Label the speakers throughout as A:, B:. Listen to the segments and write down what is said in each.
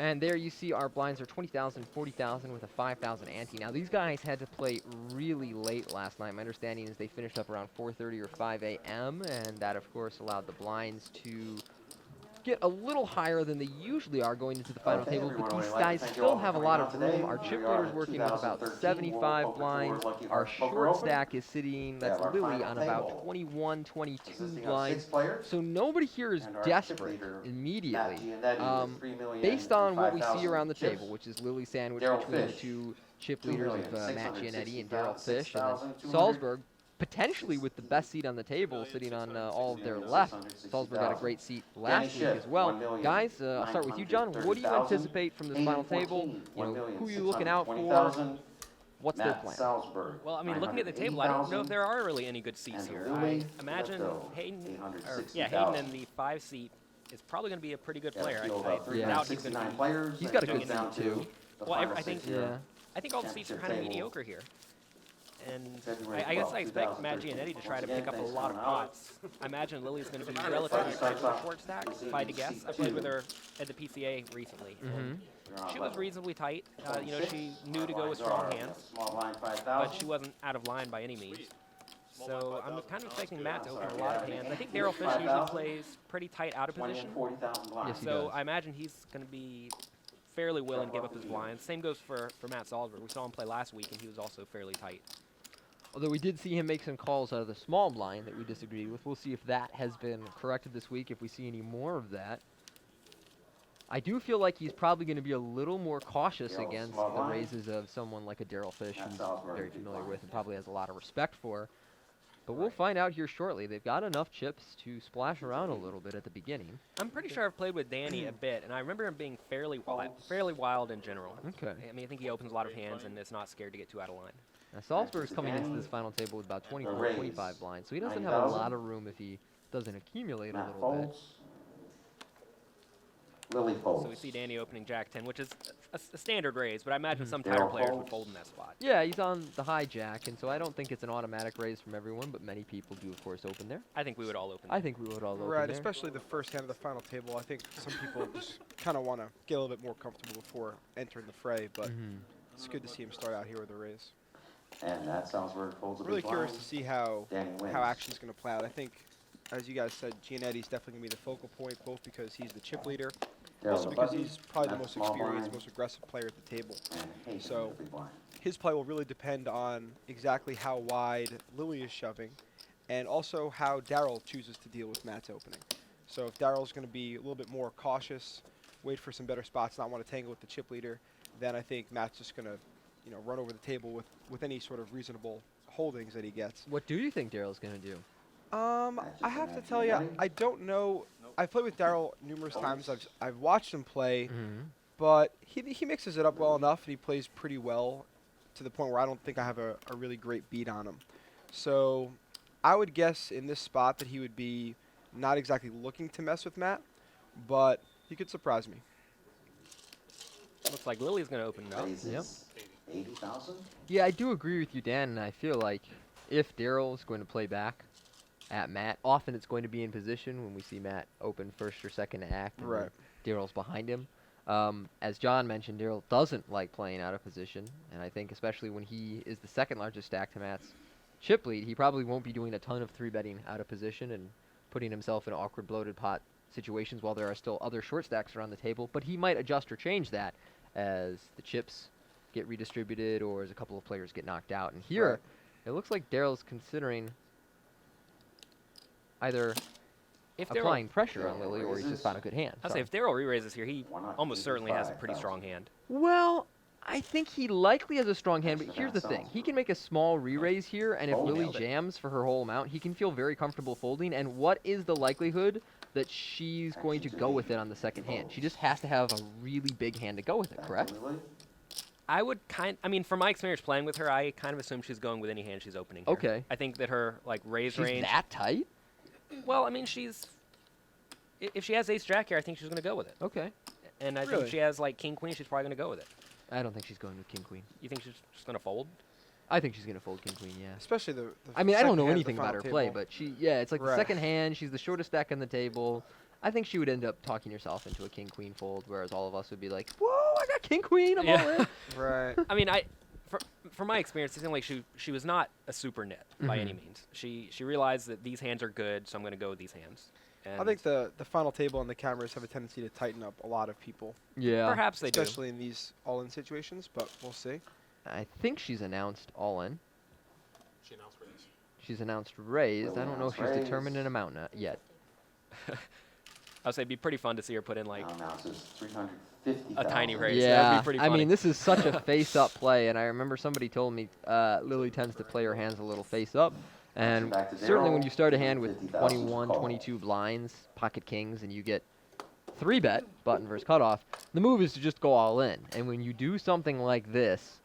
A: And there you see our blinds are 20,000, 40,000 with a 5,000 ante. Now these guys had to play really late last night. My understanding is they finished up around 4:30 or 5 a.m. and that of course allowed the blinds to get a little higher than they usually are going into the final table, but these guys still have a lot of room. Our chip leader's working with about 75 blinds. Our short stack is sitting, that's Lily, on about 21, 22 blinds. So nobody here is desperate immediately. Based on what we see around the table, which is Lily sandwiched between the two chip leaders of Matt Gianetti and Daryl Fish, and then Salsberg, potentially with the best seat on the table, sitting on all of their left. Salzburg got a great seat last week as well. Guys, I'll start with you, John. What do you anticipate from this final table? You know, who are you looking out for? What's their plan?
B: Well, I mean, looking at the table, I don't know if there are really any good seats here. I imagine Hayden in the 5 seat is probably going to be a pretty good player. I doubt he's going to be.
A: He's got a good seat too.
B: Well, I think all the seats are kind of mediocre here. And I guess I expect Matt Gianetti to try to pick up a lot of pots. I imagine Lily's going to be relatively tight with a short stack, if I had to guess. I played with her at the PCA recently. She was reasonably tight. You know, she knew to go with strong hands, but she wasn't out of line by any means. So I'm kind of expecting Matt to open a lot of hands. I think Daryl Fish usually plays pretty tight out of position. So I imagine he's going to be fairly willing to give up his blinds. Same goes for Matt Salzberg. We saw him play last week, and he was also fairly tight.
A: Although we did see him make some calls out of the small blind that we disagreed with. We'll see if that has been corrected this week, if we see any more of that. I do feel like he's probably going to be a little more cautious against the raises of someone like a Daryl Fish, who's very familiar with and probably has a lot of respect for. But we'll find out here shortly. They've got enough chips to splash around a little bit at the beginning.
B: I'm pretty sure I've played with Danny a bit, and I remember him being fairly wild in general.
A: Okay.
B: I mean, I think he opens a lot of hands and is not scared to get too out of line.
A: Now, Salzburg's coming into this final table with about 24, 25 blinds, so he doesn't have a lot of room if he doesn't accumulate a little bit.
C: Lily folds.
B: So we see Danny opening Jack 10, which is a standard raise, but I imagine some tighter players would fold in that spot.
A: Yeah, he's on the high Jack, and so I don't think it's an automatic raise from everyone, but many people do, of course, open there.
B: I think we would all open
A: I think we would all open
D: Right,
A: there.
D: especially the first hand of the final table. I think some people just kind of want to get a little bit more comfortable before entering the fray, but it's good to see him start out here with a raise.
C: And that Salsberg folds a
D: Really
C: big
D: curious
C: blind.
D: to see how
C: wins.
D: action's going to play out. I think, as you guys said, Gianetti's definitely going to be the focal point, both because he's the chip leader, also because he's probably the most experienced, most aggressive player at the table. So his play will really depend on exactly how wide Lily is shoving, and also how Daryl chooses to deal with Matt's opening. So if Daryl's going to be a little bit more cautious, wait for some better spots, not want to tangle with the chip leader, then I think Matt's just going to, you know, run over the table with any sort of reasonable holdings that he gets.
A: What do you think Daryl's going to do?
D: I have to tell you, I don't know. I've played with Daryl numerous times. I've watched him play, but he mixes it up well enough, and he plays pretty well to the point where I don't think I have a really great beat on him. So I would guess in this spot that he would be not exactly looking to mess with Matt, but he could surprise me.
B: Looks like Lily's going to open now.
A: Yep.
C: 80,000?
A: Yeah, I do agree with you, Dan, and I feel like if Daryl is going to play back at Matt, often it's going to be in position when we see Matt open first or second to act, and
D: Right.
A: Daryl's behind him. As John mentioned, Daryl doesn't like playing out of position, and I think especially when he is the second largest stack to Matt's chip lead, he probably won't be doing a ton of 3-betting out of position and putting himself in awkward bloated pot situations while there are still other short stacks around the table, but he might adjust or change that as the chips get redistributed or as a couple of players get knocked out. And here, it looks like Daryl's considering either applying pressure on Lily or he's just found a good hand.
B: I'll say if Daryl re-raises here, he almost certainly has a pretty strong hand.
A: Well, I think he likely has a strong hand, but here's the thing. He can make a small re-raise here, and if Lily jams for her whole amount, he can feel very comfortable folding. And what is the likelihood that she's going to go with it on the second hand? She just has to have a really big hand to go with it, correct?
B: I mean, from my experience playing with her, I kind of assume she's going with any hand she's opening here.
A: Okay.
B: I think that her, like, raise
A: She's
B: range...
A: that tight?
B: Well, I mean, if she has ace-jack here, I think she's going to go with it.
A: Okay.
B: And I think if she has, like, king-queen, she's probably going to go with it.
A: I don't think she's going with king-queen.
B: You think she's just going to fold?
A: I think she's going to fold king-queen, yeah.
D: Especially the
A: I mean, I don't know
D: second hand of
A: anything
D: the
A: about her
D: final
A: play,
D: table.
A: but it's like the second hand. She's the shortest stack on the table. I think she would end up talking herself into a king-queen fold, whereas all of us would be like, whoa, I got king-queen, I'm all in.
D: Right.
B: I mean, from my experience, it seemed like she was not a super nit by any means. She realized that these hands are good, so I'm going to go with these hands. And
D: I think the final table and the cameras have a tendency to tighten up a lot of people.
A: Yeah.
B: perhaps they do.
D: Especially in these all-in situations, but we'll see.
A: I think she's announced all in.
E: She announced raise.
A: She's announced raised. I don't know if she's
C: Raised.
A: determined an amount yet.
B: I would say it'd be pretty fun to see her put in like
C: Now announces 350,000.
B: a tiny raise.
A: Yeah,
B: That'd be pretty
A: I
B: funny.
A: mean, this is such a face-up play, and I remember somebody told me Lily tends to play her hands a little face-up, and
C: Back to
A: certainly
C: Daryl,
A: when you start a hand with
C: 50,000
A: 21,
C: call.
A: 22 blinds, pocket kings, and you get 3-bet button versus cutoff, the move is to just go all in. And when you do something like this,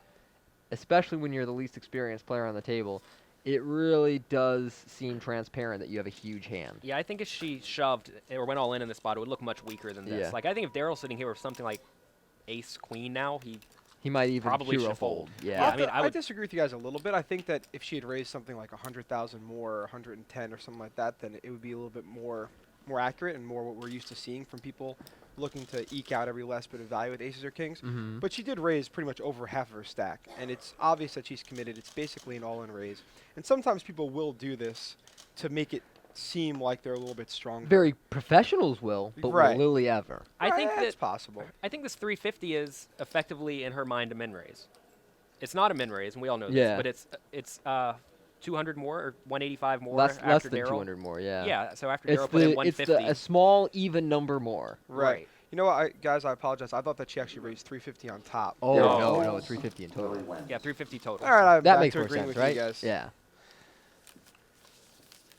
A: especially when you're the least experienced player on the table, it really does seem transparent that you have a huge hand.
B: Yeah, I think if she shoved or went all in this spot, it would look much weaker than this.
A: Yeah.
B: Like, I think if Daryl's sitting here with something like ace-queen now,
A: He might even
B: Probably
A: hero
B: should fold.
A: Yeah.
B: I mean, I
D: I
B: would-
D: disagree with you guys a little bit. I think that if she had raised something like 100,000 more or 110 or something like that, then it would be a little bit more accurate and more what we're used to seeing from people looking to eke out every last bit of value with aces or kings.
A: Mhm.
D: But she did raise pretty much over half of her stack, and it's obvious that she's committed. It's basically an all-in raise. And sometimes people will do this to make it seem like they're a little bit stronger.
A: Very professionals will, but
D: Right.
A: will Lily ever?
B: I think
D: That's
B: that
D: possible.
B: I think this 350 is effectively in her mind a min raise. It's not a min raise, and we all know
A: Yeah.
B: this, but it's 200 more or 185 more
A: Less
B: after
A: than
B: Daryl.
A: 200 more, yeah.
B: Yeah, so after
A: It's
B: Daryl put in
A: the,
B: 150.
A: a small even number more.
D: Right. You know what, guys? I apologize. I thought that she actually raised 350 on top.
A: Oh,
B: No.
A: no, 350 in total.
C: Lily wins.
B: Yeah, 350 total.
D: All right, I'm
A: That
D: back
A: makes
D: to
A: more
D: agreeing
A: sense,
D: with
A: right?
D: you guys.
A: Yeah.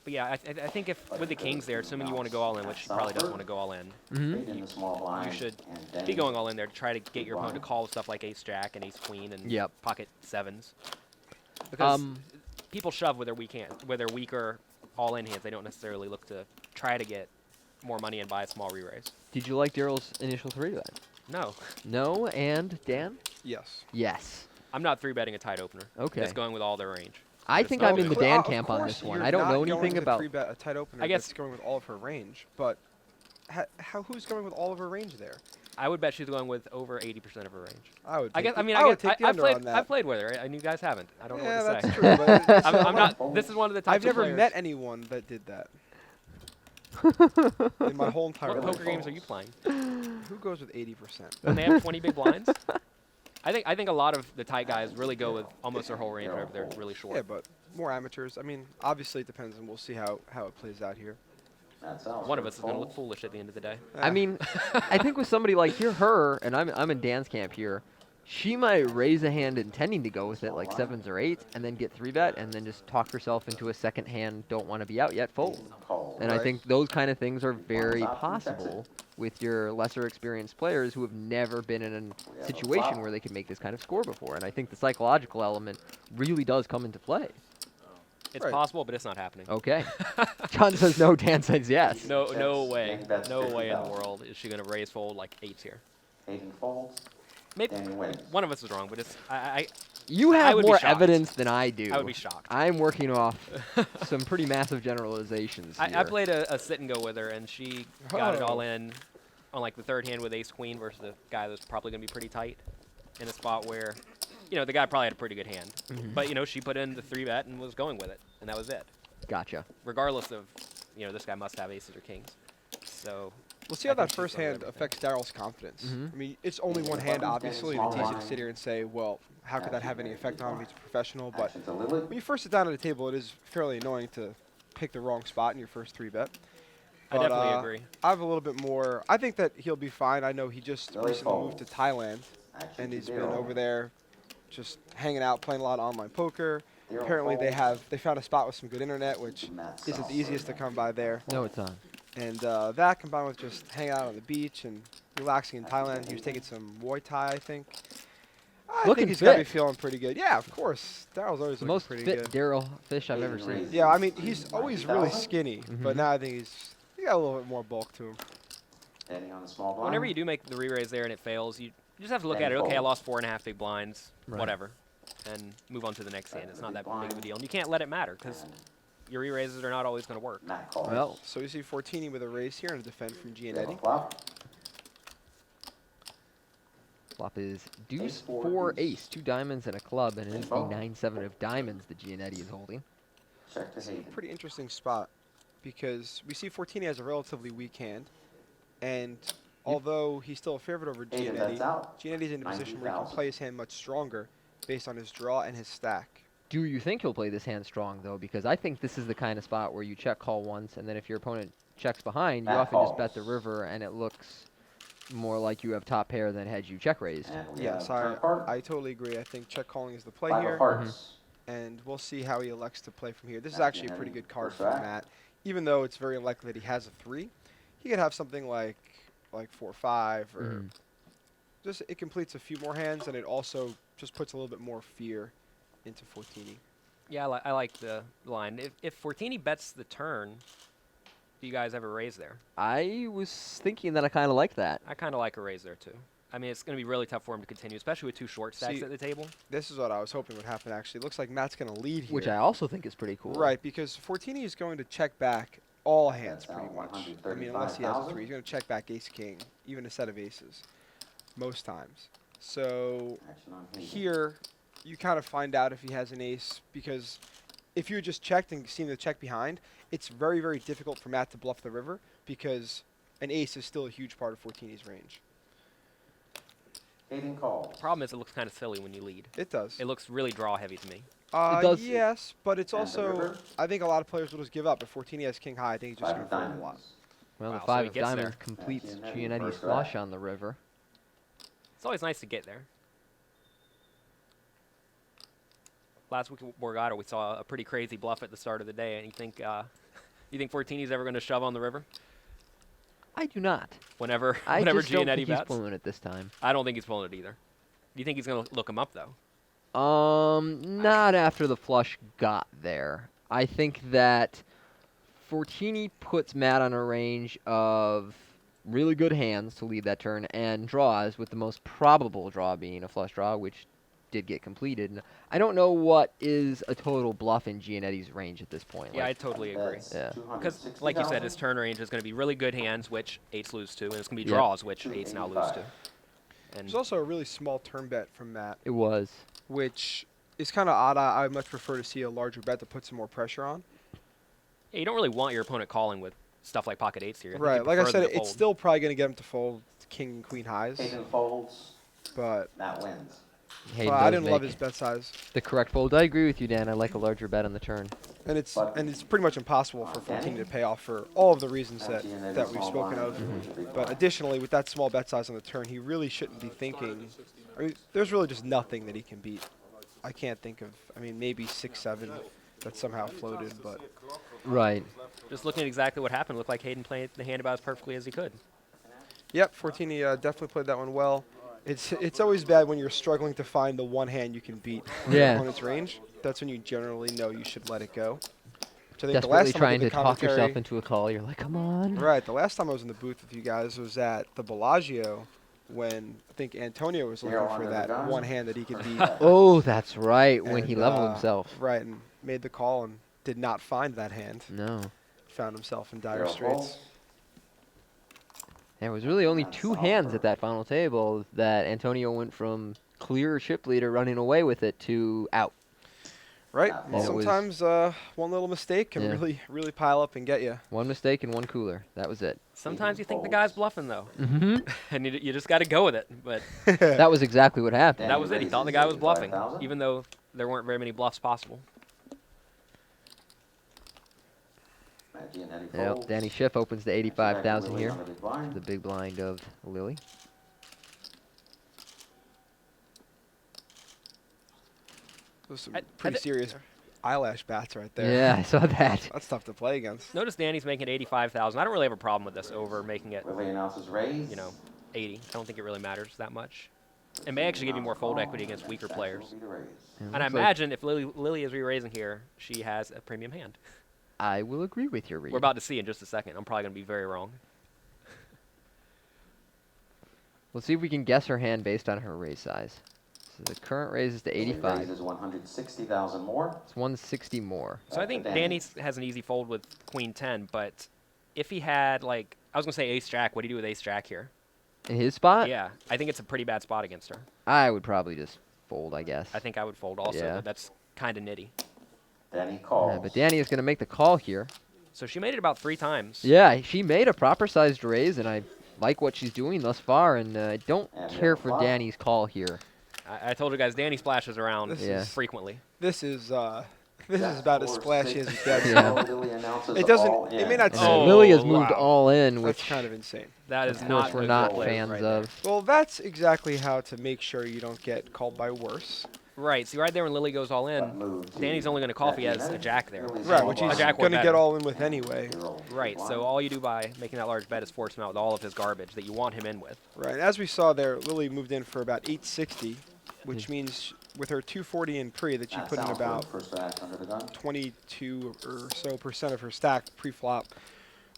B: But yeah, I think if with the kings there, assuming you want to go all in, which she probably doesn't want to go all in,
A: Mm-hmm.
C: Eight in the small blind,
B: you should
C: and then
B: be going all in there to try to get your opponent to call with stuff like ace-jack and ace-queen and
A: Yep.
B: pocket sevens. Because
A: Um,
B: people shove with their weak hand, with their weaker all-in hands. They don't necessarily look to try to get more money and buy a small re-raise.
A: did you like Daryl's initial 3 then?
B: No,
A: No, and Dan?
D: Yes.
A: Yes.
B: I'm not 3-betting a tight opener.
A: Okay.
B: It's going with all their range.
A: I
B: It's
A: think
B: not
A: I'm in the
B: good.
A: Dan
D: Of
A: camp on
D: course
A: this one.
D: you're
A: I don't
D: not
A: know
D: going
A: anything
D: to
A: about.
D: three-bet a tight opener
B: I guess-
D: that's going with all of her range, but who's going with all of her range there?
B: I would bet she's going with over 80% of her range.
D: I would.
B: I guess.
D: take
B: I mean,
D: the-
B: I
D: would
B: guess
D: take the
B: I've
D: under
B: played.
D: on that.
B: I've played with her, and you guys haven't. I don't know
D: Yeah,
B: what to
D: that's
B: say.
D: true. But it's
B: I'm
C: not-
B: not. This is one of the types
D: I've never
B: of players.
D: met anyone that did that in my whole entire
B: What
D: life.
B: poker games are you playing?
D: Who goes with 80%?
B: When they have 20 big blinds? I think a lot of the tight guys really go with almost their whole range whenever they're really short.
D: Yeah, but more amateurs. I mean, obviously it depends, and we'll see how it plays out here.
C: That's Salsberg
B: One of us is going to
C: folds.
B: look foolish at the end of the day.
A: I mean, I think with somebody like her, and I'm in Dan's camp here, she might raise a hand intending to go with it, like 7s or 8s, and then get 3-bet, and then just talk herself into a second hand, don't want to be out yet, fold.
C: Call.
A: And I
D: Right.
A: think those kind of things are very
C: Blinds out, protects
A: possible
C: it.
A: with your lesser experienced players who have never been in
C: We have
A: a
C: a
A: situation
C: flop.
A: where they can make this kind of score before. And I think the psychological element really does come into play.
B: It's
D: Right.
B: possible, but it's not happening.
A: Okay. John says no, Dan says yes.
B: No
C: Checks,
B: way.
C: Danny bets
B: No way in the
C: 50,000.
B: world is she going to raise fold like 8s here.
C: Hayden folds.
B: Maybe
C: Danny wins.
B: one of us is wrong, but it's
A: You
B: I
A: have
B: would be
A: more
B: shocked.
A: evidence than I do.
B: I would be shocked.
A: I'm working off some pretty massive generalizations
B: I
A: here.
B: played a sit and go with her, and she got it all
D: Oh.
B: in on like the third hand with ace queen versus the guy that's probably going to be pretty tight in a spot where, the guy probably had a pretty good hand.
A: Mhm.
B: But, she put in the 3-bet and was going with it, and that was it.
A: Gotcha.
B: Regardless of, this guy must have aces or kings. So,
D: We'll see
B: I
D: how that
B: think she's
D: first
B: going
D: hand
B: with everything.
D: affects Daryl's confidence.
A: Mhm.
D: I mean, it's only
C: Yeah,
D: one
C: the
D: hand,
C: button's
D: obviously,
C: getting
D: and it's
C: small
D: easy to
C: blind.
D: sit here and say, well, how could that have any effect on him? He's a professional. But
C: Action to Lily.
D: when you first sit down at a table, it is fairly annoying to pick the wrong spot in your first 3-bet.
B: I
D: But,
B: definitely agree.
D: I have a little bit more. I think that he'll be fine. I know he just
C: Lily
D: recently moved to
C: folds.
D: Thailand,
C: Action
D: and
C: to
D: he's been
C: Daryl.
D: over there just hanging out, playing a lot of online poker.
C: Daryl
D: Apparently they
C: folds.
D: found a spot with some good internet, which
C: And that's
D: isn't the
C: Salsberg.
D: easiest to come by there.
A: No, it's not.
D: And that combined with just hanging out on the beach and relaxing in Thailand. He was taking some Muay Thai, I think. I
A: Looking
D: think he's got to be
A: fit.
D: feeling pretty good. Yeah, of course. Daryl's always
A: The
D: looking
A: most
D: pretty
A: fit
D: good.
A: Daryl Fish I've
C: Hayden
A: ever seen.
C: raises
D: Yeah, I mean, he's always really
C: 90,000.
D: skinny, but
A: Mhm.
D: now I think he got a little bit more bulk to him.
C: Standing on the small blind.
B: Whenever you do make the re-raise there and it fails, you just have to look
C: Then
B: at it. Okay, I
C: fold.
B: lost 4.5 big blinds,
A: Right.
B: whatever, and move on to the next hand. It's not that big of a
C: blind.
B: deal. And you can't let it matter because
C: And
B: your re-raises are not always going to work.
C: Matt calls.
A: Well,
D: So we see Fortini with a raise here and a defend from
C: We have a
D: Gianetti.
C: flop.
A: flop is deuce,
C: Ace, four,
A: 4,
C: deuce.
A: ace, 2 diamonds and a club, and it is the
C: Info.
A: 9-7 of diamonds that Gianetti is holding.
C: Check to Hayden.
D: Pretty interesting spot because we see Fortini has a relatively weak hand, and although he's still a favorite over
C: Hayden bets out.
D: Gianetti's in a position where he can
C: 90,000.
D: play his hand much stronger based on his draw and his stack.
A: Do you think he'll play this hand strong, though? Because I think this is the kind of spot where you check call once, and then if your opponent checks behind, you
C: That
A: often just bet
C: calls.
A: the river, and it looks more like you have top pair than had you check raised.
C: And we
D: Yes,
C: have turn card.
D: I totally agree. I think check calling is the play
C: Five
D: here,
C: of hearts.
D: and we'll see how he elects to play from here. This is
C: Matt
D: actually a pretty
C: Gianetti,
D: good card
C: first
D: for
C: rack.
D: Matt. Even though it's very likely that he has a 3, he could have something like 4-5, or
A: Mhm.
D: just it completes a few more hands, and it also just puts a little bit more fear into Fortini.
B: Yeah, I like the line. If Fortini bets the turn, do you guys ever raise there?
A: I was thinking that I kind of like that.
B: I kind of like a raise there, too. I mean, it's going to be really tough for him to continue, especially with 2 short stacks
D: See,
B: at the table.
D: This is what I was hoping would happen, actually. It looks like Matt's going to lead here.
A: Which I also think is pretty cool.
D: Right, because Fortini is going to check back all hands
C: That's
D: pretty
C: out
D: much. I mean, unless he has a 3.
C: 135,000.
D: He's going to check back ace-king, even a set of aces, most times. So
C: Action on Hayden.
D: here, you kind of find out if he has an ace, because if you had just checked and seen the check behind, it's very, very difficult for Matt to bluff the river, because an ace is still a huge part of Fortini's range.
C: Hayden calls.
B: The problem is it looks kind of silly when you lead.
D: It does.
B: It looks really draw heavy to me.
A: does-
D: Yes, but it's
C: And the
D: also,
C: river.
D: I think a lot of players will just give up. If Fortini has king high, I think he's just
C: Five
D: going
C: of
D: to fold a lot.
C: diamonds.
A: Well,
B: Wow,
A: the
B: so
A: 5
B: he
A: of
B: gets
A: diamonds
B: there.
A: completes
C: Gianetti,
A: Gianetti's
C: first
A: flush
C: rack.
A: on the river.
B: It's always nice to get there. Last week at Borgata, we saw a pretty crazy bluff at the start of the day, and you think Fortini's ever going to shove on the river?
A: I do not.
B: Whenever
A: I
B: whenever
A: just don't
B: Gianetti
A: think he's
B: bets?
A: pulling it this time.
B: I don't think he's pulling it either. Do you think he's going to look him up, though?
A: Not after the flush got there. I think that Fortini puts Matt on a range of really good hands to lead that turn and draws, with the most probable draw being a flush draw, which did get completed. And I don't know what is a total bluff in Gianetti's range at this point.
B: Yeah, I
A: Like,
B: totally agree.
C: Bets
A: Yeah.
B: Because, like you said, his
C: 260,000.
B: turn range is going to be really good hands, which 8s lose to, and it's going to be
A: Yep.
B: draws, which 8s now lose to.
C: 285.
B: And
D: There's also a really small turn bet from Matt,
A: it was.
D: which is kind of odd. I much prefer to see a larger bet to put some more pressure on.
B: yeah, you don't really want your opponent calling with stuff like pocket 8s here. I think
D: Right,
B: you
D: like I
B: prefer
D: said,
B: them to
D: it's
B: fold.
D: still probably going to get him to fold king and queen highs,
C: Hayden folds.
D: but
C: Matt wins.
A: Hayden
D: I
A: does
D: didn't love
A: make
D: his bet size.
A: the correct fold. I agree with you, Dan. I like a larger bet on the turn.
D: And it's
C: But-
D: pretty much impossible for
C: Okay.
D: Fortini to pay off for all of the reasons
C: That's
D: that
C: Gianetti,
D: we've
C: small
D: spoken
C: blind,
D: of.
C: should be
D: But
C: blind.
D: additionally, with that small bet size on the turn, he really shouldn't be thinking. I mean, there's really just nothing that he can beat. I can't think of. I mean, maybe 6-7 that somehow floated, but
A: Right.
B: Just looking at exactly what happened, looked like Hayden played the hand about as perfectly as he could.
D: yep, Fortini definitely played that one well. It's always bad when you're struggling to find the one hand you can beat in your
A: Yeah.
D: opponent's range. That's when you generally know you should let it go. Which I think the
A: Desperately
D: last time I
A: trying
D: did
A: to
D: the
A: talk yourself
D: commentary-
A: into a call. You're like, come on.
D: Right. The last time I was in the booth with you guys was at the Bellagio when I think Antonio was looking
C: Hero
D: for
C: under the
D: that
C: gun.
D: one hand that he could beat.
A: Oh, that's right. When he
D: And,
A: leveled himself.
D: Right, and made the call and did not find that hand.
A: No.
D: Found himself in dire
C: Daryl
D: straits.
C: folds.
A: There was really only
C: That's
A: 2 hands
C: Salsberg.
A: at that final table that Antonio went from clear chip leader running away with it to out.
D: Right.
C: That
D: And
A: folds.
D: sometimes one little mistake can
A: Yeah.
D: really pile up and get you.
A: One mistake and one cooler. That was it.
B: Sometimes you think the
C: folds.
B: guy's bluffing, though,
A: Mm-hmm.
B: and you just got to go with it. But
A: That was exactly what happened.
B: that was it. He thought the guy was bluffing,
C: 85,000.
B: even though there weren't very many bluffs possible.
C: Matt Gianetti
A: Yep.
C: folds.
A: Danny Schiff opens to 85,000
C: Lily
A: here.
C: on the big blind.
A: The big blind of Lily.
D: Those some
B: I
D: pretty
B: thi-
D: serious eyelash bats right there.
A: Yeah, I saw that.
D: That's tough to play against.
B: Notice Danny's making 85,000. I don't really have a problem with this over making it,
C: Lily announces raise.
B: 80. I don't think it really matters that much. It may actually give you more fold equity against weaker players.
A: It
B: And I
A: looks like
B: imagine if Lily is re-raising here, she has a premium hand.
A: I will agree with your read.
B: We're about to see in just a second. I'm probably going to be very wrong.
A: Let's see if we can guess her hand based on her raise size. So the current raise is to
C: Lily
A: 85.
C: raises 160,000 more.
A: It's 160 more.
B: So I think Danny has an easy fold with Queen 10, but if he had, like, I was going to say Ace Jack, what do you do with Ace Jack here?
A: In his spot?
B: Yeah, I think it's a pretty bad spot against her.
A: I would probably just fold, I guess.
B: I think I would fold also.
A: Yeah.
B: That's kind of nitty.
C: Danny calls.
A: But Danny is going to make the call here.
B: So she made it about 3 times.
A: Yeah, she made a proper-sized raise, and I like what she's doing thus far, and I don't
C: And
A: care
C: the
A: for
C: flop.
A: Danny's call here.
B: I told you guys, Danny splashes around
D: This
A: Yeah.
D: is
B: frequently.
D: this is about as splashy as it gets.
A: Yeah.
C: Lily announces
D: It doesn't.
C: all
D: It
C: in.
D: may not
A: And
B: Oh,
A: Lily has moved
B: wow.
A: all in,
D: That's
A: which,
D: kind of insane.
B: That is
A: of
B: not
A: course, we're
B: a
A: not
B: good play
A: fans
B: right
A: of.
D: Well, that's exactly how to make sure you don't get called by worse.
B: there. Right, see right there when Lily goes all
C: But
B: in,
C: move to
B: Danny's only going to call if he has a
C: Gianetti.
B: jack there.
C: Lily's
D: Right,
C: small
D: which
C: blind.
D: he's
B: jack or
D: going to
B: better.
D: get all in with anyway.
C: Zero,
B: Right,
C: blind.
B: so all you do by making that large bet is force him out with all of his garbage that you want him in with.
D: Right, as we saw there, Lily moved in for about 860, which means with her 240 in pre that she put in
C: Salsberg,
D: about
C: first to act under the gun.
D: 22 or so percent of her stack pre-flop,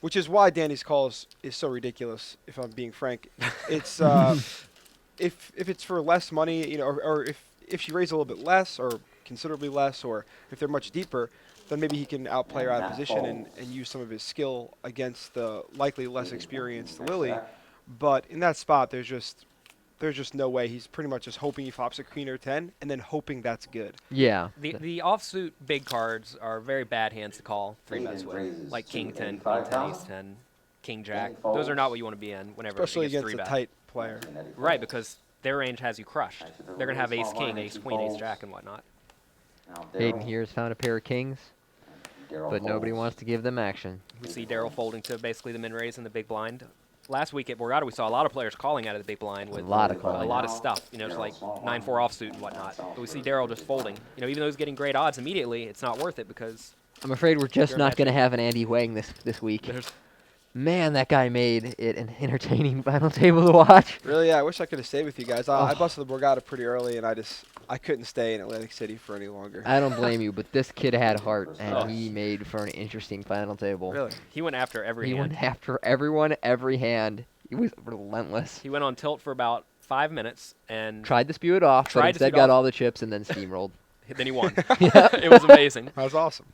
D: which is why Danny's calls is so ridiculous. If I'm being frank, it's if it's for less money, or if she raises a little bit less or considerably less, or if they're much deeper, then maybe he can outplay her out of position and use some of his skill against the likely less experienced Lily. But in that spot, there's just no way. He's pretty much just hoping he flops a queen or 10 and then hoping that's good.
A: Yeah.
B: The offsuit big cards are very bad hands to call 3 bets
C: Hayden
B: with,
C: raises
B: like
C: to
B: King 10, Queen 10, Ace
C: 85,000.
B: 10, King Jack.
C: folds.
B: Those are not what you want to be in whenever
D: Especially
B: it gets
D: against
B: 3
D: a
B: bet.
D: tight player.
C: Gianetti
B: Right,
C: folds.
B: because their range has you crushed.
C: Actually,
B: They're going to have
C: Lily's
B: Ace
C: small
B: King,
C: blind,
B: Ace
C: two
B: Queen, Ace
C: folds.
B: Jack, and whatnot.
C: Now
A: Hayden
C: Daryl.
A: here has found a pair of kings,
C: Daryl
A: but nobody
C: folds.
A: wants to give them action.
B: We see Daryl folding to basically the min raise and the big blind. Last week at Borgata, we saw a lot of players calling out of the big blind with
A: A lot of
B: a
A: calling.
B: lot of stuff. It's like 9-4 offsuit and whatnot. But we see Daryl just folding. Even though he's getting great odds immediately, it's not worth it because
A: I'm afraid we're just
B: You're
A: not going to
B: matching.
A: have an Andy Huang this week.
B: there's
A: Man, that guy made it an entertaining final table to watch.
D: Really, yeah, I wish I could have stayed with you guys. I
A: Oh.
D: busted the Borgata pretty early, and I couldn't stay in Atlantic City for any longer.
A: I don't blame you, but this kid had heart, and
B: Oh.
A: he made for an interesting final table.
D: Really?
B: he went after every
A: He
B: hand.
A: went after everyone, every hand. He was relentless.
B: He went on tilt for about 5 minutes and
A: Tried to spew it off, but
B: Tried to
A: instead
B: spew it
A: got
B: off.
A: all the chips and then steamrolled.
B: then he won. It was amazing.
D: That was awesome.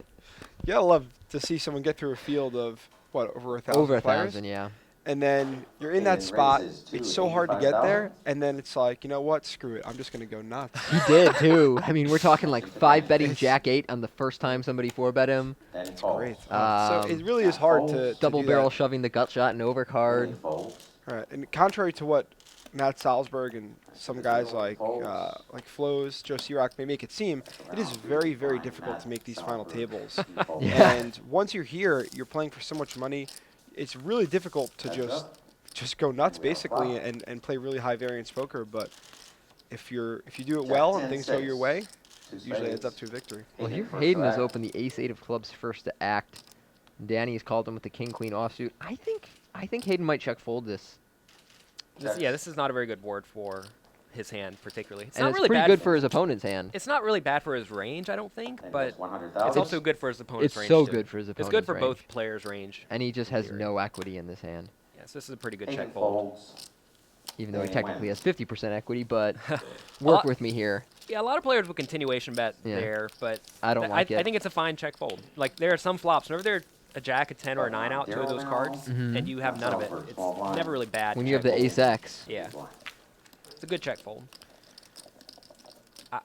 D: You gotta love to see someone get through a field of, over 1,000
A: Over
D: players?
A: 1,000, yeah.
D: And then you're in that
C: Hayden
D: spot.
C: raises to
D: It's so hard to get
C: 85,000.
D: there, and then it's like, you know what? Screw it. I'm just gonna go nuts.
A: He did, too. I mean, we're talking like 5-betting Jack 8 on the first time somebody 4-bet him.
C: Danny
D: It's
C: calls.
D: great. So it really is
C: Jack
D: hard
C: folds.
D: to
A: Double
D: do
A: barrel
D: that.
A: shoving the gut shot and overcard.
C: Lily folds.
D: Right, and contrary to what Matt Salsberg and some guys like Flo's, Joe Siroc may make it seem, it is very, very difficult to make these final tables.
A: Yeah.
D: And once you're here, you're playing for so much money. It's really difficult to just go nuts basically and play really high variance poker. But if you do it well and things go your way, it usually ends up to a victory.
A: Well, here Hayden has opened the ace-8 of clubs first to act. Danny's called him with the king-queen offsuit. I think Hayden might check fold this.
B: This is not a very good board for his hand particularly. It's
A: And
B: not
A: it's
B: really
A: pretty
B: bad
A: good for his opponent's hand.
B: It's not really bad for his range, I don't think, but it's
C: 100,000.
B: also good for his opponent's
A: It's
B: range.
A: so
B: too.
A: good for his opponent's
B: It's good for
A: range.
B: both players' range.
A: And he just has
B: Theory.
A: no equity in this hand,
B: Yes, this is a pretty good
C: Hayden
B: check fold.
C: folds.
A: even though he
C: Danny
A: technically
C: wins.
A: has 50% equity, but
B: lot-
A: work with me here.
B: Yeah, a lot of players will continuation bet
A: Yeah.
B: there, but
A: I don't like it.
B: I think it's a fine check fold. Like there are some flops. Whenever there's a jack, a 10, or a 9 out, two of those cards,
A: Mhm.
B: and you have none of it,
C: Salsberg,
B: it's
C: small blind.
B: never really bad.
A: When
B: to
A: you have
B: check
A: the
B: fold.
A: ace-x.
B: Yeah, it's a good check fold.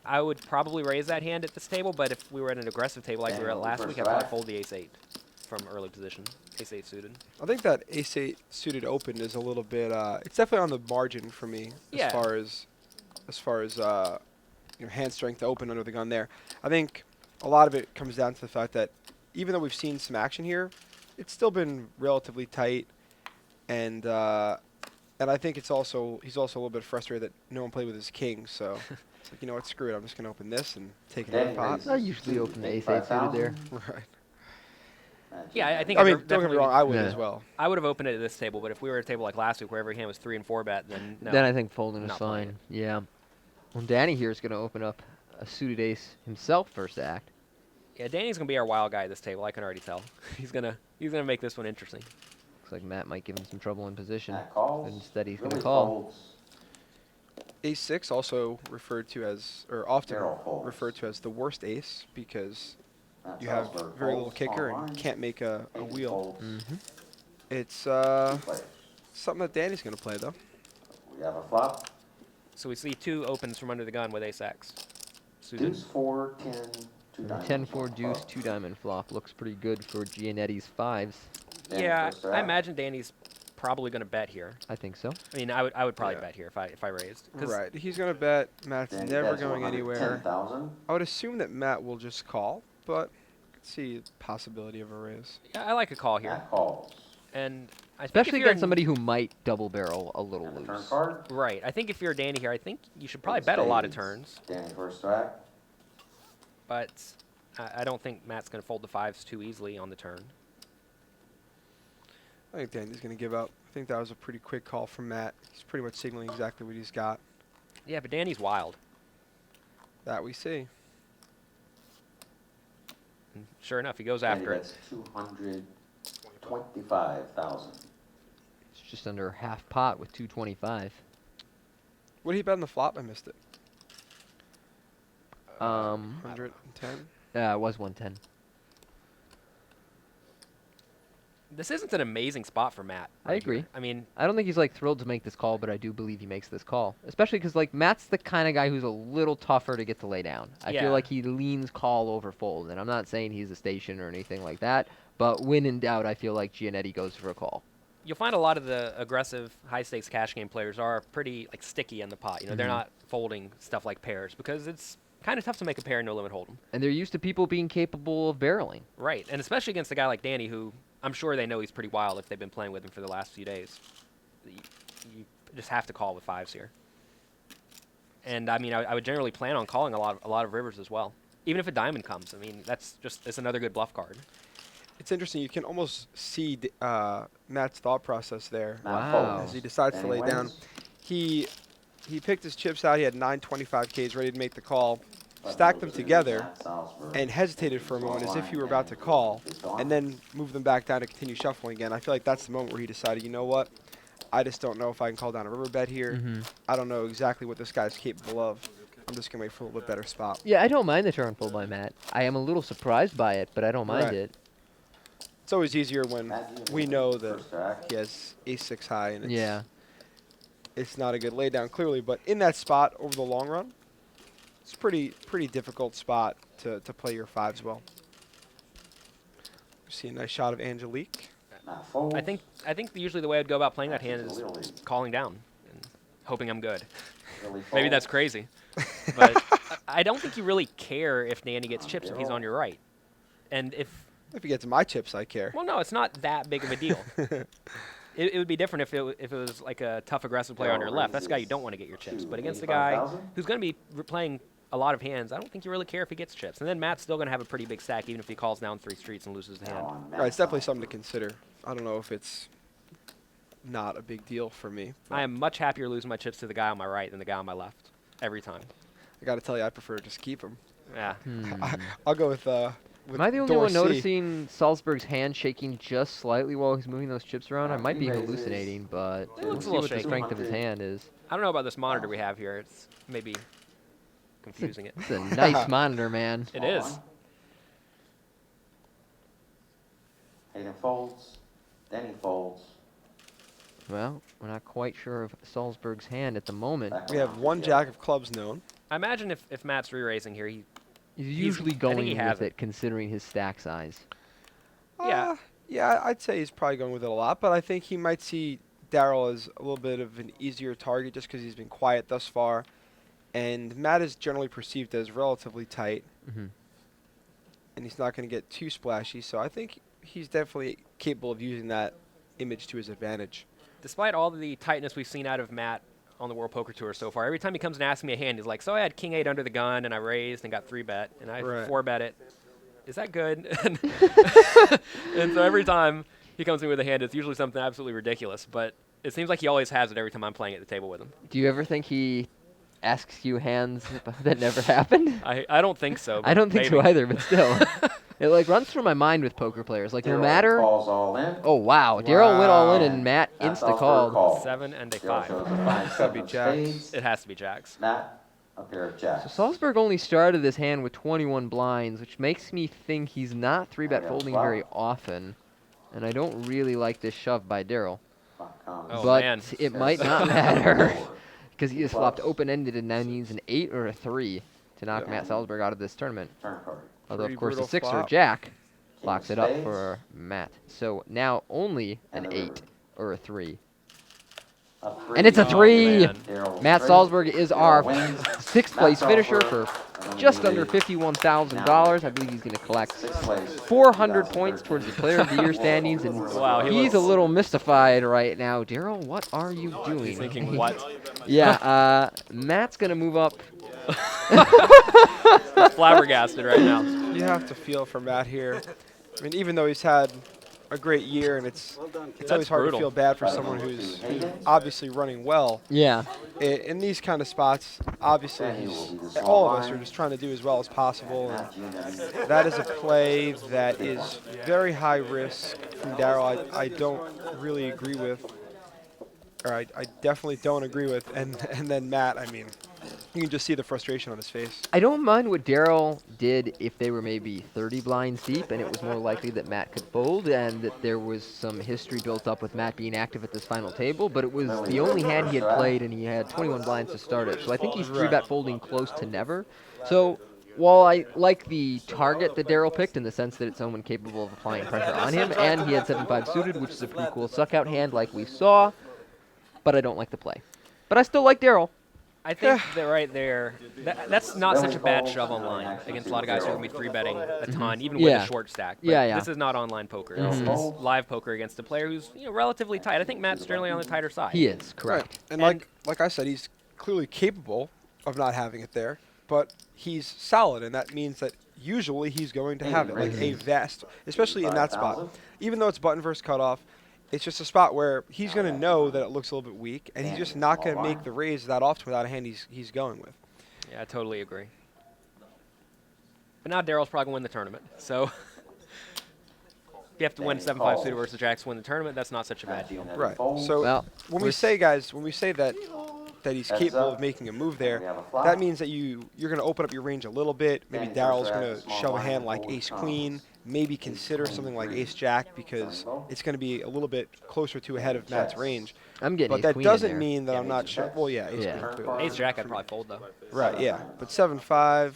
B: I would probably raise that hand at this table, but if we were at an aggressive table like we were at last week, I'd probably fold the ace-8 from early position. Ace-8 suited.
D: I think that ace-8 suited open is a little bit. It's definitely on the margin for me
B: Yeah.
D: as far as hand strength to open under the gun there. I think a lot of it comes down to the fact that even though we've seen some action here, it's still been relatively tight, and I think he's also a little bit frustrated that no one played with his king. So it's like, you know what, screw it. I'm just gonna open this and take it
C: Danny
D: in pot.
C: raises
A: I usually
C: to
A: open the ace-8 suited there.
D: Right.
B: Yeah, I think
D: I
B: I'd
D: mean, don't get
B: definitely
D: me wrong, I would
A: Yeah.
D: as well.
B: I would have opened it at this table, but if we were at a table like last week where every hand was 3 and 4 bet, then no.
A: Then I think folding is
B: Not playing
A: fine. Yeah. Well, Danny here is going to open up a suited ace himself first to act.
B: Yeah, Danny's gonna be our wild guy at this table. I can already tell. He's gonna make this one interesting.
A: Looks like Matt might give him some trouble in position.
C: Matt calls.
A: But instead he's going
C: Lily
A: to call.
C: folds.
D: Ace-6 also referred to as, or often
C: Daryl folds.
D: referred to as the worst ace because
C: Matt
D: you have
C: Salsberg
D: very little
C: folds,
D: kicker
C: small
D: and
C: blind.
D: can't make a
C: Hayden
D: wheel.
C: folds,
A: Mm-hmm.
D: It's
C: two players.
D: something that Danny's going to play, though.
C: We have a flop.
B: So we see 2 opens from under the gun with ace-x. Suited.
C: Deuce 4, 10, 2 diamonds.
A: 10-4 deuce,
C: Club.
A: 2-diamond flop. Looks pretty good for Gianetti's 5s.
C: Danny
B: Yeah,
C: first to
B: I
C: act.
B: imagine Danny's probably going to bet here.
A: I think so.
B: I mean, I would probably
D: Yeah.
B: bet here if I raised. 'Cause
D: Right. He's going to bet. Matt's
C: Danny
D: never
C: bets
D: going anywhere.
C: 110,000.
D: I would assume that Matt will just call, but I could see the possibility of a raise.
B: Yeah, I like a call here.
C: Matt calls.
B: And I think
A: Especially
B: if you're
A: against somebody who might double barrel a little
C: And the turn
A: loose.
C: card.
B: Right. I think if you're Danny here, I think you should probably
C: Eight
B: bet a lot of
C: spades.
B: turns.
C: Danny first to act.
B: But I don't think Matt's going to fold the 5s too easily on the turn.
D: I think Danny's going to give up. I think that was a pretty quick call from Matt. He's pretty much signaling exactly what he's got.
B: Yeah, but Danny's wild.
D: That we see.
B: And sure enough, he goes
C: Danny
B: after it.
C: bets 225,000.
A: It's just under half pot with 225.
D: What did he bet on the flop? I missed it.
A: 110.
D: 110.
A: It was 110.
B: This isn't an amazing spot for Matt.
A: I agree.
B: here. I mean,
A: I don't think he's like thrilled to make this call, but I do believe he makes this call. Especially because like Matt's the kind of guy who's a little tougher to get to lay down. I
B: Yeah.
A: feel like he leans call over fold, and I'm not saying he's a station or anything like that. But when in doubt, I feel like Gianetti goes for a call.
B: you'll find a lot of the aggressive high-stakes cash game players are pretty like sticky in the pot. You know, they're
A: Mhm.
B: not folding stuff like pairs because it's kind of tough to make a pair no limit hold'em.
A: And they're used to people being capable of barreling.
B: Right, and especially against a guy like Danny, who I'm sure they know he's pretty wild if they've been playing with him for the last few days. You just have to call with 5s here. And I mean, I would generally plan on calling a lot of rivers as well, even if a diamond comes. I mean, it's another good bluff card.
D: It's interesting. You can almost see Matt's thought process there
C: Matt
A: Wow.
C: folds.
D: as he decides to
C: Danny
D: lay down.
C: wins.
D: He picked his chips out. He had 925Ks ready to make the call,
C: Button
D: stacked them
C: moves in
D: together,
C: Matt Salsberg.
D: and hesitated for a moment as if he were about to call, and then moved them back down to continue shuffling again. I feel like that's the moment where he decided, you know what? I just don't know if I can call down a river bet here.
A: Mm-hmm.
D: I don't know exactly what this guy's capable of. I'm just going to wait for a little bit better spot.
A: Yeah, I don't mind the turn fold by Matt. I am a little surprised by it, but I don't mind
D: Right.
A: it.
D: It's always easier when
C: Matt
D: we know that
C: first to act.
D: he has ace-6 high, and it's,
A: Yeah.
D: it's not a good laydown, clearly. But in that spot over the long run, it's a pretty difficult spot to play your 5s well. See a nice shot of Angelique.
C: Matt folds.
B: I think usually the way I'd go about playing that hand
C: Matches
B: is
C: a little lead.
B: calling down and hoping I'm good.
C: Billy
B: Maybe that's
C: folds.
B: crazy, but I don't think you really care if Danny gets chips if he's on your right. And if
D: If he gets my chips, I care.
B: well, no, it's not that big of a deal. It would be different if it was like a tough aggressive player on your left. That's a guy you don't want to get your chips. But against a guy
C: 85,000?
B: who's going to be playing a lot of hands, I don't think you really care if he gets chips. And then Matt's still going to have a pretty big stack even if he calls down 3 streets and loses the
C: Now
B: hand.
C: on Matt
D: Right, it's definitely
C: Salsberg.
D: something to consider. I don't know if it's not a big deal for me. but
B: I am much happier losing my chips to the guy on my right than the guy on my left every time.
D: I got to tell you, I prefer to just keep them.
B: Yeah.
D: I'll go with
A: Am I the only one
D: Dorsey.
A: noticing Salzberg's hand shaking just slightly while he's moving those chips around? I might be
C: Raises.
A: hallucinating, but
B: It
A: we'll
B: looks a
A: see
B: little
A: what the
B: shaky.
A: strength of his hand is.
B: I don't know about this monitor we have here. It's maybe confusing it.
A: It's a nice monitor, man.
B: It
C: Small
B: is.
C: blind. Hayden folds. Danny folds.
A: Well, we're not quite sure of Salzberg's hand at the moment.
C: Back
D: We have
C: around
D: one
C: to
D: jack of clubs known.
B: I imagine if Matt's re-raising here,
A: He's usually
B: I think
A: going
B: he has
A: with it, considering his stack size.
B: Yeah.
D: Yeah, I'd say he's probably going with it a lot, but I think he might see Daryl as a little bit of an easier target just because he's been quiet thus far. And Matt is generally perceived as relatively tight,
A: Mm-hmm.
D: and he's not going to get too splashy, so I think he's definitely capable of using that image to his advantage.
B: despite all the tightness we've seen out of Matt on the World Poker Tour so far, every time he comes and asks me a hand, he's like, so I had king 8 under the gun, and I raised and got 3-bet, and I
D: Right.
B: 4-bet it. Is that good? And so every time he comes in with a hand, it's usually something absolutely ridiculous, but it seems like he always has it every time I'm playing at the table with him.
A: Do you ever think he asks you hands that never happened?
B: I don't think so.
A: I don't think so
B: maybe.
A: either, but still. It like runs through my mind with poker players. Like no
C: Daryl
A: matter.
C: calls all in.
A: Oh wow, Daryl went all in
D: Wow.
A: and Matt
C: Matt
A: insta
C: Salsberg
A: called.
C: called.
B: 7 and a
C: Daryl
B: 5.
C: shows a 5,
D: Gotta be
C: 7 of
D: jacks.
C: spades.
B: It has to be jacks.
C: Matt, a pair of jacks.
A: So Salsberg only started this hand with 21 blinds, which makes me think he's not 3-bet
C: Yeah,
A: folding
C: wow.
A: very often. And I don't really like this shove by Daryl.
C: Flop comes.
B: Oh,
A: But
B: man.
A: it might not matter. Because he just flopped open-ended and now needs an 8 or a 3 to knock
D: Yeah.
A: Matt Salsberg out of this tournament.
C: Turn card.
A: Although,
D: Pretty
A: of course, the
D: brutal
A: 6 or
D: flop.
A: jack
C: King
A: locks
C: of
A: it up
C: spades.
A: for Matt. So now only an
C: And the
A: 8
C: river.
A: or a 3.
C: A 3.
A: And it's a
B: Oh,
A: 3!
B: man.
C: Daryl
A: Matt
C: straight.
A: Salsberg is
C: Daryl
A: our
C: wins.
A: 6th
C: Matt
A: place finisher
C: Salsberg,
A: for just under
C: eliminated.
A: $51,000. I believe he's going to collect
C: 6th place.
A: 400 points towards the Player of the Year standings, and
B: Wow, he
A: he's
B: looks-
A: a little mystified right now. Daryl, what are you doing?
B: He's thinking, what?
A: Yeah, Matt's going to move up.
B: Flabbergasted right now.
D: You have to feel for Matt here. I mean, even though he's had a great year, and it's always hard
B: brutal.
D: to feel bad for someone who's obviously running well.
A: Yeah.
D: In these kind of spots, obviously,
C: Then he will be the
D: all
C: small
D: of us are
C: blind.
D: just trying to do as well as possible.
C: Matt
D: And
C: Gianetti.
D: that is a play that is very high risk from Daryl. I don't really agree with, or I definitely don't agree with. And then Matt, I mean, you can just see the frustration on his face.
A: I don't mind what Daryl did if they were maybe 30 blinds deep and it was more likely that Matt could fold and that there was some history built up with Matt being active at this final table, but it was the only hand he had played and he had 21 blinds to start it. So I think he's 3-bet folding close to never. So while I like the target that Daryl picked in the sense that it's someone capable of applying pressure on him, and he had 7-5 suited, which is a pretty cool suck-out hand like we saw, but I don't like the play. But I still like Daryl.
B: I think that right there, that's not such a bad shove online against a lot of guys who are going to be 3-betting a ton, even with
A: Yeah.
B: a short stack. But
A: Yeah, yeah.
B: This is not online poker.
A: Mhm.
B: This is live poker against a player who's relatively tight. I think Matt's generally on the tighter side.
A: He is, correct.
D: And like I said, he's clearly capable of not having it there, but he's solid, and that means that usually he's going to have it, like a vast, especially in that spot. Even though it's button versus cutoff, it's just a spot where he's going to know that it looks a little bit weak, and he's just not going to make the raise that often without a hand he's going with.
B: Yeah, I totally agree. But now Daryl's probably going to win the tournament. So if you have to win 7-5 suited versus jacks to win the tournament, that's not such a bad deal.
D: Right. So
A: Well,
D: when
A: we're
D: we say, guys, when we say that he's capable of making a move there, that means that you're going to open up your range a little bit. Maybe Daryl's going to shove a hand like ace-queen, maybe consider something like ace-jack because it's going to be a little bit closer to ahead of Matt's range.
A: I'm getting
D: But that
A: ace-queen in
D: doesn't
A: there.
D: mean that I'm not sure. Well, yeah, ace-queen
A: Yeah.
D: too.
B: Ace-jack I'd probably fold, though.
D: Right, yeah. But 7-5,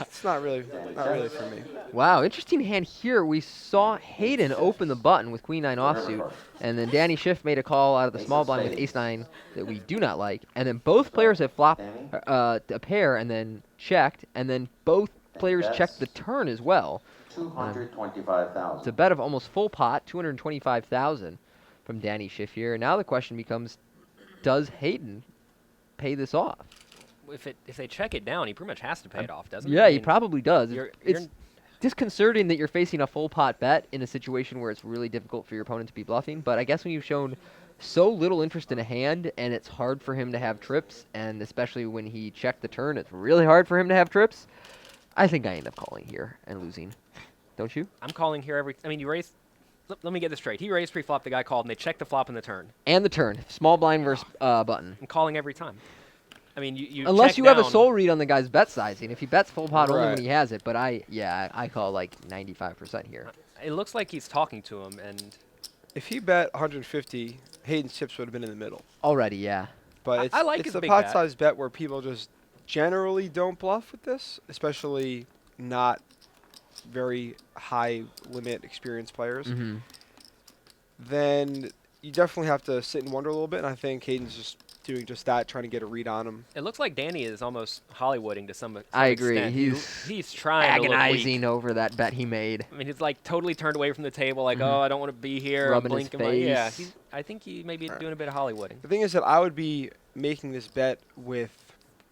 D: it's not really for me.
A: Wow, interesting hand here. We saw Hayden open the button with Queen-9 offsuit, and then Danny Schiff made a call out of the small blind with Ace-9 that we do not like, and then both players have flopped a pair and then checked, and then both players checked the turn as well. It's a
C: 225,000.
A: bet of almost full pot, 225,000 from Danny Schiff here. And now the question becomes, does Hayden pay this off?
B: If they check it down, he pretty much has to pay it off, doesn't
A: Yeah,
B: he?
A: he probably does.
B: you're-
A: It's disconcerting that you're facing a full pot bet in a situation where it's really difficult for your opponent to be bluffing, but I guess when you've shown so little interest in a hand and it's hard for him to have trips, and especially when he checked the turn, it's really hard for him to have trips, I think I end up calling here and losing. Don't you?
B: I'm calling here I mean, you raised. Let me get this straight. He raised pre-flop, the guy called, and they checked the flop and the turn.
A: And the turn. Small blind versus button.
B: I'm calling every time. I mean, you
A: Unless
B: check
A: you have a
B: down-
A: soul read on the guy's bet sizing. If he bets full pot only when
D: Right.
A: he has it, but I call like 95% here.
B: It looks like he's talking to him, and
D: If he bet 150, Hayden's chips would have been in the middle.
A: Already, yeah.
D: But
B: I like
D: it's
B: his
D: the
B: big
D: pot
B: bet.
D: size bet where people just generally don't bluff with this, especially not very high limit experienced players.
A: Mm-hmm.
D: Then you definitely have to sit and wonder a little bit, and I think Hayden's just doing just that, trying to get a read on him.
B: it looks like Danny is almost Hollywooding to some
A: I agree.
B: extent. He's trying to look
A: Agonizing
B: weak.
A: over that bet he made.
B: I mean, he's like totally turned away from the table, like,
A: Mhm.
B: oh, I don't want to be here.
A: Rubbing
B: I'm
A: his
B: blinking my yeah.
A: face.
B: I think he may be doing a bit of Hollywooding.
D: The thing is that I would be making this bet with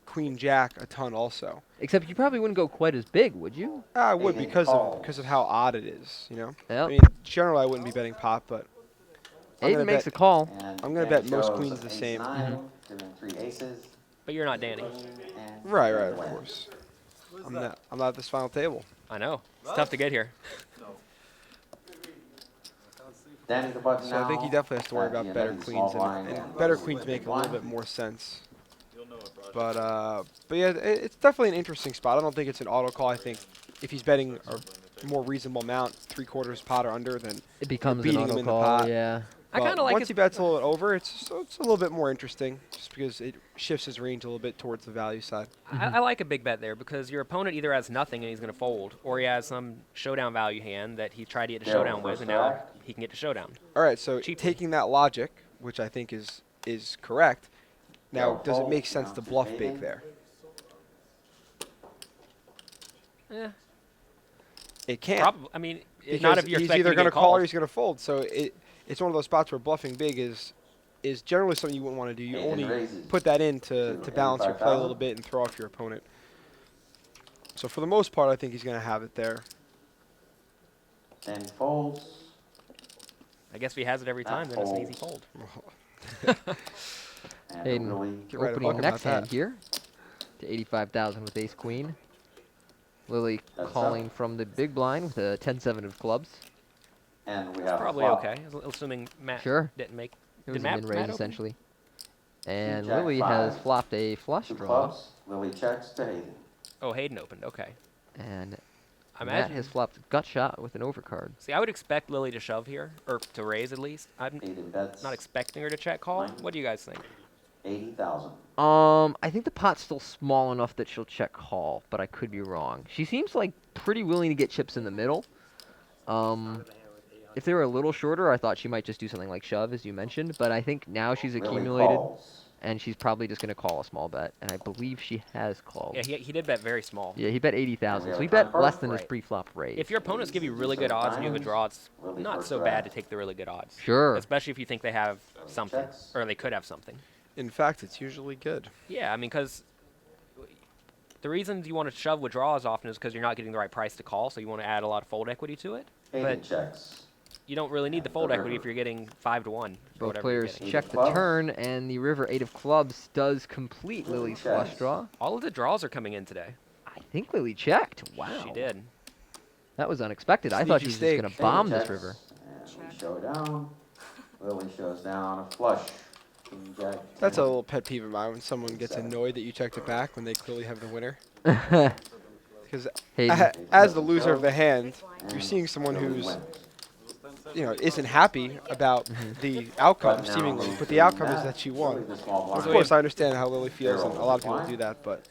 D: Queen Jack a ton also.
A: Except you probably wouldn't go quite as big, would you?
D: I would
C: Hayden
D: because
C: calls.
D: of how odd it is, you know.
A: Yep.
D: I mean, generally I wouldn't be betting pot, but I'm
A: Hayden
D: gonna
A: makes a
D: bet-
A: call.
C: And
D: I'm gonna
C: Danny
D: bet most
C: shows
D: queens the same.
C: ace-9, giving 3 aces.
B: But you're not Danny.
C: And
D: right,
C: Danny
D: of
C: wins.
D: course. I'm not at this final table.
B: I know. It's tough to get here.
C: Danny the button
D: So I think he
C: now.
D: definitely has to worry about better
C: Gianetti's small
D: queens,
C: blind
D: and better
C: Lily
D: queens
C: big
D: make a
C: blind.
D: little bit more sense. But yeah, it's definitely an interesting spot. I don't think it's an auto call. I think if he's betting a more reasonable amount, 3/4 pot or under, then
A: It becomes an
D: beating him
A: auto
D: in the
A: call,
D: pot.
A: yeah.
B: I
D: But
B: kind of like
D: once
B: his.
D: he bets a little bit over, it's a little bit more interesting, just because it shifts his range a little bit towards the value side.
B: I like a big bet there because your opponent either has nothing and he's going to fold, or he has some showdown value hand that he tried to get to
C: Daryl
B: showdown with,
C: first
B: and now
C: stack.
B: he can get to showdown.
D: All right, so
B: Cheaply.
D: taking that logic, which I think is correct, now
C: Daryl
D: does it
C: fold,
D: make sense
C: now
D: to
C: to
D: bluff
C: Hayden.
D: big there?
B: Eh,
D: It can't.
B: probably. I mean,
D: Because
B: not if you're
D: he's
B: expecting
D: either
B: to
D: going to
B: get
D: call or
B: called.
D: he's going to fold. So it's one of those spots where bluffing big is generally something you wouldn't want to do. You
C: Hayden
D: only
C: raises
D: put that in to
C: to
D: balance your play a little
C: 85,000.
D: bit and throw off your opponent. So for the most part, I think he's going to have it there.
C: Danny folds.
B: I guess if he has it every time, then it's an easy fold.
C: And
A: Hayden
C: Lily
D: Get right
A: opening
D: about
A: next
D: that.
A: hand here to 85,000 with ace queen. Lily
C: That's
A: calling
C: up.
A: from the big blind with a 10-7 of clubs.
C: And we
B: That's
C: have
B: probably
C: a flop.
B: okay, assuming Matt
A: Sure.
B: didn't make.
A: It
B: Did
A: was a
B: Matt,
A: min
B: Matt
A: raise
B: open?
A: essentially. And
C: Jack
A: Lily has
C: five.
A: flopped a flush
C: Two
A: draw.
C: clubs. Lily checks to Hayden.
B: Oh, Hayden opened. Okay.
A: And
B: I
A: Matt
B: imagine.
A: has flopped gut shot with an overcard.
B: See, I would expect Lily to shove here, or to raise at least. I'm
C: Hayden bets
B: not expecting her to check call.
C: Nine.
B: What do you guys think?
C: 80,000.
A: I think the pot's still small enough that she'll check call, but I could be wrong. She seems like pretty willing to get chips in the middle. If they were a little shorter, I thought she might just do something like shove, as you mentioned, but I think now she's
C: Lily
A: accumulated,
C: calls.
A: and she's probably just going to call a small bet, and I believe she has called.
B: Yeah, he did bet very small.
A: Yeah, he bet 80,000, so he
C: have a
A: bet
C: time
A: less
C: card?
A: than his
B: Right.
A: pre-flop raise.
B: If your opponents give you really good odds and you have a draw, it's not so bad to take the really good odds.
A: Sure.
B: Especially if you think they have something,
C: Checks.
B: or they could have something.
D: In fact, it's usually good.
B: Yeah, I mean, because the reasons you want to shove with draws often is because you're not getting the right price to call, so you want to add a lot of fold equity to it.
C: Hayden
B: But
C: checks.
B: you don't really need the fold equity if you're getting 5 to 1. or
A: Both
B: whatever you're
A: players
B: getting.
A: check the
C: Clubs.
A: turn, and the river 8 of clubs does complete Lily's flush
C: checks.
A: draw.
B: All of the draws are coming in today.
A: I think Lily checked. Wow.
B: She did.
A: That was unexpected. I thought she was just
D: Sneaky
A: going to
C: Hayden
A: bomb this
C: checks,
A: river.
C: And we show down. Lily shows down a flush. King Jack
D: That's a
C: 10.
D: little pet peeve of mine when someone gets annoyed that you checked it back when they clearly have the winner. Because
A: Hayden.
D: as the loser of the hand, you're seeing someone who's isn't happy about the outcome,
C: But now
D: seemingly,
C: Lily
D: but the
C: doing
D: outcome is
C: that.
D: that you won.
C: Lily the small
D: Of
C: blind.
D: course, I understand how Lily feels, and a lot of people
C: Blind.
D: do that, but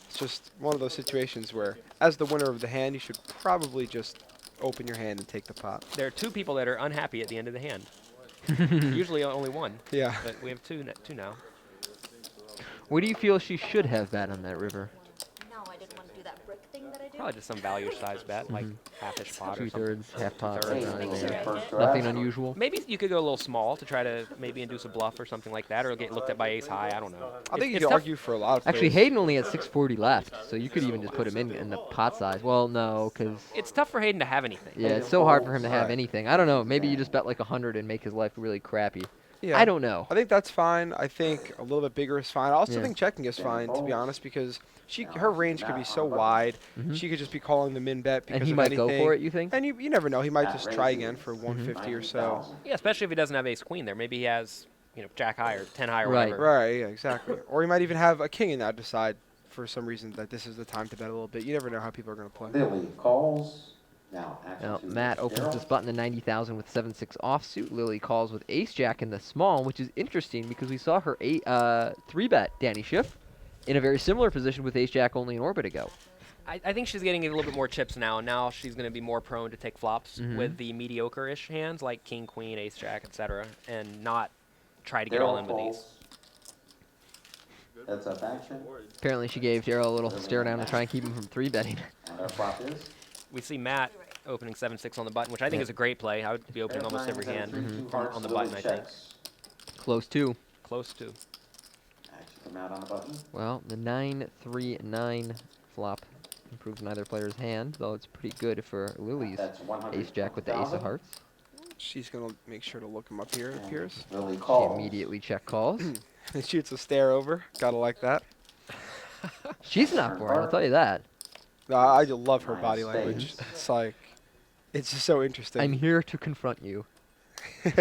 D: it's just one of those situations where, as the winner of the hand, you should probably just open your hand and take the pot.
B: There are 2 people that are unhappy at the end of the hand. Usually only 1,
D: Yeah.
B: but we have two now.
A: What do you feel she should have bet on that river?
F: No, I didn't want to do that brick thing that I do.
B: Probably just some value size bet, like half-ish pot or something.
A: 2/3, half pot,
B: Thirds.
A: right
C: Hayden
A: around
C: Lily
A: there.
C: first draw.
A: Nothing unusual.
B: Maybe you could go a little small to try to maybe induce a bluff or something like that, or get looked at by ace high. I don't know.
D: I think you
B: It's
D: could
B: tough.
D: argue for a lot of
A: Actually,
D: players.
A: Hayden only had 640 left, so you could even just put him in the pot size. Well, no, because
B: It's tough for Hayden to have anything.
A: yeah, it's so hard for him to have
D: Right.
A: anything. I don't know. Maybe you just bet like 100 and make his life really crappy.
D: Yeah.
A: I don't know.
D: I think that's fine. I think a little bit bigger is fine. I also
A: Yeah.
D: think checking is fine, to be honest, because her range could be so wide.
A: Mhm.
D: She could just be calling the min bet because
A: And he
D: of
A: might
D: anything.
A: go for it, you think?
D: And you never know. He might
C: That
D: just try
C: raises
D: again for
A: Mm-hmm.
D: 150 or so.
C: 90,000.
B: Yeah, especially if he doesn't have ace queen there. Maybe he has, jack high or 10 high or
A: Right.
B: whatever.
D: Right, yeah, exactly. Or he might even have a king and now decide for some reason that this is the time to bet a little bit. You never know how people are going to play.
C: Lily calls. Now, action
A: Now,
C: two
A: Matt
C: is
A: opens
C: Daryl.
A: this button to 90,000 with 7-6 offsuit. Lily calls with ace-jack in the small, which is interesting because we saw her 3-bet Danny Schiff in a very similar position with ace-jack only an orbit ago.
B: I think she's getting a little bit more chips now. Now she's going to be more prone to take flops
A: Mhm.
B: with the mediocre-ish hands like king, queen, ace, jack, etc., and not try to get all in with these.
C: That's up action.
A: Apparently, she gave Daryl a little stare down to try and keep him from 3-betting.
C: And our flop is.
B: We see Matt opening 7-6 on the button, which I think
A: Yeah.
B: is a great play. I would be opening almost every hand on the
C: Lily
B: button, I think.
C: checks.
A: Close to.
B: Close to.
C: Action come out on the button.
A: Well, the 9-3-9 flop improves neither player's hand, though it's pretty good for Lily's
C: That's
A: ace-jack with the ace of
C: 120,000.
A: hearts.
D: She's going to make sure to look him up here, it
C: And
D: appears.
C: Lily
A: She
C: calls.
A: immediately check calls.
D: And shoots a stare over. Gotta like that.
A: She's not boring, I'll tell you that.
D: No, I love her body language. It's like, it's just so interesting.
A: I'm here to confront you.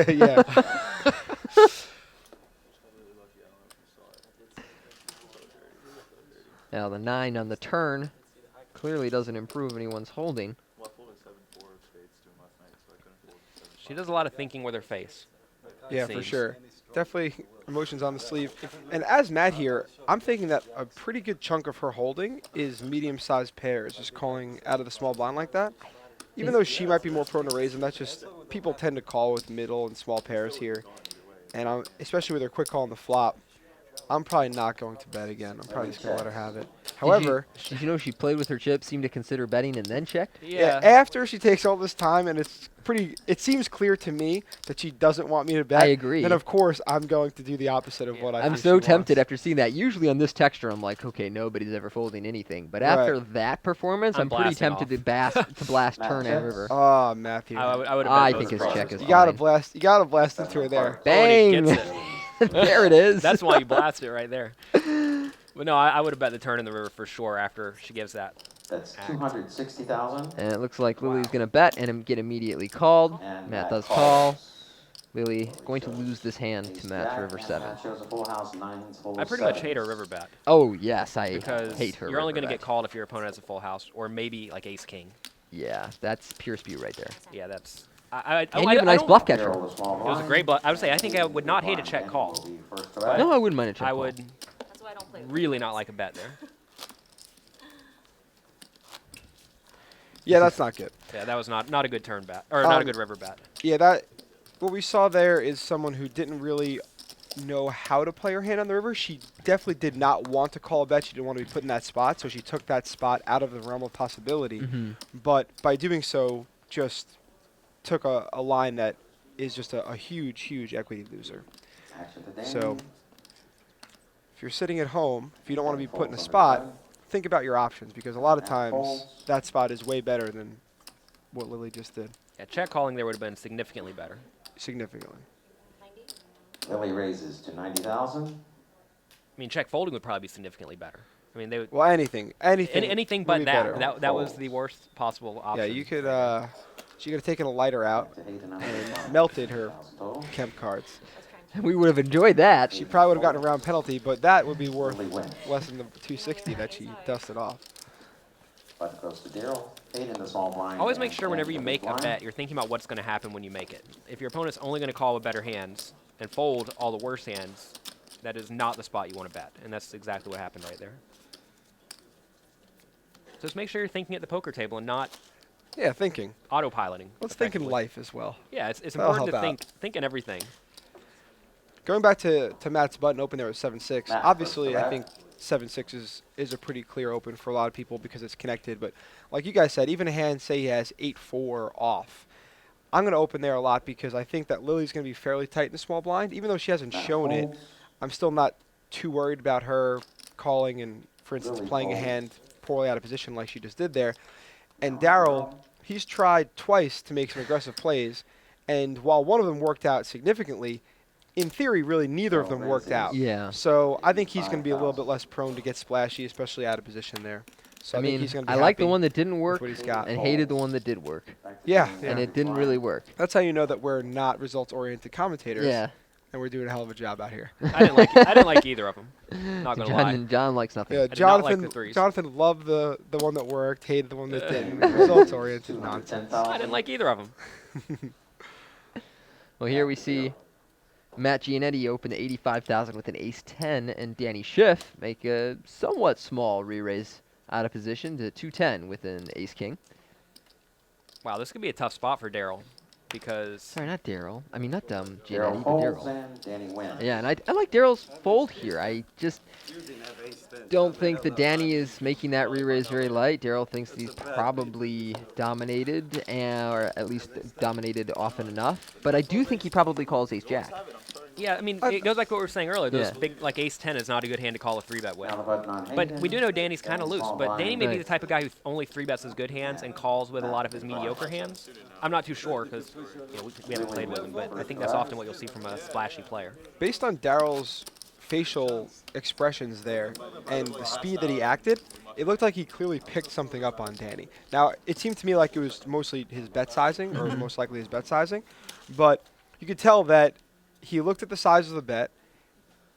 D: Yeah.
A: Now the 9 on the turn clearly doesn't improve anyone's holding.
B: She does a lot of thinking with her face.
D: Yeah, for
B: seems.
D: sure. Definitely emotions on the sleeve. And as Matt here, I'm thinking that a pretty good chunk of her holding is medium-sized pairs, just calling out of the small blind like that. Even though she might be more prone to raise them, that's just people tend to call with middle and small pairs here. And especially with her quick call on the flop, I'm probably not going to bet again. I'm probably just going to let her have it. However,
A: did you know she played with her chips, seemed to consider betting, and then checked?
D: yeah, after she takes all this time, and it seems clear to me that she doesn't want me to bet.
A: I agree.
D: Then of course I'm going to do the opposite of what I.
A: I'm
D: think
A: so
D: she
A: tempted
D: wants.
A: after seeing that. Usually on this texture, I'm like, okay, nobody's ever folding anything. But after that performance, I'm pretty tempted to blast turn and river.
D: Oh, Matthew.
A: I think his check is
D: You gotta
A: fine.
D: blast. You gotta blast into her there.
A: Bang!
B: Gets it.
A: There it is.
B: That's why you blast it right there. But no, I would have bet the turn in the river for sure after she gives that.
C: That's 260,000.
A: And it looks like Lily's going to bet and get immediately called.
C: And
A: Matt does call.
C: calls.
A: Lily going to lose this hand to Matt's river 7.
C: Matt shows a full house, 9s, full
B: I pretty much hate her river bet.
A: Oh, yes, I
B: Because
A: hate her
B: you're only
A: river
B: going to get
A: bet.
B: called if your opponent has a full house, or maybe like ace king.
A: Yeah, that's pure spew right there.
B: Yeah, that's.
A: And you have a nice bluff catcher.
B: It was a great bluff. I would say I think I would not hate a check call.
A: No, I wouldn't mind a check
B: I
A: call.
B: would
F: That's why I don't play with
B: really not like a bet there.
D: Yeah, that's not good.
B: Yeah, that was not a good turn bet, or not a good river bet.
D: Yeah, what we saw there is someone who didn't really know how to play her hand on the river. She definitely did not want to call a bet. She didn't want to be put in that spot, so she took that spot out of the realm of possibility. But by doing so, just took a line that is just a huge, huge equity loser. So if you're sitting at home, if you don't want to be put in a spot, think about your options, because a lot of times that spot is way better than what Lily just did.
B: Yeah, check calling there would have been significantly better.
D: Significantly.
F: 90.
C: Lily raises to 90,000.
B: I mean, check folding would probably be significantly better. I mean, they would.
D: Well, anything
B: Anything
D: would
B: but
D: be
B: that.
D: better.
B: That was the worst possible option.
D: Yeah, you could. She could have taken a lighter out
C: To Hayden on
D: and melted her
C: 90,000 total.
D: Kemp cards.
A: We would have enjoyed that.
D: She probably would have gotten a round penalty, but that would be worth
C: Lily wins.
D: less than the 260 that she dusted off.
C: But goes to Daryl. Hayden the small blind.
B: Always
C: and
B: make sure whenever you
C: the
B: make
C: big
B: a
C: blind.
B: bet, you're thinking about what's going to happen when you make it. If your opponent's only going to call with better hands and fold all the worse hands, that is not the spot you want to bet. And that's exactly what happened right there. Just make sure you're thinking at the poker table and not
D: Yeah, thinking.
B: autopiloting.
D: Let's think in
B: effectively.
D: life as well.
B: Yeah, it's
D: That'll
B: important to
D: help
B: think in everything.
D: Going back to Matt's button open there with 7-6.
C: Matt,
D: Obviously,
C: first
D: I
C: to
D: think 7-6 is a pretty clear open for a lot of people because it's connected. But like you guys said, even a hand, say he has 8-4 off, I'm going to open there a lot because I think that Lily's going to be fairly tight in the small blind. Even though she hasn't
C: Matt
D: shown it,
C: folds.
D: I'm still not too worried about her calling and, for instance,
C: Lily
D: playing a
C: folds.
D: hand poorly out of position like she just did there. And Daryl, he's tried twice to make some aggressive plays, and while one of them worked out significantly, in theory, really neither of them worked out.
A: Yeah.
D: So I think he's going to be a little bit less prone to get splashy, especially out of position there. So
A: I
D: think
A: mean,
D: he's going to be
A: I like the
D: happy
A: one that didn't
D: with
A: work
D: what he's got.
A: and hated the one that did work.
D: Yeah,
A: And it didn't really work.
D: That's how you know that we're not results-oriented commentators.
A: Yeah.
D: And we're doing a hell of a job out here.
B: I didn't like either of them. Not going to lie.
A: John likes nothing.
D: Yeah,
B: did not like the
D: Jonathan.
B: threes.
D: Jonathan loved the one that worked, hated the one that didn't. Results-oriented nonsense.
C: 210,000.
B: I didn't like either of them.
A: Well, here we see Matt Gianetti open to 85,000 with an ace-10, and Danny Schiff make a somewhat small re-raise out of position to 210 with an ace-king.
B: Wow, this could be a tough spot for Daryl because
A: Sorry, not Daryl. I mean, not Gianetti,
C: Daryl
A: but
C: folds
A: Daryl.
C: and Danny wins.
A: Yeah, and I like Daryl's fold here. I just don't think that Danny is making that re-raise very light. Daryl thinks he's probably dominated, or at least dominated often enough. But I do think he probably calls ace-jack.
B: yeah, I mean it goes back to what we were saying earlier. Those
A: Yeah.
B: big like ace-10 is not a good hand to call a 3-bet with.
C: Now the button on
B: But
C: Hayden.
B: we do know Danny's kind of
C: Danny
B: loose.
C: small
B: But Danny
C: blind.
B: may be
A: Right.
B: the type of guy who only 3-bets his good hands and calls with a lot of his mediocre hands. I'm not too sure because we haven't played with him, but I think that's often what you'll see from a splashy player.
D: Based on Daryl's facial expressions there and the speed that he acted, it looked like he clearly picked something up on Danny. Now, it seemed to me like it was mostly his bet sizing, or most likely his bet sizing, but you could tell that he looked at the size of the bet,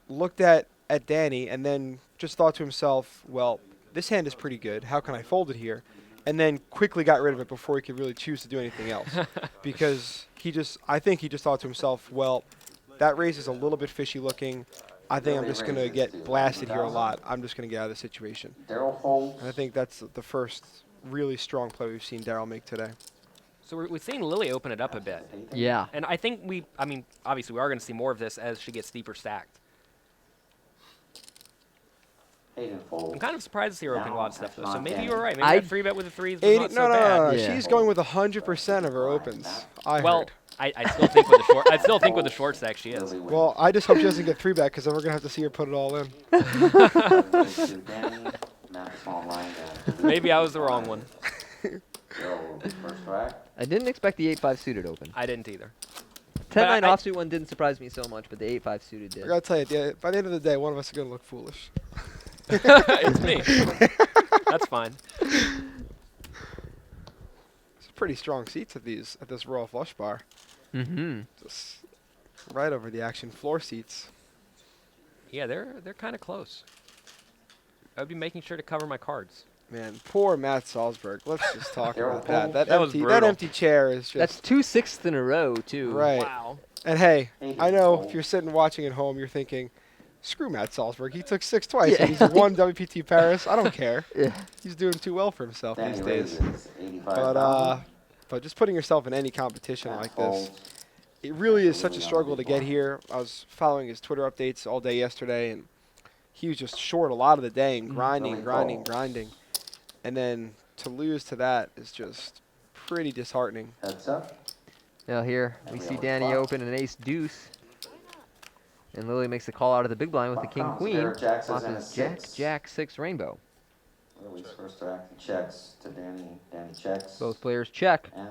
D: looked at Danny, and then just thought to himself, well, this hand is pretty good. How can I fold it here? And then quickly got rid of it before he could really choose to do anything else. Because I think he just thought to himself, well, that raise is a little bit fishy looking. I think I'm just going to get blasted here a lot. I'm just going to get out of the situation.
C: Daryl folds.
D: And I think that's the first really strong play we've seen Daryl make today.
B: So we're seeing Lily open it up a bit.
A: Yeah.
B: And I think I mean, obviously we are going to see more of this as she gets deeper stacked.
C: Hayden folds.
B: I'm kind of surprised to see her opening a lot of stuff, though. So maybe
C: Danny.
B: you were right. Maybe that 3-bet with the threes was not so
D: no,
B: bad.
A: Yeah.
D: She's going with 100% of her opens. I
B: Well,
D: heard.
B: I still think with the short. I still think with the short stack she is.
D: Well, I just hope she doesn't get 3-bet because then we're going to have to see her put it all in.
B: Maybe I was the wrong one.
A: I didn't expect the 8-5 suited open.
B: I didn't either.
A: 10-9
B: I-
A: offsuit one didn't surprise me so much, but the 8-5 suited
D: I
A: did.
D: got to tell you, by the end of the day, one of us is going to look foolish.
B: It's me. That's fine.
D: It's pretty strong seats at this Royal Flush Bar.
A: Mm-hmm.
D: Just right over the action floor seats.
B: Yeah, they're kind of close. I would be making sure to cover my cards.
D: Man, poor Matt Salsberg. Let's just talk
C: Daryl
D: about that.
C: folds.
B: That was
D: That
B: brutal.
D: empty chair is just
A: That's 2 6s in a row, too.
D: right.
B: Wow.
D: And hey,
C: Hayden
D: I know
C: folds.
D: if you're sitting watching at home, you're thinking, "Screw Matt Salsberg. He took 6 twice, and he's
A: Yeah.
D: won WPT Paris. I don't care.
A: Yeah.
D: He's doing too well for himself
C: Danny
D: these days."
C: raises 85,000.
D: But just putting yourself in any competition
C: Matt
D: like this,
C: folds.
D: it really is such a
C: Absolutely
D: struggle to get
C: unbelievable.
D: here. I was following his Twitter updates all day yesterday, and he was just short a lot of the day and grinding,
C: Really
D: grinding,
C: folds.
D: grinding. And then to lose to that is just pretty disheartening.
C: Heads up.
A: Now here, we
C: And we
A: see
C: have a
A: Danny
C: flop.
A: open an ace deuce. And Lily makes the call out of the big blind with the
C: Flop
A: king
C: comes.
A: queen.
C: There are jacks
A: Flop
C: and a
A: is jack,
C: six.
A: jack, 6 rainbow.
C: Lily's first to act and checks to Danny. Danny checks.
A: Both players check.
C: And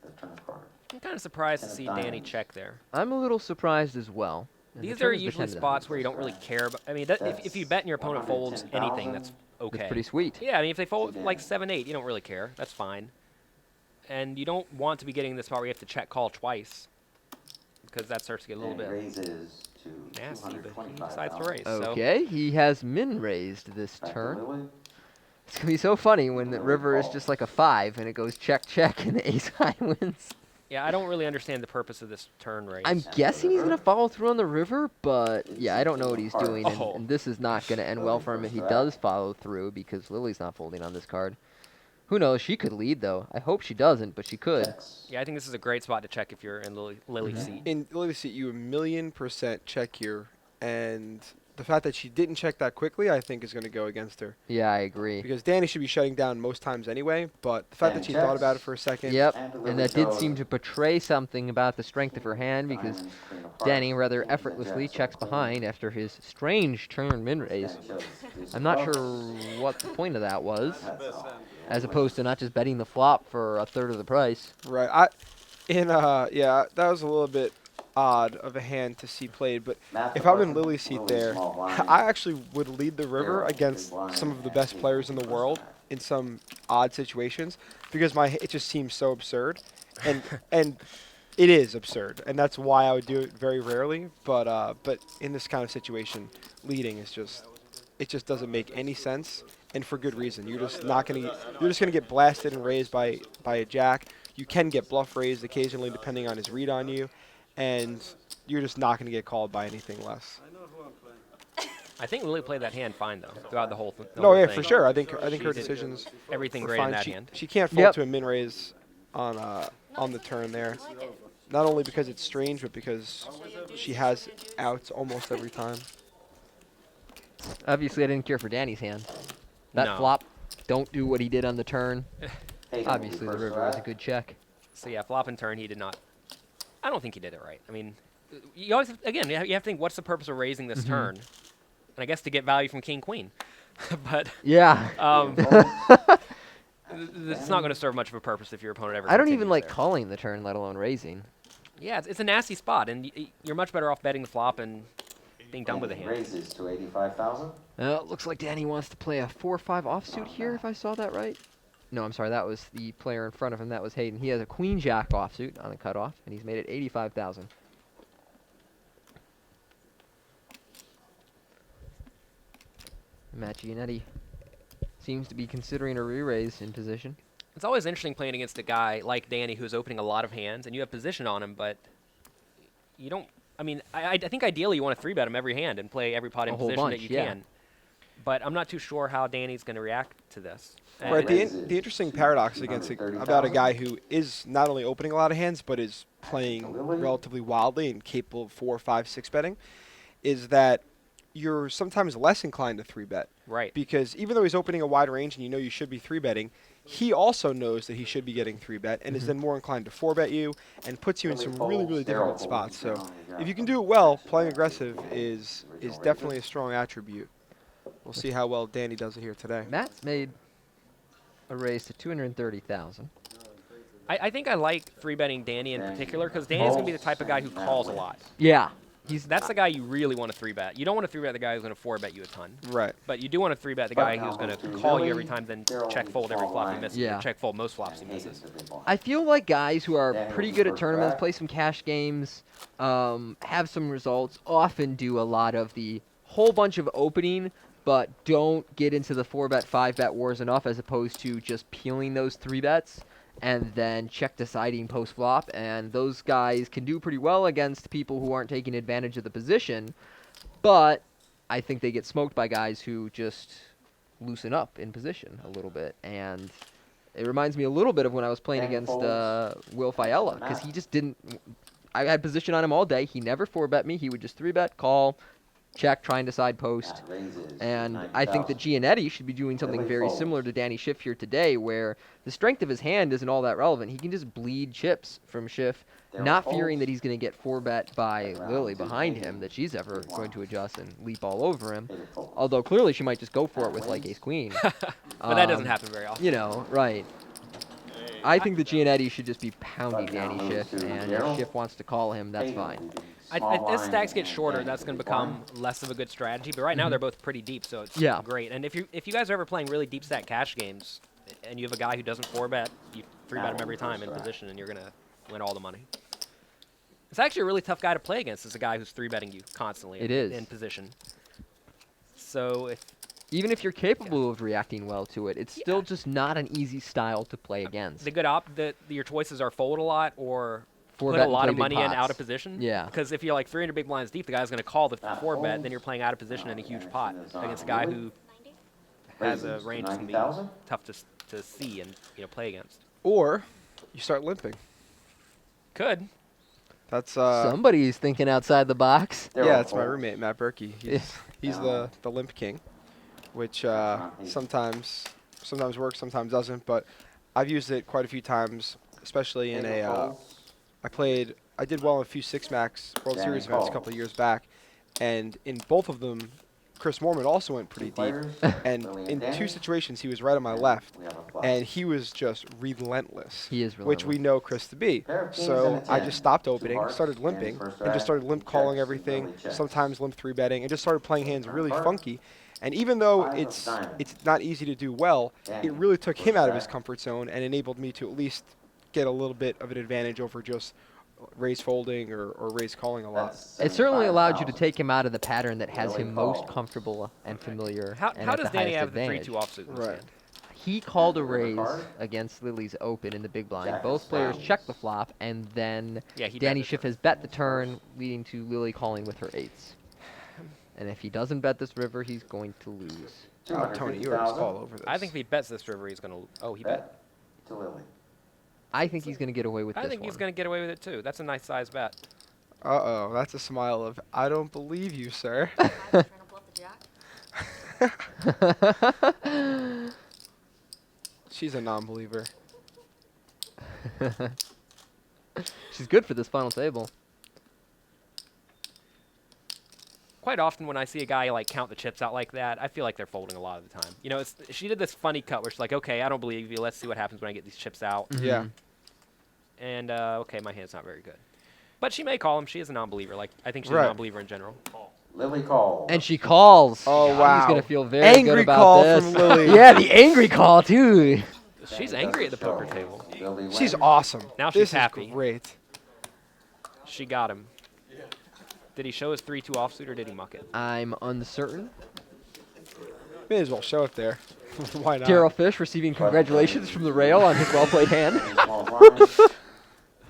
C: the turn card.
B: I'm kind of surprised to
C: And a
B: see Danny
C: diamond.
B: check there.
A: I'm a little surprised as well. And the
B: These
A: turn
B: are
A: is the
B: usually
A: 10 to
B: spots where you don't really care. About, I mean, if you bet and your opponent folds anything, that's okay.
A: That's pretty sweet.
B: Yeah, I mean, if they fold
C: Yeah.
B: like 7-8, you don't really care. That's fine. And you don't want to be getting this spot where you have to check call twice, because that starts to get a little
C: Danny
B: bit
C: raises to
B: nasty. But he decides to raise.
A: Okay, he has min raised this
C: Back to
A: turn.
C: Lily.
A: It's going to be so funny when the river is just like a 5 and it goes check, check, and the ace high wins.
B: So yeah, I don't really understand the purpose of this turn raise.
A: I'm guessing he's going to follow through on the river, but yeah, I don't know what he's doing,
B: Oh.
A: and this is not going to end well for him if he does follow through because Lily's not folding on this card. Who knows? She could lead, though. I hope she doesn't, but she could.
C: Checks.
B: Yeah, I think this is a great spot to check if you're in Lily's
A: Mhm.
B: seat.
D: In Lily's seat, you 1,000,000% check here, and the fact that she didn't check that quickly, I think, is going to go against her.
A: Yeah, I agree.
D: Because Danny should be shutting down most times anyway, but the fact that she thought about it for a second.
A: Yep,
C: And
A: and
C: Lily
A: that did
C: goes.
A: seem to betray something about the strength of her hand because
C: Diamonds, queen of
A: Danny
C: hearts,
A: rather
C: kings and
A: effortlessly
C: jacks
A: checks
C: are clean.
A: behind after his strange turn min raise.
C: Danny shows deuce
A: I'm
C: of
A: not sure
C: clubs.
A: what the point of that was,
C: That's all.
A: as opposed to not just betting the flop for a third of the price.
D: Right. Yeah, that was a little bit odd of a hand to see played, but
C: Matt
D: if
C: the
D: I'm in
C: button,
D: Lily's seat
C: Lily
D: there,
C: small blind.
D: I actually would lead the river
C: Daryl,
D: against
C: big blind,
D: some of the
C: and
D: best
C: Hayden
D: players in the
C: first
D: world
C: to act.
D: in some odd situations because it just seems so absurd, and it is absurd, and that's why I would do it very rarely. But in this kind of situation, leading is it just doesn't make any sense, and for good reason. You're just gonna get blasted and raised by a jack. You can get bluff raised occasionally depending on his read on you, and you're just not gonna get called by anything less.
B: I think Lily played that hand fine, though, throughout the whole,
D: No,
B: whole
D: yeah,
B: thing.
D: for sure. I think her
B: She did
D: decisions
B: Everything
D: were
B: great in
D: fine.
B: that
D: She,
B: hand.
D: she can't fold
A: Yep.
D: to a min raise on the turn there. Not only because it's strange, but because she has outs almost every time.
A: Obviously, I didn't care for Danny's hand. That
B: No.
A: flop, don't do what he did on the turn.
C: Hayden will be
A: Obviously, the
C: first to
A: river was a
C: act.
A: good check.
B: So yeah, flop and turn, he did not. I don't think he did it right. I mean, you always again you have to think what's the purpose of raising this turn, and I guess to get value from king queen, but
A: Yeah.
B: it's not going to serve much of a purpose if your opponent ever.
A: I don't even
B: continues
A: like
B: there.
A: calling the turn, let alone raising.
B: Yeah, it's a nasty spot, and you're much better off betting the flop and being done with a hand.
C: Raises to 85,000.
A: Well, it looks like Danny wants to play a 4-5 offsuit here, if I saw that right. No, I'm sorry, that was the player in front of him. That was Hayden. He has a queen-jack offsuit on the cutoff, and he's made it 85,000. Matt Gianetti seems to be considering a re-raise in position.
B: It's always interesting playing against a guy like Danny who's opening a lot of hands, and you have position on him, but you don't. I mean, I think ideally you want to 3-bet him every hand and play every pot in position that you can. But I'm not too sure how Danny's going to react to this.
D: Right. The interesting paradox about a guy who is not only opening a lot of hands but is playing relatively wildly and capable of 4, 5, 6 betting is that you're sometimes less inclined to 3-bet.
B: Right.
D: Because even though he's opening a wide range and you know you should be 3-betting, he also knows that he should be getting 3-bet and is then more inclined to 4-bet you and puts you in some really, really difficult spots. So if you can do it well, playing aggressive is definitely a strong attribute. We'll see how well Danny does it here today.
A: Matt's made a raise to 230,000.
B: I think I like 3-betting Danny in particular because Danny's going to be the type of guy who calls a lot.
A: Yeah.
B: That's the guy you really want to 3-bet. You don't want to 3-bet the guy who's going to 4-bet you a ton.
D: Right.
B: But you do want to 3-bet the guy who's going to call you every time, then check fold every flop he misses.
A: Yeah.
B: Or check fold most flops he misses.
A: I feel like guys who are pretty good at tournaments, play some cash games, have some results, often do a lot of the whole bunch of opening, but don't get into the 4-bet, 5-bet wars enough, as opposed to just peeling those 3-bets and then check deciding post-flop. And those guys can do pretty well against people who aren't taking advantage of the position, but I think they get smoked by guys who just loosen up in position a little bit. And it reminds me a little bit of when I was playing against Will Fiella, because he just didn't... I had position on him all day. He never 4-bet me. He would just 3-bet, call, check, try and decide post. And I think that Gianetti should be doing something very similar to Danny Schiff here today, where the strength of his hand isn't all that relevant. He can just bleed chips from Schiff, not fearing that he's going to get 4-bet by Lily behind him, that she's ever going to adjust and leap all over him. Although clearly she might just go for it with like ace-queen.
B: But that doesn't happen very often.
A: You know, right. I think that Gianetti should just be pounding Danny Schiff, and if Schiff wants to call him, that's fine.
B: As stacks get shorter, that's going to become less of a good strategy. But right now, they're both pretty deep, so it's great. And if you guys are ever playing really deep stack cash games, and you have a guy who doesn't 4-bet, you 3-bet him every time in position, and you're going to win all the money. It's actually a really tough guy to play against, as a guy who's 3-betting you constantly in position. So
A: even if you're capable of reacting well to it, it's still just not an easy style to play against.
B: The good your choices are fold a lot or put
A: bet
B: a lot
A: and
B: of
A: play big
B: money in
A: pots.
B: out of position.
A: Yeah.
B: Because if you're like 300 big blinds deep, the guy's going to call the 4-bet, then you're playing out of position in a huge pot against a guy who has a range that's going to be tough to see and play against.
D: Or you start limping.
B: Could.
D: That's
A: somebody's thinking outside the box.
D: Yeah, it's my roommate Matt Berkey. He's the limp king, which sometimes works, sometimes doesn't. But I've used it quite a few times, especially in I did well in a few 6-max World Series events a couple of years back, and in both of them, Chris Moorman also went pretty deep. And in 2 situations, he was right on my left, and he was just relentless.
A: He is relentless.
D: Which we know Chris to be. So I just stopped opening, started limping, and just started limp calling everything, sometimes limp 3-betting, and just started playing hands really funky. And even though it's not easy to do well, it really took him out of his comfort zone and enabled me to at least get a little bit of an advantage over just raise folding or raise calling a lot.
A: It certainly allowed you to take him out of the pattern that has him most comfortable and familiar.
B: How does Danny have the 3-2 offsuit in this
D: Right.
B: hand?
A: He called a raise against Lily's open in the big blind. Both players check the flop, and then Danny Schiff has bet the turn, leading to Lily calling with her 8s. And if he doesn't bet this river, he's going to lose.
D: Oh, Tony, you are just all over this.
B: I think if he bets this river, he's going to... Oh, he bet.
C: To Lily.
A: I think he's going to get away with this
B: I think he's going to get away with it, too. That's a nice size bet.
D: Uh-oh, that's a smile of, I don't believe you, sir.
F: Trying to bluff the jack.
D: She's a non-believer.
A: She's good for this final table.
B: Quite often when I see a guy like count the chips out like that, I feel like they're folding a lot of the time. You know, she did this funny cut where she's like, okay, I don't believe you. Let's see what happens when I get these chips out.
D: Yeah.
B: And, okay, my hand's not very good. But she may call him. She is a non-believer. Like, I think she's a
D: Right.
B: non-believer in general.
C: Lily calls.
A: And she calls.
D: Oh,
A: She's
D: wow.
A: gonna feel very
D: Angry
A: good about
D: call
A: this.
D: from Lily.
A: Yeah, the angry call too.
B: She's angry at the poker table.
C: Lily
D: She's
C: wins.
D: awesome.
B: Now she's
D: this
B: happy.
D: Is great.
B: She got him. Did he show his 3-2 offsuit or did he muck it?
A: I'm uncertain.
D: May as well show it there. Why not?
A: Daryl Fish receiving congratulations from the rail on his well-played hand.
C: Small blind.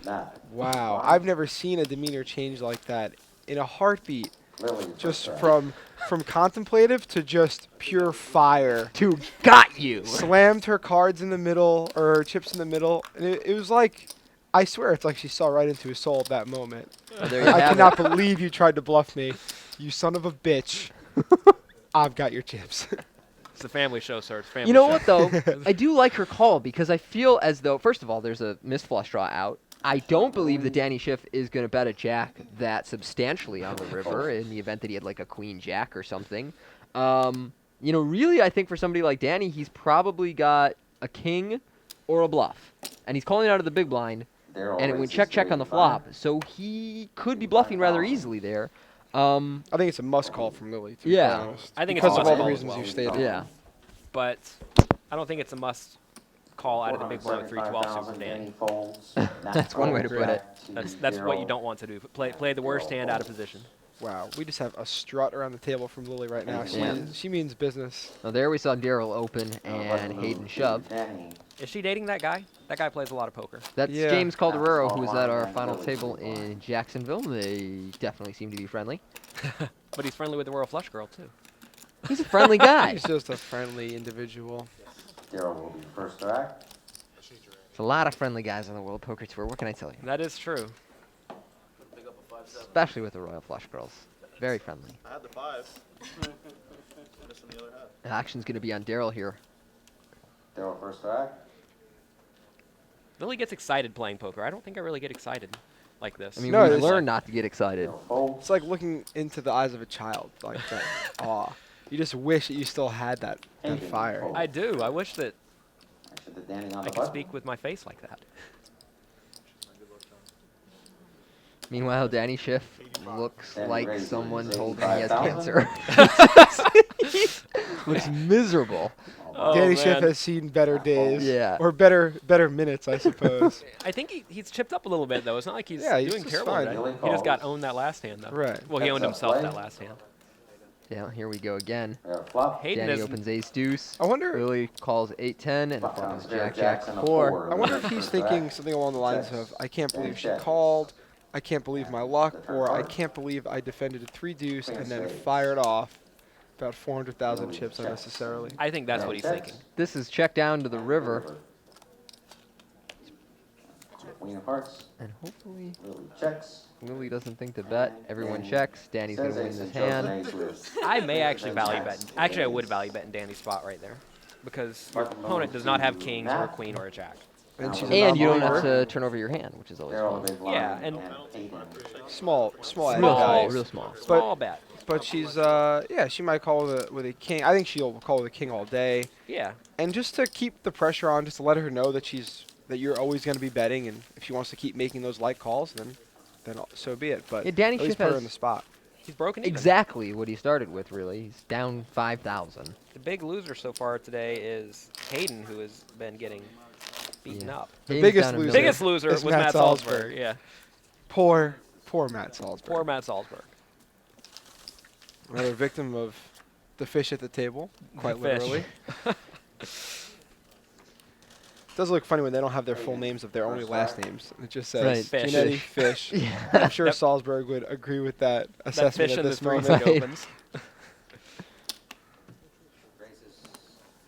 C: Nah.
D: Wow, I've never seen a demeanor change like that in a heartbeat.
C: Lily
D: Just
C: first
D: from contemplative to just pure fire.
A: To got you.
D: Slammed her cards in the middle, or her chips in the middle, and it was like, I swear, it's like she saw right into his soul at that moment.
A: Oh, there you
D: I
A: have
D: cannot
A: it.
D: believe you tried to bluff me, you son of a bitch. I've got your chips.
B: It's a family show, sir. It's a family
A: You know
B: show.
A: what though? I do like her call because I feel as though, first of all, there's a missed flush draw out. I don't believe that Danny Schiff is going to bet a jack that substantially on the river in the event that he had like a queen jack or something. You know, really, I think for somebody like Danny, he's probably got a king or a bluff, and he's calling out of the big blind, and it went check on the flop, so he could be bluffing rather easily there.
D: I think it's a must call from Lily, to be
A: Yeah.
D: quite honest.
B: I think it's
D: because
B: a
D: of
B: must
D: all the
B: call as
D: reasons
B: well.
D: you stated.
A: Yeah.
B: But I don't think it's a must call out of the big blind with 3-2 offsuit from Danny.
A: That's one way to put it.
B: That's what you don't want to do. Play the worst hand out of position.
D: Wow, we just have a strut around the table from Lily right now.
A: Yeah.
D: She means business.
A: Now there we saw Daryl open and Hayden shove.
B: Is she dating that guy? That guy plays a lot of poker.
A: That's
D: Yeah.
A: James Calderero, who was at our final table in Jacksonville. They definitely seem to be friendly.
B: But he's friendly with the Royal Flush girl, too.
A: He's a friendly guy.
D: He's just a friendly individual.
C: Daryl will be first to act.
A: There's a lot of friendly guys on the World Poker Tour. What can I tell you?
B: That is true.
A: Especially with the Royal Flush girls. Very friendly.
E: I had the 5. Missing the other half.
A: The action's going to be on Daryl here.
C: Daryl first to act.
B: Lily gets excited playing poker. I don't think I really get excited like this.
A: I mean,
D: No,
A: we
D: it's
A: learned not to get excited.
C: Daryl folds.
D: It's like looking into the eyes of a child, like that awe. You just wish that you still had that fire.
B: I do. I wish that
C: Actually, the Danny on
B: I
C: the
B: could
C: button.
B: speak with my face like that.
A: Meanwhile, Danny Schiff looks
C: Danny
A: like
C: raises
A: someone told him he has
C: 85,000.
A: cancer. Looks miserable.
B: Oh,
D: Danny
B: man.
D: Schiff has seen better days.
A: Yeah.
D: Or better minutes, I suppose.
B: I think he's chipped up a little bit, though. It's not like he's
D: Yeah, he's
B: doing
D: just
B: terrible
D: fine.
B: today.
C: Lily
B: He just got
C: calls.
B: owned that last hand, though.
D: Right.
B: Well, he
C: That's
B: owned
C: a
B: himself
C: play.
B: that last hand.
A: Yeah, here we go again.
C: We have a flop.
B: Hayden
A: Danny
B: is
A: opens ace deuce.
D: I wonder.
A: Lily calls 8-10 and
C: Flop
A: flop is
C: downstairs,
A: jack
C: jacks
A: jack
C: and a
A: 4.
D: I wonder if he's
C: First to
D: thinking
C: act.
D: something along the lines
C: Checks.
D: of, I can't believe she
C: Checks.
D: called, I can't believe my luck,
C: The turn
D: or I
C: card.
D: can't believe I defended a 3-deuce
C: Queen
D: and then
C: spade.
D: fired off about 400,000
C: Lily
D: chips
C: checks.
D: unnecessarily.
B: I think that's what he's
C: Checks.
B: thinking.
A: This is check down to the river.
C: Queen of hearts.
A: And hopefully
C: Lily checks.
A: Lily doesn't think to bet. Everyone
C: Danny
A: checks. Danny's going
C: Says
A: to win
C: ace
A: this
C: and shows an
A: hand.
C: ace with
B: I may actually
C: Then
B: value
C: jacks.
B: bet. Actually, I would value bet in Danny's spot right there. Because your
C: Button
B: opponent
C: goes
B: does not have
C: to
B: kings or a
C: Matt.
B: queen or a jack.
D: And she's a
A: And you don't
D: non-believer.
A: have to turn over your hand, which is always
C: Daryl
A: fun.
C: the big blind.
B: Yeah, and-
C: Hayden.
D: Small
A: Real
D: added
A: small,
D: value.
A: real small.
B: Small bet.
D: But she's, yeah, she might call with a king. I think she'll call with a king all day.
B: Yeah.
D: And just to keep the pressure on, just to let her know that you're always going to be betting, and if she wants to keep making those light calls, then so be it. But
A: Yeah, Danny
D: at least
A: Schiff
D: put her
A: has
D: in the spot.
B: He's broken even.
A: exactly what he started with, really. He's down 5,000.
B: The big loser so far today is Hayden, who has been getting beaten
A: Yeah.
B: up.
D: The
A: Hayden's
D: biggest
A: down a
D: loser.
A: million.
B: Biggest loser
D: It's
B: was
D: Matt
B: Matt Salsberg.
D: Salsberg.
B: Yeah.
D: Poor Matt Salsberg.
B: Poor Matt Salsberg.
D: Another victim of the fish at the table, quite
B: The fish.
D: literally. It does look funny when they don't have their full names of their only last names. It just says
A: Right.
B: Fish.
D: Gianetti, Fish.
A: Yeah.
D: I'm sure
B: Yep.
D: Salzburg would agree with that
B: That
D: assessment
B: fish
D: at
B: in the
D: this
B: 3
D: moment.
A: Right.
B: opens.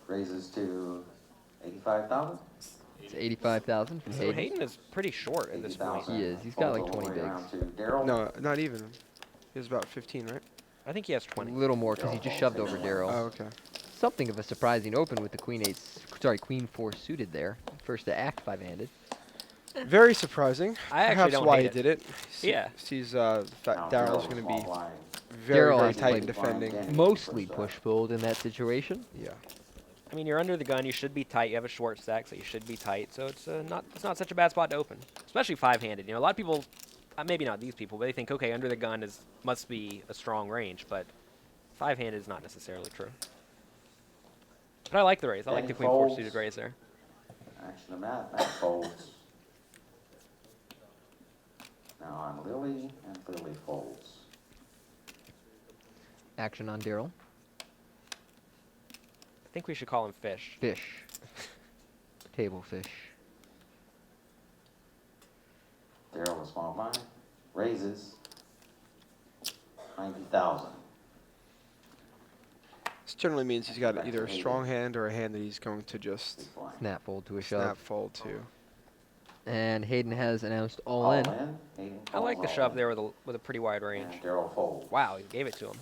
C: Raises to 85,000.
A: It's 85,000 from
B: So
A: Hayden.
B: Hayden is pretty short at this point.
C: 80,000.
A: He is. He's got like
C: Folds all the
A: 20
C: way
A: bigs.
C: around to Daryl.
D: No, not even. He has about 15, right?
B: I think he has
A: A
B: 20.
A: little more because he just shoved over Daryl.
D: Oh, okay.
A: Something of a surprising open with the queen 4 suited there. First to act 5-handed.
D: Very surprising.
B: I actually
D: Perhaps
B: don't
D: why
B: hate
D: he
B: it.
D: did it.
B: Yeah.
D: Sees the fact
C: Now
D: Daryl's
C: Daryl's
D: going to
C: small
D: be
C: blind.
D: very,
A: Daryl
D: very
A: has
D: tight in
A: played
D: defending.
C: blind.
A: Mostly push pulled in that situation.
D: Yeah.
B: I mean, you're under the gun. You should be tight. You have a short stack, so you should be tight. So it's not such a bad spot to open, especially 5-handed. You know, a lot of people maybe not these people, but they think, okay, under the gun must be a strong range, but 5-handed is not necessarily true. But I like the raise. I like the queen 4 suited raise there.
C: Action of Matt folds. Now on Lily, and Lily folds.
A: Action on Daryl.
B: I think we should call him Fish.
A: Fish. Table fish.
C: Daryl, the small blind, raises 90,000.
D: This generally means he's got either a strong hand or a hand that he's going to just
C: Big blind.
A: Snap fold to a shove.
D: snap fold to.
A: And Hayden has announced all in.
C: Hayden
B: I like the
C: calls
B: shove
C: all
B: there with a pretty wide range.
C: And Daryl folds.
B: Wow, he gave it to him.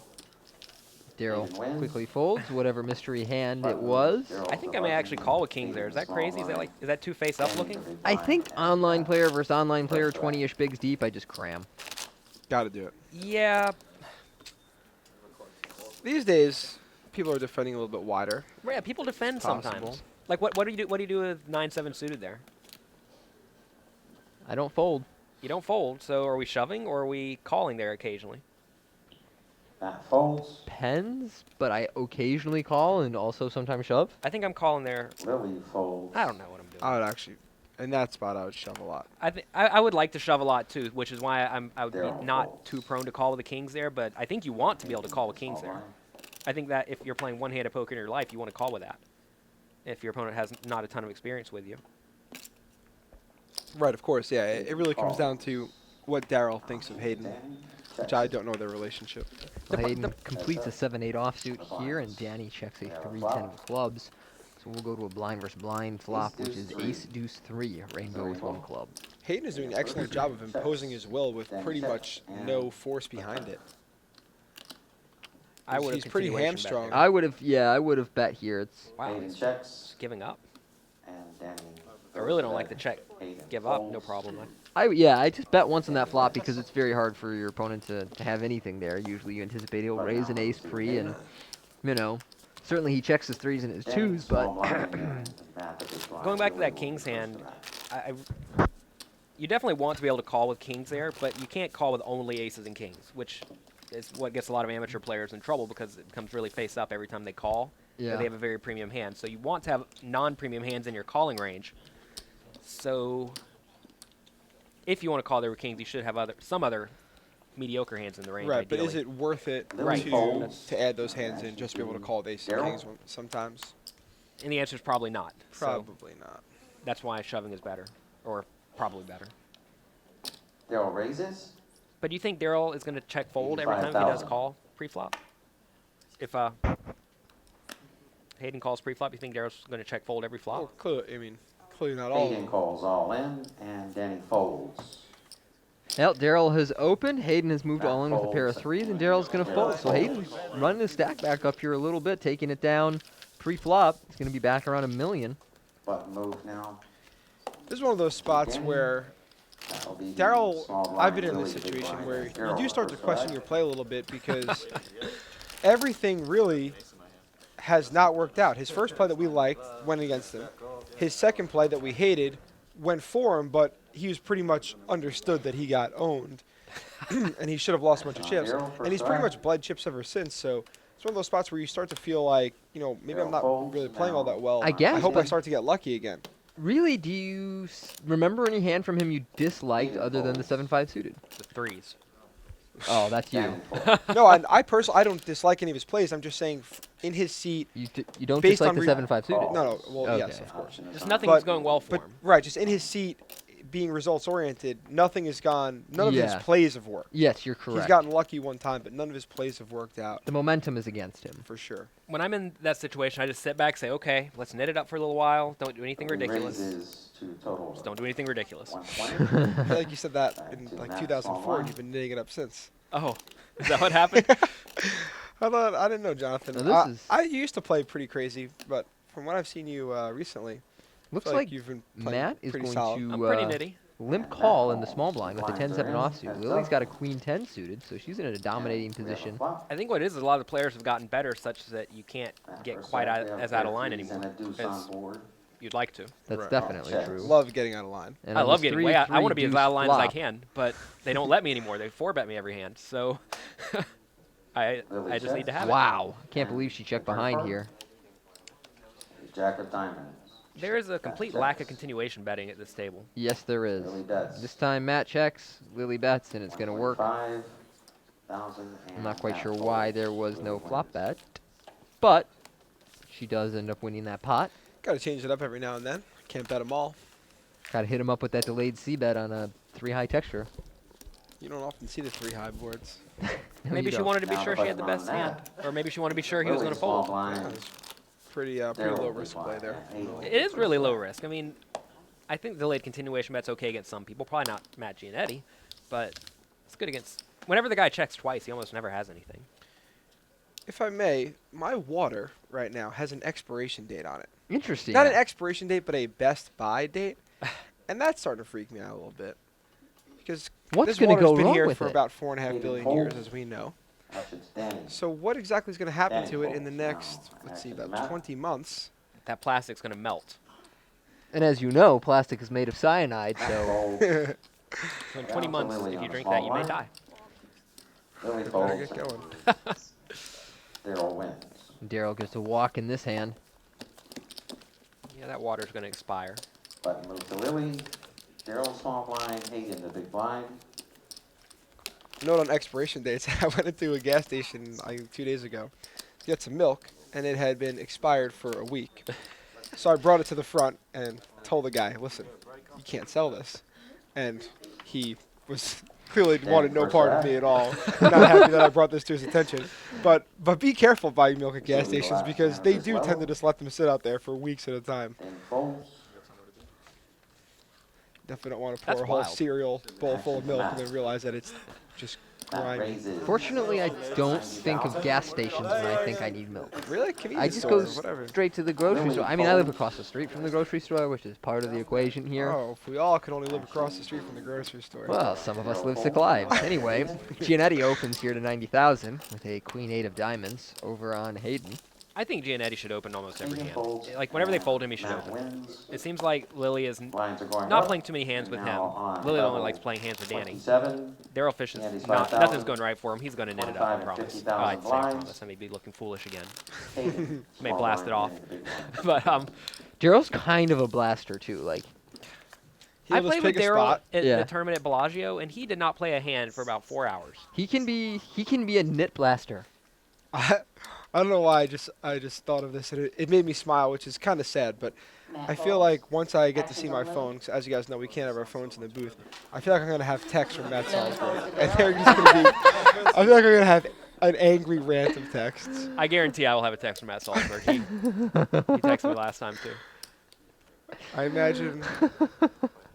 A: Daryl
C: Hayden wins.
A: quickly folds whatever mystery hand it
C: Button.
A: was.
C: Daryl's
B: I think
C: the
B: I may
C: button.
B: actually call with kings there. Is that
C: Hayden,
B: crazy?
C: small
B: Is that too face up
C: blind.
B: looking?
C: Hayden, the big
A: I
C: blind,
A: think
C: and
A: online
C: the
A: player versus online player,
C: First round.
A: 20-ish bigs deep, I just cram.
D: Got to do it.
B: Yeah.
D: These days, people are defending a little bit wider.
B: Yeah, people defend
D: Possible.
B: sometimes. Like what do you do? What do you do with 9-7 suited there?
A: I don't fold.
B: You don't fold. So are we shoving or are we calling there occasionally?
C: Matt folds.
A: Pens, but I occasionally call and also sometimes shove.
B: I think I'm calling there.
C: Lily folds.
B: I don't know what I'm doing.
D: I would actually, in that spot, I would shove a lot.
B: I would like to shove a lot too, which is why I would
C: Daryl
B: be not
C: folds.
B: too prone to call with the kings there. But I think you want to be able to call with kings
C: Small
B: there.
C: blind.
B: I think that if you're playing one-handed poker in your life, you want to call with that. If your opponent has not a ton of experience with you.
D: Right, of course, yeah. It really comes down to what Daryl thinks of Hayden,
C: Danny
D: which
C: checks
D: I
C: it.
D: don't know their relationship.
A: So
B: The-
A: Hayden
B: the-
A: completes a 7-8 offsuit here, and Danny checks a 3-10 of clubs. So we'll go to a blind versus blind flop, which is ace deuce 3, rainbow with 1 club.
D: Hayden is doing an excellent job of imposing his will with pretty much no force behind it.
B: I would.
D: He's pretty hamstrung.
A: I would have bet here. It's
B: Wow,
C: Hayden
B: he's
C: checks.
B: just giving up.
C: And Danny
B: I really don't
C: goes
B: like the
C: back.
B: check.
C: Hayden
B: Give up, no
C: folds.
B: problem.
A: I just bet once on that flop because it's very hard for your opponent to have anything there. Usually you anticipate he'll raise an ace pre, and certainly he checks his 3s and his
C: Danny,
A: 2s, but
C: small blind, and Matt, the big blind.
B: Going back to
C: Lily
B: that
C: will
B: king's
C: be close
B: hand,
C: to that.
B: you definitely want to be able to call with kings there, but you can't call with only aces and kings, which is what gets a lot of amateur players in trouble because it becomes really face up every time they call.
A: yeah.
B: They have a very premium hand. So you want to have non-premium hands in your calling range. So if you want to call there with kings, you should have some other mediocre hands in the range.
D: Right, but is
B: ideally.
D: it worth it
C: Lily folds.
D: to add those hands in just to be able to call with ace and
C: Daryl?
D: kings sometimes?
B: And the answer is probably not. So
D: Probably not.
B: that's why shoving is better, or probably better.
C: Daryl raises.
B: But do you think Daryl is going to check fold every time he does
C: 85,000.
B: call pre-flop? If Hayden calls pre-flop, you think Daryl's going to check fold every flop?
D: Well, clearly not all of
C: Hayden
D: them.
C: calls all in, and Danny folds.
A: Well, Daryl has opened. Hayden has moved all in with a pair of 3s, and Daryl's going to fold. So Hayden's running his stack back up here a little bit, taking it down pre-flop. He's going to be back around $1 million.
C: Button move now.
D: This is one of those spots
C: Again.
D: where
C: That'll be
D: Daryl,
C: small blind,
D: I've been in
C: Lily,
D: this
C: the big
D: situation
C: blind,
D: where
C: and
D: you
C: Daryl
D: do start to
C: first
D: question
C: right.
D: your play a little bit because everything really has not worked out. His first play that we liked went against him. His second play that we hated went for him, but he was pretty much understood that he got owned, and he should have lost a bunch of chips.
C: Daryl
D: And he's
C: first
D: pretty
C: right.
D: much bled chips ever since, so it's one of those spots where you start to feel like, maybe I'm
C: Daryl
D: not
C: folds
D: really playing all
C: now.
D: that well.
A: I guess,
D: I hope I
A: but-
D: start to get lucky again.
A: Really, do you remember any hand from him you disliked
C: Hayden
A: other than the
C: folds.
A: 7-5 suited?
B: The threes.
A: Oh, that's you.
C: Danny folds.
D: No, I personally, I don't dislike any of his plays. I'm just saying, in his seat,
A: You don't
D: Based
A: dislike
D: on
A: the
D: re-
A: 7-5 suited?
D: no, well, yes,
A: Okay.
D: of course.
C: Option is
B: Just
C: on.
B: nothing
D: But-
B: was going well for
D: But
B: him.
D: right, just in his seat, being results oriented, nothing has gone. None of his
A: Yeah.
D: plays have worked.
A: Yes, you're correct.
D: He's gotten lucky one time, but none of his plays have worked out
A: The momentum is against him.
D: for sure.
B: When I'm in that situation, I just sit back, say, okay, let's knit it up for a little while. Don't do anything ridiculous.
C: Raises to total
B: Just don't do anything ridiculous.
C: 120.
D: I feel like you said that
C: Back
D: in
C: to
D: like
C: Matt
D: 2004,
C: Small
D: and you've been knitting it up since.
B: Oh, is that what happened?
D: I didn't know, Jonathan.
A: Now this is-
D: I used to play pretty crazy, but from what I've seen you recently, I
A: Looks
D: feel
A: like
D: you've been playing
A: Matt is
D: pretty
A: going
D: solid.
A: to
B: I'm pretty nitty.
A: limp call in the small blind with the 10-7 offsuit. Lily's got a queen 10 suited, so she's in a dominating position.
B: I think what it is a lot of the players have gotten better such that you can't get quite as out of line anymore.
C: And a deuce
B: 'Cause
C: on board.
B: you'd like to.
A: That's
D: Right.
A: definitely
C: Checks.
A: true.
D: Love getting out of line.
A: And
B: I
A: on
B: love
A: this
B: getting way out. I want to be as out of line as I
A: flop,
B: can, but they don't let me anymore. They 4-bet me every hand, so I just need to have it.
A: Wow. Can't believe she checked behind here.
C: Jack of diamonds.
B: There is a complete lack of continuation betting at this table.
A: Yes, there is.
C: Lily bets.
A: This time Matt checks, Lily bets, and it's going to work.
C: 5,000.
A: I'm not quite sure why there was no flop bet, but she does end up winning that pot.
D: Got to change it up every now and then. Can't bet them all.
A: Got to hit him up with that delayed C bet on a 3-high texture.
D: You don't often see the 3-high boards.
A: No,
B: Maybe
A: you
B: she
A: don't.
B: wanted to be
C: Now
B: sure
C: the
B: she had the
C: button
B: best
C: on
B: hand,
C: that.
B: or maybe she wanted to be sure he was going to
C: Small
B: fold.
C: blind.
D: Pretty
C: Daryl
D: low
C: big
D: risk
C: blind,
D: play there.
C: and
B: It is really low risk. I mean, I think delayed continuation bet's okay against some people. Probably not Matt Gianetti, but it's good against. Whenever the guy checks twice, he almost never has anything.
D: If I may, my water right now has an expiration date on it.
A: Interesting.
D: Not an expiration date, but a best buy date. And that's starting to freak me out a little bit. Because
A: What's
D: this
A: gonna
D: water's
A: go
D: been
A: wrong
D: here
A: with
D: for
A: it?
D: about 4.5
C: Maybe
D: billion
C: fold.
D: years, as we know.
C: Action's Danny.
D: So what exactly is going to happen
C: Danny
D: to it in the
C: folds
D: next,
C: now.
D: let's see,
C: Action's
D: about
C: Matt.
D: 20 months?
B: That plastic's going to melt.
A: And as you know, plastic is made of cyanide, so
C: Fold.
B: So in
C: Down
B: 20
C: to
B: months,
C: Lily
B: if
C: on
B: you
C: the
B: drink
C: small
B: that, you may
C: blind.
B: die.
C: Lily
D: Better
C: folds.
D: get going.
C: Daryl wins.
A: Daryl gets a walk in this hand.
B: Yeah, that water's going to expire.
C: Button move to Lily. Daryl small blind. Hayden the big blind.
D: Note on expiration dates, I went into a gas station 2 days ago to get some milk, and it had been expired for a week. So I brought it to the front and told the guy, listen, you can't sell this. And he was clearly wanted no part of me at all. Not happy that I brought this to his attention. But be careful buying milk at gas stations because they do tend to just let them sit out there for weeks at a time.
C: And folds.
D: Definitely don't want to
B: That's
D: pour a whole
B: wild.
D: cereal bowl full of milk and then realize that it's just
C: Matt
D: grimy.
C: raises.
A: Fortunately, I don't think of gas stations when I think I need milk.
D: Really?
A: I
D: Convenience
A: just
D: store,
A: go
D: whatever.
A: straight to the grocery store. I mean, I live across the street from the grocery store, which is part of the equation here.
D: Oh, if we all could only live across the street from the grocery store.
A: Well, some of us live sick lives. Anyway, Gianetti opens here to 90,000 with a queen-8 of diamonds over on Hayden.
B: I think Gianetti should open almost every
C: Hayden
B: hand.
C: folds,
B: Like, whenever they
C: and
B: fold him, he should
C: Matt
B: open.
C: wins.
B: It seems like Lily is
C: Blinds are going
B: not
C: up.
B: playing too many hands with
C: And
B: him.
C: now on
B: Lily only
C: level
B: likes playing hands with Danny.
C: 27.
B: Daryl Fish is
C: Danny's
B: not,
C: 5,000.
B: nothing's going right for him. He's going to knit it up, I
C: 25 and
B: promise.
C: 50,000
B: Oh, I'd say I
C: blinds.
B: promise. I may be looking foolish again.
C: Hayden,
B: May
C: small
B: blast
C: blind,
B: it off.
C: Danny, the big blind.
B: But
A: Daryl's kind of a blaster, too. Like,
D: He'll
B: I
D: just
B: played with
D: pick a
B: Daryl
D: spot.
B: at
A: Yeah.
B: the tournament at Bellagio, and he did not play a hand for about 4 hours.
A: he can be a knit blaster.
D: I don't know why I just thought of this and it made me smile, which is kind of sad. But I feel like once I get to see my phone, 'cause as you guys know, we can't have our phones in the booth. I feel like I'm gonna have texts from Matt Salsberg, and they're just gonna be. I feel like I'm gonna have an angry rant of texts.
B: I guarantee I will have a text from Matt Salsberg. He texted me last time, too.
D: I imagine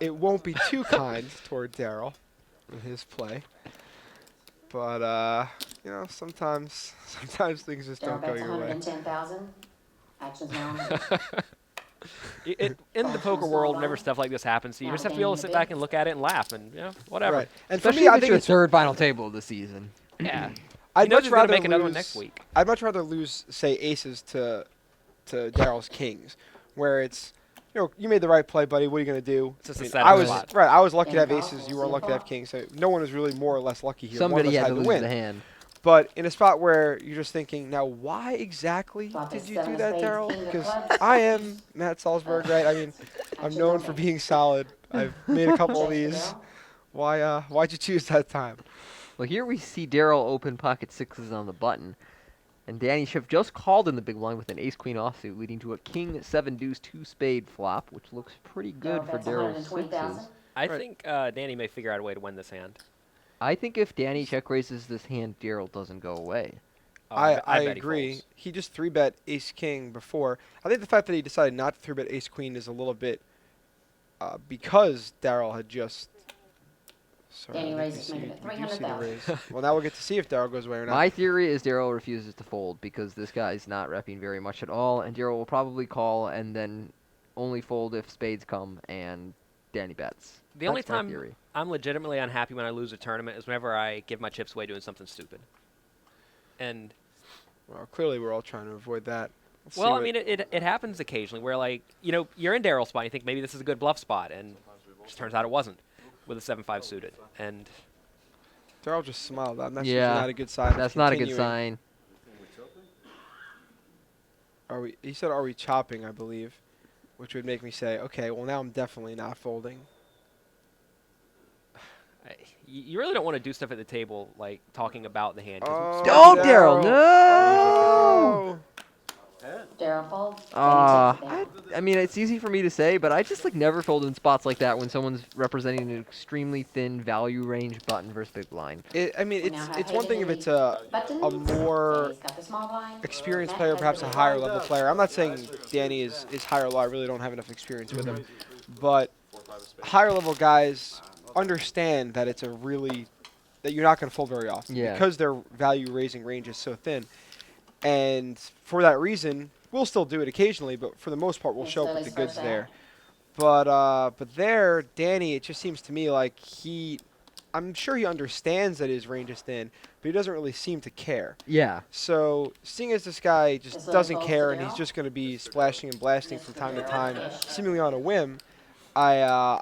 D: it won't be too kind toward Daryl in his play, but you know, sometimes things just don't go
F: Bets
D: your way.
F: 110,000. Actions now.
B: In the poker world, whenever stuff like this happens, you just have to be able to sit back and look at it and laugh, and whatever.
D: Right, and for
A: Especially
D: me,
A: if
D: I
A: it's
D: think
A: your
D: it's.
A: third final table of the season.
B: Yeah.
D: I'd
B: He knows
D: much
B: he's gonna
D: rather
B: make another one
D: lose-
B: next week.
D: I'd much rather lose, say, aces to Daryl's kings, where it's, you know, you made the right play, buddy. What are you gonna do?
B: It's just a
D: I mean,
B: setup
D: I was
B: spot.
D: right. I was lucky to have
F: And
D: aces.
F: golf,
D: You were
F: we'll see
D: lucky to have
F: golf.
D: kings. So no one is really more or less lucky here. One of
A: Somebody
D: us
A: had to lose
D: win.
A: the hand.
D: But in a spot where you're just thinking, now why exactly
F: Flop
D: did
F: is
D: you
F: seven
D: do
F: of
D: that,
F: spades,
D: Daryl?
F: king of
D: Because
F: clubs.
D: I am Matt Salsberg, right? I mean, I'm
F: Action
D: known
F: only.
D: for being solid. I've made a couple of
F: Check,
D: these.
F: Daryl.
D: Why'd you choose that time?
A: Well, here we see Daryl open pocket sixes on the button. And Danny Schiff just called in the big blind with an ace-queen offsuit, leading to a king, 7 deuce, 2 spade flop, which looks pretty good
F: Daryl
A: for
F: bets
A: Daryl's
F: 120,000.
A: sixes.
B: I
D: Right.
B: think Danny may figure out a way to win this hand.
A: I think if Danny check raises this hand, Daryl doesn't go away.
B: Oh,
D: I
B: bet he
D: agree.
B: folds.
D: He just 3-bet ace-king before. I think the fact that he decided not to 3-bet ace-queen is a little bit because Daryl had just... Sorry,
F: Danny
D: let me
F: raises,
D: see.
F: making it
D: We do see the
F: 300,000.
D: raise. Well, now we'll get to see if Daryl goes away or not.
A: My theory is Daryl refuses to fold because this guy's not repping very much at all, and Daryl will probably call and then only fold if spades come and Danny bets.
B: The only
A: That's my
B: time
A: theory.
B: I'm legitimately unhappy when I lose a tournament is whenever I give my chips away doing something stupid. And
D: Well, clearly we're all trying to avoid that. Let's
B: Well,
D: see
B: I mean, it happens occasionally where, like, you know, you're in Daryl's spot and you think maybe this is a good bluff spot, and it just turns out it wasn't with a 7-5 suited. And
D: Daryl just smiled. That's usually
A: Yeah,
D: not a good sign. of
A: that's not a good
D: continuing.
A: sign.
D: Are we? He said, "Are we chopping?" I believe, which would make me say, "Okay, well now I'm definitely not folding."
B: you really don't want to do stuff at the table, like talking about the hand. 'cause
D: Oh,
A: Oh, Daryl, no!
F: Daryl folds.
A: I mean, it's easy for me to say, but I just like never fold in spots like that when someone's representing an extremely thin value range button versus big blind.
D: I mean,
F: We now have
D: it's one thing if
F: Hayden
D: it's a
F: Buttons.
D: more
F: Danny's got the small blind.
D: experienced
F: Matt
D: player,
F: has
D: perhaps
F: the
D: a
F: big
D: higher
F: blind.
D: level player. I'm not saying Danny is higher or low. I really don't have enough experience with him, but higher level guys understand that it's a really that you're not going to fold very often
A: Yeah.
D: because their value raising range is so thin, and for that reason, we'll still do it occasionally, but for the most part, we'll
F: Yes,
D: show up with
F: Lily's
D: the goods
F: first
D: there. But there, Danny, it just seems to me like I'm sure he understands that his range is thin, but he doesn't really seem to care.
A: Yeah.
D: So, seeing as this guy just
F: This little
D: doesn't
F: falls
D: care
F: to
D: and he's
F: Daryl.
D: just going to be splashing and blasting from
F: Mr.
D: time to
F: Daryl
D: time,
F: Fish.
D: seemingly on a whim, I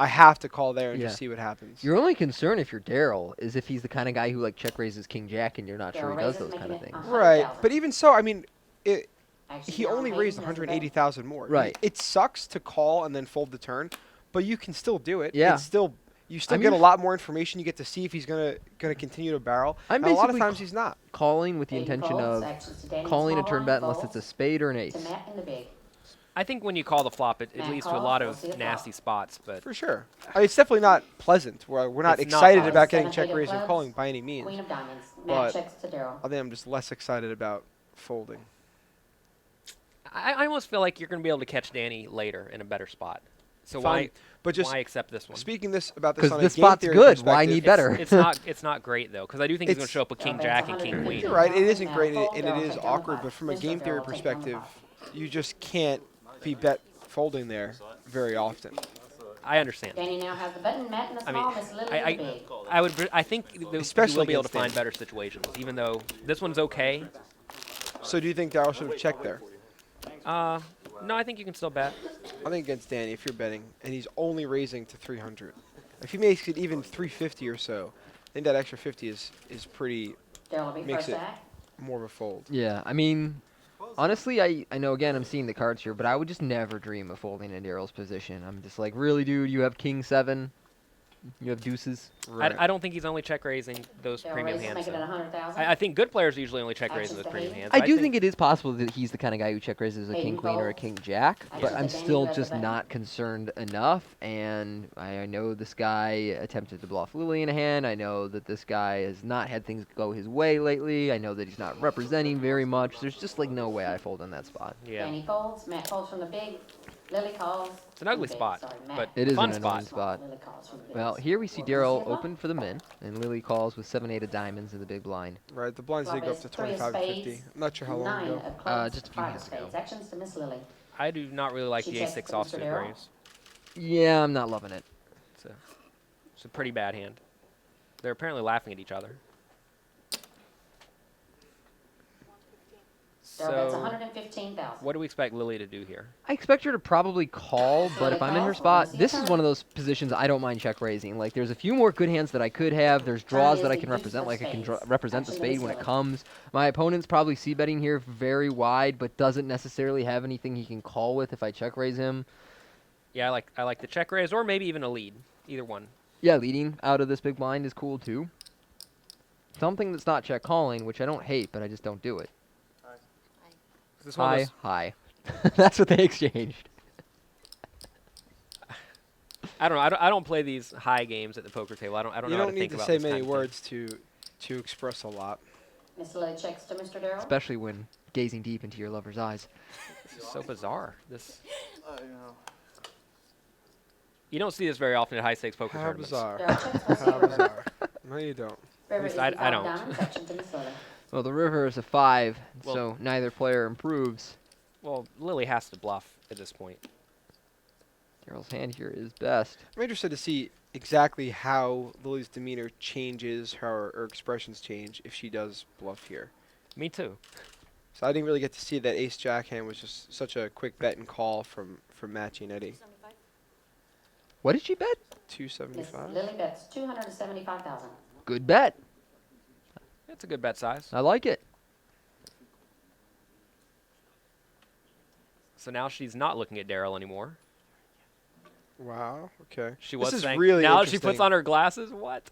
D: have to call there and
A: Yeah.
D: just see what happens.
A: Your only concern if you're Daryl is if he's the kind of guy who like check raises king jack and you're not sure he
F: Daryl
A: does
F: raises,
A: those kind of
F: making it
A: things.
D: Right,
F: 100,000.
D: but even so, I mean,
F: Actually,
D: he
F: now
D: only
F: Hayden
D: raised
F: has a bet.
D: 180,000 more.
A: Right.
D: It sucks to call and then fold the turn, but you can still do it.
A: Yeah.
D: It's still you still
A: I'm
D: get a
A: usu-
D: lot more information. You get to see if he's gonna continue to barrel.
A: I'm
D: And a lot of
A: basically
D: times he's not.
A: Calling with the
F: Hayden
A: intention
F: folds,
A: of
F: actions to Danny,
A: calling a
F: small
A: turn
F: blind,
A: bet unless
F: folds
A: it's a spade or an
F: to
A: ace.
F: Matt in the big.
B: I think when you call the flop, it
F: Matt
B: leads to a
F: calls,
B: lot
F: we'll
B: of
F: see the flop.
B: nasty spots. But
D: For sure. I mean, it's definitely not pleasant. We're not
B: It's not
D: excited
B: pleasant.
D: about getting
F: 7-8
D: check
F: of
D: raised and
F: clubs,
D: calling by any means.
F: Queen of diamonds.
D: But-
F: Matt checks to Daryl.
D: I think I'm just less excited about folding.
B: I almost feel like you're going to be able to catch Danny later in a better spot. So
D: Fine, but just
B: why accept this one?
D: speaking about this
A: Because
D: on
A: this
D: a game
A: spot's
D: theory
A: good. Why
D: perspective,
A: need better?
B: It's not great though, because I do think he's going to
D: It's-
B: show up with king jack and king queen.
D: You're right. It isn't
F: Now
D: great
F: fold,
D: and
F: Daryl
D: it is
F: take down the
D: awkward,
F: pot.
D: but from a
F: Mr.
D: game theory
F: Daryl take down the
D: perspective,
F: pot.
D: you just can't be bet folding there very often.
B: I understand.
F: Danny now has the button. Matt in the
B: I
F: small,
B: mean,
F: Miss Lily
B: I-
F: in the big.
B: I think you
D: Especially
B: will be able to
D: against
B: find
D: Danny.
B: better situations, even though this one's okay.
D: So do you think Daryl should have checked there?
B: No, I think you can still bet.
D: I think against Danny, if you're betting, and he's only raising to 300. If he makes it even 350 or so, I think that extra 50 is pretty
F: Daryl will be
D: makes
F: first
D: it-
F: act.
D: more of a fold.
A: Yeah, I mean, honestly, I know again I'm seeing the cards here, but I would just never dream of folding in Daryl's position. I'm just like, really, dude? You have king 7, you have deuces.
B: I don't think he's only check raising those
F: Daryl
B: premium
F: raises,
B: hands.
F: make it
B: though.
F: at 100,000.
B: I think good players usually only check raise
F: Actions
B: those
F: to
B: premium
F: Hayden.
B: hands.
A: I do think it is possible that he's the kind of guy who check raises a king
F: Hayden
A: queen or a
F: folds.
A: king jack, but
F: Actions
A: I'm
F: to Danny,
A: still
F: who has the
A: just
F: button.
A: not concerned enough. And I know this guy attempted to bluff Lily in a hand. I know that this guy has not had things go his way lately. I know that he's not representing very much. There's just like no way I fold in that spot.
B: Yeah,
F: Danny folds. Matt folds from the big. Lily calls.
B: it's an ugly
F: from the big.
B: spot,
F: Sorry,
B: but
F: Matt.
A: It is
B: fun
A: an
B: spot.
A: annoying spot.
F: Lily calls from the big.
A: Well, here we see
F: We'll
A: Daryl
F: see a flop.
A: open for the min, and Lily calls with 7-8 of diamonds in the big blind.
D: Right, the blinds did
F: Flop
D: go up
F: is
D: to
F: 3 of
D: 25 and 50.
F: spades,
D: I'm not sure how long
F: 9
D: ago.
F: of clubs,
A: Just a few
F: 5 of
A: hands ago.
F: spades. Actions to Miss Lily.
B: I do not really like
F: She
B: the
F: checks
B: a6
F: to
B: offsuit
F: Mr. Daryl.
B: raise.
A: Yeah, I'm not loving it.
B: It's a pretty bad hand. They're apparently laughing at each other.
F: Daryl bets
B: So,
F: 115,000.
B: what do we expect Lily to do here?
A: I expect her to probably call, but if I'm in her spot, this is
F: Calls.
A: one of those positions I don't mind check raising. Like, there's a few more good hands that I could have. There's draws
F: is
A: that I
F: the
A: can
F: deuce
A: represent,
F: of
A: like I can
F: spades.
A: represent the
F: Action
A: spade
F: is
A: when it
F: Lily.
A: comes. My opponent's probably c-betting here very wide, but doesn't necessarily have anything he can call with if I check raise him.
B: Yeah, I like the check raise, or maybe even a lead. Either one.
A: Yeah, leading out of this big blind is cool too. Something that's not check calling, which I don't hate, but I just don't do it.
B: This one
A: Hi,
B: was-
A: hi. That's what they exchanged.
B: I don't know. I don't play these high games at the poker table. I don't
D: You
B: know how
D: don't
B: to
D: need
B: think
D: to
B: about
D: say
B: this
D: many
B: kind of
D: words to express a lot.
F: Miss Lily checks to Mr. Daryl.
A: Especially when gazing deep into your lover's eyes.
B: thing. This is so bizarre. This
E: You know.
B: you don't see this very often at high stakes poker
D: How
B: tournaments.
D: bizarre.
F: Daryl checks. We'll see a
D: How
F: river.
D: bizarre. No, you don't.
F: River
B: least
F: is
B: I
F: the 5
B: don't.
F: diamonds. Action to Miss Lily.
A: Well, the river is a 5,
B: Well-
A: so neither player improves.
B: Well, Lily has to bluff at this point.
A: Daryl's hand here is best.
D: I'm interested to see exactly how Lily's demeanor changes, how her expressions change if she does bluff here.
B: Me too.
D: So I didn't really get to see that ace-jack hand was just such a quick bet and call from Matt Gianetti.
A: What did she bet?
F: Miss
D: 275.
F: Lily bets 275,000.
A: Good bet.
B: It's a good bet size.
A: I like it.
B: So now she's not looking at Daryl anymore.
D: Wow. Okay.
B: She
D: This
B: was
D: is
B: saying,
D: really
B: now that she puts
D: interesting.
B: on her glasses, what?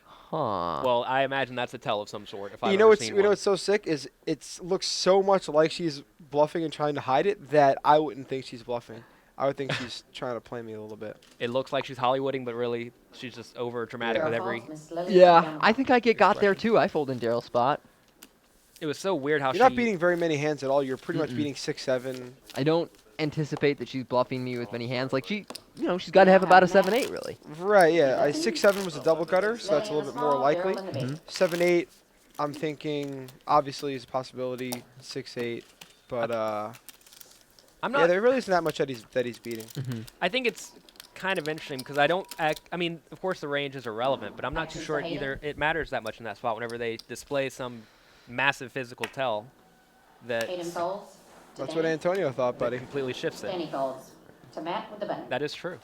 A: Huh.
B: Well, I imagine that's a tell of some sort. If I've
D: You know
B: ever
D: what's
B: seen
D: you know
B: one.
D: what's so sick is it looks so much like she's bluffing and trying to hide it that I wouldn't think she's bluffing. I would think she's trying to play me a little bit.
B: It looks like she's Hollywooding, but really she's just over dramatic with
F: Daryl
B: every.
F: folds, Miss Lily
A: Yeah,
F: down
A: I
F: the
A: think I got there too. I fold in Daryl's spot.
B: It was so weird how
D: You're
B: she.
D: not beating very many hands at all. You're pretty much
A: Mm-mm.
D: beating 6-7.
A: I don't anticipate that she's bluffing me with many hands. Like she's got to have about a 7-8 really.
D: Right, yeah. 6-7 was a double gutter, so that's a little bit more likely. 7-8, I'm thinking obviously is a possibility. 6-8, but
B: I'm
D: yeah,
B: not.
D: there really isn't that much that he's beating.
B: I think it's kind of interesting because I don't. I mean, of course, the range is irrelevant, but I'm not too
F: Actions
B: sure
F: to Hayden.
B: either. It matters that much in that spot whenever they display some massive physical tell that
F: Hayden folds. To
D: That's what
F: Danny.
D: Antonio thought,
B: that
D: buddy.
B: completely shifts it.
F: Danny folds. To Matt with the button.
B: That is true.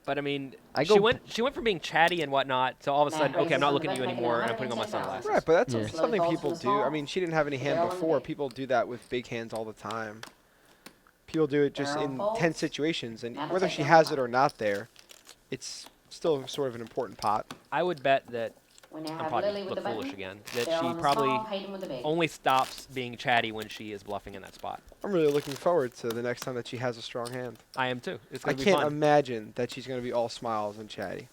B: But I mean,
A: I
B: she
A: go
B: went from being chatty and whatnot to all of a
F: Matt
B: sudden, okay, I'm
F: raises
B: not
F: on
B: looking
F: the
B: at you
F: button,
B: anymore, and I'm
F: making
B: putting on my
F: 110,000.
B: sunglasses.
D: Right, but that's
A: Yeah.
D: something
F: Slowly
D: people
F: folds
D: do.
F: from the
D: I
F: small.
D: mean, she didn't have any hand
F: Daryl on the
D: before.
F: big.
D: People do that with big hands all the time. People do it just
F: Daryl
D: in
F: folds.
D: tense situations, and
F: Now to
D: whether
F: take
D: she
F: down
D: has
F: the
D: it or not there, it's still sort of an important pot.
B: I would bet that
F: We now
B: I'm
F: have
B: probably
F: Lily with
B: look
F: the
B: foolish
F: button.
B: again. That
F: Daryl
B: she
F: on the
B: probably
F: small, Hayden with the big.
B: only stops being chatty when she is bluffing in that spot.
D: I'm really looking forward to the next time that she has a strong hand.
B: I am too. It's
D: I
B: gonna be
D: can't
B: fun.
D: imagine that she's going to be all smiles and chatty.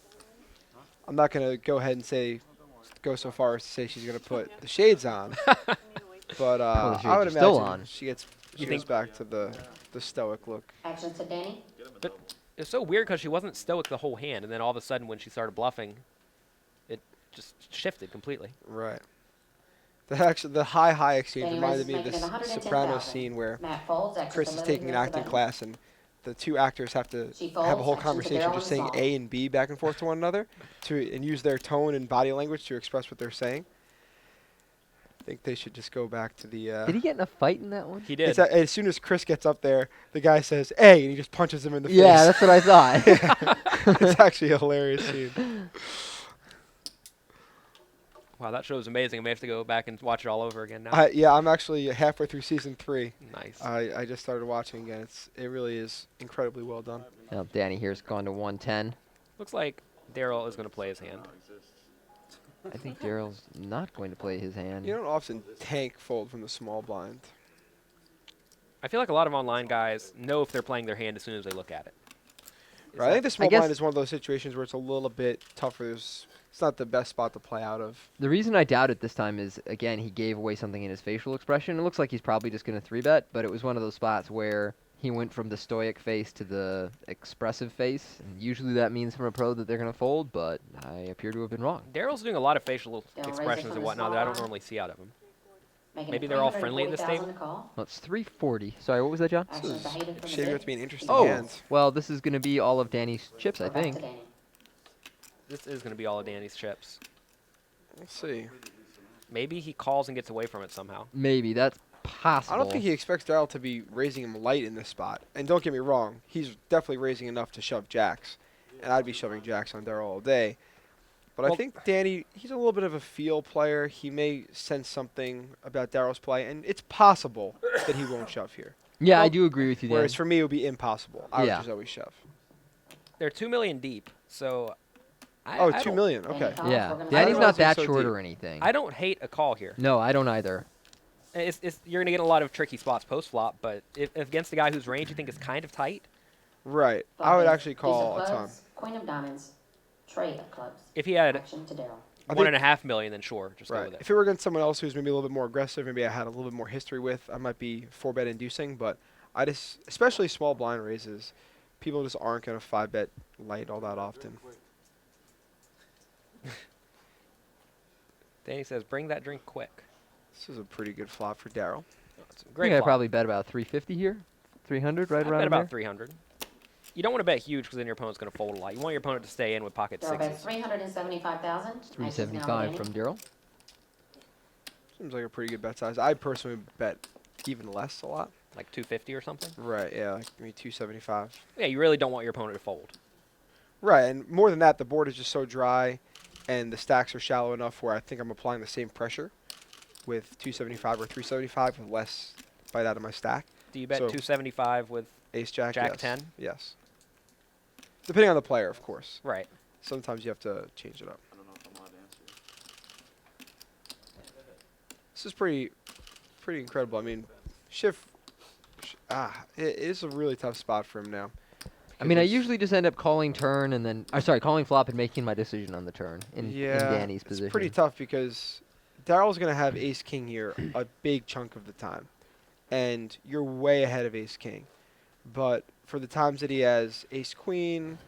D: I'm not going to go ahead and go so far as to say she's going to put the shades on, but
A: Well, the shades
D: I would
A: are still
D: imagine
A: on.
D: she goes
B: think-
D: back to the stoic look.
F: Actions to Danny.
B: But it's so weird because she wasn't stoic the whole hand, and then all of a sudden when she started bluffing, it just shifted completely.
D: Right. The high exchange
F: Danny
D: reminded
F: raises,
D: me of
F: making
D: this
F: it 110,000.
D: Sopranos scene where
F: Matt folds. Actions
D: Chris
F: to
D: is
F: Lily,
D: taking an
F: here's the
D: acting
F: button.
D: class, and the two actors have to
F: She
D: have a whole
F: folds, action to
D: conversation
F: Daryl
D: just
F: on
D: saying
F: the small.
D: A and B back and forth to one another and use their tone and body language to express what they're saying. I think they should just go back to the.
A: Did he get in a fight in that one?
B: He did.
D: As soon as Chris gets up there, the guy says A, and he just punches him in the
A: Yeah,
D: face.
A: that's what I thought.
D: It's actually a hilarious scene.
B: Wow, that show is amazing. I may have to go back and watch it all over again now.
D: Yeah, I'm actually halfway through season 3.
B: Nice.
D: I just started watching again. It really is incredibly well done.
A: Well, Danny here's gone to 110.
B: Looks like Daryl is going to play his hand.
A: I think Daryl's not going to play his hand.
D: You don't often tank fold from the small blind.
B: I feel like a lot of online guys know if they're playing their hand as soon as they look at it. Is
D: Right, I think
B: that-
D: the small
A: guess-
D: blind is one of those situations where it's a little bit tougher. It's not the best spot to play out of.
A: The reason I doubt it this time is, again, he gave away something in his facial expression. It looks like he's probably just going to 3-bet, but it was one of those spots where he went from the stoic face to the expressive face. And usually that means from a pro that they're going to fold, but I appear to have been wrong.
B: Daryl's doing a lot of facial
F: Daryl raises
B: expressions
F: from
B: and
F: the
B: whatnot that I don't
F: small
B: normally see out of him.
F: Making
B: Maybe
F: it
B: they're all friendly at this
F: 340,000 to call.
A: Well, it's 340. Sorry, what was that, John?
F: Actions to Hayden from the
D: Shaping
F: big.
D: up to be an interesting
A: Oh,
D: hand.
A: well, this is going to be all of Danny's chips, I
F: We're back to
A: think.
F: Danny.
B: This is going to be all of Danny's chips.
D: Let's see.
B: Maybe he calls and gets away from it somehow.
A: Maybe. That's possible.
D: I don't think he expects Daryl to be raising him light in this spot. And don't get me wrong, he's definitely raising enough to shove jacks. And I'd be shoving jacks on Daryl all day. But I
B: Well-
D: think Danny, he's a little bit of a feel player. He may sense something about Daryl's play, and it's possible that he won't shove here.
A: Yeah, I
B: Well,
A: do agree with you, Dan.
D: Whereas for me, it would be impossible. I would
A: Yeah.
D: just always shove.
B: They're 2 million deep, so I,
D: Oh,
B: I
D: 2
B: don't-
D: million.
F: Danny
D: Okay.
F: calls.
A: Yeah,
F: We're gonna
A: Danny's
D: realize
A: not
D: it was
A: that
D: so
A: short
D: deep.
A: or anything.
B: I don't hate a call here.
A: No, I don't either.
B: You're going to get a lot of tricky spots post-flop, but if against a guy whose range you think is kind of tight,
D: Right. I would
F: Ace-
D: actually
F: ace of
D: call a ton.
F: clubs, Queen of diamonds. Trade of clubs.
B: if he had
F: Action to Daryl.
D: I
B: 1.5 million, then sure, just go
D: Right.
B: with it.
D: If it were against someone else who's maybe a little bit more aggressive, maybe I had a little bit more history with, I might be 4-bet inducing. But I just, especially small blind raises, people just aren't going to 5-bet light all that often.
B: Danny says, bring that drink quick.
D: This is a pretty good flop for Daryl.
B: It's a
A: I
B: great
A: think I
B: flop.
A: probably bet about 350 here. 300, right
B: I
A: around
B: bet about
A: there.
B: 300. You don't want to bet huge because then your opponent's going to fold a lot. You want your opponent to stay in with pocket
F: Daryl bets
B: sixes.
F: 375,000.
A: 375 from Daryl.
D: Seems like a pretty good bet size. I personally bet even less a lot.
B: Like 250 or something?
D: Right, yeah, like maybe 275.
B: Yeah, you really don't want your opponent to fold.
D: Right, and more than that, the board is just so dry and the stacks are shallow enough where I think I'm applying the same pressure with 275 or 375 with less bite out of my stack.
B: Do you bet
D: So-
B: 275 with
D: Ace Jack,
B: Jack
D: yes.
B: 10?
D: Yes. Depending on the player, of course.
B: Right.
D: Sometimes you have to change it up.
E: I don't know if I'm allowed to answer.
D: This is pretty incredible. I mean, Schiff, it is a really tough spot for him now.
A: I mean, I
D: because
A: usually just end up calling turn and then, calling flop and making my decision on the turn in Danny's position.
D: It's pretty tough because Daryl's going to have Ace King here a big chunk of the time, and you're way ahead of Ace King. But for the times that he has Ace Queen,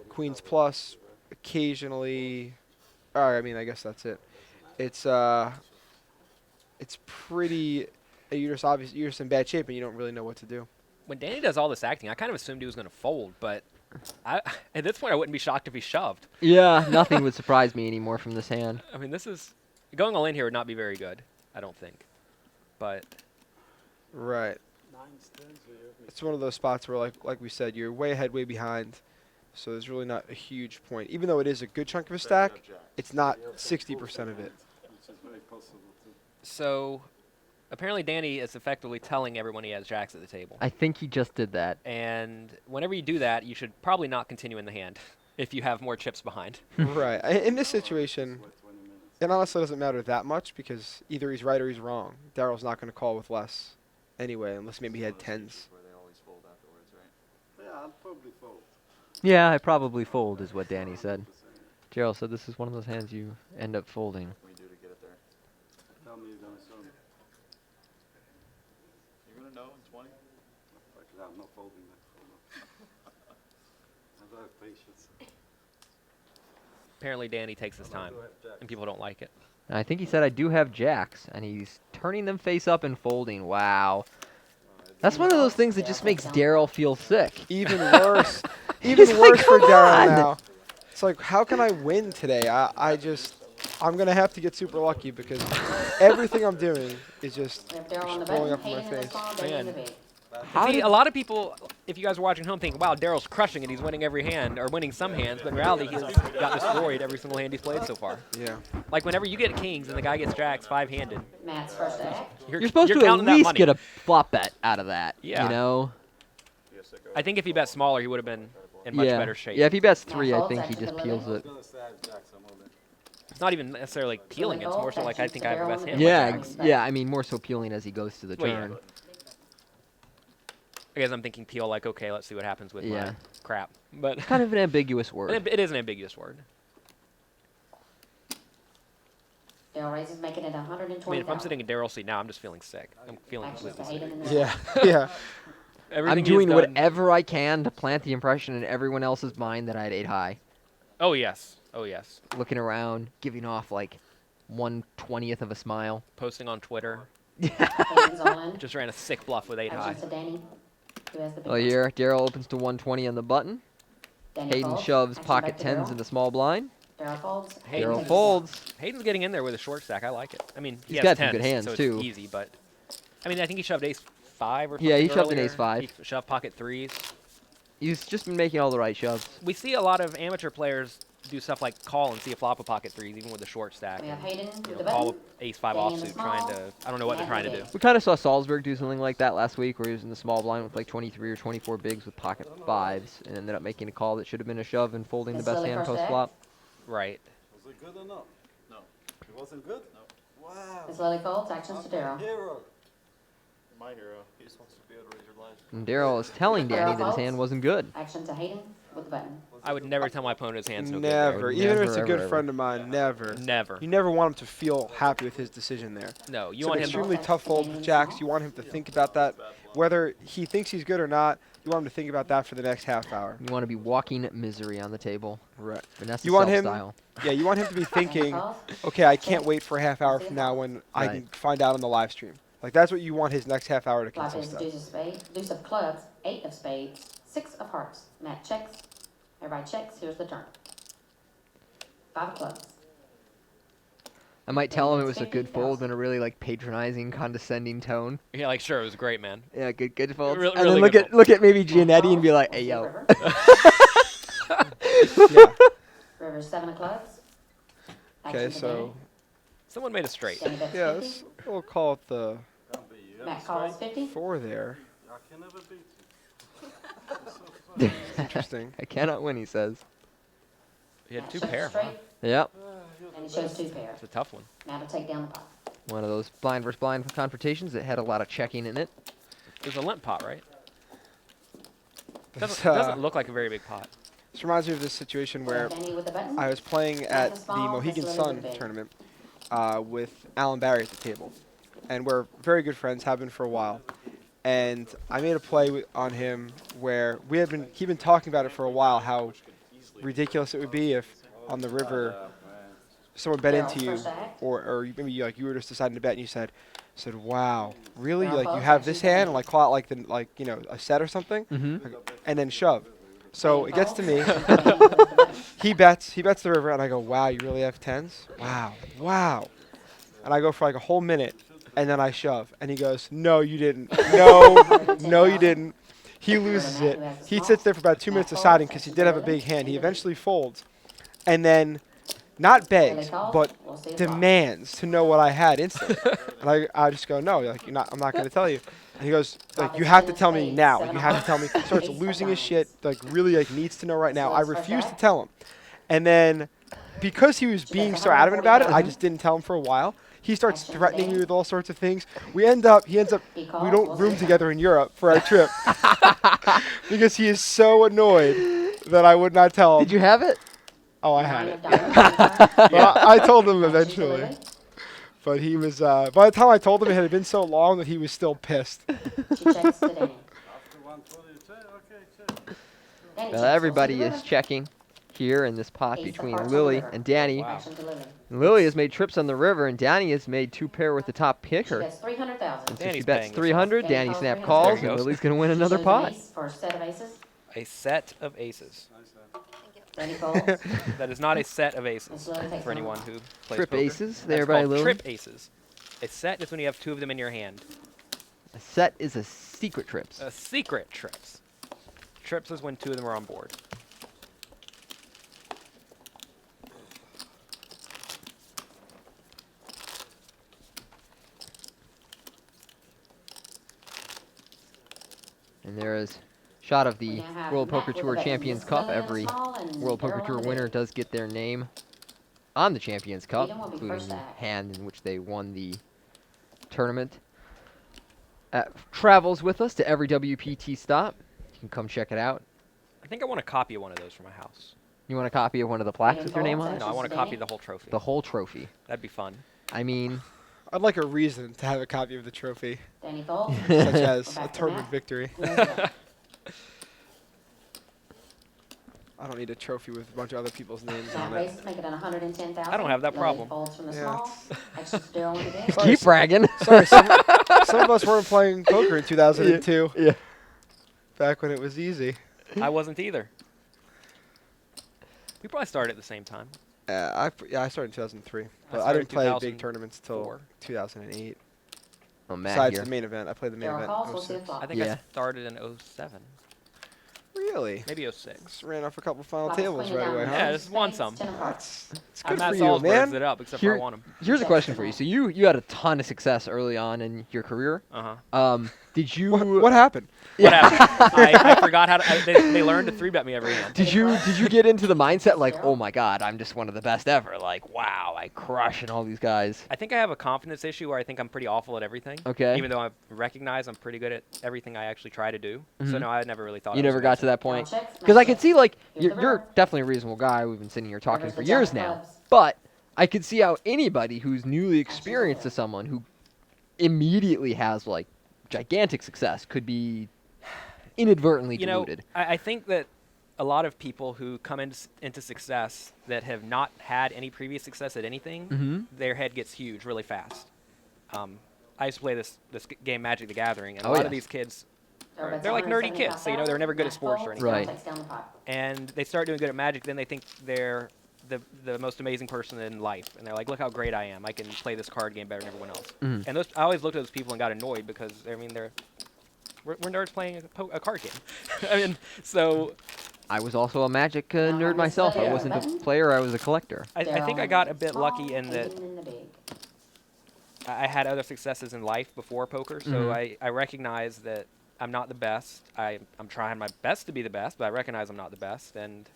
D: Queens plus, occasionally, I mean, I guess that's it. It's pretty. You're just in bad shape and you don't really know what to do.
B: When Danny does all this acting, I kind of assumed he was going to fold, but at this point I wouldn't be shocked if he shoved.
A: Yeah, nothing would surprise me anymore from this hand.
B: I mean, this is going all in here would not be very good, I don't think. But
D: Right. It's one of those spots where, like we said, you're way ahead, way behind. So there's really not a huge point. Even though it is a good chunk of a stack, it's not 60% of it.
B: so apparently Danny is effectively telling everyone he has jacks at the table.
A: I think he just did that.
B: And whenever you do that, you should probably not continue in the hand if you have more chips behind.
D: Right. In this situation, it honestly doesn't matter that much because either he's right or he's wrong. Daryl's not going to call with less anyway, unless maybe he had tens.
E: Where they always fold afterwards, right?
G: Yeah, I'll probably fold.
A: Yeah, I probably fold is what Danny said. Gerald said this is one of those hands you end up folding.
E: What do you do to get it there?
G: Tell me you're gonna show me.
E: You're gonna know in 20?
G: Because I'm not folding that. I don't have patience.
B: Apparently Danny takes his time, and people don't like it.
A: And I think he said I do have jacks, and he's turning them face up and folding. Wow. That's one of those things that just makes Daryl feel sick.
D: Even worse. Even
A: He's
D: worse
A: like,
D: for
A: "Come
D: Daryl
A: on!"
D: now. It's like, how can I win today? I'm going to have to get super lucky because everything I'm doing is just
F: We have Daryl on the
D: blowing
F: button,
D: up in my
F: Hayden in the
D: face.
F: small, Danny in the
B: Man.
F: big.
A: How
B: See,
A: did-
B: a lot of people, if you guys are watching home, think, wow, Daryl's crushing it. He's winning every hand, or winning some hands. But in reality, he's got destroyed every single hand he's played so far.
D: Yeah.
B: Like, whenever you get kings and the guy gets jacks 5-handed,
F: Matt's first act.
A: You're supposed to at
B: counting that
A: least
B: money.
A: get a flop bet out of that.
B: Yeah.
A: You know?
B: I think if he bet smaller, he would have been in much
A: yeah.
B: better shape.
A: Yeah, if he bets
F: Matt
A: 3, I
F: folds,
A: think he
F: action
A: just
F: to
A: peels
F: limit.
A: it.
G: I'm gonna say I have jacks, I'm all in.
B: It's not even necessarily peeling. It's more so like I think I have the best hand.
A: Yeah,
F: Jack.
A: yeah. I mean, more so peeling as he goes to the
B: Well, yeah.
A: turn.
B: I guess I'm thinking peel like, okay, let's see what happens with
A: Yeah.
B: my crap. But
A: Kind of an ambiguous word.
B: it is an ambiguous word.
F: Daryl raises, making it 120,000.
B: I mean, if I'm sitting in Daryl's seat now, I'm just feeling sick. I'm feeling
F: Actions to
B: completely
F: Hayden
B: sick.
F: in the
D: Yeah. Yeah.
B: Everything
A: I'm
B: he has
A: doing
B: done-
A: whatever I can to plant the impression in everyone else's mind that I had 8 high.
B: Oh, yes. Oh, yes.
A: Looking around, giving off like 1/20th of a smile.
B: Posting on Twitter.
F: Hayden's all in.
B: Just ran a sick bluff with 8 high.
F: Actions to Danny, who has the big
A: Oh,
F: one.
A: here, Daryl opens to 120 on the button.
F: Danny
A: Hayden
F: folds,
A: shoves
F: action
A: pocket
F: back to
A: 10s
F: Daryl.
A: in the small blind.
F: Daryl folds.
B: Hayden
A: Daryl
B: takes-
A: folds.
B: Hayden's getting in there with a short stack. I like it. I mean, he
A: He's
B: has
A: got some
B: tens,
A: good hands,
B: so it's
A: too.
B: easy, but... I mean, I think he shoved ace 5 or something
A: Yeah, he shoved an
B: earlier.
A: ace 5.
B: He shoved pocket 3s.
A: He's just been making all the right shoves.
B: We see a lot of amateur players do stuff like call and see a flop of pocket 3s, even with a short stack.
F: We have Hayden
B: You
F: with
B: know,
F: the
B: call
F: button.
B: with ace 5
F: Danny in the
B: offsuit, trying
F: small,
B: to... I don't know what they're trying to do.
F: Matt
A: We kind of saw Salsberg do something like that last week where he was in the small blind with like 23 or 24 bigs with pocket 5s and ended up making a call that should have been a shove and folding the
F: Miss
A: best
F: Lily
A: hand
F: first
A: post
F: deck.
A: flop.
B: Right.
G: Was it good or not?
E: No.
G: It wasn't good?
E: No.
G: Wow.
F: Miss Lily folds, actions to Daryl.
G: Hero.
E: You're my hero. He just wants to be able to raise your blind.
A: And Daryl is telling Danny that his hand wasn't good.
F: Action to Hayden with the button.
B: I would never tell my opponent his hand's no good.
D: Never.
A: there.
D: Even if it's a
A: Never,
D: good
A: ever,
D: friend of mine, never.
B: Never.
D: You never want him to feel happy with his decision there.
B: No, you
D: It's
B: want
D: an
B: him to...
D: extremely tough fold with jacks. You want him to think about that. Whether he thinks he's good or not, you want him to think about that for the next half hour.
A: You want to be walking misery on the table.
D: Right.
A: Vanessa
D: You want
A: Self
D: him-
A: style.
D: Yeah, you want him to be
F: Danny
D: thinking,
F: calls.
D: okay, I can't wait for a half hour from now when I
A: Right.
D: can find out on the live stream. Like, that's what you want his next half hour to
F: Flop is
D: consist of.
F: deuce of spades, deuce of clubs, 8 of spades, 6 of hearts. Matt checks. Everybody checks. Here's the turn. 5 of clubs.
A: I might tell him it was a good fold in a really like patronizing, condescending tone.
B: Yeah, like sure, it was great, man.
A: Yeah, good fold.
B: Really
A: And then
B: good
A: look at maybe Gianetti and be like, hey yo.
D: Yeah.
F: River 7 of clubs.
D: Okay, so
B: Someone made a straight.
D: yeah, we'll call it the
F: Matt calls 50.
D: 4 there.
G: I can never beat you.
D: Interesting.
A: I cannot win, he says.
B: He had
F: Matt
B: two
F: shows
B: pair.
F: straight,
B: Wow.
A: Yep.
F: and he shows 2 pair.
B: It's a tough one.
F: Now to take down the pot.
A: One of those blind versus blind confrontations that had a lot of checking in it.
B: It was a limp pot, right?
D: This,
B: Doesn't look like a very big pot.
D: this reminds me of this situation where
F: Danny with the button.
D: I was playing at the
F: small,
D: Mohegan
F: Miss Lily
D: Sun
F: with the big.
D: tournament with Alan Barry at the table. And we're very good friends, have been for a while. And I made a play on him where he'd been talking about it for a while, how ridiculous it would be if on the river someone bet into you, or maybe you were just deciding to bet and you said, wow, really? You have this hand and like call out a set or something, and then shove. So it gets to me. He bets the river, and I go, wow, you really have tens? Wow. And I go for like a whole minute, and then I shove, and he goes, no, you didn't. No, you didn't. He loses it. He sits there for about 2 minutes deciding because he did have a big hand. He eventually folds, and then not begs, but demands to know what I had instantly. And I just go, no, I'm not going to tell you. And he goes, you have to tell me now. You have to tell me. He starts losing his shit, really needs to know right now. I refuse to tell him. And then because he was being so adamant about it, I just didn't tell him for a while. He starts threatening me with all sorts of things. He ends up, we don't room together in Europe for our trip because he is so annoyed that I would not tell him.
A: Did you have it?
D: Oh, I had it. Well, I told him eventually. But he was, by the time I told him, it had been so long that he was still pissed.
F: She checks to Danny.
G: After 120, you say, okay, check.
F: Danny
A: Well,
F: checks,
A: everybody
F: we'll see the
A: is
F: river.
A: checking here in this pot
F: Ace of
A: between
F: hearts on
A: Lily
F: river.
A: and Danny.
B: Wow.
F: Action to Lily.
A: Lily has made trips on the river, and Danny has made 2 pair with the top
F: She
A: picker.
F: bets 300,000.
A: So she
B: Danny's
A: bets
B: paying this
A: 300,
F: Danny
A: Danny
F: calls
A: snap
F: 300.
A: calls,
B: There he
A: and
B: goes.
A: Lily's going to win another
F: Shows an
A: pot.
F: ace for a set of aces.
B: A set of aces.
F: Danny folds.
B: That is not a set of aces
F: Miss Lily takes
B: for
F: down the
B: anyone
F: pot.
B: who plays
A: Trip
B: poker.
A: aces
B: That's
A: there by
B: called
A: Lily.
B: trip aces. A set is when you have 2 of them in your hand.
A: A set is a secret trips.
B: Secret trips. Trips is when 2 of them are on board.
A: And there is shot of the
F: We now have
A: World
F: Matt
A: Poker
F: with the
A: Tour
F: button,
A: Champions
F: Miss
A: Cup.
F: Lily on the
A: Every
F: small, and
A: World Poker
F: Daryl on
A: Tour
F: the
A: winner
F: big.
A: does get their name on the Champions Cup,
F: Hayden will be
A: including
F: first
A: the
F: to act.
A: hand in which they won the tournament. Travels with us to every WPT stop. You can come check it out.
B: I think I want a copy of one of those for my house.
A: You want a copy of one of the plaques with your name on it?
B: No, I want a copy of the whole trophy.
A: The whole trophy.
B: That'd be fun.
A: I mean,
D: I'd like a reason to have a copy of the trophy,
F: Danny folds.
D: such as
F: We're
D: a
F: back to
D: tournament
F: Matt.
D: victory.
F: Lily.
D: I don't need a trophy with a bunch of other people's names
F: Matt
D: on it.
F: raises, make it 110,000.
B: I don't have that
F: Lily
B: problem.
F: folds from the
D: Yeah,
F: small. Action to Daryl on the big.
D: Sorry,
A: keep bragging.
D: Sorry, some of us weren't playing poker in 2002,
A: Yeah.
D: back when it was easy.
B: I wasn't either. We probably started at the same time.
D: I started in 2003, but I
B: started
D: didn't
B: in
D: play big
B: 2004.
D: tournaments till 2008.
A: Oh, Matt
D: Besides
A: here.
D: the main event, I played the main
F: Daryl
D: event.
F: calls, we'll see the
D: 06.
F: flop.
B: I think
A: Yeah.
B: I started in 07.
D: Really?
B: Maybe 06.
D: Just ran off a couple final
F: Flop is
D: tables
F: queen
D: right
F: down.
D: away,
B: Yeah,
D: huh?
B: just won some.
F: Ten of hearts.
D: It's
B: I'm
D: good
B: Matt
D: for you,
B: Salsberg's
D: man.
B: it up, except
A: Here-
B: for I won them.
A: Here's a
F: Checks
A: question
F: the
A: for you.
F: small.
A: So you had a ton of success early on in your career.
B: Uh-huh.
A: Did you
D: What happened?
B: What happened? I forgot how to. They learned to 3-bet me every hand.
A: Did you get into the mindset like, oh my god, I'm just one of the best ever? Like, wow, I crushing all these guys.
B: I think I have a confidence issue where I think I'm pretty awful at everything.
A: Okay.
B: Even though I recognize I'm pretty good at everything I actually try to do. So
A: Mhm.
B: no, I never really thought
A: You
B: I was
A: never got to
B: amazing.
A: that point.
F: Daryl checks,
A: Because
F: Matt
A: I could
F: checks.
A: see like
F: Here's the
A: you're
F: river.
A: definitely a reasonable guy. We've been sitting here talking
F: River's
A: for
F: the
A: years
F: jack of
A: now.
F: clubs.
A: But I could see how anybody who's newly experienced to someone who immediately has like gigantic success could be inadvertently
B: You know,
A: deluded.
B: I think that a lot of people who come into success that have not had any previous success at anything,
A: Mhm.
B: their head gets huge really fast. I used to play this game Magic the Gathering, and
A: Oh,
B: a lot
A: yeah.
B: of these kids,
F: Daryl bets
B: they're like nerdy kids, so you know they're never good at
F: 175,000.
B: sports or
F: Matt
B: anything.
F: folds,
A: Right.
F: Daryl takes down the pot.
B: and they start doing good at Magic, then they think they're the most amazing person in life, and they're like, look how great I am. I can play this card game better than everyone else.
A: Mhm.
B: And I always looked at those people and got annoyed because I mean we're nerds playing a card game. I mean, so
A: I was also a Magic nerd
F: Now,
A: myself. I
B: Yeah.
A: wasn't a player, I was a collector.
B: I think I got a bit
F: Small,
B: lucky in that
F: Hayden in the big.
B: I had other successes in life before poker, so I recognize that I'm not the best. I'm trying my best to be the best, but I recognize I'm not the best, and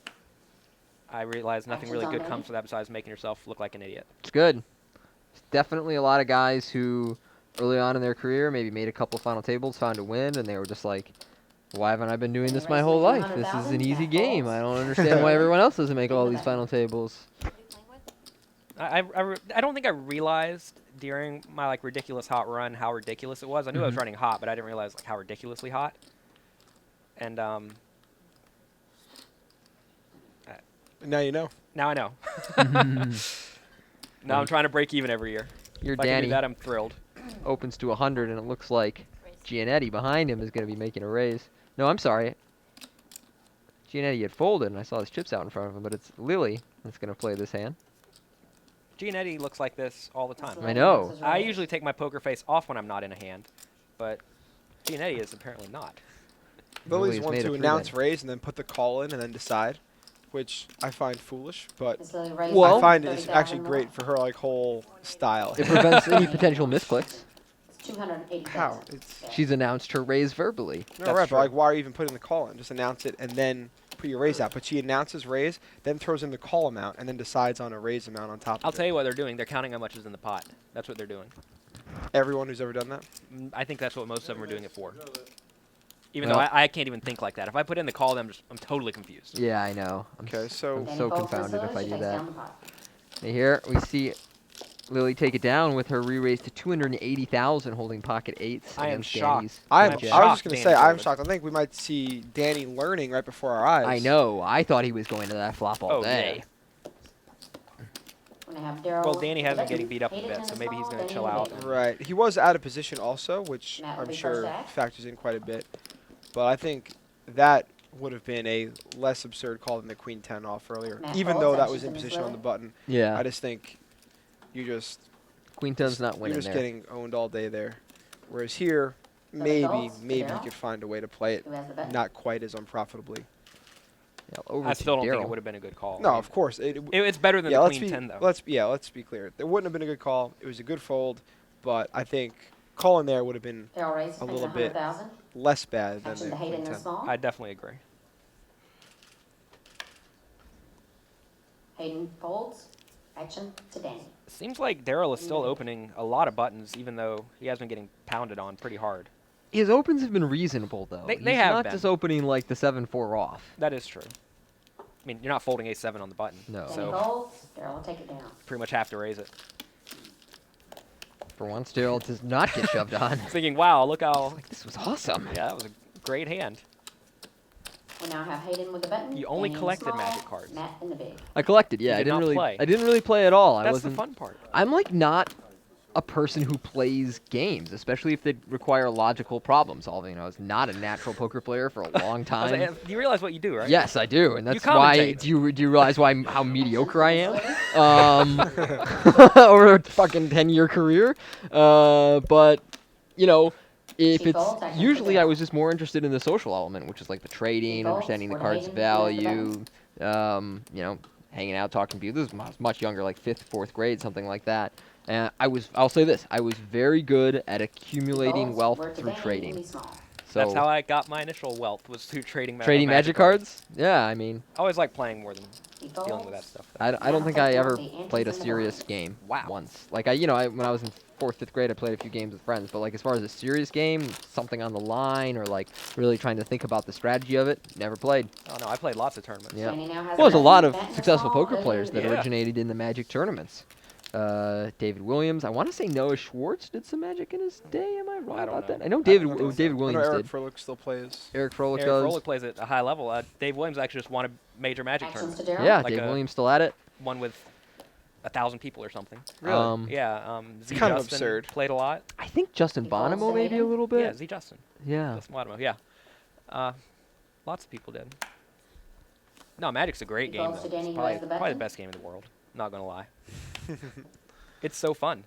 B: I realize nothing really good comes from that besides making yourself look like an idiot.
A: It's good. There's definitely a lot of guys who, early on in their career, maybe made a couple final tables, found a win, and they were just like, why haven't I been doing this my whole life? This is an easy game. I don't understand why everyone else doesn't make all these final tables.
B: I don't think I realized during my like ridiculous hot run how ridiculous it was. I knew I was running hot, but I didn't realize like how ridiculously hot. And
D: Now you know.
B: now I know. Now I'm trying to break even every year.
A: Your
B: If I can do
A: Danny
B: that, I'm thrilled.
A: opens to 100, and it looks like Gianetti behind him is going to be making a raise. No, I'm sorry. Gianetti had folded, and I saw his chips out in front of him, but it's Lily that's going to play this hand.
B: Gianetti looks like this all the time.
A: I know.
B: I usually take my poker face off when I'm not in a hand, but Gianetti is apparently not.
D: Lily's
A: Lily's
D: one
A: made a
D: to
A: free
D: announce
A: bet.
D: raise and then put the call in and then decide, which I find foolish, but
F: Is Lily raised
A: Well-
D: I find it's
F: 30,000
D: actually
F: more?
D: great for her like whole style.
A: It prevents any potential misclicks.
F: It's 280,000.
D: How? It's
F: Yeah.
A: She's announced her raise verbally.
D: no,
B: That's
D: right,
B: true.
D: but like, why are you even putting the call in? Just announce it and then put your raise out. But she announces raise, then throws in the call amount, and then decides on a raise amount on top
B: I'll
D: of
B: tell
D: it.
B: you what they're doing. They're counting how much is in the pot. That's what they're doing.
D: Everyone who's ever done that.
B: I think that's what most of them are doing it for. Even
A: Well-
B: though I can't even think like that. If I put in the call, I'm totally confused.
A: Yeah, I know.
D: Okay, so
A: I'm
F: Danny
A: so
F: folds this
A: confounded if
F: Lily,
A: I
F: she
A: do
F: takes
A: that.
F: down the pot.
A: Here we see Lily take it down with her re-raise to 280,000, holding pocket eights.
B: I am
A: against
B: shocked.
A: Danny's
D: I
A: jack.
D: was
B: shocked
D: just gonna
B: Danny
D: say I'm
B: folded.
D: shocked. I think we might see Danny learning right before our eyes.
A: I know. I thought he was going to that flop all
B: Oh,
A: day.
F: We're gonna have Daryl.
B: Well, Danny has been
F: Button,
B: getting beat up a
F: Hayden
B: bit,
F: in
B: so
F: the
B: maybe he's
F: small,
B: gonna
F: Danny
B: chill
F: in the
B: out.
F: big.
D: Right. He was out of position also, which
F: Matt will
D: I'm
F: be
D: sure
F: first act.
D: factors in quite a bit. But I think that would have been a less absurd call than the Queen 10 off earlier.
F: Matt
D: Even
F: folds,
D: though that
F: actions
D: was in
F: in his
D: position on the
F: Lily.
D: button.
A: Yeah.
D: I just think you just
A: Queen 10's not
D: you're
A: winning
D: just
A: there.
D: getting owned all day there. Whereas here,
F: Lily
D: maybe
F: folds to
D: you
F: Daryl.
D: could find a way to play it
F: Who has the bet?
D: not quite as unprofitably.
A: Yeah, over
B: I
A: to
B: still don't think it
A: Daryl.
B: would have been a good call.
D: No,
B: I mean,
D: of course.
B: it's better than
D: yeah,
B: the
D: let's
B: Queen
D: be
B: 10, though.
D: let's be clear. It wouldn't have been a good call. It was a good fold, but I think calling there would have been
F: Daryl raises,
D: a
F: makes
D: little bit
F: 100,000.
D: less bad than
F: Action
D: the
F: to Hayden
D: Queen
F: in
D: 10.
F: the small.
B: I definitely agree.
F: Hayden folds. Action to Danny.
B: Seems like Daryl is still opening a lot of buttons, even though he has been getting pounded on pretty hard.
A: His opens have been reasonable, though.
B: They
A: He's
B: have
A: not
B: been.
A: just opening like the 7-4 off.
B: That is true. I mean, you're not folding a7 on the button.
A: No.
F: Danny
B: So
F: folds. Daryl will take it down.
B: pretty much have to raise it.
A: For once, Daryl does not get shoved on.
B: Thinking, wow, look how...
A: This was awesome.
B: Yeah, that was a great hand.
F: We now have Hayden with the button.
B: You only
F: Danny in the
B: collected
F: small,
B: Magic cards.
F: Matt in the big.
A: I collected, yeah.
B: You
A: I
B: did
A: didn't
B: not
A: really
B: play.
A: I didn't really play at all. I
B: That's the
A: wasn't
B: fun part.
A: I'm like not a person who plays games, especially if they require logical problem solving. I was not a natural poker player for a long
B: I was
A: time.
B: like, you realize what you do, right?
A: Yes, I do, and that's why.
B: commentate.
A: Do you realize why how mediocre I am? Over a fucking 10-year career, but you know, if
F: She
A: it's
F: folds, I can
A: usually
F: figure
A: I
F: out.
A: was just more interested in the social element, which is like the trading,
F: folds,
A: understanding the
F: we're
A: card's
F: Hayden, who has the
A: value, you know, hanging out, talking to people. This was much younger, like 5th, 4th grade, something like that. And I'll say this, I was very good at accumulating
F: Folds,
A: wealth
F: we're to
A: through
F: Danny,
A: trading.
F: Lee small.
A: So
B: That's how I got my initial wealth, was through trading
A: trading magic cards? Yeah, I mean,
B: I always like playing more than
F: He
B: dealing with that
F: folds.
B: stuff.
A: I don't
F: Now
A: think
F: take
A: I
F: care
A: ever
F: of the antes
A: played a
F: and the
A: serious
F: blinds.
A: game
B: Wow.
A: once. Like when I was in 4th, 5th grade, I played a few games with friends. But like as far as a serious game, something on the line, or like really trying to think about the strategy of it, never played.
B: Oh no, I played lots of tournaments.
A: Yeah.
F: Danny now has
A: Well, there's a
F: the
A: lot
F: button,
A: of
F: Matt in the
A: successful
F: small,
A: poker
F: Lily
A: players
F: in
A: that
F: the big.
A: originated in the Magic tournaments. David Williams. I want to say Noah Schwartz did some Magic in his day. Am I wrong
B: I don't
A: about
B: know.
A: that? I know
D: I
A: David
D: don't know.
A: David
D: I know
A: Williams
D: Eric
A: did.
D: Froelich still plays.
A: Eric Froelich
B: Eric
A: does.
B: Froelich plays at a high level. Dave Williams actually just won a major Magic
F: Actions
B: tournament.
F: to Daryl.
A: Yeah,
B: Like
A: Dave
B: a-
A: Williams still at it.
B: One with 1,000 people or something.
A: Really?
B: Yeah. Z
D: kind of
B: Justin
D: absurd.
B: played a lot.
A: I think Justin
F: He folds
A: Bonomo
F: to
A: maybe a
F: Hayden.
A: little
B: Yeah,
A: bit.
B: Z Justin.
A: Yeah.
B: Justin Wadamo, yeah. Lots of people did. No, Magic's a great game,
F: Folds
B: though.
F: to Danny,
B: It's
F: who has
B: probably,
F: the
B: probably the
F: button.
B: best game in the world. Not going to lie. It's so fun.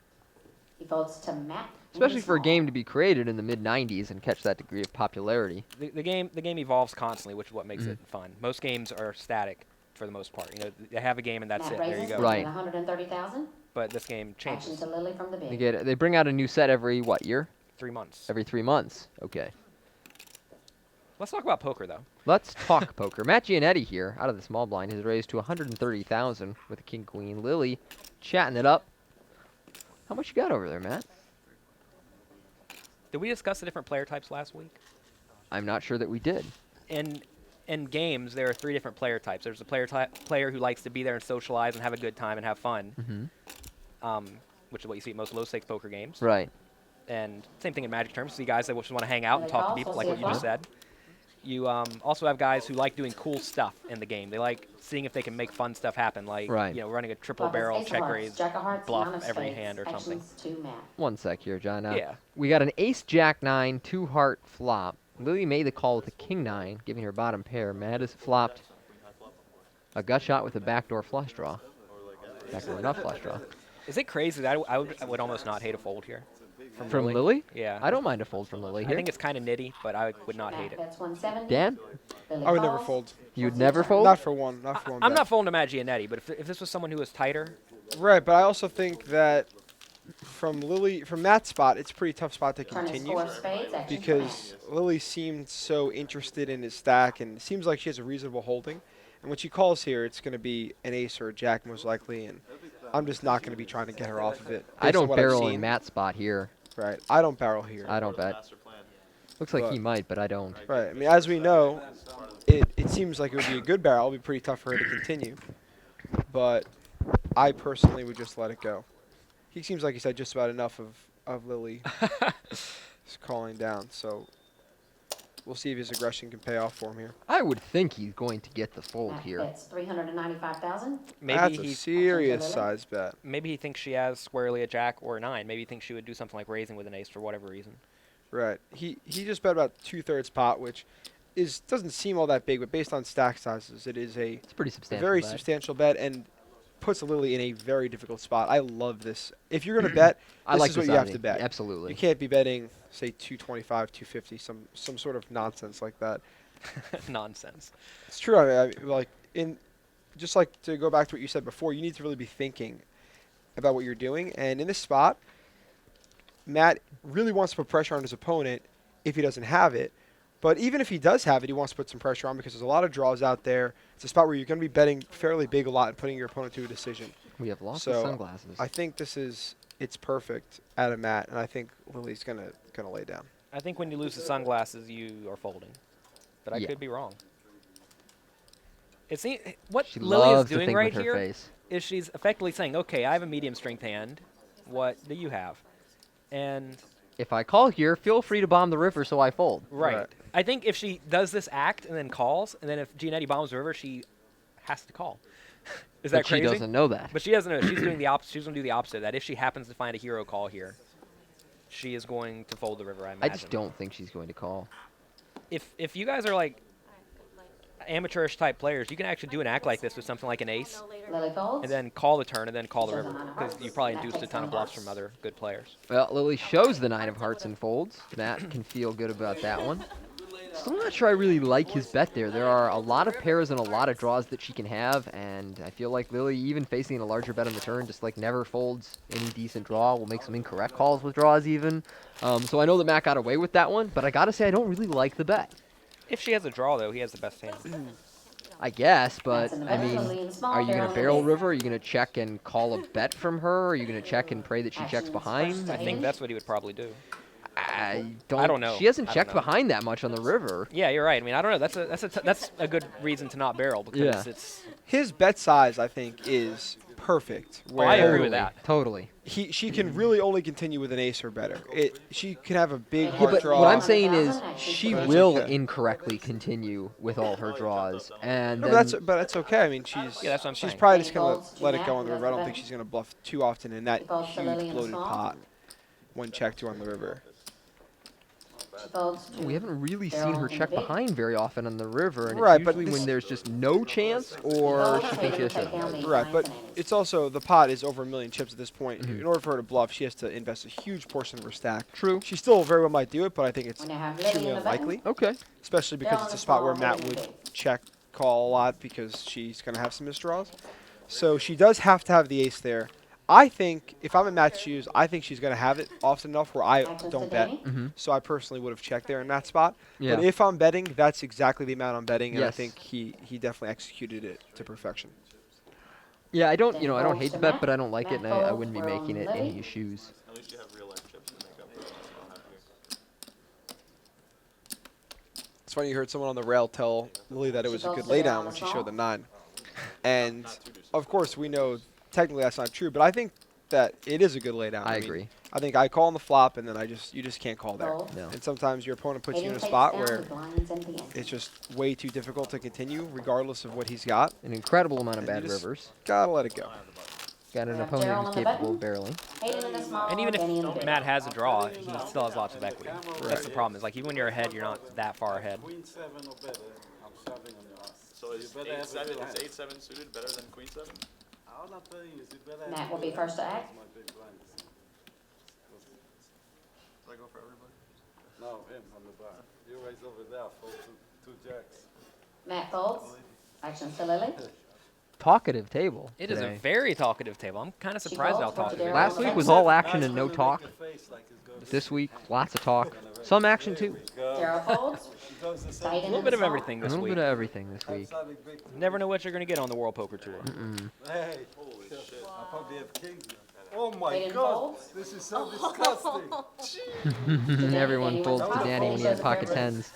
F: He folds to Matt.
A: Especially for a
F: Small.
A: game to be created in the mid-90s and catch that degree of popularity.
B: The game evolves constantly, which is what makes it fun. Most games are static for the most part. You know, they have a game and that's
F: Matt
B: it. There you
F: raises
B: go.
F: to
A: Right.
F: 130,000.
B: But this game
F: Action
B: changes.
F: to Lily from the
A: They
F: big.
A: they bring out a new set every, what, year?
B: 3 months.
A: Every 3 months. Okay.
B: Let's talk about poker, though.
A: Let's talk poker. Matt Gianetti here, out of the small blind, has raised to 130,000 with a king-queen. Lily chatting it up. How much you got over there, Matt?
B: Did we discuss the different player types last week?
A: I'm not sure that we did.
B: In games, there are 3 different player types. There's a player who likes to be there and socialize and have a good time and have fun, which is what you see at most low-stakes poker games.
A: Right.
B: And same thing in Magic terms. See guys that just want to hang out and talk to people, like what you just
F: Flop.
B: said. You also have guys who like doing cool stuff in the game. They like seeing if they can make fun stuff happen, like
A: Right.
B: running a triple
F: Flop is
B: barrel
F: ace of
B: check
F: hearts,
B: raise,
F: Jack of hearts,
B: bluff
F: nine of
B: every
F: spades.
B: hand or something.
F: Actions to Matt.
A: One sec here, John. Now,
B: Yeah.
A: we got an ace-jack-9, 2-heart flop. Lily made the call with a king-9, giving her bottom pair. Matt has flopped a gut shot with a backdoor flush draw. Backdoor nut flush draw.
B: Is it crazy that I would almost not hate a fold here?
A: From Lily?
B: Yeah.
A: I don't mind a fold from Lily
B: I
A: here.
B: think it's kind of nitty, but I would not hate
F: Matt
B: it.
F: bets 170.
A: Dan?
F: Lily
D: I would never
F: calls.
D: fold.
A: You'd never fold?
D: Not for one. Not for one.
B: I'm
D: bet.
B: not folding to Matt Gianetti, but if this was someone who was tighter,
D: Right, but I also think that from that spot, it's a pretty tough spot to
F: Turn is
D: continue
F: 4 of spades. Action to
D: because
F: Matt.
D: Lily seemed so interested in his stack, and it seems like she has a reasonable holding. And when she calls here, it's going to be an ace or a jack most likely, and I'm just not going to be trying to get her off of it.
A: I
D: based on
A: don't
D: what I've
A: barrel in
D: seen.
A: Matt's spot here.
D: Right, I don't barrel here.
A: I don't bet. Looks like he
D: But-
A: might, but I don't.
D: Right, I mean, as we know, it seems like it would be a good barrel. It would be pretty tough for her to continue. But I personally would just let it go. He seems like he's had just about enough of Lily just calling down. So we'll see if his aggression can pay off for him here.
A: I would think he's going to get the fold
F: Matt
A: here.
F: bets 395,000.
B: maybe
D: That's a
B: he
D: serious
F: Lily.
D: size bet.
B: maybe he thinks she has squarely a jack or a 9. Maybe he thinks she would do something like raising with an ace for whatever reason.
D: Right. He just bet about 2/3 pot, which doesn't seem all that big, but based on stack sizes, it is a
A: It's a pretty substantial
D: very
A: bet.
D: substantial bet and puts Lily in a very difficult spot. I love this. If you're going to bet,
A: I
D: this
A: like
D: is
A: this
D: what you have
A: oddity.
D: to bet.
A: Absolutely.
D: You can't be betting, say, 225, 250, some sort of nonsense like that.
B: Nonsense.
D: It's true. Just like to go back to what you said before, you need to really be thinking about what you're doing. And in this spot, Matt really wants to put pressure on his opponent if he doesn't have it. But even if he does have it, he wants to put some pressure on because there's a lot of draws out there. It's a spot where you're going to be betting fairly big a lot and putting your opponent to a decision.
A: We have lost
D: So,
A: the sunglasses.
D: I think it's perfect out of Matt, and I think Lily's gonna lay down.
B: I think when you lose the sunglasses, you are folding. But I
A: Yeah.
B: could be wrong. What
A: she
B: Lily is
A: loves to
B: doing
A: think
B: right
A: with her
B: here
A: face.
B: is she's effectively saying, okay, I have a medium strength hand. What do you have? And
A: If I call here, feel free to bomb the river so I fold.
B: right. I think if she does this act and then calls, and then if Gianetti bombs the river, she has to call. Is that
A: But
B: crazy?
A: she doesn't know that.
B: But she doesn't know. She's doing the opposite. She's going to do the opposite of that. If she happens to find a hero call here, she is going to fold the river, I imagine.
A: I just don't think she's going to call.
B: If you guys are like amateurish type players, you can actually do an act like this with something like an ace,
F: Lily folds.
B: and then call the turn, and then call the
F: Shows
B: river,
F: a nine of
B: because
F: hearts.
B: you probably
F: Matt
B: induced a
F: takes
B: ton of
F: nine
B: bluffs
F: hearts.
B: from other good players.
A: Well, Lily shows the 9 of hearts and folds. Matt can feel good about that one. Still not sure I really like his bet there. There are a lot of pairs and a lot of draws that she can have, and I feel like Lily, even facing a larger bet on the turn, just like never folds any decent draw. Will make some incorrect calls with draws even. So I know that Matt got away with that one, but I gotta say I don't really like the bet.
B: If she has a draw, though, he has the best hand.
A: I guess, but
F: That's in the
A: I
F: middle,
A: mean,
F: Lily in the small,
A: are you
F: barrel
A: gonna
F: in the
A: barrel
F: big.
A: river? Are you gonna check and call a bet from her? Are you gonna check and pray that she checks
F: Actions
A: behind?
F: first
B: I think
F: Hayden.
B: that's what he would probably do.
A: I
B: don't know.
A: She hasn't
B: I don't
A: checked
B: know.
A: behind that much on the river.
B: Yeah, you're right. I mean, I don't know. That's a good reason to not barrel, because
A: Yeah.
B: it's.
D: His bet size, I think, is perfect.
B: Oh, I agree
D: where
B: with that.
A: Totally.
D: She can really only continue with an ace or better. She can have a big
F: Yeah,
A: Yeah,
D: heart
A: but
D: draw.
A: what I'm saying is she
D: But it's
A: will
D: okay.
A: incorrectly continue with all her draws, and
D: No,
A: then
D: but that's okay. I mean,
B: Yeah, that's what I'm
D: she's
B: saying.
D: probably
F: He
D: just gonna
F: folds to
D: let it
F: Matt,
D: go on the
F: who
D: river. I
F: has
D: don't
F: the
D: think
F: bet.
D: she's gonna bluff too often in that
F: He folds to Lily
D: huge
F: in the
D: bloated
F: small.
D: pot when checked to on the river.
F: She folds to
A: We haven't really
F: Daryl
A: seen her
F: in the
A: check
F: big.
A: behind very often on the river, and
D: Right,
A: it's
D: but
A: usually
D: this-
A: when there's just no chance or
F: Folds,
A: she thinks
F: Hayden
A: she
F: will
A: has
F: take
A: to.
F: down the
D: Right,
F: nines
D: but
F: and eighties.
D: it's also, the pot is over 1 million chips at this point.
A: Mhm.
D: In order for her to bluff, she has to invest a huge portion of her stack.
A: True.
D: She still very well might do it, but I think it's
F: We now have
D: extremely
F: Lily in the button.
D: unlikely,
A: Okay.
D: especially because
F: Daryl
D: it's
F: in
D: a
F: the
D: spot where
F: small,
D: Matt
F: Hayden in
D: would
F: the big.
D: check call a lot because she's going to have some misdraws. So she does have to have the ace there. I think, if I'm in Matt's shoes, I think she's going to have it often enough where I
F: Actions
D: don't
F: to
D: bet.
F: Danny.
A: Mm-hmm.
D: So I personally would have checked there in that spot.
A: Yeah.
D: But if I'm betting, that's exactly the amount I'm betting, and I
A: Yes.
D: think he definitely executed it to perfection.
A: Yeah, I don't,
F: Then
A: you know, I don't
F: folds
A: hate
F: to
A: the bet,
F: Matt.
A: but I don't like it,
F: Matt
A: and I
F: folds,
A: wouldn't be
F: we're on
A: making it in
F: Lily.
A: his shoes.
E: At least you have real life chips to make up for the ones you don't have here.
D: It's funny you heard someone on the rail tell Lily that it
F: She
D: was a
F: goes
D: good
F: to the
D: laydown
F: on
D: when
F: the
D: she showed
F: small.
D: the 9. And of course we know technically that's not true, but I think that it is a good laydown.
A: I
D: mean,
A: agree.
D: I think I call on the flop, and then you just can't call there.
F: Fold.
A: No.
D: And sometimes your opponent puts you in
F: Hayden
D: a
F: takes
D: spot
F: down
D: where
F: the blinds and the ante.
D: it's just way too difficult to continue, regardless of what he's got.
A: An incredible amount of
D: And you
A: bad
D: just-
A: rivers.
D: Gotta let it go.
A: Got an
F: We have
A: opponent
F: Daryl
A: who's
F: on the
A: capable of
F: button.
A: barreling.
F: Hayden in the small,
B: And even
F: Danny in the
B: if
F: big.
B: Matt has a draw, he still has lots of equity. That's the problem. Is like even when you're ahead, you're not that far ahead.
G: Queen 7 or better, I'm shoving on your ass.
E: So is
G: you better have a good hand.
E: 8-7 suited better than Queen 7?
G: I'm not telling you, you better have
F: Matt
G: a
F: will
G: good
F: be first to
G: hand.
F: act.
G: That's my big blind.
E: Should I go for everybody?
G: No, him on the bar. You raise over there, fold two jacks.
F: Matt folds. Actions to Lily.
A: Talkative table.
B: It is
A: today.
B: a very talkative table. I'm kind of
F: She
B: surprised how
F: folds for
B: talkative it
F: Daryl.
B: is.
A: Last week was all action and no talk. This week, lots of talk. Some action too.
F: Daryl folds.
B: A little bit of everything
A: A
B: this
A: little
B: week.
A: bit of everything this week.
B: Never know what you're going to get on the World Poker Tour.
A: Mm-mm.
G: Hey, holy shit. I probably have kings. Oh my
F: Hayden
G: god,
F: folds.
G: this is so disgusting.
A: Everyone folds to
F: wants
A: Danny when he had
F: folds
A: pocket
F: over
A: tens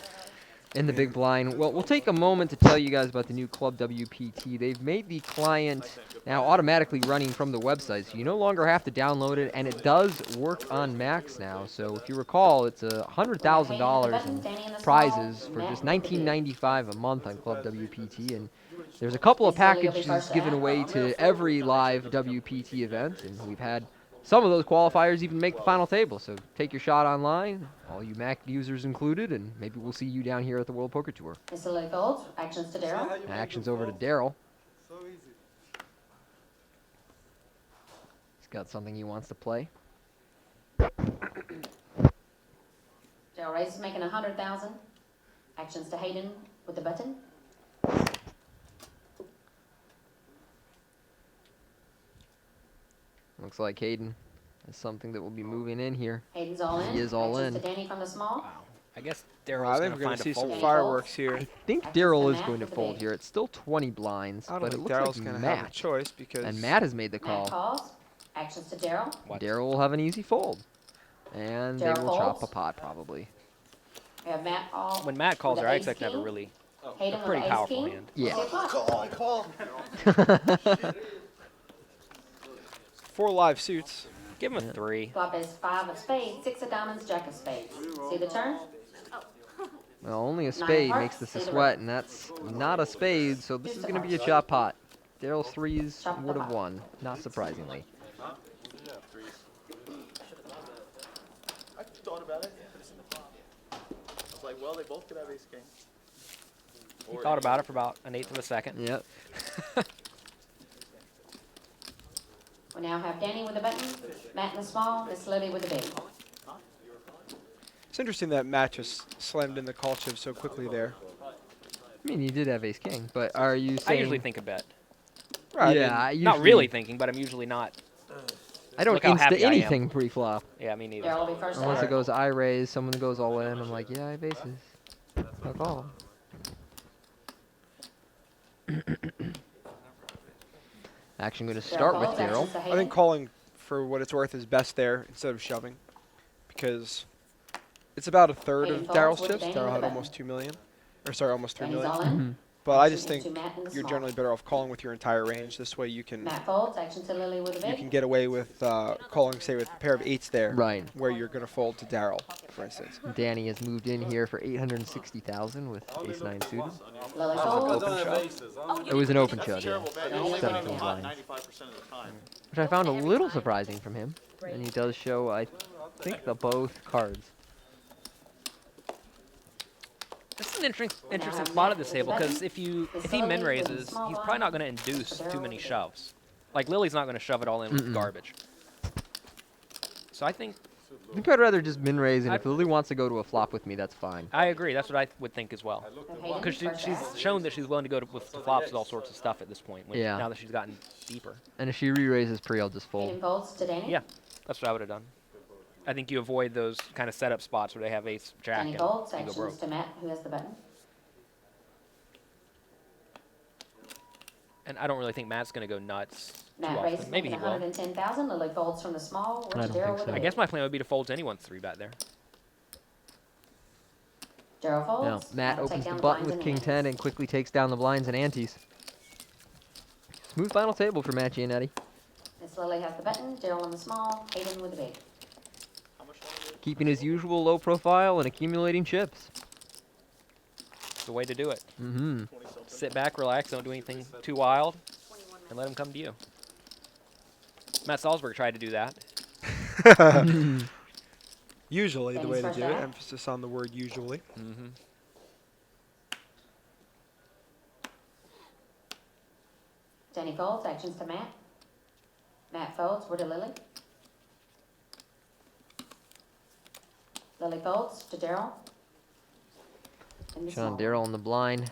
A: in the big blind. Well, we'll take a moment to tell you guys about the new Club WPT. They've made the client now automatically running from the website, so you no longer have to download it, and it does work on Macs now. So if you recall, it's $100,000 in prizes for just $19.95 a month on Club WPT, and there's a couple of packages given away to every live WPT event, and we've had some of those qualifiers even make the final table. So take your shot online, all you Mac users included, and maybe we'll see you down here at the World Poker Tour.
F: Miss Lily folds. Actions to Daryl.
A: Actions over to Daryl.
G: So easy.
A: He's got something he wants to play.
F: Daryl raises, making 100,000. Actions to Hayden with the button.
A: Looks like Hayden is something that will be moving in here.
F: Hayden's all in.
A: He is all
F: Actions
A: in.
F: to Danny from the small.
B: Wow. I guess
D: I
B: Daryl's
D: think
B: going
D: we're
B: to
D: going
B: find
D: to
B: a
D: see some
B: fold.
D: fireworks here.
A: I think
F: Actions to
A: Daryl is
F: Matt
A: going to
F: with the
A: fold
F: big.
A: here. It's still 20 blinds,
D: I don't
A: but it
D: think
A: looks
D: Daryl's
A: like
D: going to have a
A: Matt.
D: choice because
A: And Matt has made the
F: Matt
A: call.
F: calls. Actions to Daryl.
B: What?
A: Daryl will have an easy fold. And they
F: Daryl
A: will chop a
F: folds.
A: pot, probably.
F: We have Matt all.
B: When Matt calls
F: with
B: there,
F: the
B: I
F: ace
B: expect to have a
F: king.
B: really
F: Hayden with
B: pretty
F: the ace
B: powerful
F: king.
B: hand.
A: Yeah.
G: Call.
D: 4 live suits.
B: Give him a 3.
F: Flop is 5 of spades, 6 of diamonds, jack of spades. See the turn?
A: Well, only a
F: Nine
A: spade
F: hearts,
A: makes this a
F: see the
A: sweat,
F: red.
A: and that's not a spade, so this
F: Use
A: is
F: the
A: going to be a
F: hearts.
A: chop pot. Daryl's threes
F: Chop the
A: would have
F: pot.
A: won, not surprisingly.
E: Yeah, threes. I thought about it. I was like, well, they both could have ace king.
B: He thought about it for about an eighth of a second.
A: Yep.
F: We now have Danny with the button, Matt in the small, Miss Lily with the big.
D: It's interesting that Matt just slammed in the call chip so quickly there.
A: I mean, you did have ace king, but are you
B: I
A: saying...
B: usually think a bet.
D: Right,
A: Yeah, I
B: Not
A: usually-
B: really thinking, but I'm usually not.
A: I don't
B: Look how
A: insta
B: happy I am.
A: anything pre-flop.
B: Yeah, me neither.
F: Daryl will be first to
A: Unless it
F: act.
A: goes I raise, someone goes all in, I'm like, yeah, I have aces. I'll call. Action going to start with
F: folds,
A: Daryl.
F: actions to
D: I
F: Hayden.
D: think calling for what it's worth is best there instead of shoving, because it's about a third
F: Hayden
D: of
F: folds
D: Daryl's
F: with
D: chips.
F: Danny
D: Darryl
F: with
D: had
F: the
D: almost 2 million, or sorry, almost 3
F: Danny's
D: million.
F: all in.
A: Mhm.
D: But I just
F: Actions
D: think
F: to Matt in the
D: you're
F: small.
D: generally better off calling with your entire range. This way you can
F: Matt folds, action to Lily with the
D: you
F: big.
D: can get away with calling, say, with a pair of 8s there,
A: Right.
D: where you're going to fold to Daryl, for instance.
A: Danny has moved in here for 860,000 with ace 9 suited.
F: Lily
G: I
F: folds.
G: don't have aces.
A: It was an open
E: That's
A: shot,
E: a
A: yeah.
E: terrible bet. You only
A: 17
E: bet a pot
A: blinds.
E: 95% of the time.
A: Which I found a little surprising from him. And he does show, I think, the both cards.
B: This is an interesting spot at this table because if he min raises, he's probably not going to induce too many shoves. Like Lily's not going to shove it all in with garbage. So I think
A: I'd rather just min raise, and if Lily wants to go to a flop with me, that's fine.
B: I agree. That's what I would think as well. Because she's shown that she's willing to go with the flops with all sorts of stuff at this point. Now that she's gotten deeper.
A: And if she re-raises pre, I'll just fold.
F: Hayden folds to Danny.
B: Yeah, that's what I would have done. I think you avoid those kind of setup spots where they have ace, jack,
F: Danny
B: and
F: folds.
B: you go
F: Actions
B: broke.
F: to Matt, who has the button.
B: And I don't really think Matt's going to go nuts too
F: Matt raises
B: often. Maybe he
F: making
B: will.
F: 110,000. Lily folds from the small.
A: I
F: Where's
A: don't
F: Daryl
A: think
F: with
A: so.
F: a
B: I
F: big?
B: guess my plan would be to fold to anyone's 3-bet there.
F: Daryl
A: Now,
F: folds.
A: Matt
F: will take
A: opens the
F: down
A: button
F: blinds
A: with
F: and
A: king
F: hands.
A: 10 and quickly takes down the blinds and antes. Smooth final table for Matt Gianetti.
F: Miss Lily has the button. Daryl on the small. Hayden with the big.
A: Keeping his usual low profile and accumulating chips.
B: It's the way to do it.
A: Mm-hmm.
B: Sit back, relax, don't do anything too wild, and let him come to you. Matt Salsberg tried to do that.
D: Usually the way to
F: Danny's
D: do
F: first
D: it.
F: out.
D: Emphasis on the word usually.
B: Mm-hmm.
F: Danny folds. Actions to Matt. Matt folds. We're to Lily. Lily folds to Daryl. And the
A: Sean
F: small.
A: Daryl on the blind.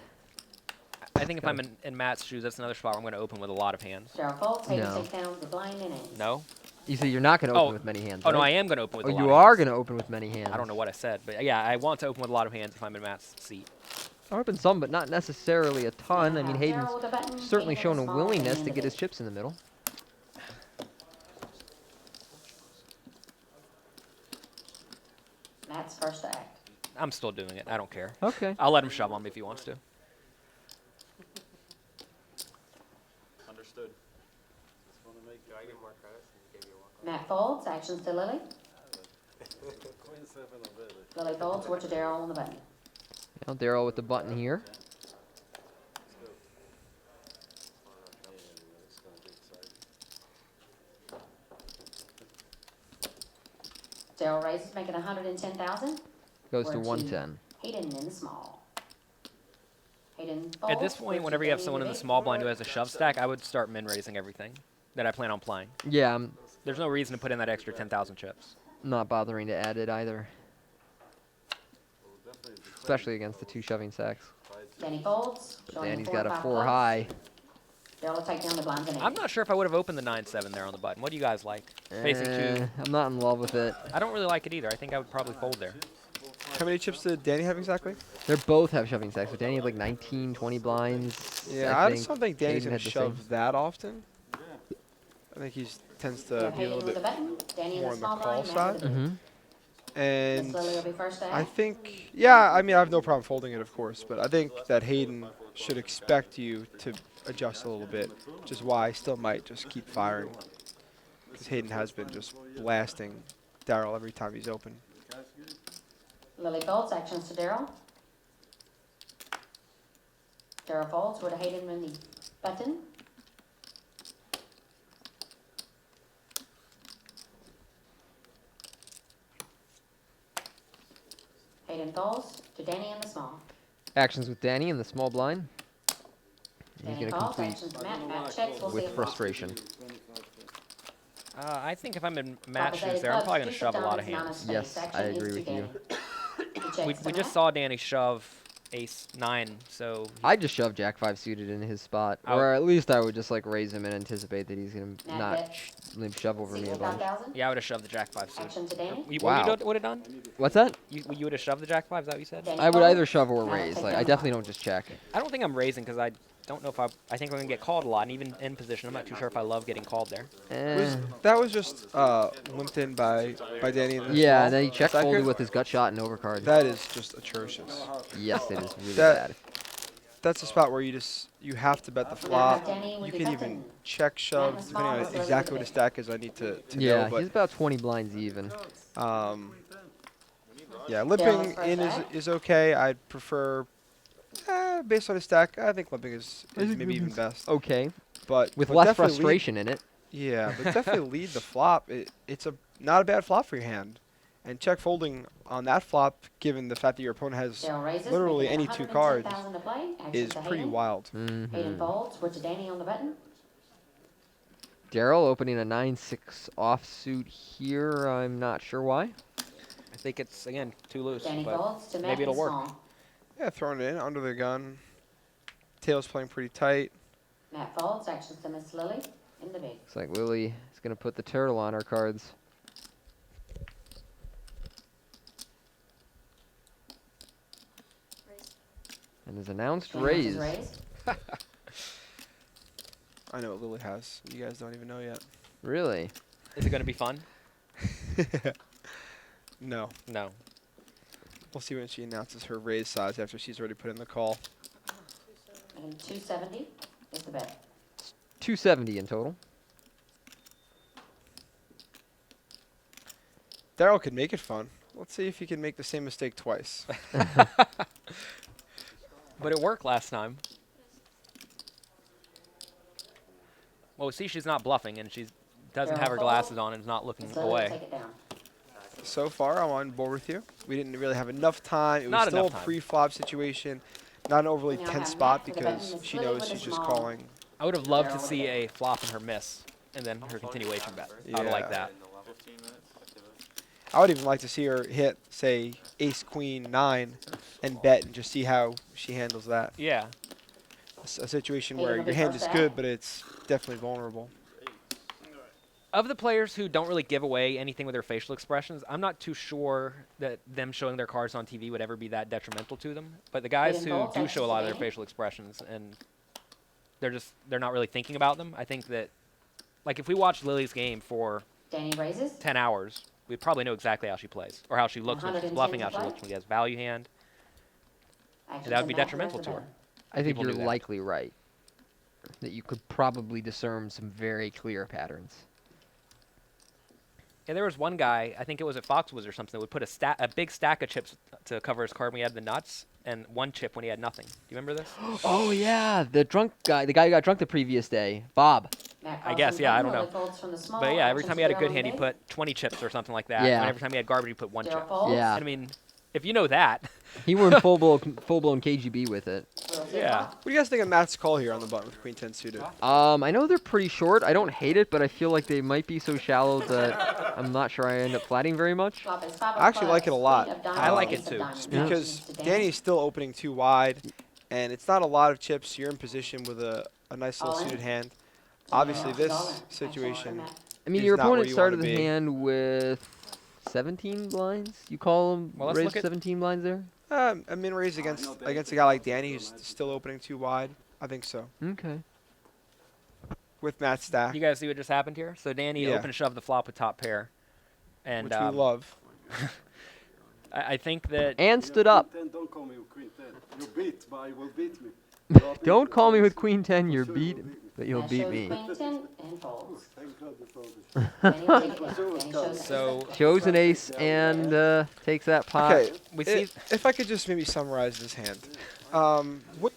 B: I think if I'm in Matt's shoes, that's another spot where I'm going to open with a lot of hands.
F: Daryl folds. Hayden
A: No.
F: takes down the blind and ends.
B: No?
A: You say you're not going to open
B: Oh.
A: with many hands,
B: Oh, no, I
A: right?
B: am going to open with a lot
A: you
B: of
A: are
B: hands.
A: going to open with many hands.
B: I don't know what I said, but yeah, I want to open with a lot of hands if I'm in Matt's seat.
A: I open some, but not necessarily a ton. I mean,
F: Daryl
A: Hayden's
F: with the button,
A: certainly
F: Hayden
A: shown a
F: in the small,
A: willingness
F: Hayden
A: to
F: in
A: get
F: the
A: his chips in the middle.
F: big. Matt's first to act.
B: I'm still doing it. I don't care.
A: Okay.
B: I'll let him shove on me if he wants to.
E: Understood.
F: Matt folds. Actions to Lily. Lily folds. We're to Daryl on the button.
A: Now Daryl with the button here.
F: Daryl raises, making 110,000.
A: Goes to
F: We're
A: 110.
F: Hayden in the small. Hayden folds.
B: At this point,
F: we're
B: whenever
F: to
B: you have
F: Danny
B: someone in the
F: big.
B: small blind who has a shove stack, I would start min raising everything that I plan on playing.
A: Yeah, I'm
B: There's no reason to put in that extra 10,000 chips.
A: not bothering to add it either. Especially against the two shoving stacks.
F: Danny folds.
A: But
F: showing
A: Danny's
F: four
A: got
F: and
A: a
F: five
A: 4
F: clubs.
A: high.
F: Daryl will take down the blinds and
B: I'm
F: eights.
B: not sure if I would have opened the 9-7 there on the button. What do you guys like? Facing two.
A: I'm not in love with it.
B: I don't really like it either. I think I would probably fold there.
D: How many chips did Danny have exactly?
A: They both have shoving stacks, but Danny had like 19, 20 blinds.
D: Yeah, I just don't think Danny's
A: Hayden
D: going to
A: had the same.
D: shove that often. I think he tends
F: We
D: to
F: have
D: be a
F: Hayden
D: little
F: with the
D: bit.
F: button. Danny in
D: more
F: the
D: on the
F: small
D: call
F: blind. Matt with the big.
A: Mm-hmm.
D: And
F: Miss Lily will be first to
D: I
F: act.
D: think, yeah, I mean, I have no problem folding it, of course, but I think that Hayden should expect you to adjust a little bit, which is why I still might just keep firing. Because Hayden has been just blasting Daryl every time he's open.
F: Lily folds. Actions to Daryl. Daryl folds. We're to Hayden in the button. Hayden folds to Danny in the small.
A: Actions with Danny in the small blind. He's
F: Danny
A: going to
F: calls.
A: complete
F: Actions to Matt. Matt checks. We'll see
A: with
F: if flop.
A: frustration.
B: I think if I'm in Matt's
F: Compensated
B: shoes there, I'm
F: clubs,
B: probably going to
F: deuce
B: shove a
F: of
B: lot of
F: diamonds,
B: hands.
F: nine of
A: Yes,
F: spades.
A: I
F: Action
A: agree
F: is
A: with
F: to
A: you.
F: Danny. He
B: We
F: checks to
B: just
F: Matt.
B: saw Danny shove ace 9, so
A: I just shoved Jack 5 suited in his spot,
B: I
A: or at least I would just like raise him and anticipate that he's going to
F: Matt
A: not
F: bets.
A: shove over me a
F: Sequel
A: bunch.
F: 5,000.
B: yeah, I would have shoved the jack 5 suit.
F: Action to Danny.
A: Wow.
B: What you would have done?
A: What's that?
B: You would have shoved the jack 5, is that what you said?
F: Danny
A: I would
F: folds.
A: either shove or
F: Matt
A: raise.
F: takes
A: Like
F: down
A: I
F: the
A: definitely
F: blind.
A: don't just check.
B: I don't think I'm raising because I don't know if I think I'm going to get called a lot, and even in position, I'm not too sure if I love getting called there.
D: That was just limped in by Danny in the
A: Yeah,
D: small.
A: and then he check
D: Stacker.
A: folded with his gut shot and overcard.
D: That is just atrocious.
A: Yes, it is really
D: That-
A: bad.
D: That's a spot where you have to bet the flop.
F: Danny with
D: You
F: the
D: can
F: button.
D: even check shove,
F: Matt
D: depending on
F: Small,
D: exactly what
F: Lily
D: his stack is. I need to
A: Yeah,
D: know,
A: he's about 20 blinds even.
D: but yeah, limping
F: first
D: in
F: act.
D: is okay. I'd prefer, based on his stack, I think limping is
A: I think
D: maybe even
A: limping's
D: best.
A: Okay,
D: But
A: with
D: but
A: less
D: definitely lead-
A: frustration in it.
D: Yeah, but definitely lead the flop. It's not a bad flop for your hand. And check folding on that flop, given the fact that your opponent has
F: Daryl raises,
D: literally
F: making
D: any two cards,
F: 110,000 to play. Action
D: is
F: to
D: pretty
F: Hayden.
D: wild.
F: Hayden folds. We're to Danny on the button.
A: Daryl opening a 9-6 offsuit here. I'm not sure why.
B: I think it's, again, too loose,
F: Danny
B: but
F: folds to Matt
B: maybe it'll
F: and
B: work.
F: small.
D: Yeah, throwing it in under the gun. Tail's playing pretty tight.
F: Matt folds. Actions to Miss Lily in the big.
A: Looks like Lily is going to put the turtle on her cards. And as announced,
F: Danny
A: raise.
F: raise.
D: I know what Lily has. You guys don't even know yet.
A: Really?
B: Is it going to be fun?
D: No.
B: No.
D: We'll see when she announces her raise size after she's already put in the call.
F: And 270 is the bet.
A: 270 in total.
D: Daryl could make it fun. Let's see if he can make the same mistake twice.
B: But it worked last time. Well, see, she's not bluffing, and she doesn't have her glasses on and is not looking
F: Miss Lily will
B: away.
F: take it down.
D: So far, I'm on board with you. We didn't really have enough time. It was
B: Not
D: still
B: enough
D: a
B: time.
D: pre-flop situation. Not an overly
F: Now
D: tense
F: have
D: spot
F: Matt for the button,
D: because
F: Miss
D: she
F: Lily
D: knows
F: with a
D: she's just
F: small.
D: calling.
B: I would have loved to
F: Daryl with
B: see
F: it.
B: a flop and her miss, and then her continuation bet. I would
D: Yeah.
B: like that.
G: 15 minutes.
D: I would even like to see her hit, say, ace, queen, 9, and bet and just see how she handles that.
B: Yeah.
D: A situation
F: Hayden
D: where
F: will
D: your
F: be
D: hand
F: first
D: is
F: out.
D: good, but it's definitely vulnerable.
B: Of the players who don't really give away anything with their facial expressions, I'm not too sure that them showing their cards on TV would ever be that detrimental to them. But the guys
F: Hayden
B: who
F: folds,
B: do
F: actions
B: show a lot of
F: to
B: their
F: Danny.
B: facial expressions and they're not really thinking about them, I think that, like, if we watched Lily's game for
F: Danny raises.
B: 10 hours, we'd probably know exactly how she plays, or how she looks when she's
F: 110
B: bluffing,
F: to
B: how she
F: play.
B: looks when she has value hand.
F: Action
B: That
F: to
B: would be
F: Matt, who
B: detrimental
F: has
B: to
F: the
B: her.
F: button.
A: I think
B: People
A: you're
B: do that.
A: likely right. That you could probably discern some very clear patterns.
B: Yeah, there was one guy, I think it was at Foxwoods or something, that would put a big stack of chips to cover his card when he had the nuts, and one chip when he had nothing. Do you remember this?
A: Oh yeah, the drunk guy, the guy who got drunk the previous day, Bob.
F: Matt
B: I
F: calls
B: guess,
F: from
B: yeah, I
F: button,
B: don't
F: Lily
B: know.
F: folds from the small.
B: But yeah, every
F: Actions
B: time he had a
F: to
B: good
F: Daryl
B: hand,
F: in
B: he'd
F: the big.
B: put 20 chips or something like that.
A: Yeah.
B: And every time he had garbage, he'd put one chip.
F: Daryl folds.
A: Yeah.
B: I mean, if you know that,
A: He went full-blown KGB with it.
F: We'll see
B: yeah.
F: flop.
D: What do you guys think of Matt's call here on the button with queen 10 suited?
A: I know they're pretty short. I don't hate it, but I feel like they might be so shallow that I'm not sure I end up flatting very much.
F: Flop is 5 of
D: I actually like it a
F: clubs,
D: lot.
F: queen of diamonds,
B: I like
F: ace
B: it
F: of
B: too.
F: diamonds.
A: Yeah.
D: Because
F: Actions to
D: Danny's still opening too wide, and it's not a lot of chips. You're in position with a nice little
F: All in.
D: suited hand. Obviously,
F: Yeah.
D: this
F: All in. Actions to
D: situation,
F: Matt.
A: I mean,
D: He's
A: your
D: not where
A: opponent
D: you
A: started
D: wanna
A: the
D: be.
A: hand with 17 blinds. You call him
B: Well, let's
A: raise
B: look at-
A: 17 blinds there?
D: a min raise against a guy like Danny who's still opening too wide. I think so.
A: Okay.
D: With Matt's stack,
B: You guys see what just happened here? So Danny
D: Yeah.
B: open shoved the flop with top pair. And
D: which we love.
B: I think that
A: And stood up.
G: Queen 10, don't call me with queen 10. You beat, but you will beat me.
A: Don't call me with queen 10. You're beat, but you'll
F: Matt
A: beat
F: shows
A: me.
F: queen 10 and folds.
G: Thank God you told me.
F: Danny will take it down. Danny shows ace.
B: so.
A: Shows an ace and takes that pot.
D: Okay,
B: We see.
D: if I could just maybe summarize this hand. What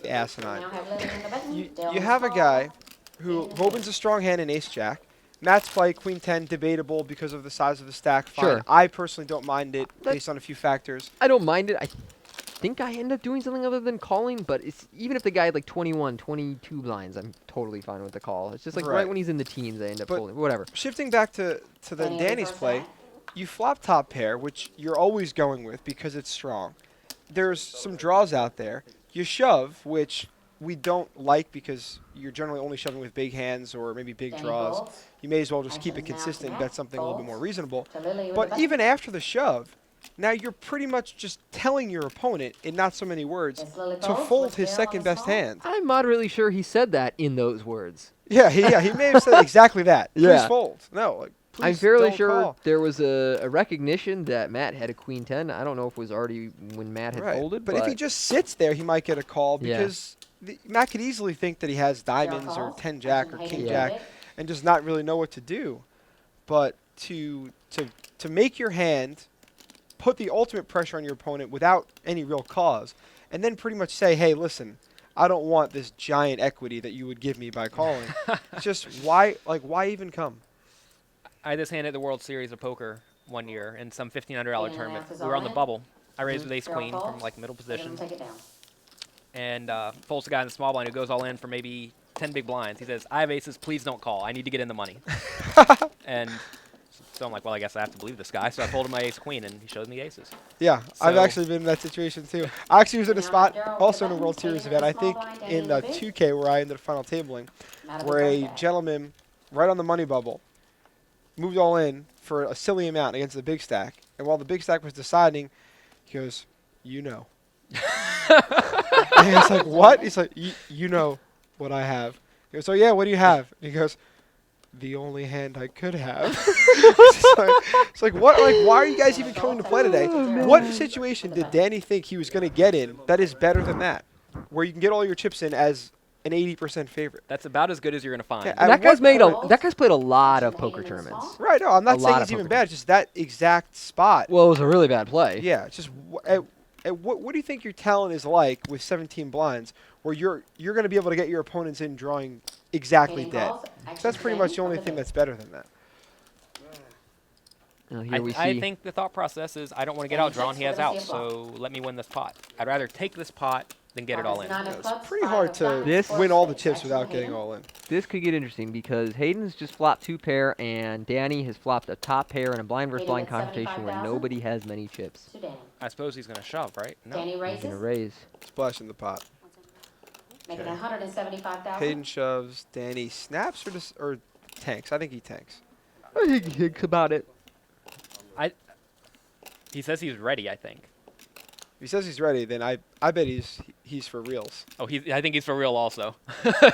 D: asinine.
F: Now have Lily in the button.
D: You
F: Daryl
D: have a
F: small.
D: guy who opens a strong hand in ace jack. Matt's play queen 10 debatable because of the size of the stack. Fine.
A: Sure.
D: I personally don't mind it
A: That-
D: based on a few factors.
A: I don't mind it. I think I end up doing something other than calling, but it's even if the guy had like 21, 22 blinds, I'm totally fine with the call. It's just like right
D: Right.
A: when he's in the teens, I end up
D: But-
A: folding. Whatever.
D: Shifting back to the
F: Danny will be
D: Danny's
F: first
D: play,
F: out.
D: you flop top pair, which you're always going with because it's strong. There's some draws out there. You shove, which we don't like because you're generally only shoving with big hands or maybe big
F: Danny
D: draws.
F: folds.
D: You may as well just keep it
F: Actions now to
D: consistent and
F: Matt.
D: bet something a little bit more
F: Folds.
D: reasonable.
F: To Lily with the
D: But
F: button.
D: even after the shove, now you're pretty much just telling your opponent, in not so many words,
F: Yes, Lily
D: to
F: folds
D: fold
F: with
D: his
F: Daryl on
D: second
F: the
D: best
F: small.
D: hand.
A: I'm moderately sure he said that in those words.
D: Yeah, he may have said exactly that. Please
A: Yeah.
D: fold. No, like, please
A: I'm fairly
D: don't
A: sure
D: call.
A: there was a recognition that Matt had a queen 10. I don't know if it was already when Matt had
D: Right.
A: folded,
D: But if he just sits there, he might get a call
A: Yeah.
D: because Matt could easily think that he has diamonds or
F: calls.
D: 10 jack or
F: Action
D: king
F: Hayden
D: jack
F: with it.
D: and just not really know what to do. But to make your hand put the ultimate pressure on your opponent without any real cause, and then pretty much say, hey, listen, I don't want this giant equity that you would give me by calling. It's just why even come?
B: I had this hand at the World Series of Poker one year in some $1,500 tournament.
F: half is
B: We were
F: all
B: on the
F: in.
B: bubble. I raised with ace
F: Daryl
B: queen from
F: folds.
B: like middle position,
F: Take it down.
B: and folds the guy in the small blind who goes all in for maybe 10 big blinds. He says, "I have aces. Please don't call. I need to get in the money." And so I'm like, well, I guess I have to believe this guy. So I folded my ace queen, and he showed me aces.
D: Yeah, I've
B: So-
D: actually been in that situation too. I actually was in a spot also in a World Series event, I think in 2K where I ended up final tabling, where a gentleman right on the money bubble moved all in for a silly amount against the big stack. And while the big stack was deciding, he goes, "You know." And he's like, "What?" He's like, "You know what I have." He goes, "Oh yeah, what do you have?" And he goes, "The only hand I could have." It's like, what? Like, why are you guys even coming to play today? What situation did Danny think he was going to get in that is better than that, where you can get all your chips in as an 80% favorite?
B: That's about as good as you're gonna find.
D: Yeah,
A: And
D: At
A: that guy's
D: what point-
A: that guy's played a lot of poker tournaments.
D: Right, no, I'm not
A: A
D: saying
A: lot
D: he's
A: of
D: even
A: poker
D: bad. Just that exact spot.
A: Well, it was a really bad play.
D: Yeah, it's just what do you think your talent is like with 17 blinds, where you're going to be able to get your opponents in drawing exactly dead? So that's pretty much the only thing that's better than that.
A: Here we see.
B: I think the thought process is I don't want to get outdrawn. He has outs, so let me win this pot. I'd rather take this pot than get it all in.
D: It's pretty hard to
A: This-
D: win all the chips without getting all in.
A: This could get interesting because Hayden's just flopped 2 pair and Danny has flopped a top pair in a blind versus blind confrontation where nobody has many chips.
B: I suppose he's gonna shove, right? No.
F: Danny
A: He's gonna
F: raises,
A: raise.
D: Splash in the pot.
F: making 175,000.
D: Hayden shoves. Danny snaps or tanks. I think he tanks.
A: I think he thinks about it.
B: He says he's ready. I think.
D: If he says he's ready, then I bet he's for reals.
B: Oh, I think he's for real also.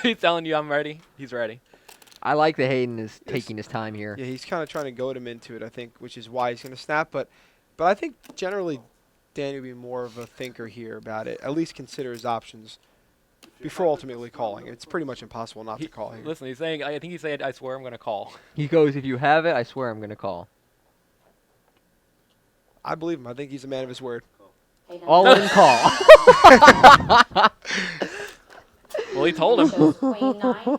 B: He's telling you I'm ready. He's ready.
A: I like that Hayden is taking his time here.
D: Yeah, he's kind of trying to goad him into it, I think, which is why he's going to snap. But I think generally Danny would be more of a thinker here about it. At least consider his options before ultimately calling. It's pretty much impossible not to call here.
B: Listen, he's saying. I think he said, "I swear I'm gonna call."
A: He goes, if you have it, I swear I'm going to call.
D: I believe him. I think he's a man of his word.
A: All in call.
B: Well, he told him.
F: Shows queen 9.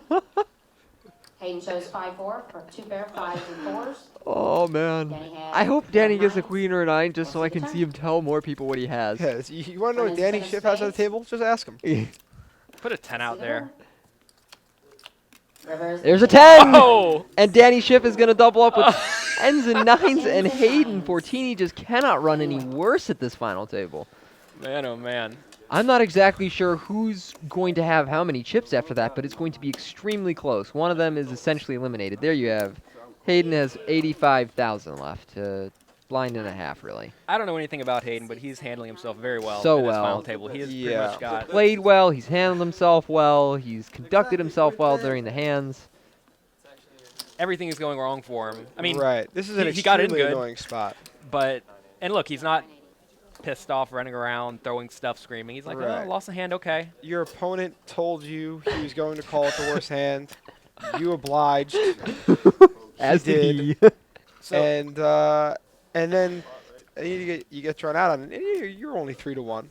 F: Hayden shows 5-4 for 2 pair 5s and 4s.
A: Oh, man.
F: Danny has
A: I hope Danny gets a
F: nines.
A: queen or a 9 just so I can see him tell more people what he has.
D: Yeah, you want to know what Danny Schiff has at the table? Just ask him.
B: Put a 10 out there.
A: There's a 10!
B: Oh!
A: And Danny Schiff is going to double up with 10s and 9s, and Hayden Fortini just cannot run any worse at this final table.
B: Man, oh man.
A: I'm not exactly sure who's going to have how many chips after that, but it's going to be extremely close. One of them is essentially eliminated. There you have. Hayden has 85,000 left. Blind and a half, really.
B: I don't know anything about Hayden, but he's handling himself very well
A: So
B: in this
A: well.
B: final table. He has pretty much got.
A: Played well. He's handled himself well. He's conducted himself well during the hands.
B: Everything is going wrong for him. I mean,
D: right. This is an
B: he got in
D: extremely
B: good.
D: annoying spot.
B: And look, he's not pissed off, running around, throwing stuff, screaming. He's like,
D: Right.
B: oh, lost a hand, okay.
D: Your opponent told you he was going to call it the worst hand. You obliged.
A: As
D: He
A: did
D: did.
A: he.
B: So,
D: And then you get drawn out on it. And you're only 3-1,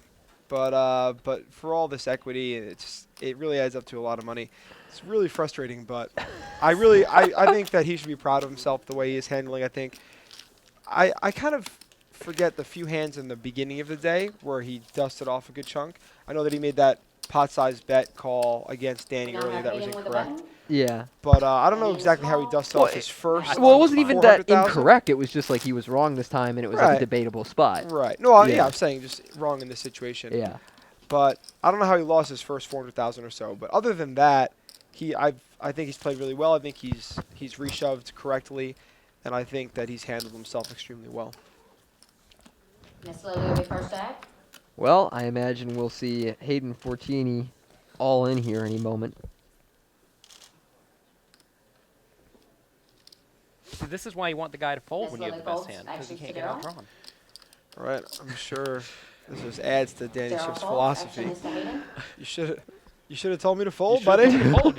D: but for all this equity, it really adds up to a lot of money. It's really frustrating, but I think that he should be proud of himself the way he is handling. I think I kind of forget the few hands in the beginning of the day where he dusted off a good chunk. I know that he made that pot-sized bet call against Danny earlier. That was incorrect.
A: Yeah.
D: But I don't know exactly how he dusted off his first.
A: Well, it wasn't even that
D: 400,000.
A: incorrect. It was just like he was wrong this time, and it was like
D: Right.
A: a debatable spot.
D: Right. No,
A: Yeah.
D: I'm saying just wrong in this situation.
A: Yeah.
D: But I don't know how he lost his first 400,000 or so. But other than that, I think he's played really well. I think he's reshoved correctly, and I think that he's handled himself extremely well.
F: Miss Lily will be first act.
A: Well, I imagine we'll see Hayden Fortini all in here any moment.
B: see, this is why you want the guy to fold
F: Yes,
B: when you have the
F: Lily
B: best
F: folds,
B: hand, because you
F: actions
B: can't
F: to
B: get
F: Daryl.
B: outdrawn.
D: All right. I'm sure this just adds to Danny
F: Daryl
D: Schiff's
F: folds,
D: philosophy.
F: action is to Hayden.
D: You should have told me to fold,
B: You
D: buddy.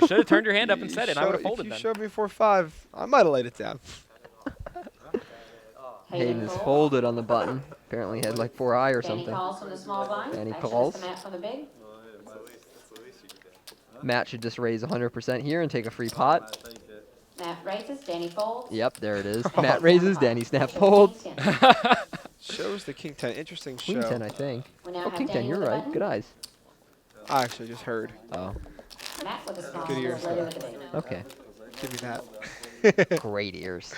B: should have turned your hand up and said it, and I would have folded
D: If
B: then.
D: you showed me 4-5, I might have laid it down.
A: Hayden is
F: folds.
A: folded on the button. Apparently he had like 4-eye or
F: Danny
A: something.
F: calls from the small blind.
A: Danny
F: Action is
A: calls.
F: to Matt from the big.
A: Matt should just raise 100% here and take a free pot.
F: Matt raises, Danny folds.
A: Yep, there it is. Matt raises, Danny snap folds.
D: Shows the king 10. Interesting
A: Queen
D: show.
A: 10, I think.
F: We now
A: Oh,
F: have
A: king 10,
F: Danny
A: you're
F: with a
A: right.
F: button.
A: Good eyes.
D: I actually just heard.
A: Oh,
F: Matt with a small
D: Good ears,
F: Lily
D: though.
F: with a big.
A: okay.
D: Give me that.
A: Great ears.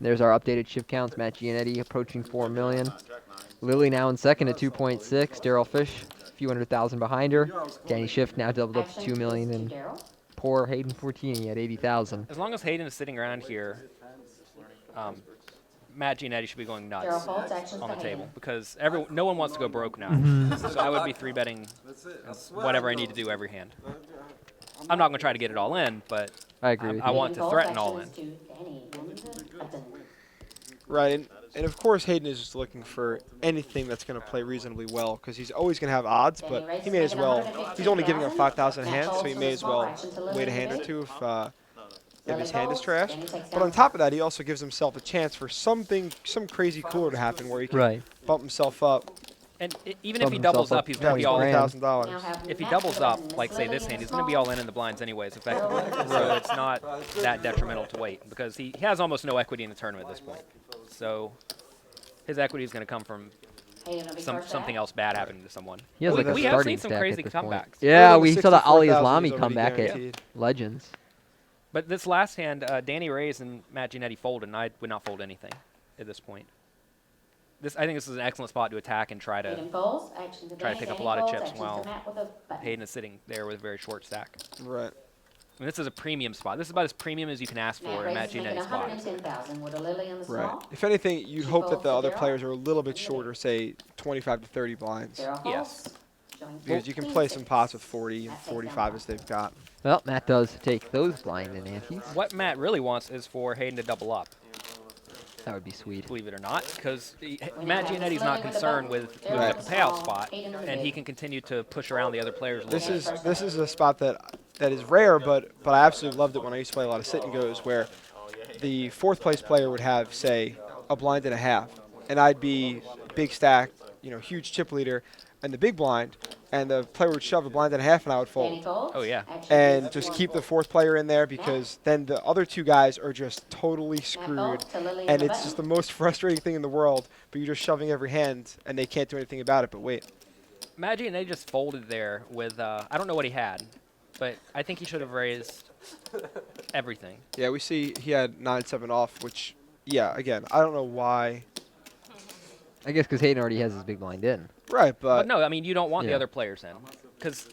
A: There's our updated shift counts. Matt Gianetti approaching 4 million. Lily now in second at 2.6. Daryl Fish, a few 100,000 behind her. Danny Schiff now doubled up to 2 million. And poor Hayden Fortini at 80,000.
B: As long as Hayden is sitting around here, Matt Gianetti should be going nuts
F: Daryl folds, actions
B: on the
F: to
B: table
F: Hayden.
B: because no one wants to go broke now. So I would be 3-betting whatever I need to do every hand. I'm not going to try to get it all in, but
A: I agree.
B: I want to threaten all in.
D: Right, and of course Hayden is just looking for anything that's going to play reasonably well because he's always going to have odds, but he may as well. He's only giving up 5,000 a hand, so he may as well wait a hand or two if his hand is trash. But on top of that, he also gives himself a chance for some crazy cooler to happen where he can bump himself up.
B: And even if he doubles up, he's going to be all in.
D: $20,000.
B: If he doubles up, like say this hand, he's going to be all in the blinds anyways, effectively. So it's not that detrimental to wait because he has almost no equity in the tournament at this point. So his equity is going to come from something else bad happening to someone.
A: He has like a
B: we have
A: starting
B: seen some
A: stack
B: crazy
A: at this
B: comebacks.
A: point. Yeah, we saw the Ali
D: 64,000
A: Islami
D: is already
A: comeback
D: guaranteed.
A: at Legends.
B: But this last hand, Danny Reyes and Matt Gianetti folded, and I would not fold anything at this point. I think this is an excellent spot to attack and try to pick up a lot of chips while Hayden is sitting there with a very short stack.
D: Right.
B: I mean, this is a premium spot. This is about as premium as you can ask for in Matt Gianetti's spot.
D: Right. If anything, you'd hope that the other players are a little bit shorter, say 25 to 30 blinds.
B: Yes.
D: Because you can play some pots with 40 and 45 as they've got.
A: Well, Matt does take those blind and antes.
B: What Matt really wants is for Hayden to double up.
A: That would be sweet.
B: Believe it or not, because Matt Gianetti's not concerned with moving up the payout spot, and he can continue to push around the other players.
D: This is a spot that is rare, but I absolutely loved it when I used to play a lot of sit and goes, where the fourth place player would have, say, a blind and a half, and I'd be big stack, huge chip leader, and the big blind, and the player would shove a blind and a half, and I would fold.
B: Oh yeah.
D: And just keep the fourth player in there because then the other two guys are just totally screwed, and it's just the most frustrating thing in the world. But you're just shoving every hand, and they can't do anything about it. But wait.
B: Matt Gianetti just folded there with I don't know what he had, but I think he should have raised everything.
D: Yeah, we see he had 9-7 off, which, yeah, again, I don't know why.
A: I guess because Hayden already has his big blind in.
D: Right,
B: But no, I mean, you don't want the other players in. Because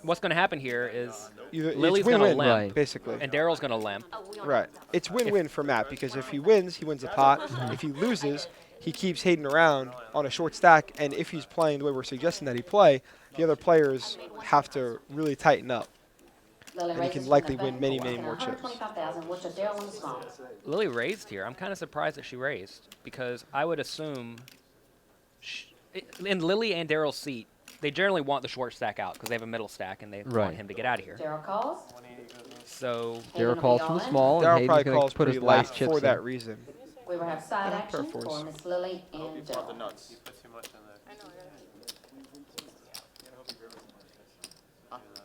B: what's going to happen here is Lily's going to limp,
D: basically.
B: and Daryl's going to limp.
D: Right. It's win-win for Matt, because if he wins the pot. If he loses, he keeps Hayden around on a short stack, and if he's playing the way we're suggesting that he play, the other players have to really tighten up. And he can likely win many, many more chips.
B: Lily raised here. I'm kind of surprised that she raised, because I would assume in Lily and Daryl's seat, they generally want the short stack out because they have a middle stack and they want him to get out of here.
F: Daryl calls.
B: So
A: Daryl calls from the small, and
D: Daryl
A: Hayden's
D: probably
A: going
D: calls
A: to put his
D: pretty
A: last
D: late
A: chips
D: for
A: in.
D: that reason.
F: We will have side action
D: Perforce.
F: for Miss Lily and
E: Brought the
F: Daryl.
E: nuts.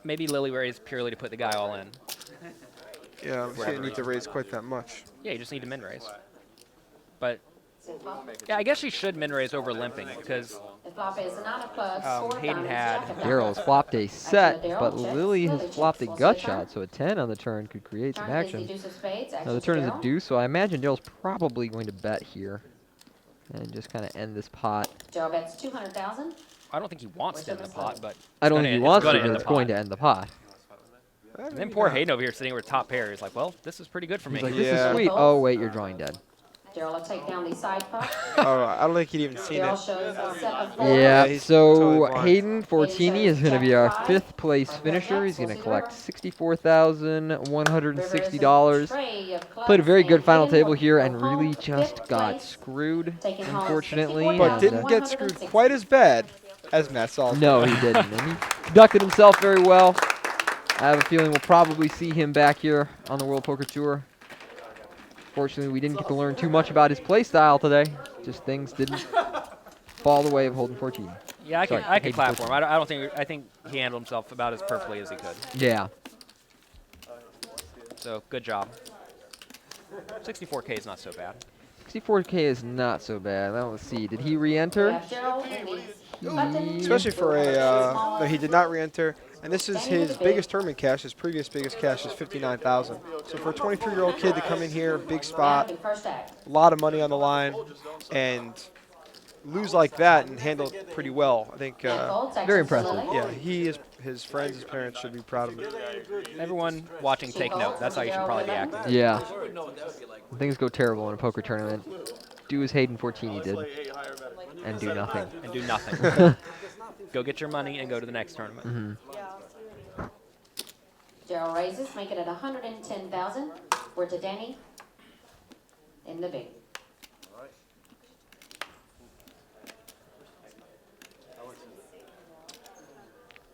B: maybe Lily raised purely to put the guy all in.
D: Yeah, she didn't need to raise quite that much.
B: Yeah, you just need to min raise. But yeah, I guess she should min raise over limping because Hayden had.
A: Daryl's flopped a set, but Lily has flopped a gut shot, so a 10 on the turn could create some action. Now the turn is a deuce, so I imagine Daryl's probably going to bet here and just kind of end this pot.
F: Daryl bets 200,000.
B: I don't think he wants to end the pot, but
A: I don't think he wants to, but
B: end
A: it's
B: the
A: going
B: pot.
A: to end the pot.
B: And then poor Hayden over here sitting with top pair. He's like, well, this is pretty good for me.
A: He's like, this is sweet. Oh, wait, you're drawing dead.
F: Daryl will take down the side pot.
D: Oh, I don't think he'd even seen
F: Daryl
D: it.
F: shows a set of four.
A: Yeah,
D: he's
A: so
D: totally blind.
A: Hayden Fortini is going to be our 5th place finisher. He's going to collect $64,160. Played a very good final table here and really just got screwed, unfortunately.
D: But
A: and,
D: didn't get screwed quite as bad as Matt Salsberg.
A: No, he didn't. And he conducted himself very well. I have a feeling we'll probably see him back here on the World Poker Tour. Fortunately, we didn't get to learn too much about his play style today. Just things didn't fall the way of Holden Fortini.
B: Yeah, I
A: Sorry,
B: can clap for him. I think he handled himself about as perfectly as he could.
A: Yeah.
B: So good job. 64K is not so bad.
A: 64K is not so bad. Now let's see. Did he re-enter?
F: We have Daryl in the button.
D: Especially for a,
F: Small
D: no, he did not re-enter. And this is
F: Danny with
D: his
F: the big.
D: biggest tournament cash. His previous biggest cash is 59,000. So for a 23-year-old kid to come in here, big
F: Now
D: spot,
F: the first act.
D: a lot of money on the line, and lose like that and handle it pretty well. I think,
F: Matt folds,
A: very
F: actions to
A: impressive.
F: Lily.
D: yeah, he is, his friends, his parents should be proud of him.
B: Everyone watching, take note. That's how you should probably be acting.
A: Yeah. When things go terrible in a poker tournament, do as Hayden Fortini did and do nothing.
B: And do nothing. Go get your money and go to the next tournament.
A: Mm-hmm.
F: Daryl raises, make it at 110,000. We're to Danny in the big.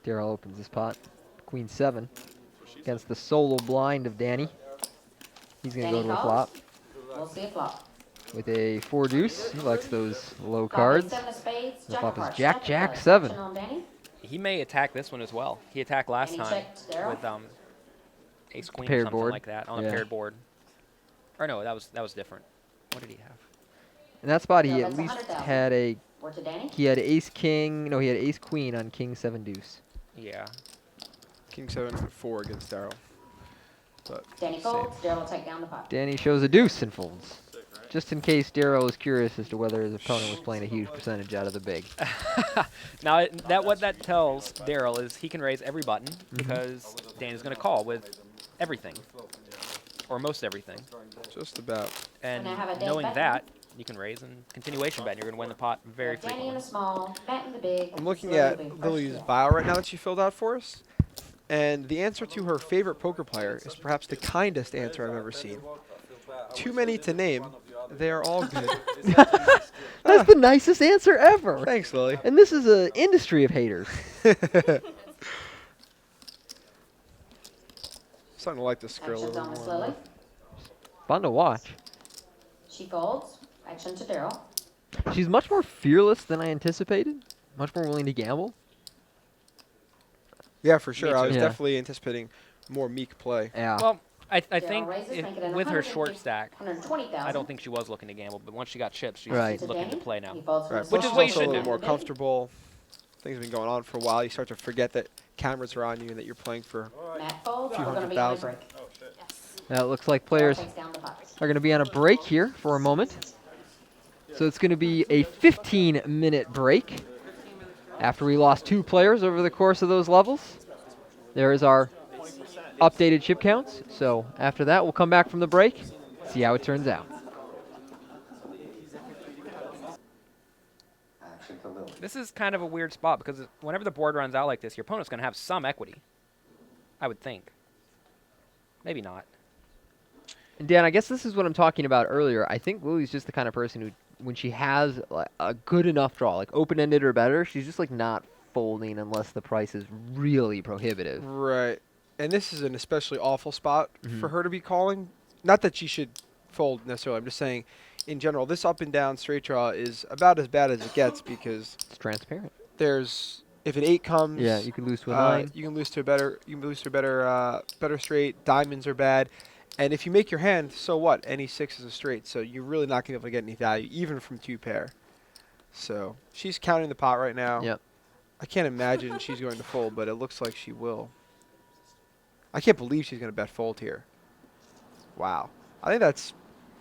A: Daryl opens his pot. Queen 7 against the solo blind of Danny. He's going to go
F: Danny
A: to a
F: calls.
A: flop
F: We'll see a flop.
A: with a 4 deuce. He likes those low
F: Flop is
A: cards.
F: 7 of spades.
A: The flop is
F: hearts.
A: Jack,
F: Second
A: Jack,
F: place.
A: 7.
F: Action on Danny.
B: He may attack this one as well. He attacked last
F: And he
B: time
F: checked Daryl.
B: with ace queen or
A: Paired
B: something
A: board.
B: like that on
A: Yeah.
B: a paired board. Or no, that was different. What did he have?
A: In that spot, he
F: No,
A: at
F: that's
A: least
F: 100,000.
A: had a,
F: We're to Danny.
A: he had ace king, no, he had ace queen on king 7 deuce.
B: Yeah.
D: King 7-4 against Daryl. But
F: Danny folds. Daryl will take down the pot.
A: Danny shows a deuce and folds. Just in case Daryl is curious as to whether his opponent was playing a huge percentage out of the big.
B: Now, what that tells Daryl is he can raise every button because Danny's going to call with everything. Or most everything.
D: just about.
B: And
F: now have a dead
B: knowing
F: button.
B: that, you can raise and continuation bet. And you're going to win the pot very
F: Danny in
B: frequently.
F: a small, Matt in the big.
D: I'm looking
F: Lily
D: at
F: big first
D: Lily's
F: flip.
D: bio right now that she filled out for us. And the answer to her favorite poker player is perhaps the kindest answer I've ever seen. Too many to name. They are all good.
A: That's the nicest answer ever.
D: Thanks, Lily.
A: And this is an industry of haters.
D: Starting to like this girl a
F: Actions
D: little
F: on Miss
D: more.
F: Lily.
A: Fun to watch.
F: She folds. Action to Daryl.
A: She's much more fearless than I anticipated. Much more willing to gamble.
D: Yeah, for sure. I was
A: too.
D: definitely anticipating more meek play.
A: Yeah.
B: Well, I
F: Daryl
B: think
F: raises, make it an
B: with her
F: 150
B: short stack,
F: 120,000.
B: I don't think she was looking to gamble. But once she got chips, she's
A: Right.
B: looking to
F: Danny.
B: play now.
F: He folds for
D: Right.
F: the
B: Which
D: Plus
B: is
D: she's
B: what you
D: also
B: should
D: a little
B: do.
D: more comfortable. Things have been going on for a while. You start to forget that cameras are on you and that you're playing for.
F: Matt folds.
D: Few
F: We're going to be
D: hundred
F: on a
D: thousand.
F: break.
A: Now it looks like
F: Daryl
A: players
F: takes down the pot.
A: are going to be on a break here for a moment. So it's going to be a 15-minute break after we lost 2 players over the course of those levels. There is our updated chip counts. So after that, we'll come back from the break, see how it turns out.
C: Action to Lily.
B: This is kind of a weird spot because whenever the board runs out like this, your opponent's going to have some equity. I would think. Maybe not.
A: And Dan, I guess this is what I'm talking about earlier. I think Lily's just the kind of person who, when she has like, a good enough draw, like open-ended or better, she's just like not folding unless the price is really prohibitive.
D: Right. And this is an especially awful spot for her to be calling. Not that she should fold necessarily. I'm just saying, in general, this up and down straight draw is about as bad as it gets because
A: It's transparent.
D: there's if an 8 comes,
A: Yeah, you could lose to a 9.
D: you can lose to a better. You can lose to a better straight. Diamonds are bad, and if you make your hand, so what? Any 6 is a straight, so you're really not gonna be able to get any value, even from 2 pair. So she's counting the pot right now.
A: Yep.
D: I can't imagine she's going to fold, but it looks like she will. I can't believe she's gonna bet fold here. Wow, I think that's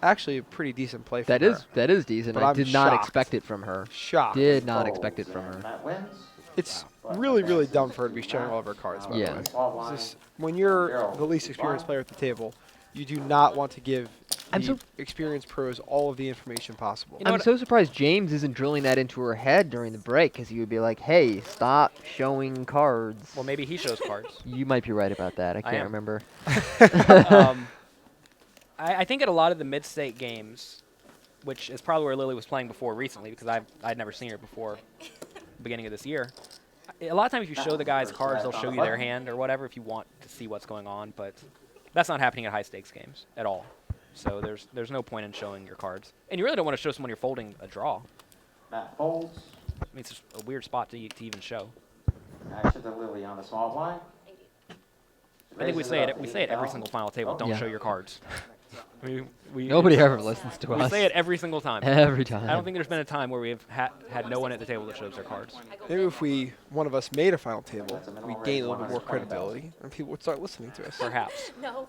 D: actually a pretty decent play for
A: That
D: her.
A: is decent.
D: But
A: I
D: I'm
A: did not
D: shocked.
A: expect it from her.
D: Shocked.
A: Did not
C: Folds,
A: expect it from
C: and
A: her.
C: Matt wins.
D: It's really, really dumb for her to be showing all of her cards, by
A: Yeah.
D: the way.
C: Small blind.
D: This, when you're the least experienced player at the table, you do not want to give
A: I'm
D: the
A: so-
D: experienced pros all of the information possible.
B: You know
A: I'm
B: what-
A: so surprised James isn't drilling that into her head during the break, because he would be like, hey, stop showing cards.
B: Well, maybe he shows cards.
A: You might be right about that. I
B: I
A: can't
B: am.
A: remember.
B: I think at a lot of the mid-state games, which is probably where Lily was playing before recently because I'd never seen her before the beginning of this year. A lot of times if you show the guys cards, they'll show you their hand or whatever if you want to see what's going on, but that's not happening at high-stakes games at all. So there's no point in showing your cards. And you really don't want to show someone you're folding a draw.
C: Matt folds.
B: I mean, it's just a weird spot to even show.
C: Action to Lily on the small blind.
B: I think we say it every single final table. Don't
A: Yeah.
B: show your cards.
A: Nobody ever listens to
B: We
A: us.
B: say it every single time.
A: Every time.
B: I don't think there's been a time where we've had no one at the table that shows their cards.
D: Maybe if one of us made a final table, we gain a little bit more credibility, and people would start listening to us.
B: Perhaps.
F: No,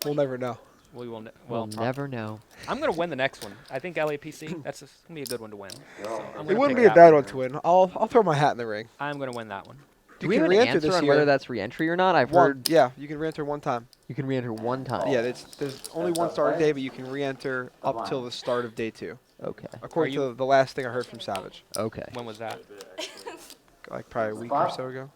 D: We'll never know.
B: We will.
A: We'll never know.
B: I'm going to win the next one. I think LAPC, that's going to be a good one to win. So I'm
D: It
B: gonna
D: wouldn't
B: pick
D: be a
B: that
D: bad one to win. I'll throw my hat in the ring.
B: I'm going to win that one.
A: Do
D: You
A: we
D: can
A: have an
D: re-enter
A: answer
D: this
A: on
D: year.
A: whether that's re-entry or not? I've
D: One,
A: heard
D: yeah, you can re-enter one time.
A: you can re-enter one time.
D: Yeah, there's only one start day, but you can re-enter up till the start of day 2,
A: Okay.
D: according to the last thing I heard from Savage,
A: Okay.
B: When was that?
D: like probably a week or so ago.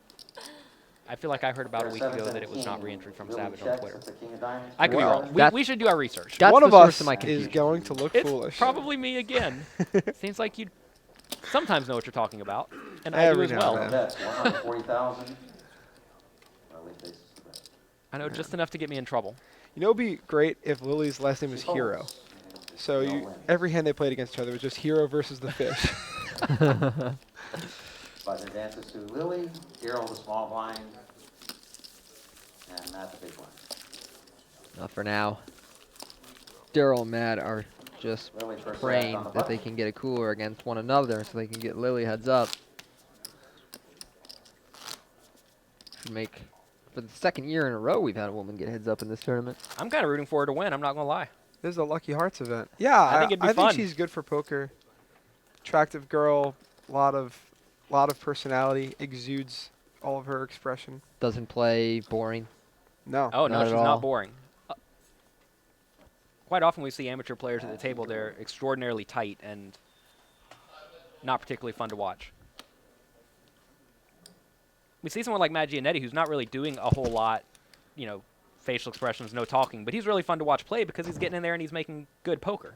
B: I feel like I heard about a week ago that it was not re-entry from Savage on Twitter.
C: I
B: I could be
D: Well,
B: wrong. We should do our research.
A: That's
D: One
A: the
D: of
A: source
D: us
A: of my
D: is
A: confusion.
D: going to look
B: It's
D: foolish.
B: probably me again. Seems like you sometimes know what you're talking about, and I do
D: Every
B: as
D: now
B: well.
D: and then.
C: That's 140,000.
B: I know just enough to get me in trouble.
D: You know, it'd be great if Lily's last name was Hero. So every hand they played against each other was just Hero versus the fish.
C: But advances to Lily, Daryl the small blind, and Matt the big blind.
A: Not for now. Daryl and Matt are just
C: Lily first
A: praying
C: on the
A: that they
C: button.
A: can get a cooler against one another so they can get Lily heads up. Should make, for the second year in a row, we've had a woman get heads up in this tournament.
B: I'm kind of rooting for her to win. I'm not going to lie.
D: This is a Lucky Hearts event. Yeah,
B: I think it'd be
D: I think
B: fun.
D: she's good for poker. Attractive girl, lot of personality, exudes all of her expression.
A: Doesn't play, boring.
D: No.
B: Oh, no,
A: Not at
B: she's
A: all.
B: not boring. Quite often we see amateur players at the table. They're extraordinarily tight and not particularly fun to watch. We see someone like Matt Gianetti who's not really doing a whole lot, you know, facial expressions, no talking, but he's really fun to watch play because he's getting in there and he's making good poker.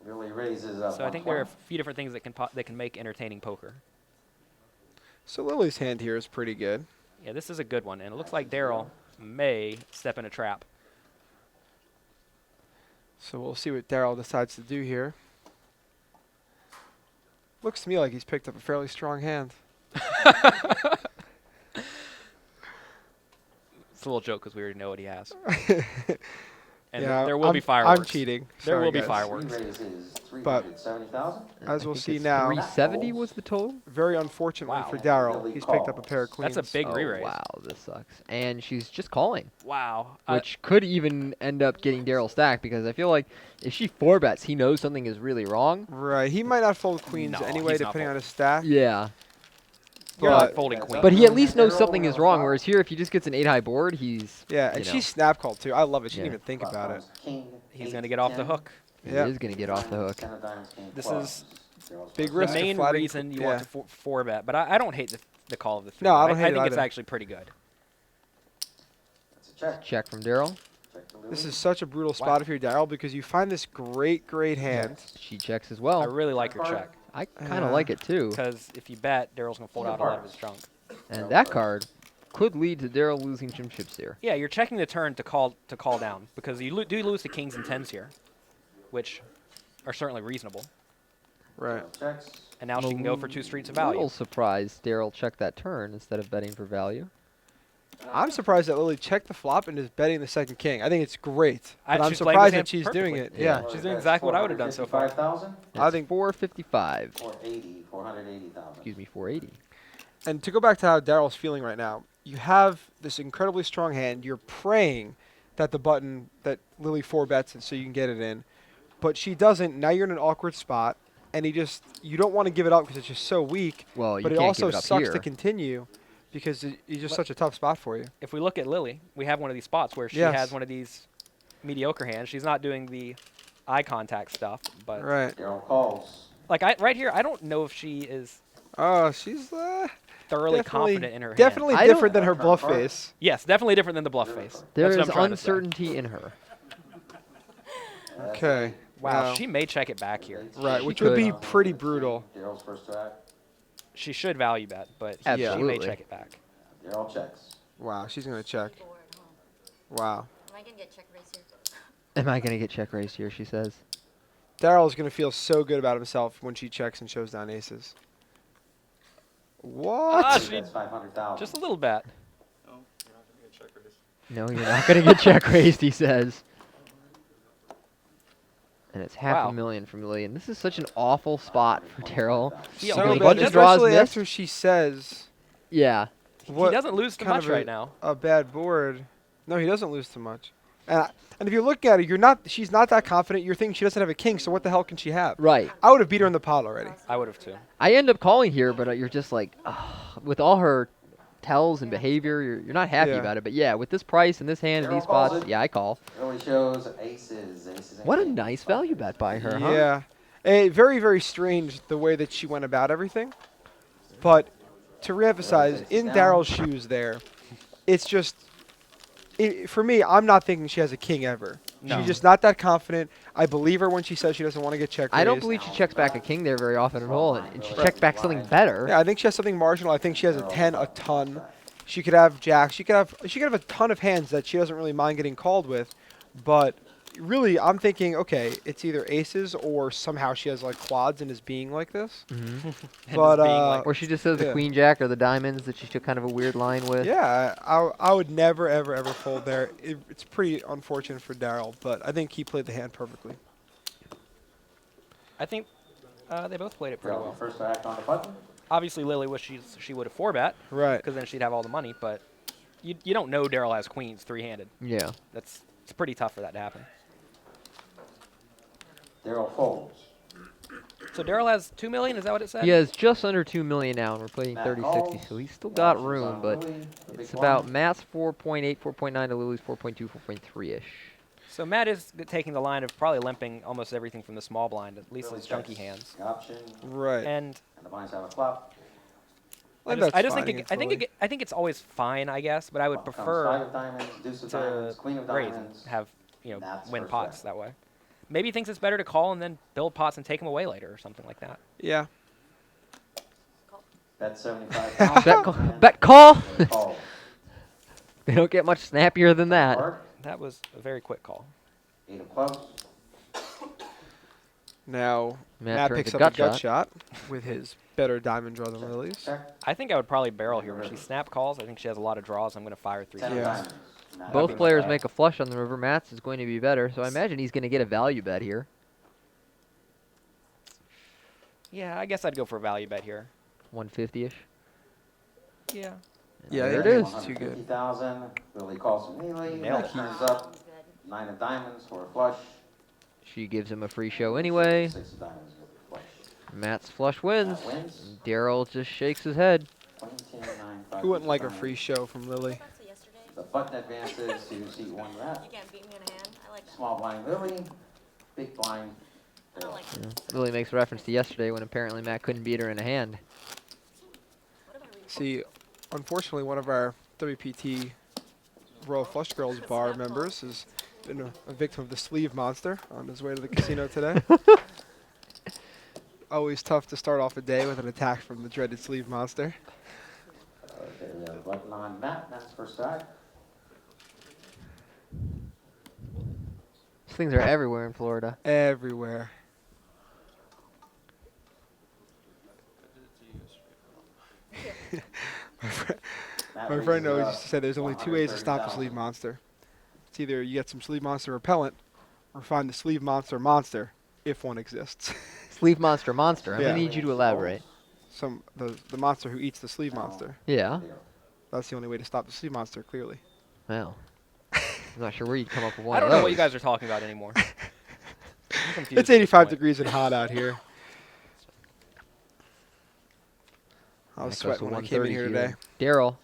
C: Lily raises up.
B: So I think there are a few different things that can make entertaining poker.
D: So Lily's hand here is pretty good.
B: Yeah, this is a good one, and it looks like Daryl may step in a trap.
D: So we'll see what Daryl decides to do here. Looks to me like he's picked up a fairly strong hand.
B: It's a little joke because we already know what he has. And
D: Yeah,
B: there will be fireworks.
D: I'm cheating.
B: There
D: Sorry,
B: will be
D: guys.
B: fireworks.
C: He raises
D: But
C: 370,000.
D: as
A: I
D: we'll
A: think
D: see
A: it's
D: now,
A: 370 was the total?
D: very unfortunately
B: Wow.
D: for Daryl, he's picked up a pair of queens.
B: That's a big
A: Oh,
B: re-raise.
A: wow, this sucks. And she's just calling,
B: Wow.
A: which could even end up getting Daryl stacked because I feel like if she 4-bets, he knows something is really wrong.
D: Right. He might not fold queens
B: No,
D: anyway,
B: he's not
D: depending on
B: folding.
D: his stack.
A: Yeah.
B: You're
D: but-
B: not folding queen.
A: But he at least knows something is wrong, whereas here, if he just gets an 8-high board, he's...
D: Yeah,
A: you
D: and
A: know,
D: she snap called too. I love it. She
A: Yeah.
D: didn't even think about it.
B: He's going to get off the hook.
A: he
D: Yeah.
A: is going to get off the hook.
B: This is
D: Big
B: The
D: risk of
B: main
D: flatting
B: reason you
D: yeah.
B: want to four bet, but I don't hate the call of the three.
D: No, I don't hate
B: I
D: it
B: think it's
D: either.
B: actually pretty good.
C: That's a check.
A: Check from Daryl.
C: Check to Lily.
D: This is such a brutal spot if you're Daryl because you find this great hand.
A: She checks as
B: I
A: well.
B: really like your check
A: I kind of like it too.
B: because if you bet, Daryl's going to fold out a lot of his junk.
A: And that card could lead to Daryl losing some chips here.
B: Yeah, you're checking the turn to call down because you do lose to kings and tens here, which are certainly reasonable.
D: Right.
C: Checks.
B: And now she can go for 2 streets of
A: A little
B: value.
A: surprised Daryl checked that turn instead of betting for value.
D: I'm surprised that Lily checked the flop and is betting the second king. I think it's great. But I'm
B: She's playing the
D: surprised
B: hand
D: that she's doing it.
B: perfectly.
D: Yeah.
B: She's doing exactly what I would have done so far.
C: 455,000
D: I think
A: 455.
C: 480,000.
A: Excuse me, 480.
D: And to go back to how Daryl's feeling right now, you have this incredibly strong hand. You're praying that the button that Lily 4-bets it so you can get it in, but she doesn't. Now you're in an awkward spot, and you don't want to give it up because it's just so weak.
A: Well, you
D: But it
A: can't
D: also
A: give it up
D: sucks
A: here.
D: to continue because it's just such a tough spot for you.
B: If we look at Lily, we have one of these spots where she
D: Yes.
B: has one of these mediocre hands. She's not doing the eye contact stuff, but
D: Right.
C: Daryl calls.
B: like right here, I don't know if she is
D: Oh, she's
B: thoroughly
D: definitely,
B: confident in her hand.
D: definitely
A: I don't-
D: different than her bluff face.
B: Yes, definitely different than the bluff face.
A: There
B: That's what
A: is
B: I'm trying to say.
A: uncertainty in her.
D: Okay.
B: Wow, she may check it back here.
D: Right,
A: She
D: which would be
A: could.
D: pretty brutal.
C: Daryl's first to act.
B: She should value bet, but she may
A: Absolutely.
B: check it back.
C: Daryl checks.
D: Wow, she's gonna check. Wow.
F: Am I gonna get check raised here?
A: Am I going to get check raised here, she says.
D: Daryl's gonna feel so good about himself when she checks and shows down aces. What?
B: Ah,
C: That's 500,000.
B: Just a little bet.
G: No, you're not going to get check raise.
A: No, you're not going to get check raised, he says. And it's half
B: Wow.
A: a million from Lillian. This is such an awful spot for Daryl.
B: Yeah,
D: So
B: well,
A: a
D: bad,
A: bunch of draws
D: especially
A: missed.
D: after she says
A: Yeah.
B: He
D: what
B: doesn't lose too
D: kind
B: much
D: of a,
B: right now.
D: a bad board. No, he doesn't lose too much. And if you look at it, she's not that confident. You're thinking she doesn't have a king, so what the hell can she have?
A: Right.
D: I would have beat her in the pot already.
B: I would have too.
A: I end up calling here, but you're just like, ugh, with all her tells and behavior, you're not happy
D: Yeah.
A: about it. But yeah, with this price and this hand and
C: Daryl
A: these
C: calls
A: spots,
C: it.
A: yeah, I call.
C: Early shows aces.
A: What a nice value bet by her, huh?
D: Yeah. Very, very strange the way that she went about everything. But to reemphasize, in Daryl's shoes there, it's just, for me, I'm not thinking she has a king ever.
B: No.
D: She's just not that confident. I believe her when she says she doesn't want to get check raised.
A: I don't believe she checks back a king there very often at all, and she checked back something better.
D: Yeah, I think she has something marginal. I think she has a 10 a ton. She could have jacks. She could have a ton of hands that she doesn't really mind getting called with. But really, I'm thinking, okay, it's either aces or somehow she has like quads and is being like this.
A: Mm-hmm.
D: But
A: Or she just says the
D: yeah.
A: queen jack or the diamonds that she took kind of a weird line with.
D: yeah, I would never ever ever fold there. It's pretty unfortunate for Daryl, but I think he played the hand perfectly.
B: I think they both played it pretty well.
C: First to act on the button.
B: Obviously, Lily wishes she would have 4-bet,
D: Right.
B: because then she'd have all the money, but you don't know Daryl has queens 3-handed.
A: Yeah.
B: It's pretty tough for that to happen.
C: Daryl folds.
B: So Daryl has 2 million, is that what it said?
A: He has just under 2 million now, and we're playing
C: Matt
A: 30-60,
C: calls.
A: so he's still got
C: Washes
A: room,
C: on
A: but
C: Lily, the big
A: it's about
C: blind.
A: Matt's 4.8, 4.9 to Lily's 4.2, 4.3-ish.
B: So Matt is taking the line of probably limping almost everything from the small blind, at least
C: Lily
B: his junky
C: checks
B: hands.
C: the option,
D: Right.
B: And
C: and the blinds have a flop.
B: I
D: that's
B: just
D: fine
B: think
D: against Lily.
B: I think it's always fine, I guess, but I would
C: Comes five
B: prefer
C: of diamonds, deuce of
B: to
C: diamonds, queen of
B: raise
C: diamonds.
B: and have
C: That's
B: win
C: first
B: pots
C: bet.
B: that way. Maybe he thinks it's better to call and then build pots and take them away later or something like that.
D: Yeah.
C: Bet 75,000.
A: Bet call!
C: Call.
A: They don't get much snappier than that.
C: Mark,
B: That was a very quick call.
C: 8 of clubs.
D: Now
A: Matt turns
D: picks
A: a
D: up a
A: gut
D: gut
A: shot.
D: shot with his better diamond draw than Lily's.
C: Check.
B: I think I would probably barrel here. When she snap calls, I think she has a lot of draws. I'm going to fire 3
C: 10 of
D: Yeah.
C: diamonds. Now
A: Both
C: being
A: players
C: bet.
A: make a flush on the river. Matt's is going to be better, so I imagine he's going to get a value bet here.
B: Yeah, I guess I'd go for a value bet here.
A: 150-ish.
B: Yeah.
D: Yeah,
A: there it
D: it
A: is.
D: is. Too good.
C: 150,000. Lily calls immediately.
B: Nailed
C: That
B: it.
C: turns up. 9 of diamonds for a flush.
A: She gives him a free show anyway.
C: 6 of diamonds with a flush.
A: Matt's flush wins.
C: Matt wins.
A: Daryl just shakes his head.
C: 20, 10, 9, 5,
D: Who wouldn't like a
C: diamonds.
D: free show from Lily?
C: The button advances to seat 1 rat.
H: You can't beat me in a hand. I like that.
C: Small blind Lily. Big blind.
H: I don't
C: Daryl.
H: like that.
A: Yeah. Lily makes reference to yesterday when apparently Matt couldn't beat her in a hand.
H: What if I read
D: See, unfortunately, one of our WPT Royal Flush Girls bar members has been a victim of the sleeve monster on his way to the casino today. Always tough to start off a day with an attack from the dreaded sleeve monster.
C: Okay, we have a button on Matt. That's first strike.
A: These things are everywhere in Florida.
D: Everywhere.
C: Matt
D: My friend
C: raises
D: always
C: up
D: used to say there's only 2 ways to stop the
C: 130,000.
D: sleeve monster. It's either you get some sleeve monster repellent or find the sleeve monster, if one exists.
A: Sleeve monster. I'm
D: Yeah.
A: gonna need you to elaborate.
D: The monster who eats the sleeve monster.
A: Yeah.
C: Daryl.
D: That's the only way to stop the sleeve monster, clearly.
A: Well, I'm not sure where you'd come up with one
B: I don't
A: of
B: know
A: those.
B: what you guys are talking about anymore. I'm confused
D: It's
B: at this
D: 85
B: point.
D: degrees and hot out here. I was
A: That goes
D: sweating
A: to
D: when I came in
A: 130
D: here today.
A: Daryl,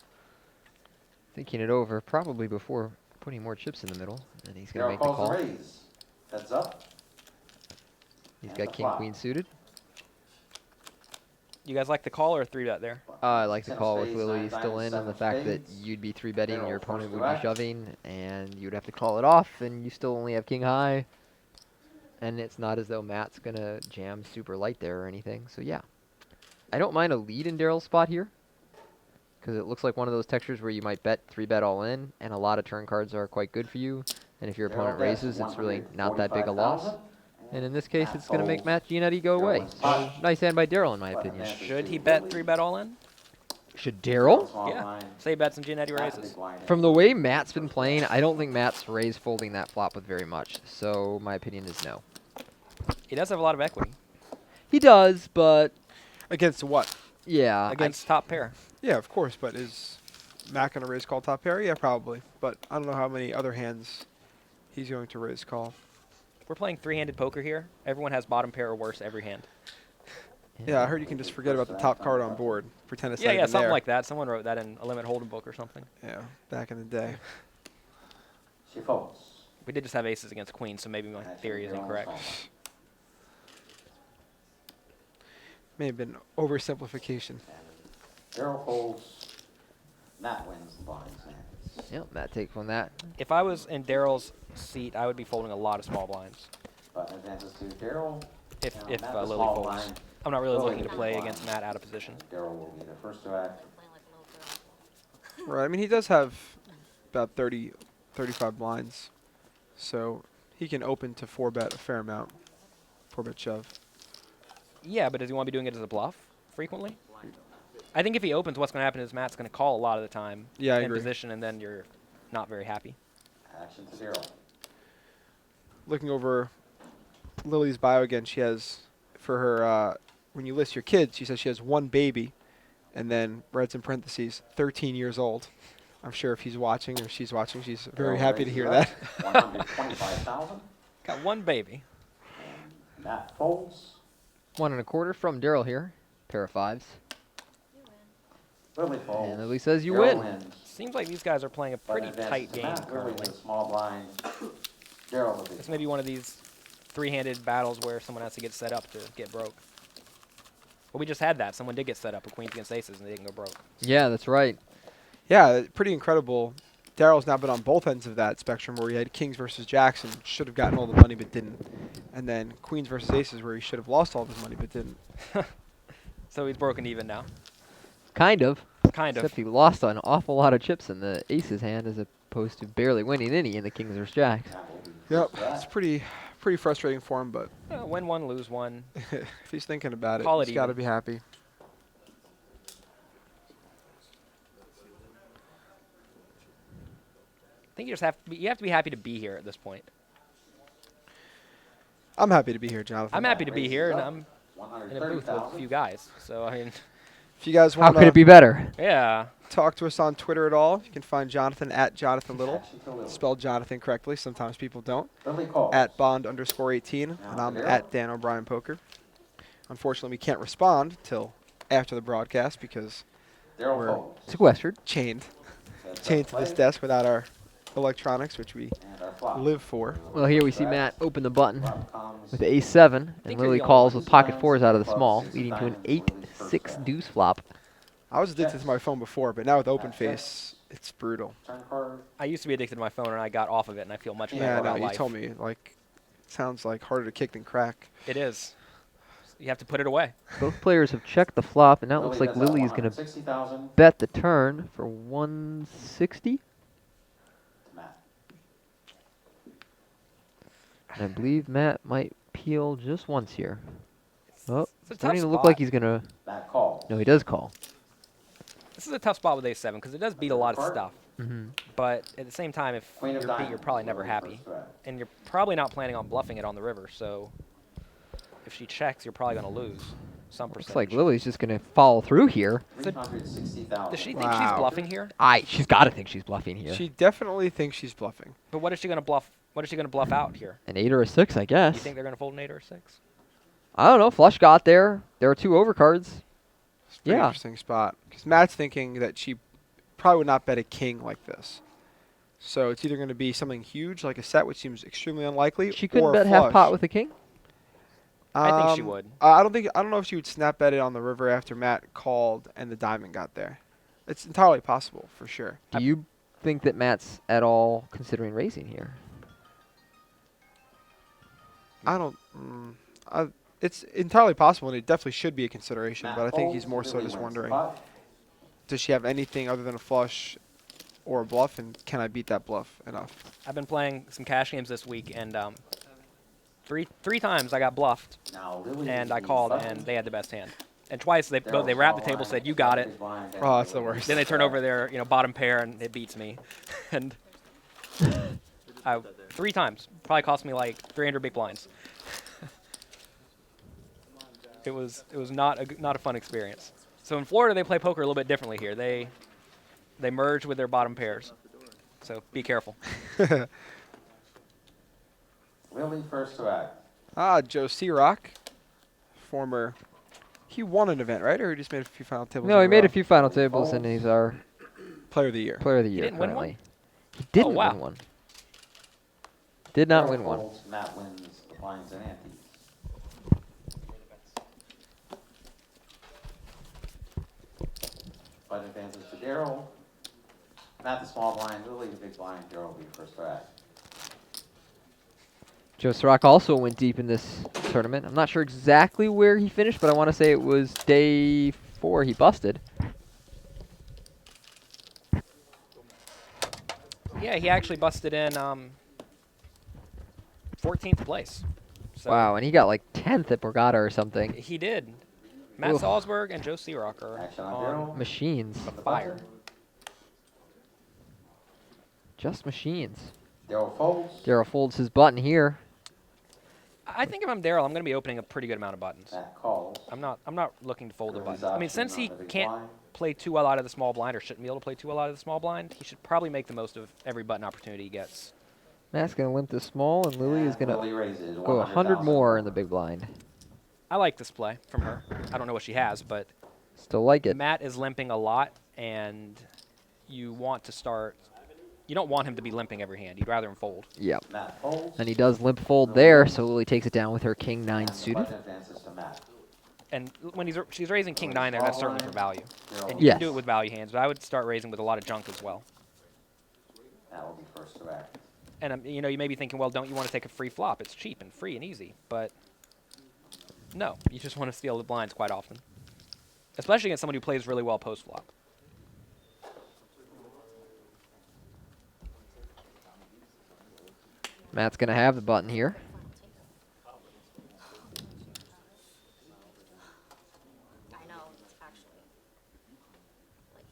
A: thinking it over, probably before putting more chips in the middle, and he's gonna
C: Daryl
A: make the
C: calls
A: call.
C: the raise. Heads up.
A: He's
C: And
A: got
C: the
A: king
C: flop.
A: queen suited.
B: You guys like the call or 3-bet there?
A: I like the
C: 10
A: call with
C: spades,
A: Lily
C: 9
A: still
C: diamonds,
A: in, and
C: 7
A: the fact that
C: spades.
A: you'd be 3-betting,
C: Daryl
A: your
C: first
A: opponent
C: to
A: would be
C: act.
A: shoving, and you'd have to call it off, and you still only have king high. And it's not as though Matt's gonna jam super light there or anything. So yeah, I don't mind a lead in Daryl's spot here, because it looks like one of those textures where you might bet 3-bet all in, and a lot of turn cards are quite good for you. And if your
C: Daryl
A: opponent
C: bets
A: raises, it's really not that big a loss.
C: 145,000.
A: And in this case,
C: Matt
A: it's going to make
C: folds.
A: Matt Gianetti go
C: Daryl
A: away.
C: wins
A: So
C: pot.
A: nice hand by Daryl, in my
C: Button
A: opinion.
C: advances
B: Should
C: to
B: he bet
C: Lily.
B: 3-bet all in?
A: Should Daryl?
B: Yeah. Say bets and Gianetti raises.
A: From the way Matt's been playing, I don't think Matt's raise folding that flop with very much. So my opinion is no.
B: He does have a lot of equity.
A: He does, but
D: Against what?
A: yeah.
B: Against top pair.
D: Yeah, of course, but is Matt going to raise call top pair? Yeah, probably. But I don't know how many other hands he's going to raise call.
B: We're playing three-handed poker here. Everyone has bottom pair or worse every hand.
D: Yeah, I heard you can just forget about the top card on board. Pretend it's
B: Yeah,
D: not
B: yeah,
D: even
B: something
D: there.
B: like that. Someone wrote that in a limit hold'em book or something.
D: Yeah, back in the day.
C: She folds.
B: We did just have aces against queens, so maybe my theory is incorrect.
D: May have been oversimplification.
C: Daryl folds. Matt wins the blinds.
A: Yep, Matt takes on that.
B: If I was in Daryl's seat, I would be folding a lot of small blinds.
C: Button advances to Daryl.
B: If
C: Matt the
B: Lily
C: small
B: folds.
C: blind.
B: I'm not really
C: Lily
B: looking to
C: the
B: play
C: blind.
B: against Matt out of position.
C: Daryl will be the first to act.
H: Playing like a little girl.
D: Right, I mean, he does have about 30, 35 blinds. So he can open to 4-bet a fair amount. 4-bet shove.
B: Yeah, but does he want to be doing it as a bluff frequently? I think if he opens, what's going to happen is Matt's going to call a lot of the time
D: Yeah, I
B: in
D: agree.
B: position, and then you're not very happy.
C: Action to Daryl.
D: Looking over Lily's bio again, she has, for her, when you list your kids, she says she has 1 baby, and then writes in parentheses, 13 years old. I'm sure if he's watching or she's watching, she's very
C: Daryl
D: happy to
C: raises
D: hear
C: up.
D: that.
C: 125,000.
B: Got 1 baby.
C: And Matt folds.
A: 1 1/4 from Daryl here. Pair of fives.
C: Lily folds.
A: And Lily says you
C: Daryl
A: win.
C: wins.
B: Seems like these guys are playing a pretty
C: Button
B: tight
C: advances to
B: game
C: Matt. Lily
B: currently.
C: with a small blind. Daryl the big
B: This may be one of these three-handed battles where someone has to get set up to get broke. Well, we just had that. Someone did get set up with queens against aces, and they didn't go broke.
A: Yeah, that's right.
D: Yeah, pretty incredible. Daryl's now been on both ends of that spectrum where he had kings versus jacks and should have gotten all the money but didn't. And then queens versus aces where he should have lost all of his money but didn't.
B: So he's broken even now.
A: Kind of.
B: Kind of.
A: Except he lost an awful lot of chips in the aces hand as opposed to barely winning any in the kings versus jacks.
C: Matt will be
D: Yep,
C: first to
D: it's
C: act.
D: pretty frustrating for him, but
B: Win 1, lose 1.
D: if he's thinking about it,
B: Call it
D: he's got to
B: even.
D: be happy.
B: I think you have to be happy to be here at this point.
D: I'm happy to be here, Jonathan.
B: I'm happy to be
C: Raises
B: here, and
C: up.
B: I'm in a booth with a
C: 130,000.
B: few guys. So, I mean,
D: If you guys
A: How
D: want
A: could it
D: to
A: be better?
B: yeah.
D: talk to us on Twitter at all, you can find Jonathan at Jonathan Little.
C: Action to Lily.
D: Spelled Jonathan correctly. Sometimes people don't.
C: Lily calls.
D: At Bond_18, and I'm
C: Daryl.
D: at Dan O'Brien Poker. Unfortunately, we can't respond till after the broadcast because
C: Daryl
D: we're
C: folds.
A: Sequestered.
D: chained
C: Heads up
D: to this
C: play.
D: desk without our electronics, which we
C: And our flop.
D: live for.
A: Well, here we see Matt open the button
C: Flop comes
A: with ace 7, and
B: Think you're
A: Lily
B: the only
A: calls
B: one
A: with pocket
C: who's
A: 4s out of the
C: clubs,
A: small,
C: 6
A: leading to an
C: diamonds, Lily's first
A: 8-6
C: bet.
A: deuce flop.
D: I was addicted to my phone before, but now with open
C: Check.
D: face, it's brutal.
C: Turn card.
B: I used to be addicted to my phone, and I got off of it, and I feel much better
D: Yeah, no,
B: about
D: you
B: life.
D: told me. Like, it sounds like harder to kick than crack.
B: It is. You have to put it away.
A: Both players have checked the flop, and now it looks
C: Lily
A: like
C: bets out
A: Lily is going to
C: 160,000
A: bet the turn for 160.
C: to Matt.
A: And I believe Matt might peel just once here. Oh,
B: It's a
A: it's
B: tough
A: starting to look
B: spot.
A: like he's going to...
C: Matt calls.
A: No, he does call.
B: This is a tough spot with ace 7 because it does beat a lot of
C: Card.
B: stuff.
A: Mm-hmm.
B: But at the same time, if
C: Queen
B: you're
C: of
B: beat,
C: diamonds.
B: you're probably never
C: Lily's
B: happy.
C: first to act.
B: And you're probably not planning on bluffing it on the river, so if she checks, you're probably going to lose some
A: Looks
B: percentage.
A: like Lily's just going to follow through here.
C: 360,000.
B: Does she think she's
D: Wow.
B: bluffing here?
A: She's got to think she's bluffing here.
D: She definitely thinks she's bluffing.
B: But what is she going to bluff? What is she going to bluff out here?
A: An 8 or a 6, I guess.
B: You think they're going to fold an 8 or a 6?
A: I don't know. Flush got there. There are 2 overcards.
D: It's a pretty
A: Yeah.
D: interesting spot. Because Matt's thinking that she probably would not bet a king like this. So it's either going to be something huge like a set, which seems extremely unlikely,
A: She couldn't
D: or
A: bet
D: a
A: half pot
D: flush.
A: with a king.
B: I think she would.
D: I don't know if she would snap bet it on the river after Matt called and the diamond got there. It's entirely possible, for sure.
A: Do you think that Matt's at all considering raising here?
D: I don't. It's entirely possible, and it definitely should be a consideration.
C: Matt
D: But I think
C: folds.
D: he's more so
C: Lily
D: just
C: wins the
D: wondering,
C: pot.
D: does she have anything other than a flush or a bluff, and can I beat that bluff enough?
B: I've been playing some cash games this week, and three times I got bluffed,
C: Now Lily
B: and I
C: is
B: called,
C: button.
B: and they had the best hand. And twice they wrapped the table, said, "You got it."
D: Oh, that's the worst.
B: Then they turn over their bottom pair and it beats me, and 3 times probably cost me like 300 big blinds. It was not a fun experience. So in Florida they play poker a little bit differently here. They merge with their bottom pairs, so be careful.
C: Willie first to act.
D: Joe Rock, former. He won an event, right? Or he just made a few final tables?
A: No, he made a few final tables, and he's our
D: player of the year.
A: player of the year
B: didn't win
A: currently.
B: one?
A: He didn't
B: wow.
A: win one. Did not
C: Daryl
A: win one.
C: folds, Matt wins the blinds and antes. Button advances to Daryl. Matt the small blind, Lily the big blind. Daryl will be first to act.
A: Joe Sirach also went deep in this tournament. I'm not sure exactly where he finished, but I want to say it was day 4 he busted.
B: Yeah, he actually busted in 14th place. So
A: Wow, and he got like 10th at Borgata or something.
B: he did. Matt
A: Oof.
B: Salsberg and Joe Searock are
C: Action on
B: on
C: Daryl.
A: Machines.
C: From the
B: fire.
C: button.
A: Just machines.
C: Daryl folds.
A: Daryl folds his button here.
B: I think if I'm Daryl, I'm going to be opening a pretty good amount of buttons.
C: Matt calls.
B: I'm not looking to fold the
C: Curly's
B: buttons. I mean,
C: option
B: since
C: on
B: he
C: the big
B: can't
C: blind.
B: play too well out of the small blind, or shouldn't be able to play too well out of the small blind, he should probably make the most of every button opportunity he gets.
A: Matt's going to limp this small, and Lily is going
C: Lily
A: to
C: raises
A: go 100 more in the big blind.
B: I like this play from her. I don't know what she has, but
A: Still like it.
B: Matt is limping a lot, and you want to start. You don't want him to be limping every hand. You'd rather him fold.
A: Yep.
C: Matt folds.
A: And he does limp fold there, so Lily takes it down with her king 9
C: And the
A: suited.
C: button advances to Matt.
B: And when she's raising king 9 there, that's certainly for value.
C: Daryl
B: And you
A: Yes.
B: can do it with value hands, but I would start raising with a lot of junk as well.
C: Matt will be first to act.
B: And you may be thinking, well, don't you want to take a free flop? It's cheap and free and easy. But no, you just want to steal the blinds quite often, especially against someone who plays really well post flop.
A: Matt's going to have the button here.
F: I know, it's actually, like,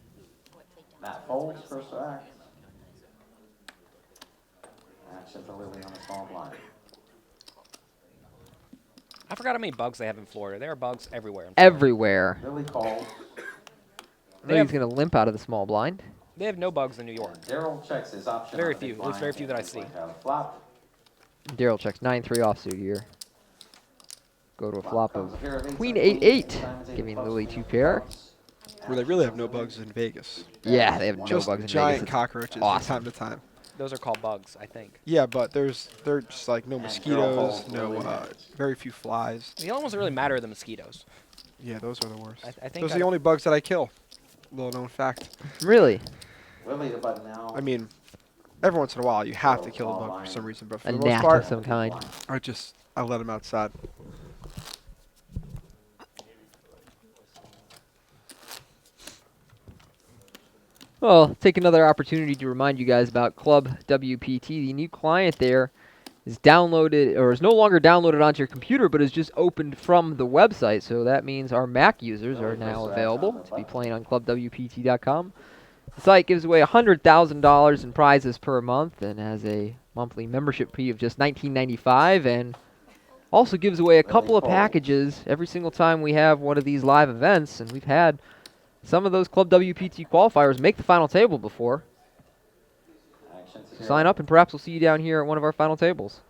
F: what they don't.
C: Matt folds first to act. Action to Lily on the small blind.
B: I forgot how many bugs they have in Florida. There are bugs everywhere. In Florida.
A: Everywhere.
C: Lily calls.
A: Lily's going to limp out of the small blind.
B: They have no bugs in New York.
C: Daryl checks his option.
B: Very
C: on the big
B: few. There's
C: blind
B: very few that I
C: and
B: see.
C: he's going to have a flop.
A: Daryl checks 9-3 offsuit here. Go to a flop of
C: comes a pair of eights
A: queen
C: on
A: 8-8,
C: diamonds, eight
A: giving
C: of
A: Lily
C: clubs,
A: 2
C: queen of
A: pair.
C: clubs.
D: Where they really have no bugs in Vegas.
A: Yeah, they have no
D: Just
A: bugs in
D: giant
A: Vegas. It's
D: cockroaches
A: awesome.
D: from time to time.
B: Those are called bugs, I think.
D: Yeah, but they're just like no
C: And
D: mosquitoes,
C: Daryl folds,
D: no
C: Lily wins.
D: very few flies.
B: The only ones that really matter are the mosquitoes.
D: Yeah, those are the worst.
B: I think
D: Those are the only bugs that I kill. Little known fact.
A: Really?
C: Lily the button now.
D: I mean, every once in a while you have to kill a bug for some reason, but for
A: A
D: the most
A: gnat
D: part,
A: of some kind.
D: I let them outside.
A: Well, take another opportunity to remind you guys about Club WPT. The new client there is downloaded, or is no longer downloaded onto your computer, but is just opened from the website. So that means our Mac users are now available to be playing on clubwpt.com. The site gives away $100,000 in prizes per month and has a monthly membership fee of just $19.95, and also gives away a couple of packages every single time we have one of these live events, and we've had some of those Club WPT qualifiers make the final table before. So sign up and perhaps we'll see you down here at one of our final tables.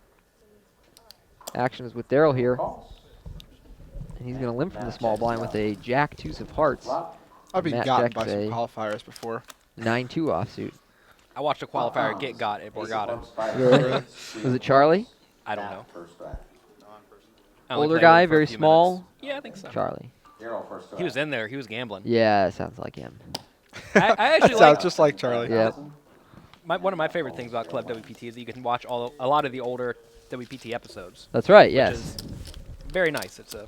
A: Action is with Daryl here. And he's going to limp from the small blind with a Jack 2 of hearts.
D: I've been
A: Matt
D: gotten
A: checks
D: by some
A: a
D: qualifiers before.
A: 9-2 offsuit.
B: I watched a qualifier get got at Borgata.
A: Really? Was it Charlie?
B: I don't know. I only
A: Older
B: played with
A: guy,
B: him for a
A: very
B: few
A: small?
B: minutes. Yeah, I think so.
A: Charlie.
B: He was in there. He was gambling.
A: Yeah, sounds like him.
B: I actually
D: Sounds
B: like
D: just like Charlie.
A: Yeah.
B: one of my favorite things about Club WPT is that you can watch a lot of the older WPT episodes.
A: That's right,
B: Which
A: yes.
B: is very nice. It's a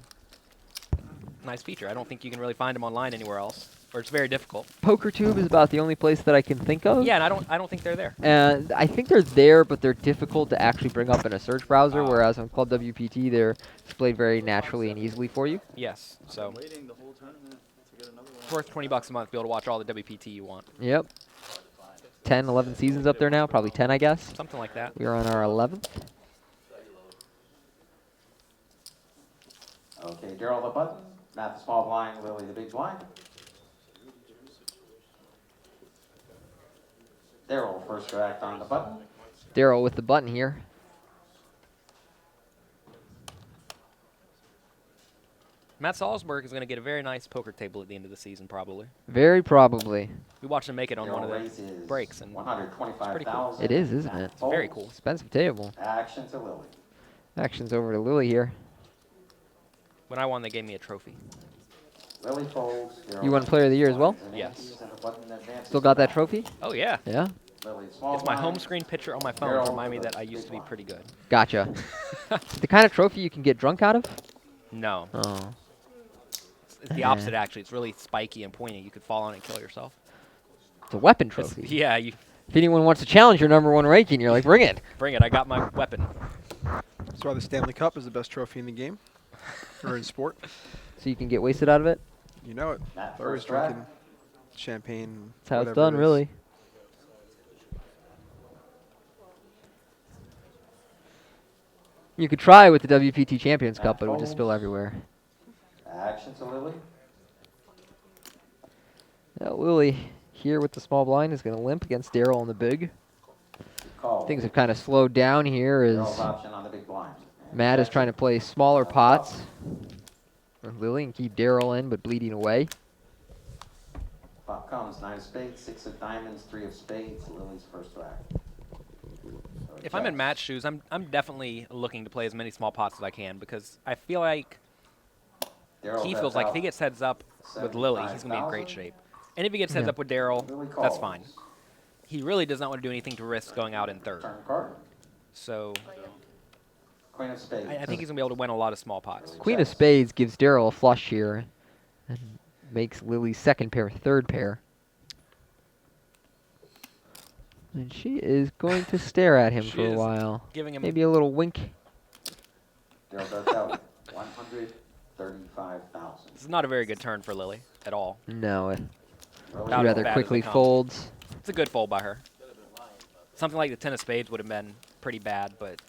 B: Nice feature. I don't think you can really find them online anywhere else, or it's very difficult.
A: PokerTube is about the only place that I can think of.
B: Yeah, and I don't think they're there.
A: And I think they're there, but they're difficult to actually bring up in a search browser, whereas on Club WPT, they're displayed very naturally and easily for you.
B: Yes, so
E: Waiting the whole tournament to get another one.
B: it's worth $20 a month to be able to watch all the WPT you want.
A: Yep. 10, 11 seasons up there now, probably 10, I guess.
B: Something like that.
A: We are on our 11th.
C: Okay, Daryl the button, Matt the small blind, Lily the big blind. Daryl first to act on the button.
A: Daryl with the button here.
B: Matt Salsberg is going to get a very nice poker table at the end of the season, probably.
A: Very probably.
B: We watched him make it on one
C: Daryl
B: of the
C: raises
B: breaks, and
C: 125,000.
A: It is, isn't
C: Matt
A: it? It's
B: very
C: folds.
B: cool.
A: Expensive table.
C: Action to Lily.
A: Action's over to Lily here.
B: when I won, they gave me a trophy.
C: Lily folds.
A: You won Player of the Year as well?
B: Yes.
A: Still got that trophy?
B: Oh, yeah.
A: Yeah?
B: It's my home screen picture on my phone to remind me that I used to be pretty good.
A: Gotcha. The kind of trophy you can get drunk out of?
B: No.
A: Oh.
B: It's the opposite, actually. It's really spiky and pointy. You could fall on it and kill yourself.
A: It's a weapon
B: It's-
A: trophy.
B: yeah,
A: If anyone wants to challenge your #1 ranking, you're like, bring it.
B: bring it. I got my weapon.
D: That's why the Stanley Cup is the best trophy in the game, or in sport.
A: So you can get wasted out of it?
D: You know it.
C: Matt
D: Always
C: first try.
D: drinking champagne.
A: That's how it's
D: whatever it
A: done,
D: is.
A: really. You could try with the WPT Champions Cup, but it would just spill everywhere.
C: Action to Lily.
A: Now, Lily here with the small blind is going to limp against Daryl on the big.
C: Call.
A: Things have kind of slowed down here as
C: Daryl's option on the big blind. And
A: Matt is
C: check
A: trying to
C: it.
A: play smaller pots with Lily and keep Daryl in, but bleeding away.
C: Flop comes 9 of spades, 6 of diamonds, 3 of spades. Lily's first to act. So he
B: If I'm in
C: checks.
B: Matt's shoes, I'm definitely looking to play as many small pots as I can because I feel like
C: Daryl
B: he
C: bets
B: feels like if he
C: out
B: gets heads up with Lily, he's going to be in great
C: 75,000.
B: shape. And if he gets heads
A: Yeah.
B: up with Daryl,
C: Lily
B: that's
C: calls.
B: fine. He really does not want to do anything to risk going out in third.
C: Turn card.
B: So
C: Queen of spades.
B: I think he's going to be able to win a lot of small pots.
A: Queen of Spades gives Daryl a flush here and makes Lily's second pair third pair. And she is going to stare at him
B: She
A: for a
B: is
A: while.
B: Giving him
A: Maybe a little wink.
C: Daryl bets out 135,000.
B: This is not a very good turn for Lily at all.
A: No,
C: Lily
B: About
A: she
B: as
A: rather
B: bad as
A: quickly
B: they come.
A: folds.
B: It's a good fold by her. Something like the 10 of spades would have been pretty bad, but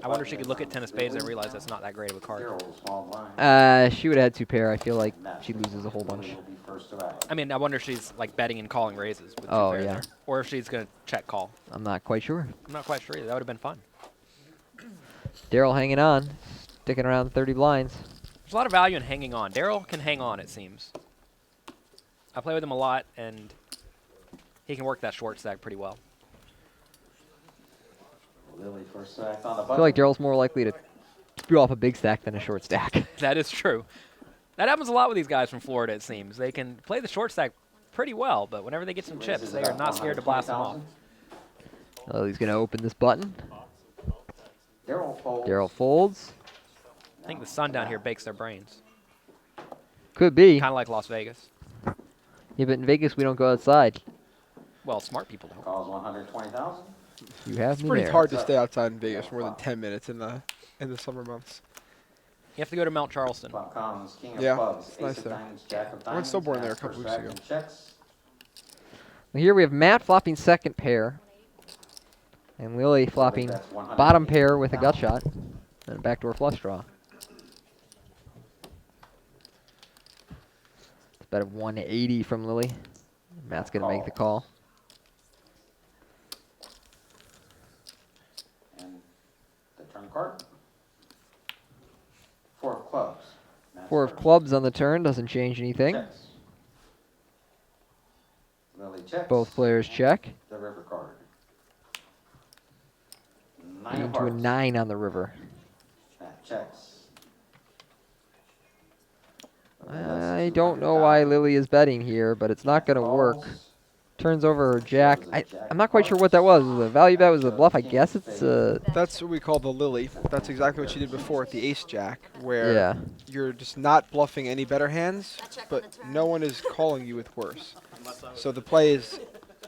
B: I wonder if she could look at 10 of spades and realize that's not that great of a card.
C: Daryl small blind.
A: She would have had two pair. I feel like
C: Matt
A: she loses a whole bunch.
C: Lily will be first to act.
B: I mean, I wonder if she's like betting and calling raises with two
A: Oh,
B: pairs
A: yeah.
B: there. Or if she's going to check call.
A: I'm not quite sure.
B: I'm not quite sure either. That would have been fun.
A: Daryl hanging on, sticking around 30 blinds.
B: There's a lot of value in hanging on. Daryl can hang on, it seems. I play with him a lot, and he can work that short stack pretty well.
C: Lily first to act on the
A: I
C: button.
A: feel like Daryl's more likely to spew off a big stack than a short stack.
B: That is true. That happens a lot with these guys from Florida, it seems. They can play the short stack pretty well, but whenever they get some chips,
C: Raises
B: they are
C: about
B: not scared to blast them off.
C: 120,000.
A: Lily's going to open this button.
C: Daryl folds.
A: Daryl folds.
B: I think the sun down here bakes their brains.
A: Could be.
B: Kind of like Las Vegas.
A: Yeah, but in Vegas, we don't go outside.
B: Well, smart people don't.
C: Calls 120,000.
A: You have
D: It's
A: me
D: pretty
A: there.
D: hard to stay outside in Vegas for more than 10 minutes in the summer months.
B: You have to go to Mount Charleston.
C: Flop comes king of
D: Yeah,
C: clubs,
D: it's
C: ace
D: nice
C: of
D: there.
C: diamonds, jack of
D: I went
C: diamonds.
D: snowboarding there a
C: Matt's
D: couple
C: first
D: weeks
C: act and checks.
A: Well, here we have Matt flopping second pair. And Lily flopping
C: That's 180,000.
A: bottom pair with a gut shot. And a backdoor flush draw. It's bet of 180 from Lily. Matt's going to make the call.
C: And the turn card. 4 of clubs. Matt's
A: 4 of
C: first.
A: clubs on the turn doesn't change anything.
C: Checks. Lily checks.
A: Both players
C: And
A: check.
C: The river card. 9 of
A: Into a
C: hearts.
A: 9 on the river.
C: Matt checks.
A: I don't know why Lily is betting here, but it's not going to work. turns over her jack. I'm not quite sure what that was. Was it a value bet? Was it a bluff? I guess it's
D: That's what we call the lily. That's exactly what she did before at the ace jack, where
A: yeah.
D: you're just not bluffing any better hands, but no one is calling you with worse. So the play is,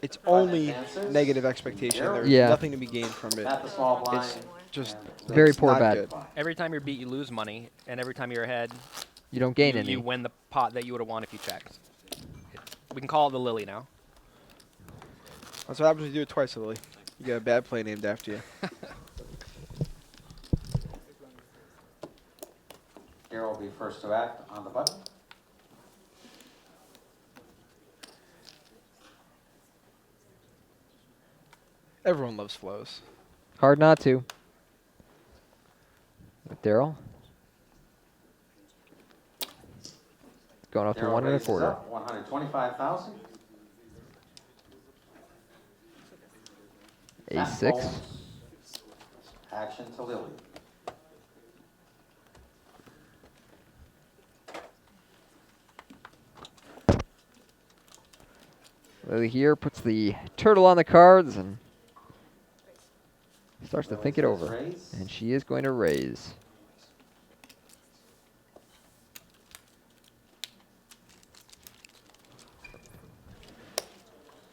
D: it's only negative expectation. There's
A: Yeah.
D: nothing to be gained from it.
C: At the small blind.
D: It's just
A: Very
D: it's
A: poor
D: not
A: bet.
D: good.
B: Every time you're beat, you lose money, and every time you're ahead,
A: You don't gain
B: you,
A: any.
B: you win the pot that you would have won if you checked. We can call it the lily now.
D: That's what happens when you do it twice, Lily. You get a bad play named after you.
C: Daryl will be first to act on the button.
D: Everyone loves flows.
A: Hard not to. With Daryl. Going off to
C: Daryl
A: 1
C: raises
A: 1/4.
C: up 125,000.
A: Ace 6.
C: Action to Lily.
A: Lily here puts the turtle on the cards and starts to think it over.
C: Raise.
A: And she is going to raise.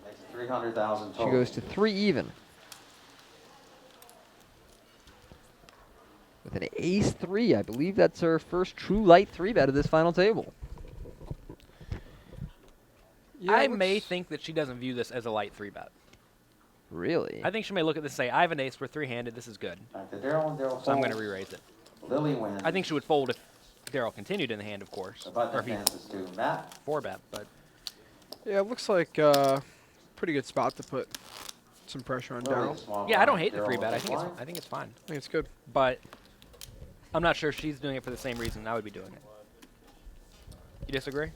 C: Makes 300,000 total.
A: She goes to 3 even. With an ace 3. I believe that's her first true light 3 bet of this final table.
D: Yeah,
B: I
D: it
B: may
D: looks-
B: think that she doesn't view this as a light 3-bet.
A: Really?
B: I think she may look at this and say, I have an ace, we're 3-handed, this is good.
C: Back to Daryl, and Daryl
B: So I'm going to
C: folds.
B: re-raise it.
C: Lily wins.
B: I think she would fold if Daryl continued in the hand, of course.
C: The
B: Or
C: button
B: if he
C: advances to Matt.
B: 4-bet, but
D: Yeah, it looks like a pretty good spot to put some pressure on
C: Lily,
D: Daryl.
C: small
B: yeah, I don't
C: blind.
B: hate the
C: Daryl
B: 3-bet.
C: with the blind.
B: I think it's fine.
D: I think it's good.
B: But I'm not sure she's doing it for the same reason I would be doing it. You disagree?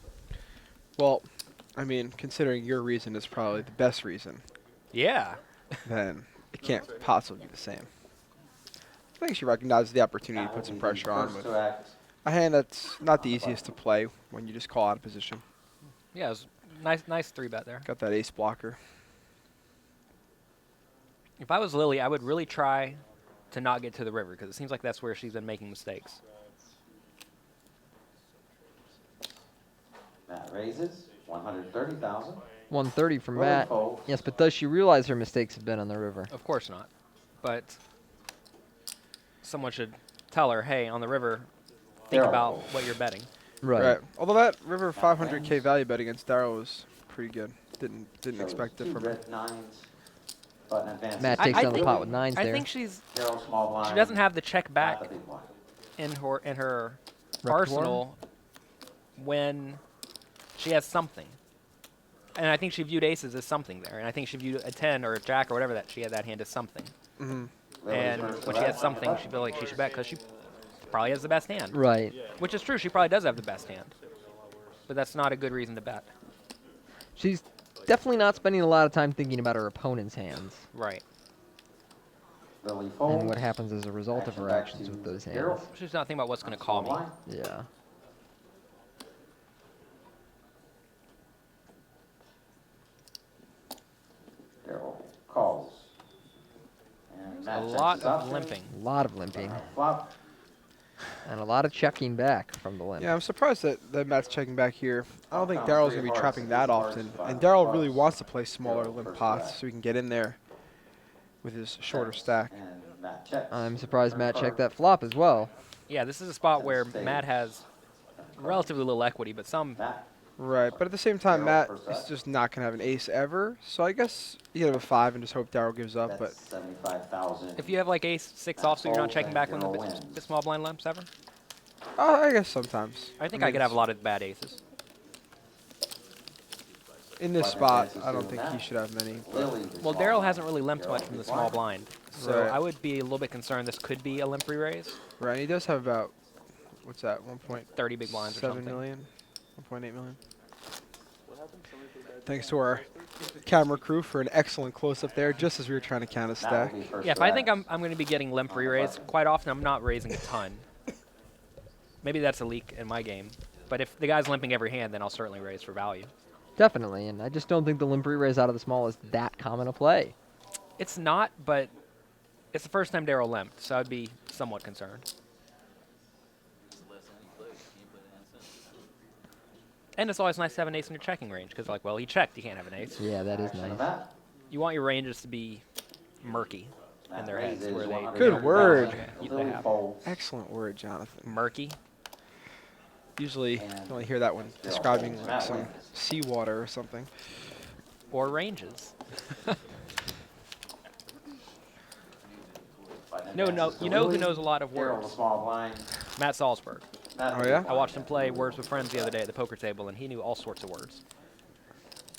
D: Well, I mean, considering your reason is probably the best reason,
B: Yeah.
D: then it can't possibly be the same. I think she recognizes the opportunity to
C: Matt
D: put
C: will
D: some
C: be
D: pressure
C: the
D: on
C: first
D: with
C: to act.
D: a hand that's not the easiest to play when you just call out of position.
B: Yeah, it was nice 3-bet there.
D: Got that ace blocker.
B: If I was Lily, I would really try to not get to the river because it seems like that's where she's been making mistakes.
C: Matt raises 130,000.
A: 130 from
C: Lily
A: Matt.
C: folds.
A: Yes, but does she realize her mistakes have been on the river?
B: Of course not. But someone should tell her, hey, on the river, think
C: Daryl
B: about
C: folds.
B: what you're betting.
A: Right.
D: Although that river 500K value bet against Daryl was pretty good. Didn't
C: Shows
D: expect it
C: two
D: from her.
C: red nines. Button advances.
A: Matt
B: I-
A: takes
B: I
A: down the
B: think-
A: pot with 9s
B: I
A: there.
B: think she
C: Daryl small blind.
B: doesn't have the check back
C: Matt the big blind.
B: in her
A: Repertoire?
B: arsenal when she has something. And I think she viewed aces as something there. And I think she viewed a 10 or a jack or whatever that she had that hand as something.
D: Mm-hmm.
C: Lily's
B: And
C: first to
B: when she
C: act
B: has
C: on the
B: something,
C: button.
B: she feels like she should bet because she probably has the best hand.
A: Right.
B: Which is true. She probably does have the best hand. But that's not a good reason to bet.
A: She's definitely not spending a lot of time thinking about her opponent's hands
B: Right.
C: Lily folds.
A: and what happens as a result of her
C: Action back
A: actions
C: to
A: with those hands.
C: Daryl.
B: She's not thinking about what's going to
C: Small
B: call me.
C: blind.
A: Yeah.
C: Daryl calls. And Matt
B: A
C: checks
B: lot
C: his
B: of
C: option.
B: limping.
A: A lot of limping
C: Flop.
A: and a lot of checking back from the limp.
D: Yeah, I'm surprised that Matt's checking back here. I don't think
C: Found
D: Daryl's
C: three
D: going to be
C: hearts
D: trapping
C: and
D: that
C: these hearts,
D: often.
C: five
D: And Daryl really
C: clubs.
D: wants to play smaller
C: Daryl
D: limp
C: first
D: pots
C: back.
D: so he can get in there with his shorter stack.
C: And Matt checks.
A: I'm surprised
C: Third
A: Matt
C: card.
A: checked that flop as well.
B: Yeah, this is a spot
C: Ten
B: where
C: spades.
B: Matt has relatively little equity, but some.
C: Matt.
D: Right, but at the same time,
C: Daryl
D: Matt
C: first
D: is
C: back.
D: just not going to have an ace ever. So I guess you have a 5 and just hope Daryl gives up. But
C: That's 75,000.
B: If you have like ace 6 off, so you're not checking back when the small blind limps ever.
D: I guess sometimes.
B: I think
D: mean,
B: I could have a
D: it's-
B: lot of bad aces.
D: In this
C: Button
D: spot,
C: advances
D: I
C: to
D: don't think he
C: Matt.
D: should have many. but-
C: Lily the
B: Well,
C: small
B: Daryl
C: blind.
B: hasn't really limped
C: Daryl
B: much
C: the
B: from the
C: big
B: small blind, so
D: Right.
B: I would be a little bit concerned this could be a limp re-raise.
D: Right, he does have about, what's that,
B: 30 big blinds or
D: 1.7
B: something.
D: million, 1.8 million. Thanks to our camera crew for an excellent close-up there, just as we were trying to count a
C: Matt
D: stack.
C: will be first
B: Yeah, if
C: to
B: I think
C: act.
B: I'm going to be getting limp re-raise, quite often I'm not raising a ton. Maybe that's a leak in my game, but if the guy's limping every hand, then I'll certainly raise for value.
A: Definitely, and I just don't think the limp re-raise out of the small is that common a play.
B: It's not, but it's the first time Daryl limped, so I'd be somewhat concerned. And it's always nice to have an ace in your checking range, because, like, well, he checked, you can't have an ace.
A: Yeah, that is
C: Action
A: nice.
C: bet.
B: You want your ranges to be murky in their heads, where they
D: Good word.
C: Lily
B: have
C: folds.
D: Excellent word, Jonathan.
B: murky.
D: Usually, you only hear that when describing like some seawater or something.
B: Or ranges. No, you know who knows a lot of
C: Daryl, the
B: words?
C: small blind.
B: Matt Salsberg.
C: Matt,
D: Oh, yeah?
B: I watched him play Words with Friends the other day at the poker table, and he knew all sorts of words.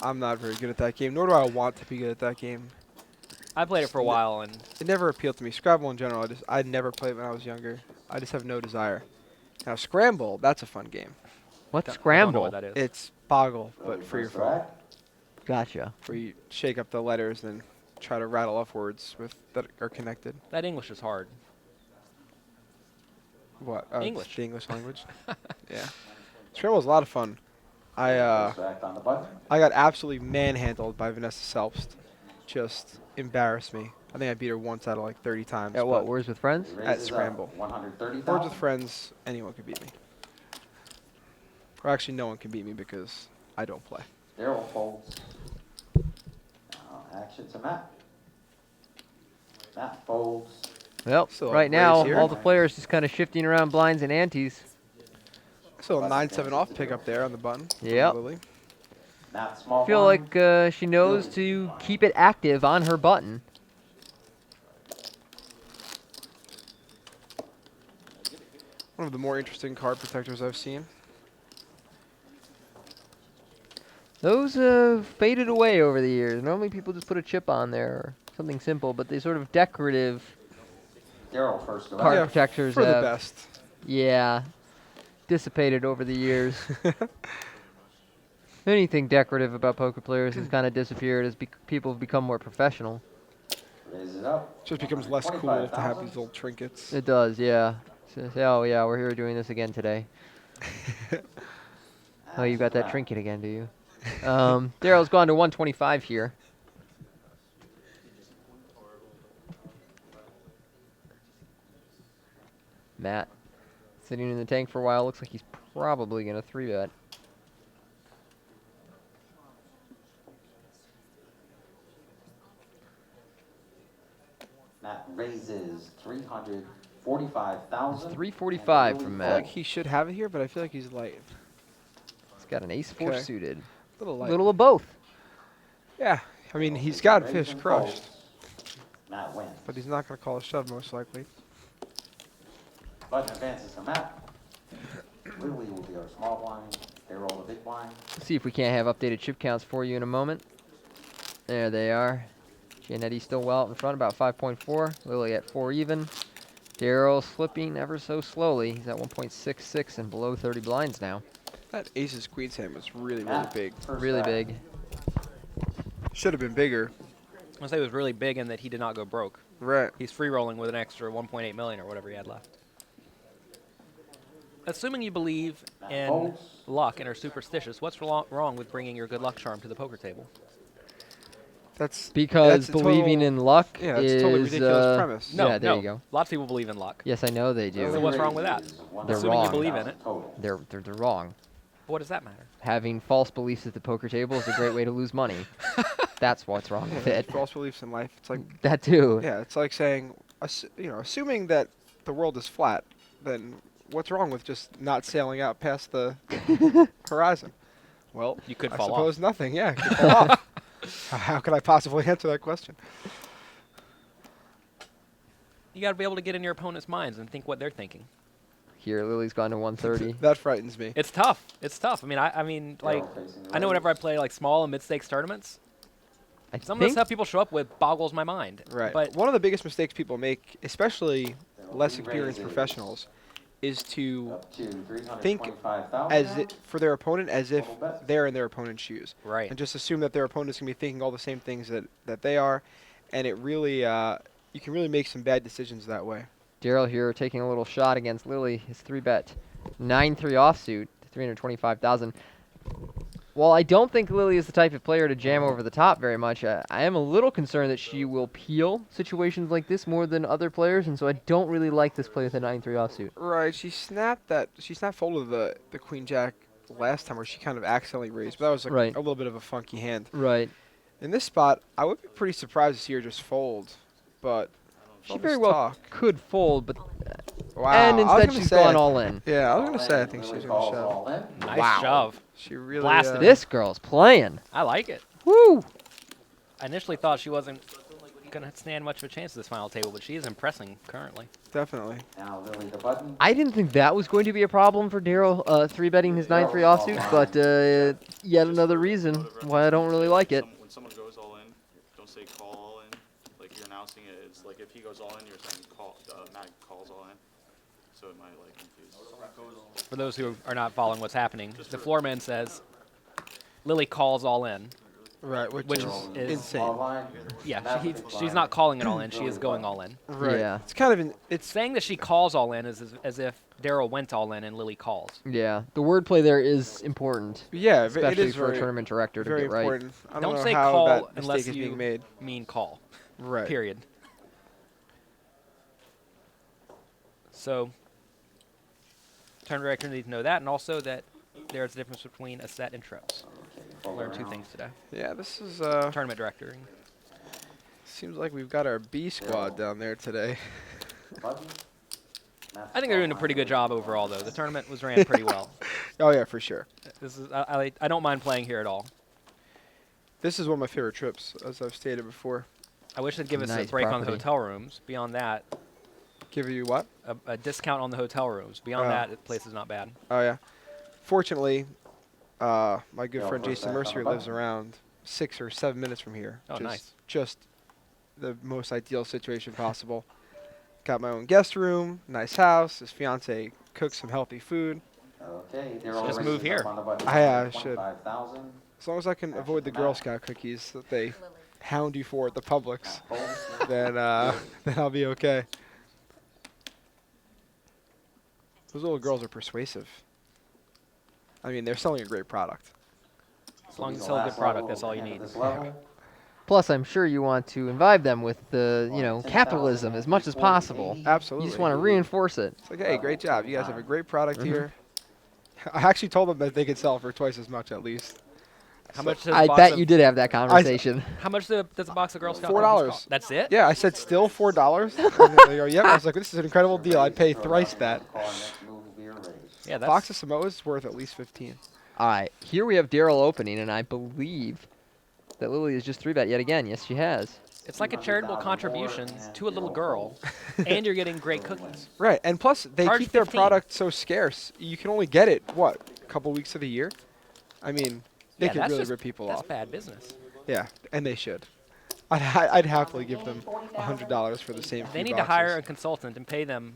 D: I'm not very good at that game, nor do I want to be good at that game.
B: I played it for a while, and
D: It never appealed to me. Scrabble in general, I never played when I was younger. I just have no desire. Now Scramble, that's a fun game.
A: What's
B: I don't know
A: scramble?
B: what that is.
D: It's Boggle, but for your
C: First
D: phone,
C: rack.
A: Gotcha.
D: where you shake up the letters and try to rattle off words that are connected.
B: That English is hard.
D: What?
B: English.
D: The English language. Yeah. Scramble was a lot of fun.
C: First rack on the button.
D: I got absolutely manhandled by Vanessa Selbst. Just embarrassed me. I think I beat her once out of like 30 times.
A: At what?
D: but
A: Words with friends?
C: Raises up
D: Scramble.
C: 130,000.
D: Words with friends, anyone could beat me. Or actually, no one can beat me because I don't play.
C: Daryl folds. Now action to Matt. Matt folds.
A: Well,
D: So,
A: right
D: raise
A: now,
D: here.
A: all the players just kind of shifting around blinds and antes.
D: So a 9-7 off pick up there on the button. from
A: Yep.
D: Lily.
C: Matt small
A: I feel
C: blind.
A: like she knows to keep it active on her button.
D: One of the more interesting card protectors I've seen.
A: Those faded away over the years. Normally people just put a chip on there or something simple, but they sort of decorative
C: Daryl first to
A: card
C: rack.
D: Yeah,
A: protectors
D: for the
A: have,
D: best.
A: yeah, dissipated over the years. Anything decorative about poker players has kind of disappeared as people have become more professional.
C: Raise it up.
D: It just becomes less cool to have
C: 125,000.
D: these little trinkets.
A: It does, yeah. Oh, yeah, we're here doing this again today. Oh, you got that trinket again, do you? Daryl's gone to 125 here. Matt, sitting in the tank for a while, looks like he's probably going to 3-bet.
C: Matt raises 345,000.
A: 345 from
D: I feel
A: Matt.
D: like he should have it here, but I feel like he's light.
A: He's got an ace-4
D: Okay.
A: suited.
D: Little light.
A: Little of both.
D: Yeah, I mean, he's got Fish crushed,
C: Matt wins.
D: but he's not going to call a shove most likely.
C: Button advances to Matt. Lily will be our small blind. Daryl the big blind.
A: Let's see if we can't have updated chip counts for you in a moment. There they are. Gianetti still well out in front, about 5.4. Lily at 4 even. Daryl slipping ever so slowly. He's at 1.66 and below 30 blinds now.
D: That aces queens hand was really, really
C: Matt,
D: big.
C: first
A: Really
C: rack.
A: big.
D: Should have been bigger.
B: I want to say it was really big in that he did not go broke.
D: Right.
B: He's free rolling with an extra 1.8 million or whatever he had left. Assuming you believe
C: Matt
B: in
C: folds.
B: luck and are superstitious, what's wrong with bringing your good luck charm to the poker table?
D: That's
A: Because
D: that's a
A: believing
D: total-
A: in luck
D: Yeah, that's
A: is...
D: a totally ridiculous premise.
B: No,
A: yeah, there
B: no.
A: you go.
B: Lots of people believe in luck.
A: Yes, I know they
B: So
A: do.
B: what's wrong with that?
A: They're
B: Assuming you
A: wrong.
B: believe in it.
C: Total.
A: They're wrong.
B: What does that matter?
A: Having false beliefs at the poker table is a great way to lose money. That's what's wrong with
D: Yeah,
A: it.
D: false beliefs in life. It's like,
A: That too.
D: yeah, it's like saying, assuming that the world is flat, then what's wrong with just not sailing out past the horizon? Well,
B: You could
D: I
B: fall
D: suppose
B: off.
D: nothing. Yeah, it could fall off. How could I possibly answer that question?
B: You got to be able to get in your opponent's minds and think what they're thinking.
A: Here, Lily's gone to 130.
D: That frightens me.
B: It's tough. It's tough. I mean, I mean, like,
C: Daryl facing
B: I know whenever I play like small and mid-stakes tournaments, some of the
A: think
B: stuff people show up with boggles my mind.
D: Right.
B: But
D: One of the biggest mistakes people make, especially
C: Daryl
D: less experienced
C: raises
D: professionals, is to
C: Up to
D: think
C: 325,000.
D: as it, for their opponent as if
C: Total bet.
D: they're in their opponent's shoes,
B: right.
D: and just assume that their opponent's gonna be thinking all the same things that they are, and it really you can really make some bad decisions that way.
A: Daryl here taking a little shot against Lily. His 3-bet 9-3 offsuit, 325,000. while I don't think Lily is the type of player to jam over the top very much, I am a little concerned that she will peel situations like this more than other players, and so I don't really like this play with a 9-3 offsuit.
D: Right, she snapped folded the queen jack last time where she kind of accidentally raised, but that was like a little bit of a funky hand.
A: Right.
D: In this spot, I would be pretty surprised to see her just fold, but
A: she very well could fold, but
D: wow.
A: And instead she's gone all in.
D: Yeah, I was gonna say I think she's gonna shove.
B: Nice shove.
D: She really
B: blasted.
A: This girl's playing.
B: I like it.
A: Woo!
B: I initially thought she wasn't gonna stand much of a chance at this final table, but she is impressing currently.
D: Definitely.
C: Now Lily the button.
A: I didn't think that was going to be a problem for Daryl, 3-betting his 9-3 offsuit, but yet another reason why I don't really like it.
E: When someone goes all in, don't say call all in. Like you're announcing it. It's like if he goes all in, you're saying call. Mag calls all in. So it might like confuse.
B: For those who are not following what's happening, the floorman says Lily calls all in.
D: Right, which is insane.
B: Yeah, she's not calling it all in. She is going all in.
D: Right.
A: Yeah.
D: It's kind of
B: It's saying that she calls all in as if Daryl went all in and Lily calls.
A: Yeah, the wordplay there is important.
D: Yeah,
A: especially
D: it is
A: for a tournament director to
D: very
A: get right.
D: important. I
B: Don't
D: know
B: say
D: how
B: call
D: that
B: unless
D: mistake is
B: you
D: being made.
B: mean call.
D: Right.
B: Period. So, tournament director needs to know that, and also that there's a difference between a set and trips. Learned 2 things today.
D: Yeah, this is
B: Tournament director.
D: seems like we've got our B squad down there today.
B: I think they're doing a pretty good job overall, though. The tournament was ran pretty well.
D: Oh yeah, for sure.
B: This is I don't mind playing here at all.
D: This is one of my favorite trips, as I've stated before.
B: I wish they'd give us a
A: Nice
B: break on the
A: property.
B: hotel rooms. Beyond that,
D: Give you what?
B: a discount on the hotel rooms. Beyond that, the place is not bad.
D: Oh yeah. Fortunately, my good friend
C: first
D: Jason
C: back
D: Mercier
C: on the
D: lives around 6 or 7 minutes from here.
B: Oh,
D: which is
B: nice.
D: Just the most ideal situation possible. Got my own guest room, nice house. His fiance cooks some healthy food.
C: Okay,
B: Just move here.
D: I should.
C: 25,000.
D: As long as I can avoid the Girl Scout cookies that they hound you for at the Publix, then I'll be okay. Those little girls are persuasive. I mean, they're selling a great product.
B: As long as you sell a good product, that's all you need.
A: Plus, I'm sure you want to imbibe them with the, capitalism as much as possible.
D: Absolutely.
A: You just want to reinforce it.
D: It's like, hey, great job. You guys have a great product here. I actually told them that they could sell for twice as much at least.
B: How much does a
A: I
B: box
A: bet
B: of,
A: you did have that conversation.
B: How much does a box of Girl Scout
D: $4.
B: cookies cost? That's it?
D: Yeah, I said still $4. And they go, yep. I was like, this is an incredible deal. I'd pay thrice that.
B: Yeah, that's
D: Box of Samoas is worth at least 15.
A: All right, here we have Daryl opening, and I believe that Lily has just 3-bet yet again. Yes, she has.
B: It's like a charitable contribution to a little girl, and you're getting great cookies.
D: Right, and plus they
B: Charge
D: keep their
B: 15.
D: product so scarce. You can only get it, what, a couple weeks of the year? I mean, they
B: Yeah,
D: could
B: that's
D: really
B: just-
D: rip people
B: That's
D: off.
B: bad business.
D: Yeah, and they should. I'd happily give them $100 for the same
B: They
D: few
B: need to
D: boxes.
B: hire a consultant and pay them.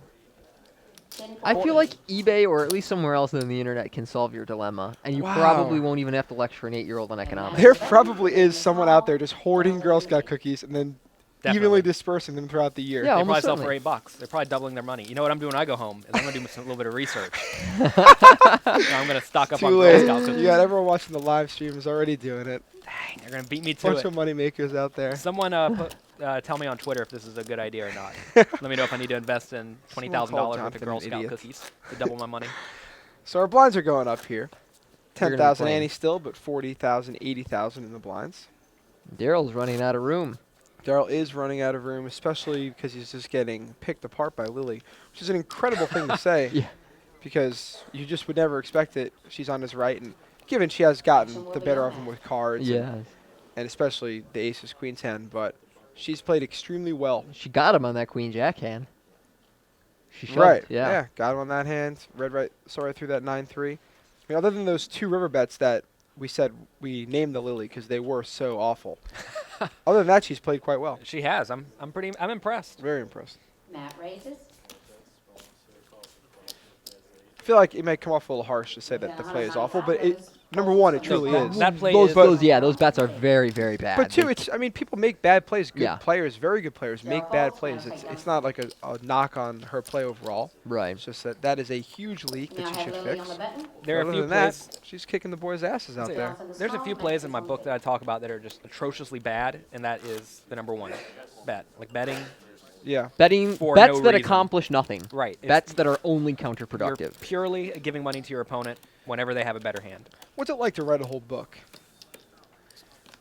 A: I feel like eBay or at least somewhere else on the internet can solve your dilemma, and you
D: Wow.
A: probably won't even have to lecture an 8-year-old on economics.
D: There probably is someone out there just hoarding Girl Scout cookies and then
B: Definitely.
D: evenly dispersing them throughout the year.
A: Yeah,
B: They
A: almost
B: probably sell
A: certainly.
B: for $8. They're probably doubling their money. You know what I'm doing when I go home? Is I'm going to do a little bit of research. I'm going to stock up on
D: Too
B: Girl
D: late.
B: Scout cookies.
D: You got everyone watching the live stream is already doing it.
B: Dang, they're going to beat me to
D: Bunch
B: it.
D: of money makers out there.
B: Someone tell me on Twitter if this is a good idea or not. Let me know if I need to invest in $20,000 worth
D: Jonathan
B: of Girl
D: an
B: Scout
D: idiot.
B: cookies to double my money.
D: So our blinds are going up here.
A: You're gonna be
D: 10,000
A: playing.
D: ante still, but 40,000, 80,000 in the blinds.
A: Daryl's running out of room.
D: Daryl is running out of room, especially because he's just getting picked apart by Lily, which is an incredible thing to say.
A: Yeah.
D: Because you just would never expect it. She's on his right, and given she has gotten the better of him with cards,
A: Yeah.
D: and especially the aces queens hand, but she's played extremely well.
A: She got him on that Queen Jack hand. She shoved,
D: Right.
A: yeah.
D: Got him on that hand. Read right. Saw right through that 9-3. I mean, other than those 2 river bets that we said we named the Lily because they were so awful. Other than that, she's played quite well.
B: She has. I'm impressed.
D: Very impressed.
F: Matt raises.
D: I feel like it may come off a little harsh to say that the play is awful, but Number one, it
B: No,
D: truly is.
B: that play
A: Those,
B: is
A: those bets are very, very bad.
D: But too,
A: They-
D: it's, I mean, people make bad plays. Good
A: Yeah.
D: players, very good players, make bad plays. It's not like a knock on her play overall.
A: right.
D: It's just that that is a huge leak
F: Now
D: that she
F: have
D: should
F: Lily
D: fix.
F: on the button.
B: There are a
D: Other
B: few
D: than
B: plays.
D: that, she's kicking the boys' asses out there.
B: There's a few plays in my book that I talk about that are just atrociously bad, and that is the number one bet. Like betting.
D: Yeah.
A: Betting
B: For
A: bets
B: no
A: that
B: reason.
A: accomplish nothing.
B: Right. It's-
A: Bets that are only
B: You're
A: counterproductive.
B: purely giving money to your opponent whenever they have a better hand.
D: What's it like to write a whole book?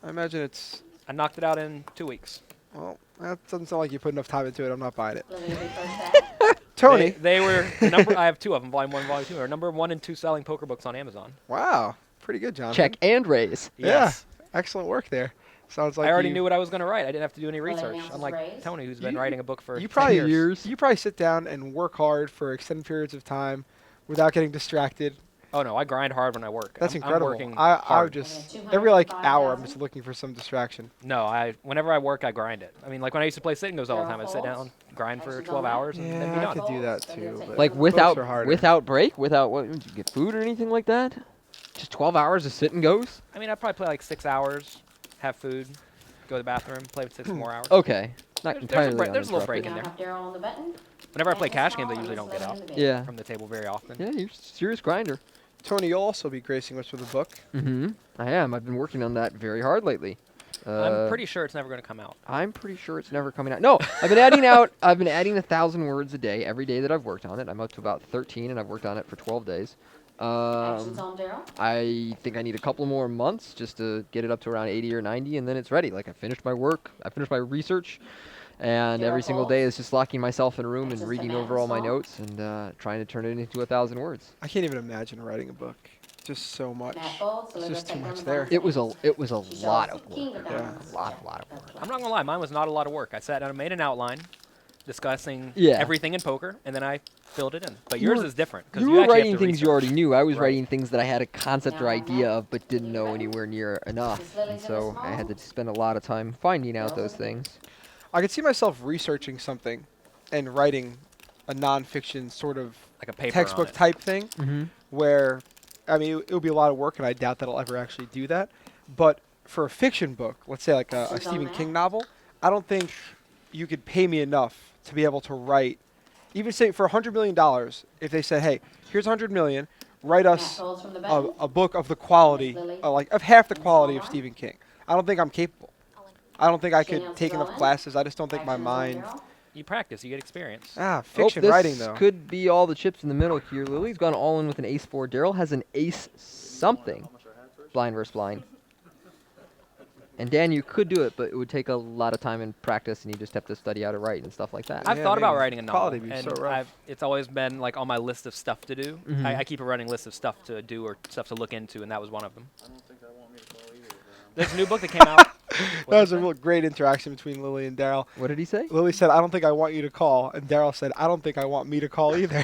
D: I imagine it's,
B: I knocked it out in 2 weeks.
D: well, that doesn't sound like you put enough time into it. I'm not buying it.
F: Lily will be first back.
D: Tony.
B: They were number. I have two of them, volume 1 and volume 2. Are number 1 and 2 selling poker books on Amazon.
D: Wow. Pretty good, John.
A: Check and raise.
B: Yes.
D: Yeah. Excellent work there. Sounds like
B: I already
D: you,
B: knew what I was going to write. I didn't have to do any
F: Well,
B: research.
F: announces
B: Unlike
F: raise.
B: Tony, who's been
D: You-
B: writing a book for
D: you
B: 10
D: probably
A: years.
D: You probably sit down and work hard for extended periods of time without getting distracted.
B: Oh no, I grind hard when I work.
D: That's
B: I'm
D: incredible.
B: working
D: I
B: hard.
D: just
F: Okay,
D: every like hour I'm
F: 205,000.
D: just looking for some distraction.
B: No, whenever I work, I grind it. I mean, like when I used to play sitting goes all the time, I'd sit down, grind for 12 hours, and then be
D: Yeah, I
B: done.
D: could do that too. but
A: Like
D: books
A: without
D: are harder.
A: without break, without what? Did you get food or anything like that? Just 12 hours of sit and goes.
B: I mean, I probably play like 6 hours, have food, go to the bathroom, play for 6 more hours.
A: Okay, not
B: There's a
A: entirely.
B: break- there's a little
A: uninterrupted.
B: break in
F: Now
B: there.
F: have Daryl on the button.
B: Whenever I play
F: Nice and
B: cash games, I
F: small,
B: usually don't
F: and
B: get
F: Lily
B: out
F: in the big.
A: Yeah.
B: from the table very often.
A: Yeah, you're a serious grinder.
D: Tony, you'll also be gracing us with a book.
A: Mm-hmm. I am. I've been working on that very hard lately.
B: I'm pretty sure it's never going to come out.
A: I'm pretty sure it's never coming out. No, I've been adding out. I've been adding 1,000 words a day every day that I've worked on it. I'm up to about 13, and I've worked on it for 12 days.
F: Actions on Daryl.
A: I think I need a couple more months just to get it up to around 80 or 90, and then it's ready. Like I finished my work, I finished my research, and every single day is just locking myself in a room and
F: Just
A: reading
F: a
A: over all my
F: small.
A: notes and trying to turn it into 1,000 words.
D: I can't even imagine writing a book. Just so much.
F: Matt folds.
D: It's
F: Lily
D: just
F: will
D: too
F: take
D: much
F: them
D: there.
F: and
A: It was a
F: She shows
A: lot
F: the
A: of
F: king
A: work.
F: of diamonds.
A: A lot of work.
B: I'm not going to lie, mine was not a lot of work. I sat down and made an outline discussing
A: Yeah.
B: everything in poker, and then I filled it in. But
A: You
B: yours
A: were-
B: is different. 'cause
A: You
B: you
A: were
B: actually have
A: writing
B: to
A: things you
B: research.
A: already knew. I was
B: Right.
A: writing things that I had a concept or
F: Now,
A: idea
F: Matt,
A: of, but didn't know
F: Lily
A: anywhere near enough.
F: Miss Lily's
A: And
F: in the
A: so I had
F: small.
A: to spend a lot of time finding out those things.
D: I could see myself researching something and writing a nonfiction sort of
B: Like a paper
D: textbook
B: on it.
D: type thing
A: Mm-hmm.
D: where, I mean, it would be a lot of work, and I doubt that I'll ever actually do that. But for a fiction book, let's say like a
F: Actions on
D: Stephen
F: Matt.
D: King novel, I don't think you could pay me enough to be able to write, even say for $100 million, if they said, hey, here's $100 million, write
F: Matt
D: us
F: folds from the button.
D: a book of the quality,
F: Lily.
D: like of half the
F: And
D: quality
F: small
D: of
F: one.
D: Stephen King. I don't think I'm capable. I don't think I could
F: Gianetti
D: take enough
F: rolling.
D: classes. I just don't think my
F: Actions on
D: mind.
F: Daryl.
B: You practice, you get experience.
D: Fiction
A: this
D: writing though.
A: could be all the chips in the middle here. Lily's gone all in with an ace-4. Daryl has an ace something. Blind versus blind. And Dan, you could do it, but it would take a lot of time and practice, and you just have to study how to write and stuff like that.
B: I've
D: Yeah,
B: thought about
D: maybe.
B: writing a novel,
D: Quality would be
B: and
D: so rough.
B: it's always been like on my list of stuff to do.
A: Mhm.
B: I keep a running list of stuff to do or stuff to look into, and that was one of them.
E: I don't think I want me to call either.
B: There's a new book that came out.
D: That was a real great interaction between Lily and Daryl.
A: What did he say?
D: Lily said, "I don't think I want you to call," and Daryl said, "I don't think I want me to call either."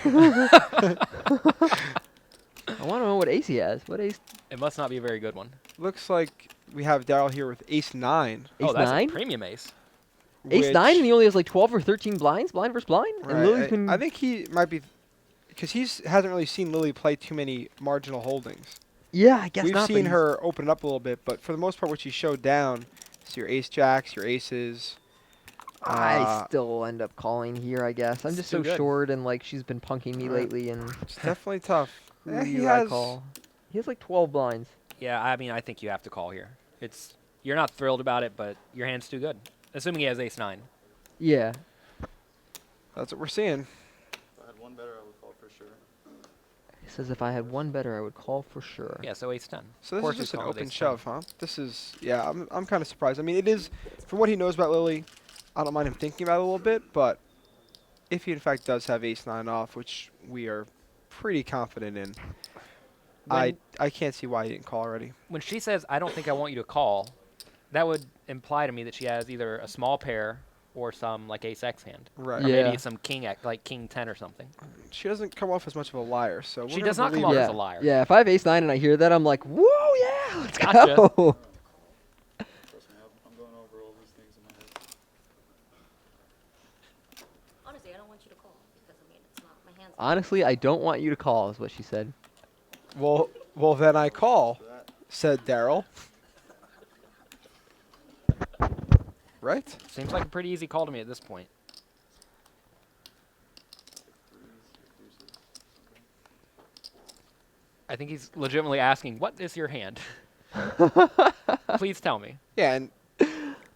A: I want to know what ace he has. What ace?
B: It must not be a very good one.
D: Looks like we have Daryl here with Ace 9.
A: Ace
B: Oh, that's
A: 9?
B: a premium ace.
A: Ace
D: which-
A: 9, and he only has like 12 or 13 blinds, blind versus blind? And
D: Right,
A: Lily's been...
D: I think he might be, because hasn't really seen Lily play too many marginal holdings.
A: Yeah, I guess
D: We've
A: not. but
D: seen
A: he's-
D: her open it up a little bit, but for the most part, what she showed down is your ace jacks, your aces.
A: I still end up calling here, I guess. I'm
B: It's
A: just
B: too
A: so
B: good.
A: short, and like she's been punking me
D: Right.
A: lately, and
D: It's definitely tough.
A: who
D: Eh,
A: do
D: he
A: I
D: has-
A: call? He has like 12 blinds.
B: Yeah, I mean, I think you have to call here. You're not thrilled about it, but your hand's too good. Assuming he has ace 9.
A: Yeah.
D: That's what we're seeing.
E: If I had one better, I would call for sure.
A: He says if I had one better, I would call for sure.
B: Yeah, so ace 10.
D: So
B: Of
D: this
B: course
D: is
B: he's
D: just an
B: calling with
D: open
B: ace 10.
D: shove, huh? This is, yeah, I'm kind of surprised. I mean, it is, from what he knows about Lily, I don't mind him thinking about it a little bit, but if he in fact does have ace 9 off, which we are pretty confident in, I can't see why he didn't call already.
B: When she says, I don't think I want you to call, that would imply to me that she has either a small pair or some like ace X hand.
D: Right.
B: Or
A: Yeah.
B: maybe some king X, like king 10 or something.
D: She doesn't come off as much of a liar, so
B: She
D: we're
B: does
D: gonna
B: not come
D: believe
B: off
D: her.
B: as a liar.
A: Yeah, if I have ace 9 and I hear that, I'm like, whoa, yeah, let's
B: Gotcha.
A: go.
E: Trust me, I'm going over all these things in my head.
H: Honestly, I don't want you to call because I mean it's not my hands.
A: Honestly, I don't want you to call, is what she said.
D: Well, then I call. said Daryl. Right?
B: Seems like a pretty easy call to me at this point. I think he's legitimately asking, what is your hand? Please tell me.
D: Yeah, and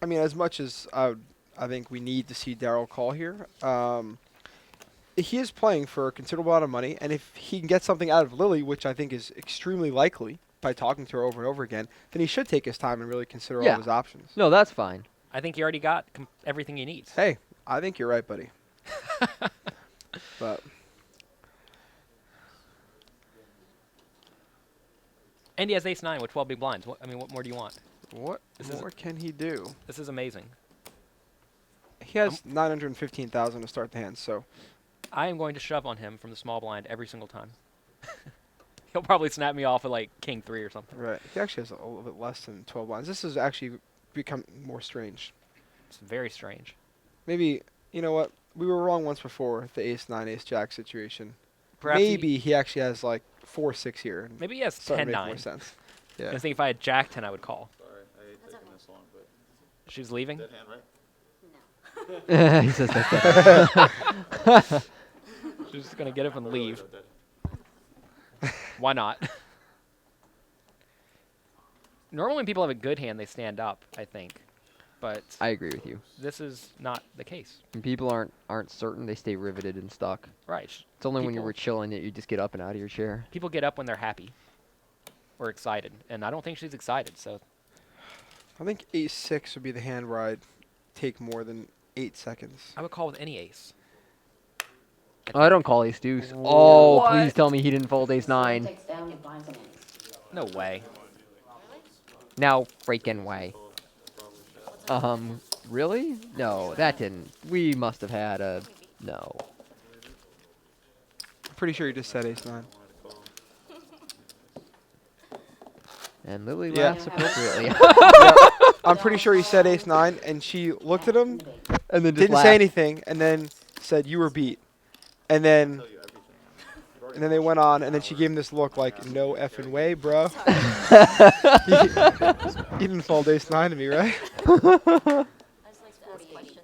D: I mean, as much as I think we need to see Daryl call here, he is playing for a considerable amount of money, and if he can get something out of Lily, which I think is extremely likely by talking to her over and over again, then he should take his time and really consider all of his options.
A: No, that's fine.
B: I think he already got everything he needs.
D: Hey, I think you're right, buddy. But
B: And he has ace-9 with 12 big blinds. What more do you want?
D: what more can he do?
B: This is amazing.
D: He has 915,000 to start the hand, so
B: I am going to shove on him from the small blind every single time. He'll probably snap me off at like king 3 or something.
D: right. He actually has a little bit less than 12 blinds. This has actually become more strange.
B: It's very strange.
D: Maybe, you know what? We were wrong once before with the ace-9, ace-jack situation.
B: Perhaps
D: Maybe he actually has like 4-6 here. And
B: maybe he has
D: starting to make more
B: 10-9.
D: sense.
B: I
D: Yeah.
B: was thinking if I had jack 10, I would call.
E: Sorry, I hate taking this long, but
B: She's leaving?
E: dead hand, right?
A: He says that.
B: She's just going to get up and leave.
E: Dead.
B: Why not? Normally when people have a good hand, they stand up, I think. But
A: I agree with you.
B: this is not the case.
A: When people aren't certain, they stay riveted and stuck.
B: Right.
A: It's only when you
B: People-
A: were chilling that you just get up and out of your chair.
B: People get up when they're happy or excited. And I don't think she's excited, so
D: I think ace-6 would be the hand where I'd take more than 8 seconds.
B: I would call with any ace.
A: Oh, I don't call ace deuce. Oh,
B: What?
A: please tell me he didn't fold ace 9.
F: Takes down the blinds and ends.
B: No way.
A: No freaking way. Really? No, that didn't. We must have had a... No.
D: I'm pretty sure you just said ace-9.
A: And Lily
D: Yeah.
A: laughs appropriately.
D: I'm pretty sure he said ace-9, and she looked at him,
A: And then just
D: didn't
A: laughed.
D: say anything, and then said, "You were beat." And then,
E: Tell you everything.
D: and then they went on, and then she gave him this look like, "No effing way, bro." You didn't fold ace-9 to me, right?
H: I just like to ask questions.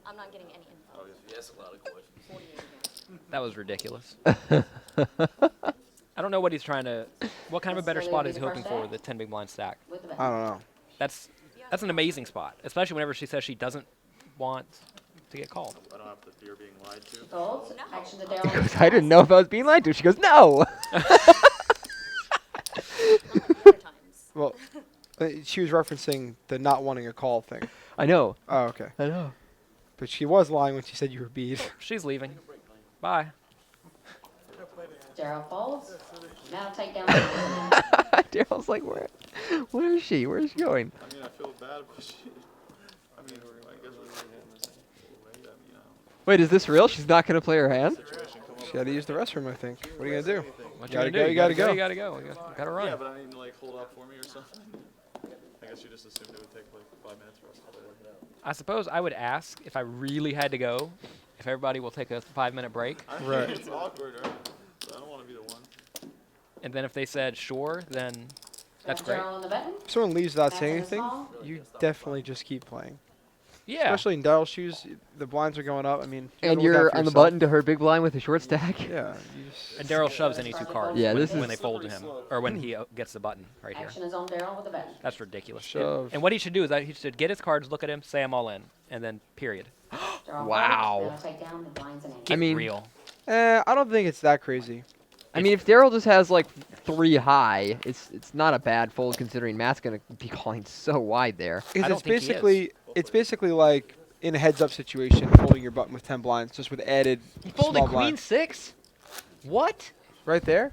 H: I'm not getting any info.
E: Oh, yes, a lot of questions.
H: 48 again.
B: That was ridiculous. I don't know what he's trying to... What kind of a better spot is he hoping for with the 10 big blind stack?
F: With the
D: I
F: button.
D: don't know.
B: That's an amazing spot, especially whenever she says she doesn't want to get called.
E: I don't have the fear of being lied to.
F: Folds.
H: No.
F: Action to
A: He
F: Daryl.
A: goes, I didn't know if I was being lied to. She goes, no.
H: Other times.
D: Well, she was referencing the not wanting a call thing.
A: I know.
D: Oh, okay.
A: I know.
D: But she was lying when she said you were beat.
B: She's leaving. Bye.
F: Daryl folds. Now take down the blinds and ends.
A: Daryl's like, where is she? Where is she going?
E: I mean, I feel bad, but she, I mean, I guess we're going to the same way. I mean,
A: Wait, is this real? She's not going to play her hand?
E: situation come up.
D: She had to use the restroom, I think. What are you gonna do?
B: What
D: Gotta
B: gonna
D: go,
B: do?
D: you gotta go.
B: You gotta go. You gotta run.
E: Yeah, but I mean, like, hold up for me or something. I guess you just assumed it would take like 5 minutes for us to play it out.
B: I suppose I would ask if I really had to go, if everybody will take a 5-minute break.
E: I mean,
D: Right.
E: it's awkward, right? So I don't want to be the one.
B: And then if they said sure, then that's great.
F: Daryl on the button.
D: If someone leaves without
F: Back
D: saying
F: in the
D: anything,
F: small.
D: you definitely just keep playing.
B: Yeah.
D: Especially in Daryl's shoes, the blinds are going up. I mean, you
A: And
D: gotta look out
A: you're
D: for
A: on the
D: yourself.
A: button to her big blind with a short stack?
D: Yeah. You just,
B: And Daryl shoves any 2 cards
A: Yeah,
B: when,
A: this
B: when
A: is-
B: they fold to him, or when he gets the button right here.
F: Action is on Daryl with the button.
B: That's ridiculous.
D: Shove.
B: And what he should do is that he should get his cards, look at him, say I'm all in, and then period.
F: Daryl
A: Wow.
F: folds. Now take down the blinds and ends.
B: Get
A: mean-
B: real.
D: I don't think it's that crazy.
A: I mean, if Daryl just has like 3 high, it's not a bad fold considering Matt's going to be calling so wide there.
D: Because
B: don't
D: it's
B: think he is.
D: basically like in a heads-up situation, folding your button with 10 blinds, just with added
A: He folded
D: small
A: queen
D: blinds.
A: 6? What?
D: Right there.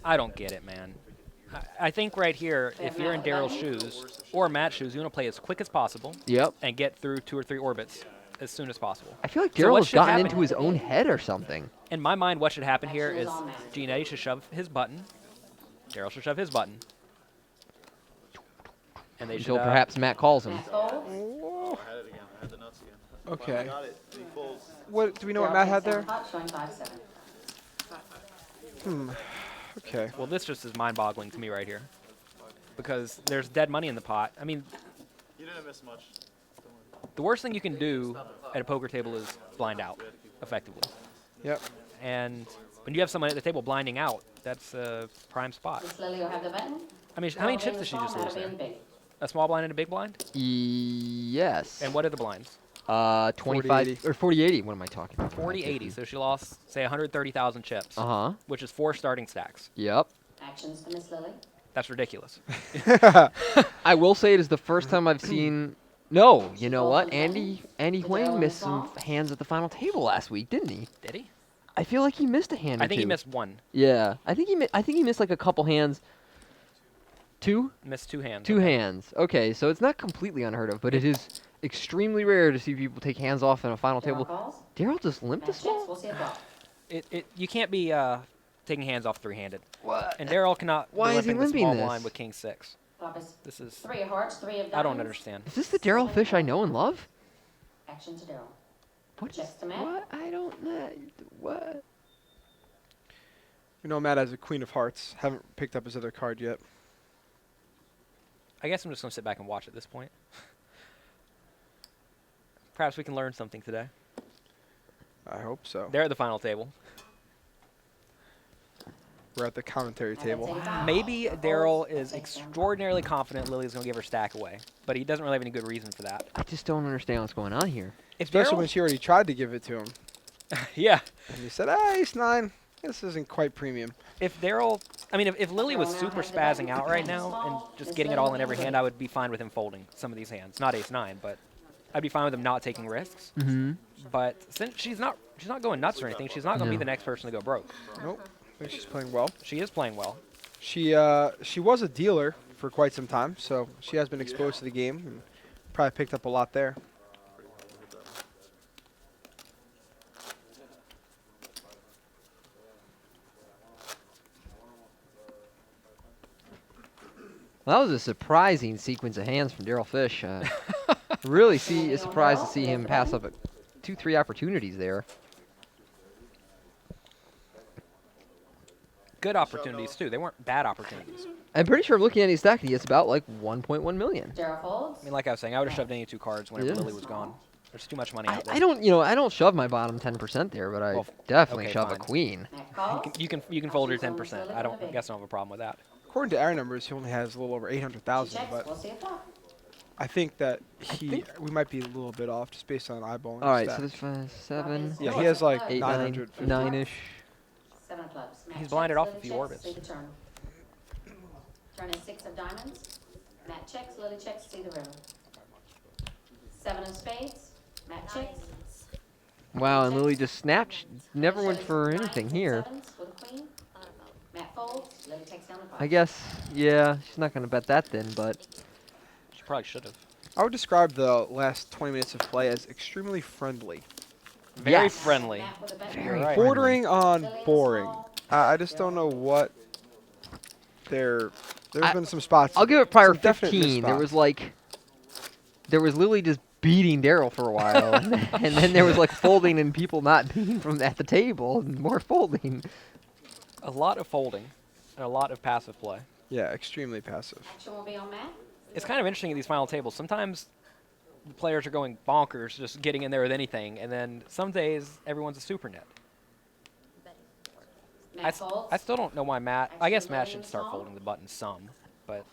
B: I don't get it, man. I think right here, if you're in Daryl's shoes or Matt's shoes, you want to play as quick as possible
A: Yep.
B: and get through 2 or 3 orbits as soon as possible.
A: I feel like
B: So
A: Daryl
B: what
A: has
B: should
A: gotten
B: happen-
A: into his own head or something.
B: In my mind, what should happen here
F: Action
B: is
F: is on Matt.
B: Gianetti should shove his button. Daryl should shove his button. And they should
A: Until perhaps Matt calls him.
F: Matt folds.
E: Oh, I had it again. I had the nuts again. I
D: Okay.
E: finally got it. He folds.
D: What do we know what
F: Daryl
D: Matt
F: takes
D: had
F: down
D: there?
F: pot, showing 5-7.
D: Okay.
B: Well, this just is mind-boggling to me right here. Because there's dead money in the pot. I mean,
E: You didn't miss much.
B: the worst thing you can do at a poker table is blind out, effectively.
D: Yep.
B: And when you have someone at the table blinding out, that's a prime spot.
F: Miss Lily will have the button.
B: I mean, how many chips did she just lose there? A small blind and a big blind?
A: Yes.
B: And what are the blinds?
A: 25 or 40-80. What am I talking about?
B: 40-80. So she lost, say, 130,000 chips,
A: Uh-huh.
B: which is 4 starting stacks.
A: Yep.
F: Actions for Miss Lily.
B: That's ridiculous.
A: I will say it is the first time I've seen. No, you know what? Andy Huang missed some hands at the final table last week, didn't he?
B: Did he?
A: I feel like he missed a hand.
B: I
A: or
B: think he
A: two.
B: missed one.
A: Yeah, I think he missed like a couple hands. Two?
B: Missed 2 hands.
A: Two
B: okay.
A: hands. Okay, so it's not completely unheard of, but it is extremely rare to see people take hands off in a final
F: Daryl
A: table.
F: calls.
A: Daryl just limped a
F: Matt checks. We'll
A: small.
F: see a flop.
B: You can't be taking hands off 3-handed.
A: What?
B: And Daryl cannot be
A: Why is he
B: limping the
A: limping
B: small
A: this?
B: blind with king 6.
F: Flop is
B: This is
F: 3 of hearts, 3 of diamonds.
B: I don't understand.
A: Is this the Daryl Fish I know and love?
F: Action to Daryl.
A: What?
F: Checks to Matt.
A: What? I don't know. What?
D: You know Matt has a queen of hearts. Haven't picked up his other card yet.
B: I guess I'm just going to sit back and watch at this point. Perhaps we can learn something today.
D: I hope so.
B: They're at the final table.
D: We're at the commentary table.
B: Maybe Daryl is extraordinarily confident Lily's going to give her stack away, but he doesn't really have any good reason for that.
A: I just don't understand what's going on here.
B: If
D: Especially
B: Daryl,
D: when she already tried to give it to him.
B: yeah,
D: And he said, ah, ace 9. This isn't quite premium.
B: if Daryl, I mean, if Lily was super spazzing out right now and just getting it all in every hand, I would be fine with him folding some of these hands. Not ace 9, but I'd be fine with him not taking risks.
A: Mm-hmm.
B: But since she's not going nuts or anything, she's not going to be
A: No.
B: the next person to go broke.
D: Nope. I think she's playing well.
B: She is playing well.
D: She was a dealer for quite some time, so she has been exposed to the game and probably picked up a lot there.
A: Well, that was a surprising sequence of hands from Daryl Fish. Really surprised to see him pass up 2-3 opportunities there.
B: Good opportunities, too. They weren't bad opportunities.
A: I'm pretty sure looking at his stack, he gets about like 1.1 million.
F: Daryl folds.
B: I mean, like I was saying, I would have shoved any 2 cards whenever
A: Yeah.
B: Lily was gone. There's too much money out there.
A: I don't shove my bottom 10% there, but I
B: Well,
A: definitely
B: okay,
A: shove
B: fine.
A: a queen.
F: Matt calls.
B: You can fold your 10%. I guess I don't have a problem with that.
D: According to our numbers, he only has a little over
F: She
D: 800,000,
F: checks.
D: but
F: We'll see a flop.
D: I think that we might be a little bit off just based on eyeballing.
A: All right,
D: the
A: so
D: stats.
A: there's 7,
D: Yeah, he has like
A: 8,
D: 950.
A: 9-ish.
F: 7 of clubs. Matt
B: He's blinded
F: checks.
B: off a
F: Lily
B: few
F: checks.
B: orbits.
F: See the turn. Turn is 6 of diamonds. Matt checks. Lily checks. See the river. 7 of spades. Matt checks.
A: Wow, and Lily just snapped. Never went
F: Shows
A: for
F: 9s
A: anything
F: and
A: here.
F: 7s with a queen. Matt folds. Lily takes down the pot.
A: I guess, yeah, she's not going to bet that then, but
B: She probably should have.
D: I would describe the last 20 minutes of play as extremely friendly.
B: Very
A: Yes.
B: friendly.
F: Matt with a bet.
A: Very
B: right.
D: Bordering on
F: Lily in the
D: boring.
F: small.
D: I just don't know what there's
A: I-
D: been some spots.
A: I'll give it prior
D: some definite
A: 15. There
D: missed
A: was there was Lily just beating Daryl for a while, and then there was like folding and people not being from at the table and more folding.
B: A lot of folding and a lot of passive play.
D: Yeah, extremely passive.
F: Action will be on Matt.
B: It's kind of interesting at these final tables. Sometimes the players are going bonkers, just getting in there with anything, and then some days everyone's a super net.
F: Matt folds.
B: I still don't know why Matt. I guess
F: Actually
B: Matt
F: letting
B: should
F: the
B: start
F: small.
B: folding the button some, but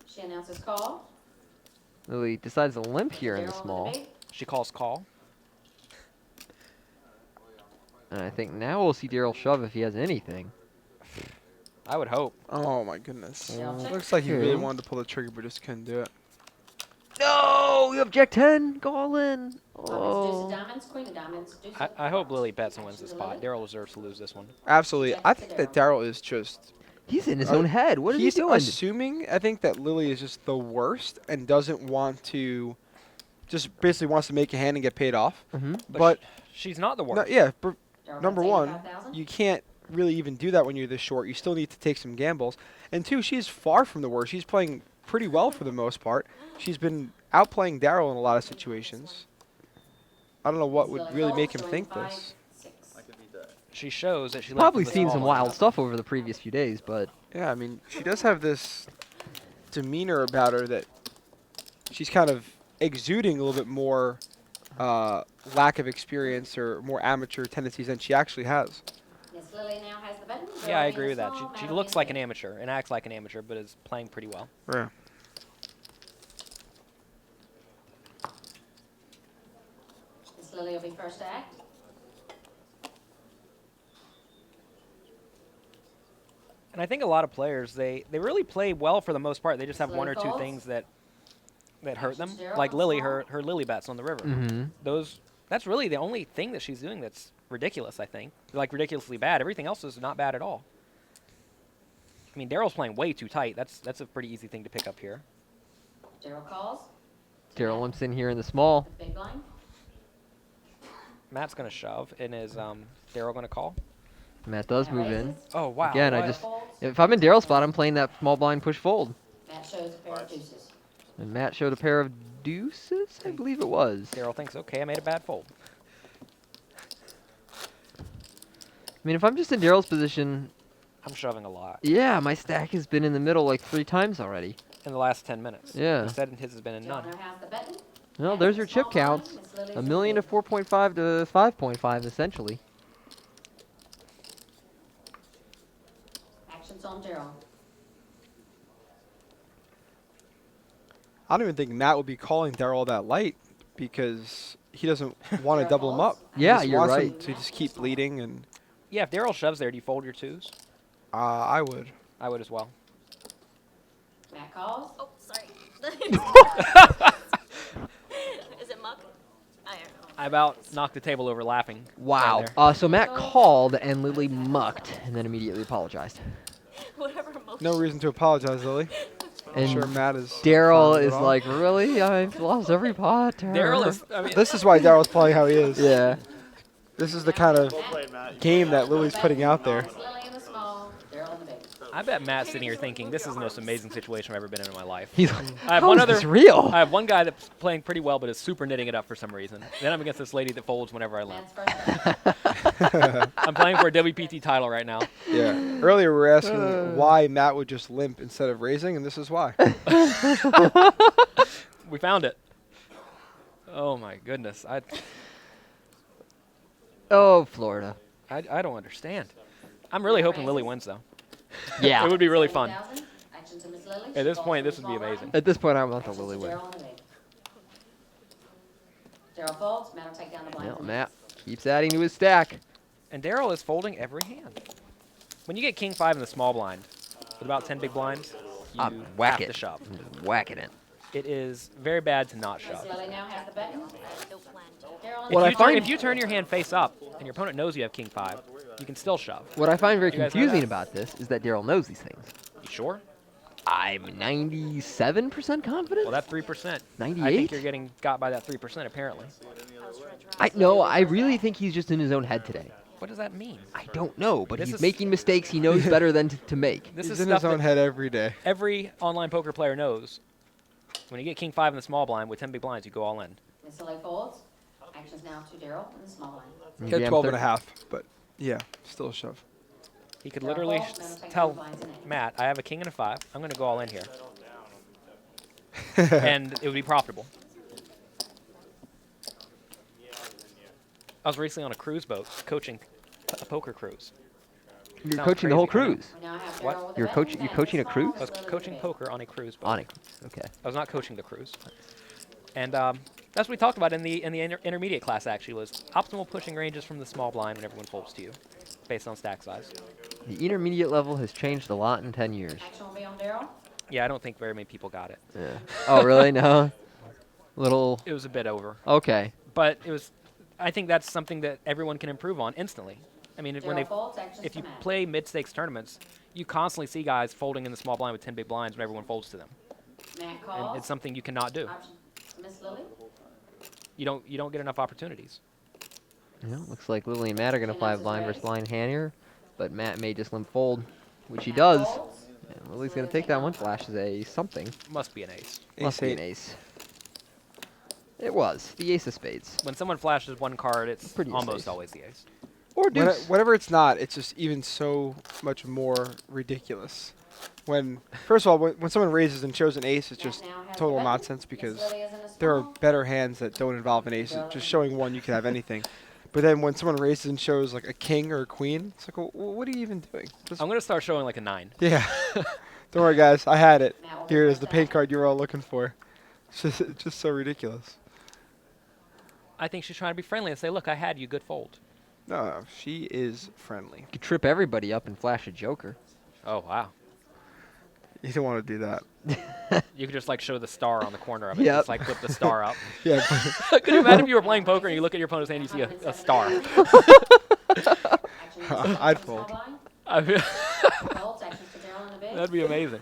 F: She announces call.
A: Lily decides to limp here in the
F: Daryl with
A: small,
F: big.
B: she calls call.
A: and I think now we'll see Daryl shove if he has anything.
B: I would hope.
D: Oh my goodness.
F: Yeah, I'll check.
D: Looks like he really
A: Okay.
D: wanted to pull the trigger but just couldn't do it.
A: No, you have Jack 10. Go all in.
F: Deuce
A: Oh.
F: of diamonds, queen of diamonds, deuce
B: I,
F: of
B: I hope
F: clubs.
B: Lily bets and wins this
F: Action to
B: spot.
F: Lily.
B: Daryl deserves to lose this one.
D: Absolutely. I think that Daryl is just
A: He's in his own head. What is he
D: he's
A: doing?
D: assuming, I think that Lily is just the worst and doesn't want to, just basically wants to make a hand and get paid off.
A: Mm-hmm.
D: But,
B: She's not the
D: no,
B: worst.
D: yeah, but
F: Daryl
D: number
F: bets
D: one,
F: 85,000.
D: you can't really even do that when you're this short. You still need to take some gambles. And two, she's far from the worst. She's playing pretty well for the most part. She's been outplaying Daryl in a lot of situations. I don't know what would
F: Lily
D: really
F: folds,
D: make him
F: showing
D: think
F: 5,
D: this.
F: 6.
E: I could beat that.
B: she shows that she
A: Probably
B: left the
A: seen some
B: small
A: wild
B: blind.
A: stuff over the previous few days, but
D: Yeah, I mean, she does have this demeanor about her that she's kind of exuding a little bit more lack of experience or more amateur tendencies than she actually has.
F: Miss Lily now has the button.
B: Yeah, I
F: Girl
B: agree
F: being
B: with that.
F: small,
B: She
F: Madeline
B: looks like an
F: big.
B: amateur and acts like an amateur, but is playing pretty well.
D: Yeah.
F: Miss Lily will be first to act.
B: And I think a lot of players, they really play well for the most part. They just have
F: Lily
B: one or two
F: folds.
B: things that hurt them.
F: Actions, Daryl,
B: Like
F: on
B: Lily,
F: small.
B: her lily bets on the river.
A: mm-hmm.
B: That's really the only thing that she's doing that's ridiculous, I think. Like ridiculously bad. Everything else is not bad at all. I mean, Daryl's playing way too tight. That's a pretty easy thing to pick up here.
F: Daryl calls.
A: Daryl limps in here in the small.
F: Big blind.
B: Matt's going to shove, and is Daryl going to call?
A: Matt does
F: Matt
A: move in.
F: raises.
B: Oh, wow.
A: Again, I
B: what?
A: just
F: Folds.
A: if I'm in Daryl's spot, I'm playing that small blind push fold.
F: Matt shows a pair of deuces.
A: And Matt showed a pair of deuces, I believe it was.
B: Daryl thinks, okay, I made a bad fold.
A: I mean, if I'm just in Daryl's position,
B: I'm shoving a lot
A: yeah, my stack has been in the middle like 3 times already.
B: in the last 10 minutes.
A: Yeah.
B: Instead, his has been in
F: Daryl
B: none.
F: now has the button.
A: Well,
F: Matt
A: there's
F: has
A: your
F: the small
A: chip
F: blind.
A: counts.
F: Miss Lily's
A: A
F: in
A: million
F: the
A: to
F: big.
A: 4.5 to 5.5, essentially.
F: Actions on Daryl.
D: I don't even think Matt would be calling Daryl that light because he doesn't want to
F: Daryl
D: double him up.
F: folds.
D: He
A: Yeah,
D: just
A: you're
D: wants
A: right.
D: him to just keep bleeding, and
B: Yeah, if Daryl shoves there, do you fold your twos?
D: I would.
B: I would as well.
F: Matt calls.
H: Oh, sorry. Is it muck? I don't know.
B: I about knocked the table over laughing.
A: Wow.
B: right there.
A: So Matt called and Lily mucked and then immediately apologized.
H: Whatever emotion.
D: No reason to apologize, Lily. I'm
A: And
D: sure Matt is.
A: Daryl
D: fine with
A: is
D: it all.
A: like, really? I've lost every pot. to
B: Daryl
A: her."
B: is, I mean,
D: This is why Daryl's playing how he is.
A: Yeah.
D: This is the kind of
E: Well played, Matt. You
D: game that Lily's putting out there.
F: Miss Lily in the small. Daryl in the big.
B: I bet Matt's sitting here thinking, this is the most amazing situation I've ever been in my life.
A: He's like,
B: I have
A: how
B: one
A: is
B: other-
A: this real?
B: I have one guy that's playing pretty well, but is super knitting it up for some reason. Then I'm against this lady that folds whenever I limp.
F: Matt's first to act.
B: I'm playing for a WPT title right now.
D: Yeah. Earlier we were asking why Matt would just limp instead of raising, and this is why.
B: We found it. Oh my goodness.
A: Oh, Florida.
B: I don't understand. I'm really hoping Lily wins though.
A: Yeah.
B: It would be really fun.
F: 20,000. Actions to Miss Lily.
B: At this
F: She
B: point,
F: folds
B: this
F: in
B: would be
F: the small
B: amazing.
A: At this point, I want the
F: blind.
A: Lily win.
F: Daryl in the big. Daryl folds. Matt will take down the blinds.
A: Well,
F: and
A: Matt
F: eights.
A: keeps adding to his stack.
B: And Daryl is folding every hand. When you get king 5 in the small blind, with about 10 big blinds, you
A: Whack
B: have
A: it.
B: to shove.
A: I'm just whacking it.
B: It is very bad to not
F: Miss
B: shove.
F: Lily now has the button.
H: I have no plan.
F: Daryl in
B: If
F: the
A: What I
B: you,
F: big.
B: turn,
A: find-
B: if you turn your hand face up and your opponent knows you have king 5, you can still shove.
A: What I find very
B: You guys know
A: confusing
B: that?
A: about this is that Daryl knows these things.
B: You sure?
A: I'm 97% confident.
B: Well, that 3%. I
A: 98?
B: think you're getting got by that 3%, apparently.
H: I was trying to
A: I no, I really think he's just in his own head today.
B: What does that mean?
A: I don't know, but
B: This
A: he's
B: is-
A: making mistakes he knows better than to make.
B: This
D: He's
B: is
D: in his
B: stuff
D: own
B: that
D: head every day.
B: every online poker player knows. When you get king 5 in the small blind with 10 big blinds, you go all in.
F: Miss Lily folds. Actions now to Daryl in the small blind.
A: You
D: He had
A: jam
D: 12 and a
A: 30
D: half, but yeah, still a shove.
B: He could
F: Daryl
B: literally
F: folds. Matt will take down
B: tell
F: the blinds and eights.
B: Matt, I have a king and a 5. I'm going to go all in here. And it would be profitable. I was recently on a cruise boat coaching a poker cruise.
A: You're
B: Sounds
A: coaching the whole
B: crazy, I know.
A: cruise.
F: We now have
B: What?
F: Daryl with the
A: You're
F: button.
A: coaching-
F: Matt
A: you're coaching
F: in the
A: a cruise?
F: small,
B: I was
F: Miss Lily in the
B: coaching
F: big.
B: poker on a cruise boat.
A: On it. Okay.
B: I was not coaching the cruise. And that's what we talked about in the intermediate class, actually, was optimal pushing ranges from the small blind when everyone folds to you, based on stack size.
A: The intermediate level has changed a lot in 10 years.
F: Action will be on Daryl.
B: Yeah, I don't think very many people got it.
A: Yeah. Oh, really? No. Little.
B: It was a bit over.
A: Okay.
B: But it was. I think that's something that everyone can improve on instantly. I mean, when
F: Daryl
B: they,
F: folds. Actions
B: if
F: to
B: you
F: Matt.
B: play mid-stakes tournaments, you constantly see guys folding in the small blind with 10 big blinds when everyone folds to them.
F: Matt
B: And
F: calls.
B: it's something you cannot do.
F: Option to Miss Lily.
B: You don't get enough opportunities.
A: Yeah, looks like Lily and Matt are going to
F: She
A: fly
F: announces
A: blind
F: raise.
A: versus blind hand here, but Matt may just limp fold, which he
F: Matt
A: does.
F: folds.
A: And Lily's going to take that one. Flashes a something.
B: Must be an ace.
A: Must be an ace. It was. The ace of spades.
B: When someone flashes one card, it's
A: Pretty ace
B: almost
A: ace.
B: always the ace.
A: Or deuce.
D: Whenever it's not, it's just even so much more ridiculous. First of all, when someone raises and shows an ace, it's just total nonsense because there are better hands that don't involve an ace. Just showing one, you can have anything. But then when someone raises and shows like a king or a queen, it's like, well, what are you even doing?
B: I'm going to start showing like a 9.
D: Yeah. Don't worry, guys. I had it. Here it is, the paint card you were all looking for. It's just so ridiculous.
B: I think she's trying to be friendly and say, look, I had you, good fold.
D: No, she is friendly.
A: You could trip everybody up and flash a joker.
B: Oh, wow.
D: You don't want to do that.
B: You could just like show the star on the corner of it.
A: Yep.
B: Just like flip the star up.
D: Yeah.
B: Could you imagine if you were playing poker and you look at your opponent's hand and you see a star?
D: I'd fold.
B: That'd be amazing.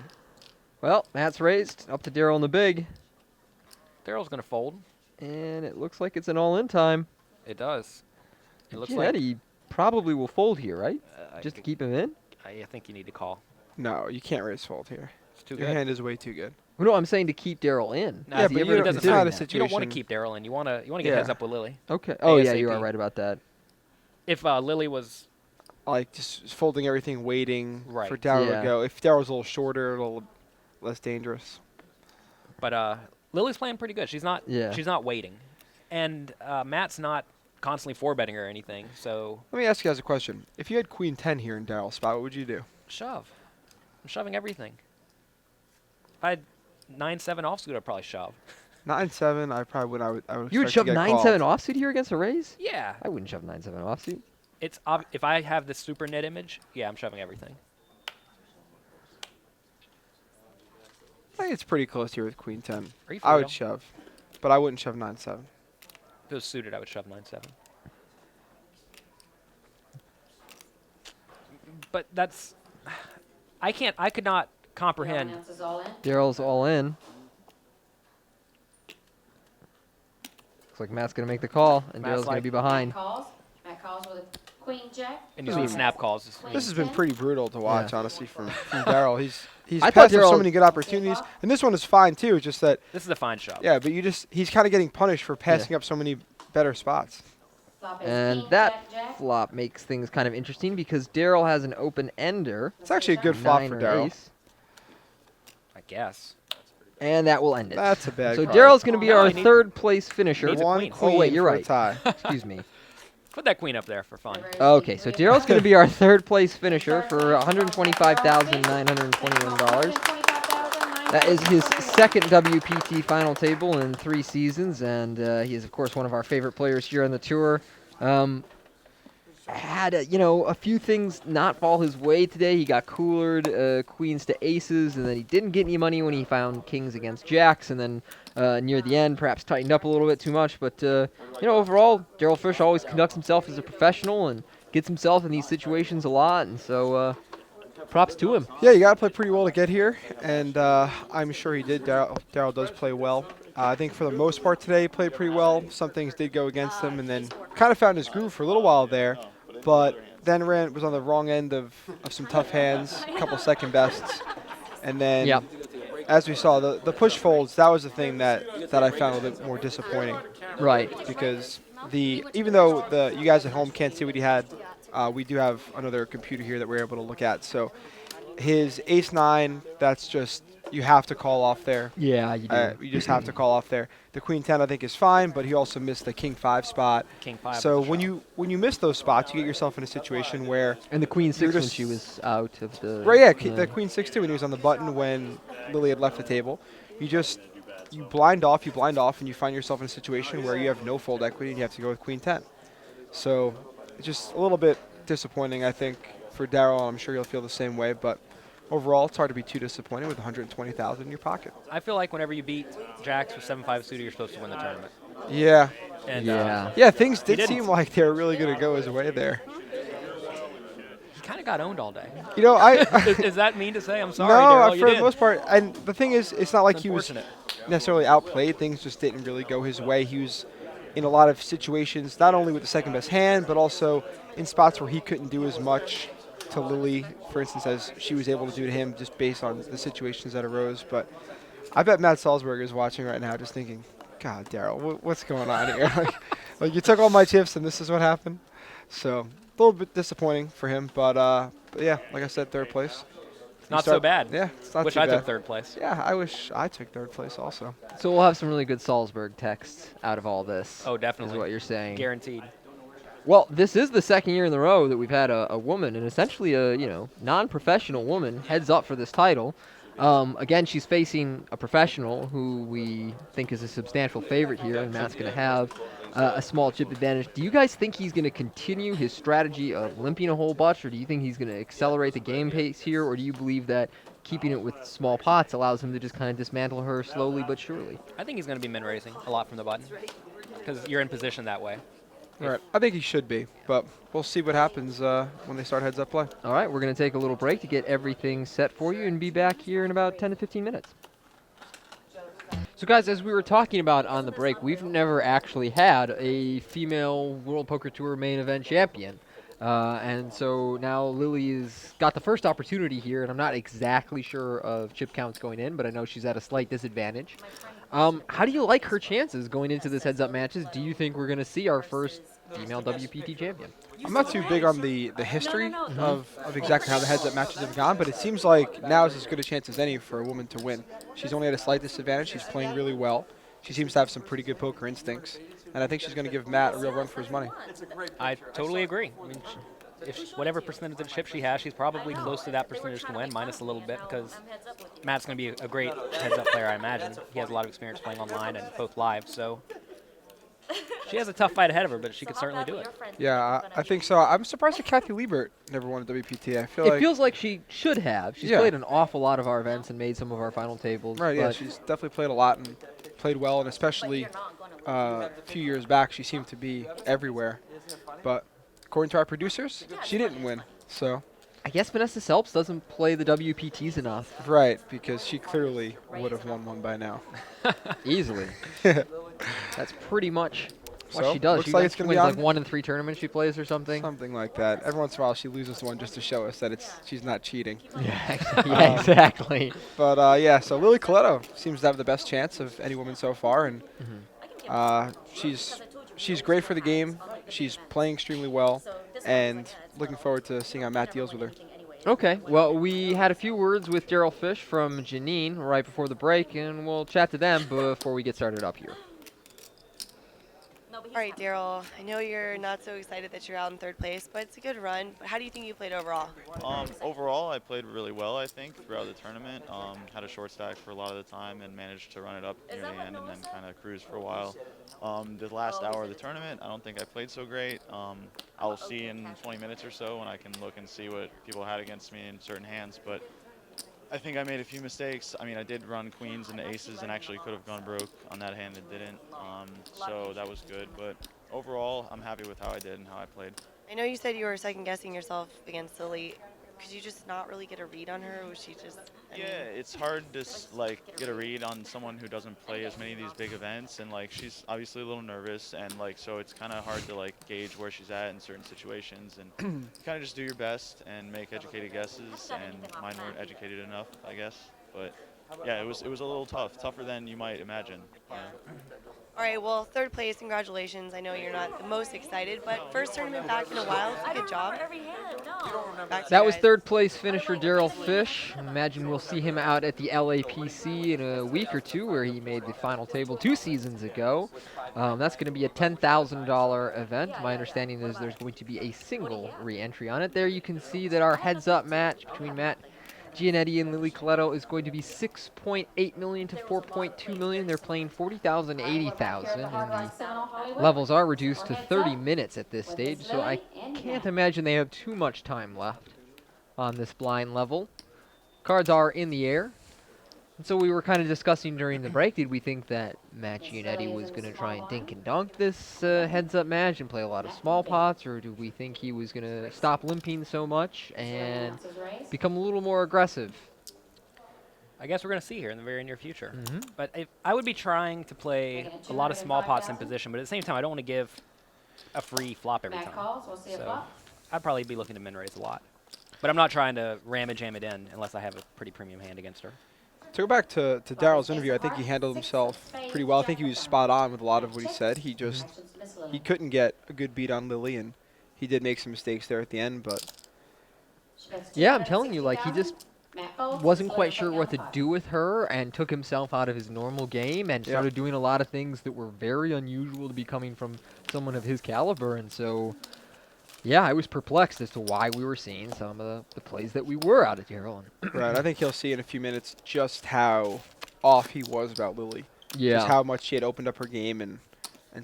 A: Well, Matt's raised up to Daryl in the big.
B: Daryl's going to fold.
A: And it looks like it's an all-in time.
B: It does. It looks
A: Gianetti probably will fold here, right? Just to keep him in?
B: I think you need to call.
D: No, you can't raise fold here.
B: It's too
D: Your
B: good.
D: hand is way too good.
A: Well, no, I'm saying to keep Daryl in.
B: Nah,
D: Yeah,
A: Has he
D: but
A: ever
D: you don't-
A: considered
D: it's not a
A: that?
B: You don't want to
D: situation-
B: keep Daryl in. You want to get
D: Yeah.
B: heads up with Lily.
A: Okay. Oh, yeah, you are
B: ASAP.
A: right about that.
B: If Lily was
D: Like just folding everything, waiting
B: Right.
D: for Daryl
A: Yeah.
D: to go. If Daryl's a little shorter, a little less dangerous.
B: But Lily's playing pretty good. She's not.
A: Yeah.
B: She's not waiting, and Matt's not constantly 4-betting her or anything. So
D: Let me ask you guys a question. If you had Queen 10 here in Daryl's spot, what would you do?
B: shove. I'm shoving everything. If I had 9-7 offsuit, I'd probably shove.
D: 9-7, I probably would. I would.
A: You would
D: expect
A: shove
D: to get
A: 9-7
D: called.
A: offsuit here against a raise?
B: Yeah.
A: I wouldn't shove 9-7 offsuit.
B: It's if I have this super net image, yeah, I'm shoving everything.
D: I think it's pretty close here with Queen 10.
B: Are you for
D: I
B: real?
D: would shove, but I wouldn't shove 9-7.
B: If it was suited, I would shove 9-7. But that's, I could not comprehend.
A: Daryl's all in. Looks like Matt's going to make the call, and
B: Matt's
A: Daryl's going to
B: like-
A: be behind.
F: Matt calls with a queen jack.
B: And you see snap calls.
D: This has been pretty brutal to watch,
A: Yeah.
D: honestly, from Daryl. He's
A: I thought
D: passed up so
A: Daryl-
D: many good opportunities, and this one is fine too. It's just that,
B: This is a fine shove.
D: yeah, but he's kind of getting punished for passing up so many better spots.
A: And that flop makes things kind of interesting because Daryl has an open ender.
D: It's actually a good flop
A: 9
D: for
A: or
D: Daryl.
A: ace,
B: I guess.
A: and that will end it.
D: That's a bad
A: So
D: card.
A: Daryl's going to be
B: No,
A: our
B: he need-
A: third place finisher.
B: needs a
D: One
B: queen.
D: queen
A: Oh, wait, you're
D: for a
A: right.
D: tie.
A: Excuse me.
B: Put that queen up there for fun.
A: Okay, so Daryl's going to be our third place finisher for $125,921. That is his second WPT final table in 3 seasons, and he is, of course, one of our favorite players here on the tour. Had a few things not fall his way today. He got coolered queens to aces, and then he didn't get any money when he found kings against jacks, and then near the end perhaps tightened up a little bit too much. But overall, Daryl Fish always conducts himself as a professional and gets himself in these situations a lot, and so props to him.
D: Yeah, you got to play pretty well to get here, and I'm sure he did. Daryl does play well. I think for the most part today, he played pretty well. Some things did go against him, and then kind of found his groove for a little while there, but then was on the wrong end of some tough hands, a couple second bests, and then
A: Yep.
D: as we saw, the push folds, that was the thing that I found a little bit more disappointing,
A: Right.
D: because even though you guys at home can't see what he had, we do have another computer here that we're able to look at. So his ace-9, that's just, you have to call off there.
A: Yeah, you do.
D: You just have to call off there. The queen 10 I think is fine, but he also missed the king 5 spot.
B: King 5.
D: So when you miss those spots, you get yourself in a situation where
A: And the queen 6 when
D: just-
A: she was out of the...
D: right, yeah, the queen 6 too when he was on the button when Lily had left the table. You blind off, and you find yourself in a situation where you have no fold equity and you have to go with queen 10. So it's just a little bit disappointing, I think, for Daryl. I'm sure you'll feel the same way, but overall, it's hard to be too disappointed with $120,000 in your pocket.
B: I feel like whenever you beat jacks with 7-5 suited, you're supposed to win the tournament.
D: Yeah.
B: And
A: Yeah.
D: Things did
B: didn't.
D: seem like they were really going to go his way there.
B: he kind of got owned all day.
D: You know,
B: Is that mean to say? I'm sorry,
D: no,
B: Daryl. You
D: for
B: did.
D: the most part. And the thing is, it's not like he was
B: Unfortunate.
D: necessarily outplayed. Things just didn't really go his way. He was in a lot of situations, not only with the second best hand, but also in spots where he couldn't do as much to Lily, for instance, as she was able to do to him just based on the situations that arose. But I bet Matt Salsberg is watching right now just thinking, God, Daryl, what's going on here? like, you took all my chips and this is what happened? So a little bit disappointing for him, but yeah, like I said, third place.
B: Not so bad.
D: Yeah, it's not
B: Wish
D: too
B: I
D: bad.
B: took third place.
D: Yeah, I wish I took third place also.
A: So we'll have some really good Salsberg text out of all this.
B: Oh, definitely.
A: Is what you're saying.
B: Guaranteed.
A: Well, this is the second year in a row that we've had a woman, and essentially a non-professional woman, heads up for this title. Again, she's facing a professional who we think is a substantial favorite here, and Matt's going to have a small chip advantage. Do you guys think he's going to continue his strategy of limping a whole bunch, or do you think he's going to accelerate the game pace here, or do you believe that keeping it with small pots allows him to just kind of dismantle her slowly but surely?
B: I think he's going to be min-raising a lot from the button because you're in position that way.
D: All right, I think he should be, but we'll see what happens when they start heads-up play.
A: All right, we're going to take a little break to get everything set for you and be back here in about 10 to 15 minutes. So guys, as we were talking about on the break, we've never actually had a female World Poker Tour main event champion. And so now Lily's got the first opportunity here, and I'm not exactly sure of chip counts going in, but I know she's at a slight disadvantage. How do you like her chances going into this heads-up matches? Do you think we're going to see our first female WPT champion?
D: I'm not too big on the history of exactly how the heads-up matches have gone, but it seems like now is as good a chance as any for a woman to win. She's only at a slight disadvantage. She's playing really well. She seems to have some pretty good poker instincts, and I think she's going to give Matt a real run for his money.
B: I totally agree. I mean, whatever percentage of chip she has, she's probably close to that percentage to win, minus a little bit, because Matt's going to be a great heads-up player, I imagine. He has a lot of experience playing online and both live, so she has a tough fight ahead of her, but she could certainly do it.
D: Yeah, I think so. I'm surprised that Kathy Liebert never won a WPT. I feel
A: it
D: like
A: feels like she should have. She's played an awful lot of our events and made some of our final tables.
D: Right, yeah, she's definitely played a lot and played well, and especially a few years back, she seemed to be everywhere. But according to our producers, she didn't win. So
A: I guess Vanessa Selps doesn't play the WPTs enough.
D: Right, because she clearly would have won one by now.
A: Easily. That's pretty much what
D: So,
A: she does.
D: looks
A: She
D: like it's gonna be
A: wins
D: on.
A: like 1 in 3 tournaments she plays or something.
D: Something like that. Every once in a while, she loses one just to show us that she's not cheating.
A: Yeah, exactly.
D: But yeah, so Lily Coletto seems to have the best chance of any woman so far, and she's great for the game. She's playing extremely well, and looking forward to seeing how Matt deals with her.
A: Okay, well, we had a few words with Daryl Fish from Janine right before the break, and we'll chat to them before we get started up here.
I: All right, Daryl, I know you're not so excited that you're out in third place, but it's a good run. How do you think you played overall?
E: Overall, I played really well, I think, throughout the tournament. Had a short stack for a lot of the time and managed to run it up near the end and then kind of cruise for a while. The last hour of the tournament, I don't think I played so great. I'll see in 20 minutes or so when I can look and see what people had against me in certain hands, but I think I made a few mistakes. I mean, I did run queens into aces and actually could have gone broke on that hand and didn't. So that was good. But overall, I'm happy with how I did and how I played.
I: I know you said you were second-guessing yourself against Lily. Could you just not really get a read on her? Was she just...
E: Yeah, it's hard to get a read on someone who doesn't play as many of these big events, and she's obviously a little nervous, and so it's kind of hard to gauge where she's at in certain situations, and kind of just do your best and make educated guesses, and mine weren't educated enough, I guess. But yeah, it was a little tougher than you might imagine. Yeah.
I: All right, well, third place, congratulations. I know you're not the most excited, but first tournament back in a while. Good job. Back to
A: That
I: you
A: was
I: guys.
A: third place finisher Daryl Fish. Imagine we'll see him out at the LAPC in a week or two, where he made the final table 2 seasons ago. That's going to be a $10,000 event. My understanding is there's going to be a single re-entry on it. There you can see that our heads-up match between Matt Gianetti and Lily Coletto is going to be $6.8 million to $4.2 million. They're playing 40,000, 80,000, and the levels are reduced to 30 minutes at this stage, so I can't imagine they have too much time left on this blind level. Cards are in the air. And so we were kind of discussing during the break, did we think that Matt Gianetti was going to try and dink and dunk this heads-up match and play a lot of small pots, or do we think he was going to stop limping so much and become a little more aggressive?
B: I guess we're going to see here in the very near future. But I would be trying to play a lot of small pots in position, but at the same time, I don't want to give a free flop every time. So I'd probably be looking to min-raise a lot. But I'm not trying to ram and jam it in unless I have a pretty premium hand against her.
D: To go back to Daryl's interview, I think he handled himself pretty well. I think he was spot on with a lot of what he said. He couldn't get a good beat on Lily, and He did make some mistakes there at the end, but
A: Yeah, I'm telling you, like, he just
F: Matt folds,
A: wasn't
F: Miss
A: quite
F: Lily
A: sure
F: taking
A: what
F: down
A: to
F: the pot.
A: do with her and took himself out of his normal game and
D: Yeah.
A: started doing a lot of things that were very unusual to be coming from someone of his caliber. And so, yeah, I was perplexed as to why we were seeing some of the plays that we were out of Daryl.
D: right. I think he'll see in a few minutes just how off he was about Lily.
A: Yeah.
D: Just how much she had opened up her game and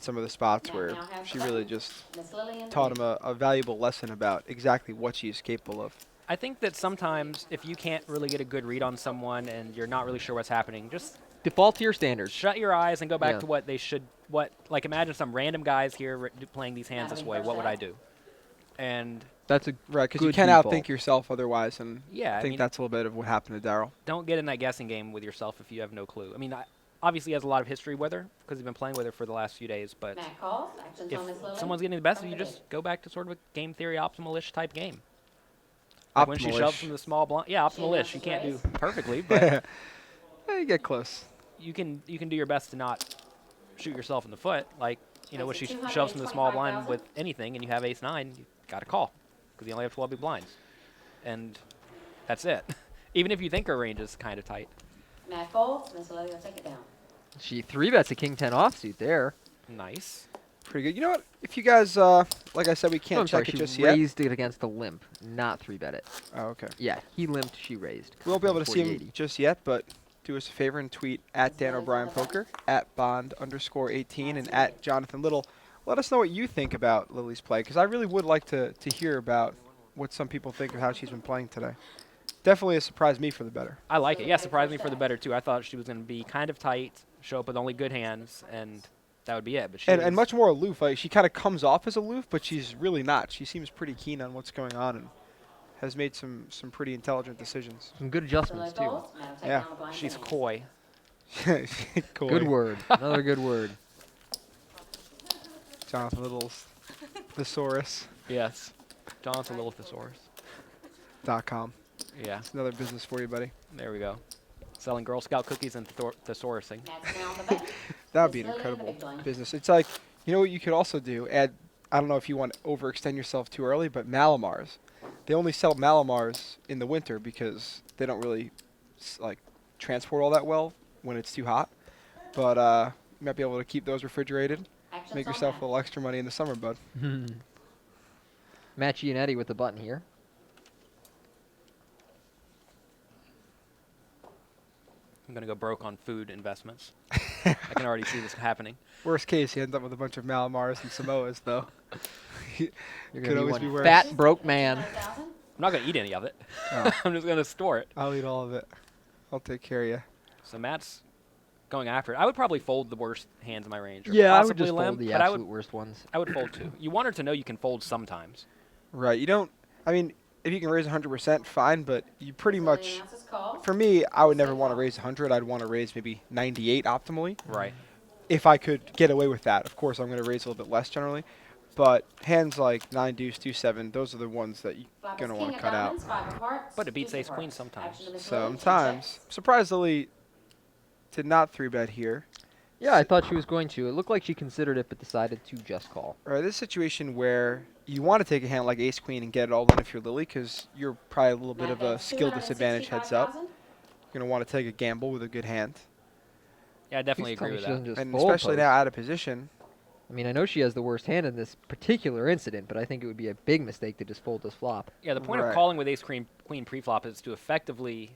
D: some of the spots
F: Matt
D: where
F: now has
D: she
F: the
D: really
F: button.
D: just
F: Miss Lily in the
D: taught
F: lead.
D: him a valuable lesson about exactly what she's capable of.
B: I think that sometimes if you can't really get a good read on someone and you're not really sure what's happening, just
A: Default to your standards.
B: shut your eyes and go back
A: Yeah.
B: to what they should. Like imagine some random guys here playing these hands this way. What would I do? And
A: That's a
D: Right, because you
A: good
D: can't
A: default.
D: outthink yourself otherwise, and
B: yeah,
D: I
B: I
D: think
B: mean,
D: that's a little bit of what happened to Daryl.
B: don't get in that guessing game with yourself if you have no clue. I mean, obviously he has a lot of history with her because he's been playing with her for the last few days. But
F: Matt calls. Actions
B: if
F: on Miss Lily.
B: someone's getting the best of you,
F: Over
B: just go back to sort of a game theory optimal-ish type game. Like when she shoves
D: Optimal-ish.
B: from the small blind. Yeah,
F: She
B: optimal-ish. You
F: announces
B: can't do
F: race.
B: perfectly, but
D: You get close.
B: you can do your best to not shoot yourself in the foot. Like, you know, when
F: Makes
B: she
F: it
B: shoves from the small blind
F: 225,000.
B: with anything and you have ace-9, you got to call because you only have 12 big blinds. And that's it. Even if you think her range is kind of tight.
F: Matt folds. Miss Lily will take it down.
A: She 3-bets a king-10 offsuit there.
B: Nice.
D: Pretty good. You know what? If you guys, like I said, we
A: No,
D: can't
A: I'm sorry,
D: check it
A: she
D: just yet.
A: raised it against the limp, not 3-bet it.
D: Oh, okay.
A: Yeah, he limped, she raised.
D: We won't be able to see
A: 40-80.
D: him just yet, but do us a favor and tweet at Dan O'Brien Poker, at Bond_18, and at Jonathan Little. Let us know what you think about Lily's play, because I really would like to hear about what some people think of how she's been playing today. Definitely a surprise me for the better.
B: I like it. Yeah, surprised me for the better, too. I thought she was going to be kind of tight, show up with only good hands, and that would be it. But she
D: And
B: was-
D: much more aloof. Like, she kind of comes off as aloof, but she's really not. She seems pretty keen on what's going on and has made some pretty intelligent decisions.
A: Some good
F: Lily
A: adjustments, too.
F: folds. Matt will take
D: Yeah.
F: down the blind
B: she's
F: king.
B: coy.
D: Cool.
A: Good word. Another good word.
D: Jonathan Little's Thesaurus.com.
B: Yes. Jonathan Little Thesaurus. Yeah,
D: It's another business for you, buddy.
B: there we go. Selling Girl Scout cookies and thesaurusing.
F: Matt's now on the button.
D: That would be an
F: Miss Lily in the
D: incredible
F: big blind.
D: business. It's like, you know what you could also do? Add, I don't know if you want to overextend yourself too early, but Malamars. They only sell Malamars in the winter because they don't really like transport all that well when it's too hot. But you might be able to keep those refrigerated.
F: Actions
D: Make
F: on
D: yourself a
F: Matt.
D: little extra money in the summer, bud.
A: Matt Gianetti with the button here.
B: I'm going to go broke on food investments. I can already see this happening.
D: Worst case, he ends up with a bunch of Malamars and Samoas, though.
A: You're
D: Could
A: gonna
D: always
A: be
D: be
A: one
D: worse.
A: fat, broke man.
F: 200,000.
B: I'm not going to eat any of it.
D: Oh.
B: I'm just going to store it.
D: I'll eat all of it. I'll take care of you.
B: So Matt's going after it. I would probably fold the worst hands in my range. Or
A: Yeah, I would
B: possibly
A: just
B: limp,
A: fold the
B: but
A: absolute worst ones.
B: I would fold too. You want her to know you can fold sometimes.
D: Right. You don't, I mean, if you can raise 100%, fine, but you pretty
F: Miss Lily
D: much,
F: announces call.
D: for me, I would never want to raise 100. I'd want to raise maybe 98 optimally.
B: Right.
D: If I could get away with that. Of course, I'm going to raise a little bit less generally. But hands like 9 deuce, 2 7, those are the ones that you're
F: Flop
D: going
F: is
D: to want
F: king
D: to
F: of
D: cut out.
F: diamonds, 5 of hearts,
B: But it beats
F: deuce of
B: ace queen
F: hearts.
B: sometimes.
F: Action to Miss Lily, she
D: Sometimes.
F: checks.
D: Surprised Lily did not 3-bet here.
A: Yeah, I thought she was going to. It looked like she considered it, but decided to just call.
D: All right, this situation where you want to take a hand like ace queen and get it all in if you're Lily, because you're probably a little bit
F: Matt
D: of a
F: bets
D: skill disadvantage heads up.
F: 265,000.
D: You're going to want to take a gamble with a good hand.
B: Yeah, I definitely
A: Please tell
B: agree
A: me
B: with
A: she doesn't
B: that.
A: just
D: And
A: fold
D: especially
A: post.
D: now out of position.
A: I mean, I know she has the worst hand in this particular incident, but I think it would be a big mistake to just fold this flop.
B: Yeah, the point
D: Right.
B: of calling with ace queen preflop is to effectively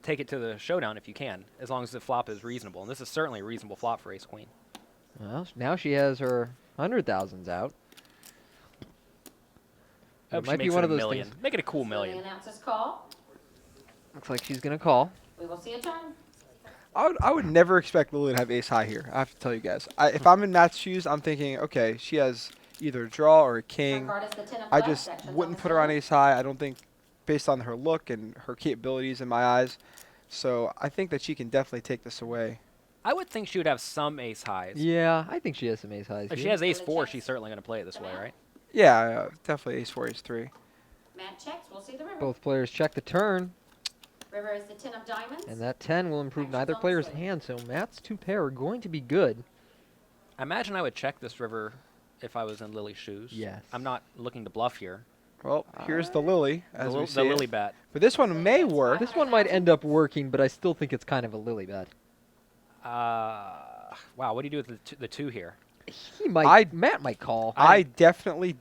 B: take it to the showdown if you can, as long as the flop is reasonable. And this is certainly a reasonable flop for ace queen.
A: Well, now she has her 100,000s out.
B: I
A: It
B: hope she
A: might be
B: makes
A: one
B: it
A: of
B: a
A: those
B: million.
A: things.
B: Make it a cool
F: Miss Lily
B: million.
F: announces call.
A: Looks like she's going to call.
F: We will see a turn.
D: I would never expect Lily to have ace high here. I have to tell you guys. If I'm in Matt's shoes, I'm thinking, okay, she has either a draw or a
F: Her
D: king.
F: card is the 10 of
D: I
F: clubs.
D: just
F: Actions on
D: wouldn't
F: Miss
D: put her on
F: Lily.
D: ace high. I don't think, based on her look and her capabilities in my eyes. So I think that she can definitely take this away.
B: I would think she would have some ace highs.
A: Yeah, I think she has some ace highs
B: If she
A: here.
B: has ace
F: Lily
B: 4,
F: checks.
B: she's certainly going to play it this way, right?
D: Yeah, definitely ace 4, ace 3.
F: Matt checks. We'll see the river.
A: Both players check the turn,
F: River is the 10 of diamonds.
A: and that 10 will improve
F: Actions
A: neither
F: on
A: player's
F: Lily.
A: hand, so Matt's 2 pair are going to be good.
B: I imagine I would check this river if I was in Lily's shoes.
A: Yes.
B: I'm not looking to bluff here.
D: Well, here's the Lily, as we see
B: The
D: it.
B: Lily bet.
D: But this one may work.
A: This one might end up working, but I still think it's kind of a Lily bet.
B: Wow, what do you do with the 2 here?
A: He might. Matt might call.
D: I definitely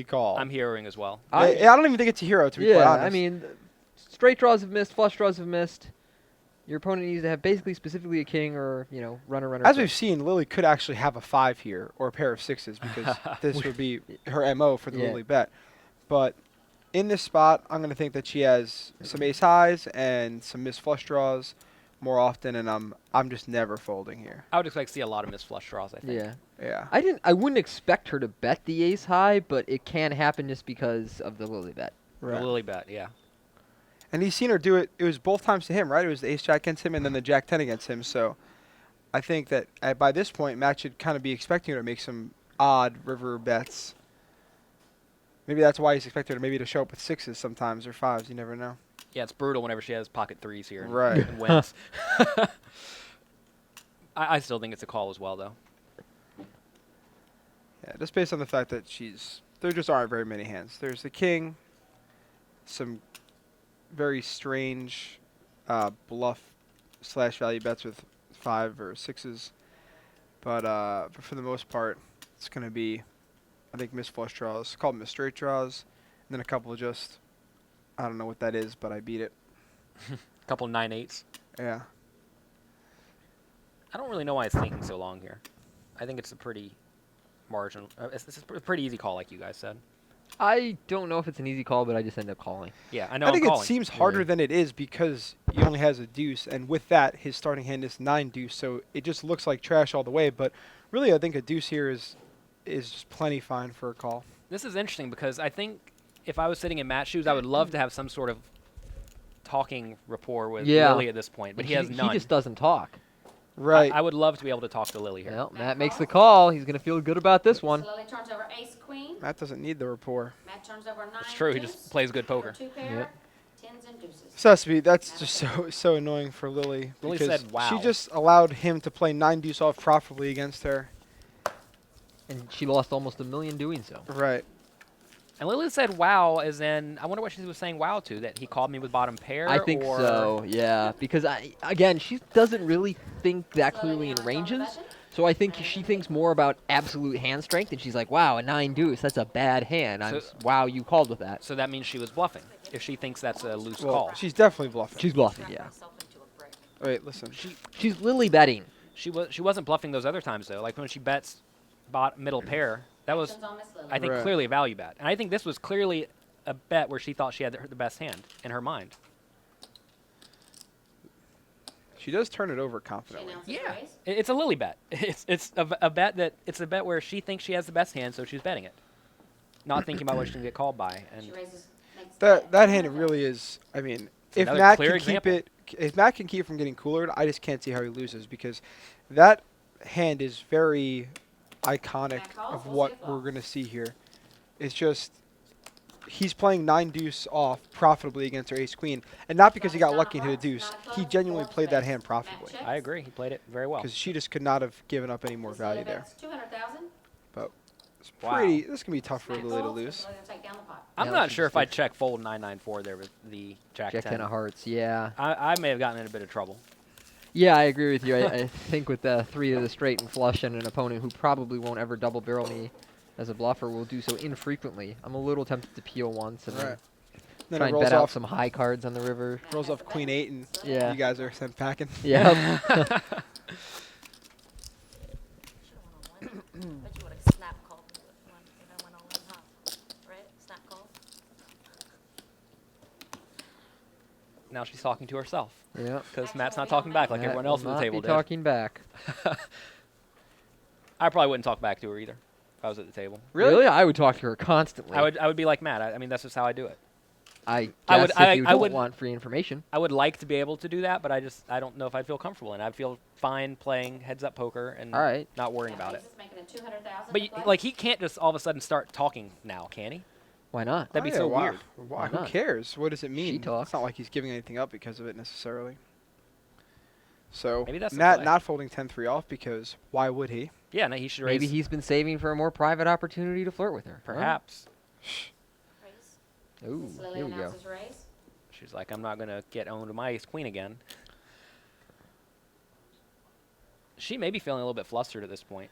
D: call.
B: I'm heroing as well.
D: I don't even think it's a hero, to be quite honest.
A: I mean, straight draws have missed, flush draws have missed. Your opponent needs to have basically specifically a king or, you know, runner.
D: As we've seen, Lily could actually have a 5 here or a pair of 6s because this would be her MO for the Lily bet. But in this spot, I'm going to think that she has some ace highs and some missed flush draws more often, and I'm just never folding here.
B: I would expect to see a lot of missed flush draws, I think.
D: Yeah.
A: I wouldn't expect her to bet the ace high, but it can happen just because of the Lily bet.
B: The Lily bet, yeah.
D: And he's seen her do it. It was both times to him, right? It was the ace-jack against him and then the jack-10 against him. So I think that by this point, Matt should kind of be expecting her to make some odd river bets. Maybe that's why he's expecting her maybe to show up with 6s sometimes or 5s. You never know.
B: Yeah, it's brutal whenever she has pocket 3s here
D: Right.
B: and wins. I still think it's a call as well, though.
D: Yeah, just based on the fact that there just aren't very many hands. There's the king, some very strange bluff/value bets with 5 or 6s, but for the most part, it's going to be, I think, missed flush draws, called missed straight draws, and then a couple of just, I don't know what that is, but I beat it.
B: A couple 9/8s.
D: Yeah.
B: I don't really know why it's taking so long here. I think it's a pretty marginal. It's a pretty easy call, like you guys said.
A: I don't know if it's an easy call, but I just end up calling.
B: Yeah, I know.
D: I think
B: I'm
D: it
B: calling.
D: seems harder than it is because he only has a deuce, and with that, his starting hand is 9 deuce, so it just looks like trash all the way. But really, I think a deuce here is just plenty fine for a call.
B: This is interesting because I think if I was sitting in Matt's shoes, I would love to have some sort of talking rapport with Lily at this point, but he has none.
A: He just doesn't talk.
D: Right.
B: I would love to be able to talk to Lily here.
A: Well, Matt makes the call. He's going to feel good about this one.
F: So Lily turns over ace queen.
D: Matt doesn't need the rapport.
F: Matt turns over 9
B: It's true. He
F: deuce.
B: just plays good poker.
F: 2 pair, 10s and deuces.
D: So that's just so annoying for Lily.
B: Lily
D: because
B: said, wow.
D: she just allowed him to play 9 deuce off profitably against her.
A: And she lost almost $1 million doing so.
D: Right.
B: And Lily said wow, as in, I wonder what she was saying wow to, that he called me with bottom pair?
A: I think
B: or
A: so, yeah. Because, again, she doesn't really think that clearly in ranges. So I think she thinks more about absolute hand strength, and she's like, wow, a 9 deuce, that's a bad hand. Wow, you called with that.
B: So that means she was bluffing, if she thinks that's a loose
D: Well,
B: call.
D: she's definitely bluffing.
A: She's bluffing, yeah.
D: Wait, listen.
A: She's Lily betting.
B: She wasn't bluffing those other times, though. Like when she bets middle pair, that was, I think,
D: Right.
B: clearly a value bet. And I think this was clearly a bet where she thought she had the best hand in her mind.
D: She does turn it over confidently.
B: Yeah, it's a Lily bet. It's a bet that it's a bet where she thinks she has the best hand, so she's betting it, not thinking about what she can get called by. And
D: That hand really is. I mean, if
B: another
D: Matt
B: clear
D: can keep
B: example.
D: it, if Matt can keep it from getting cooler, I just can't see how he loses because that hand is very iconic of what we're gonna see here. It's just he's playing 9 deuce off profitably against her ace queen, and not because he got lucky and hit a deuce. He genuinely played that hand profitably.
B: I agree. He played it very well.
D: Because she just could not have given up any more value there.
F: 200,000.
D: But it's
B: Wow.
D: pretty. This can be tough for Lily to lose.
B: I'm
A: Yeah,
B: not
A: she's
B: sure if
A: good.
B: I'd check fold 994 there with the Jack 10.
A: Jack 10 of hearts, yeah.
B: I may have gotten in a bit of trouble.
A: Yeah, I agree with you. I think with the 3 of the straight and flush and an opponent who probably won't ever double barrel me as a bluffer will do so infrequently. I'm a little tempted to peel once and
D: Right.
A: then
D: Then
A: try
D: it
A: and
D: rolls
A: bet out
D: off,
A: some high cards on the river.
D: rolls off queen 8, and
A: Yeah.
D: you guys are sent packing.
A: Yeah.
H: Bet you would have snap called me with one if I went all in hot. Right? Snap call?
B: Now she's talking to herself
A: Yeah.
B: because Matt's not talking back like
A: Matt
B: everyone else
A: will
B: at the
A: not
B: table
A: be
B: did.
A: talking back.
B: I probably wouldn't talk back to her either if I was at the table.
A: Really? I would talk to her constantly.
B: I would be like Matt. I mean, that's just how I do it.
A: I
B: I
A: guess
B: would-
A: if
B: I-
A: you
B: I
A: don't
B: would-
A: want free information.
B: I would like to be able to do that, but I don't know if I'd feel comfortable, and I'd feel fine playing heads-up poker and
A: All right.
B: not worrying about it.
F: Making a 200,000
B: But
F: to play.
B: like he can't just all of a sudden start talking now, can he?
A: Why not?
B: That'd be
D: Oh, yeah,
B: so
D: why-
B: weird.
D: Why, who
A: not?
D: cares? What does it mean?
A: talks.
D: It's not like he's giving anything up because of it necessarily. So
B: Maybe that's the
D: Matt
B: play.
D: not folding 10-3 off because why would he?
B: Yeah, no, he should raise.
A: Maybe he's been saving for a more private opportunity to flirt with her. huh?
B: Perhaps.
F: Raise.
A: Ooh,
F: Miss Lily
A: here we go.
F: announces raise.
B: She's like, I'm not going to get owned with my ace-queen again. She may be feeling a little bit flustered at this point.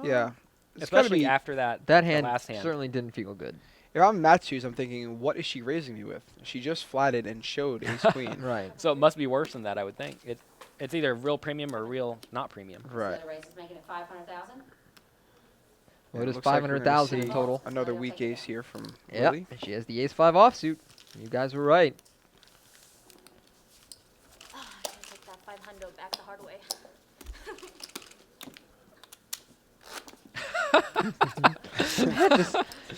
D: Yeah. It's gotta
B: Especially
D: be,
B: after that
A: That
B: the
A: hand
B: last hand.
A: certainly didn't feel good.
D: if I'm Matt's shoes, I'm thinking, what is she raising me with? She just flatted and showed ace-queen.
A: Right.
B: So it must be worse than that, I would think. It's either real premium or real not premium.
D: Right.
F: Miss Lily raises, making it 500,000.
A: Well, it is
D: looks like we're gonna
A: 500,000 in
D: see
A: total.
D: Another weak ace here from
A: Yep.
D: Lily.
A: And she has the ace-5 offsuit. You guys were right.
H: Oh, I gotta take that 500 back the hard way.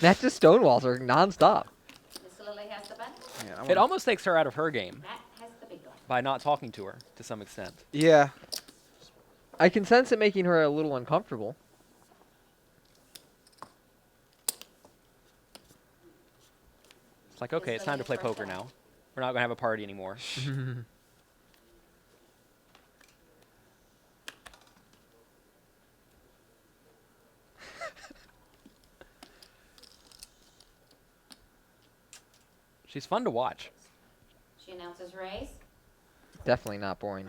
A: Matt just stonewalls her nonstop.
F: Miss Lily has the button.
D: Yeah, I
B: It
D: wanna-
B: almost takes her out of her game
F: Matt has the big one.
B: by not talking to her to some extent.
D: yeah.
A: I can sense it making her a little uncomfortable.
B: It's like, okay, it's time to play poker now. We're not going to have a party anymore. She's fun to watch.
F: She announces raise.
A: Definitely not boring.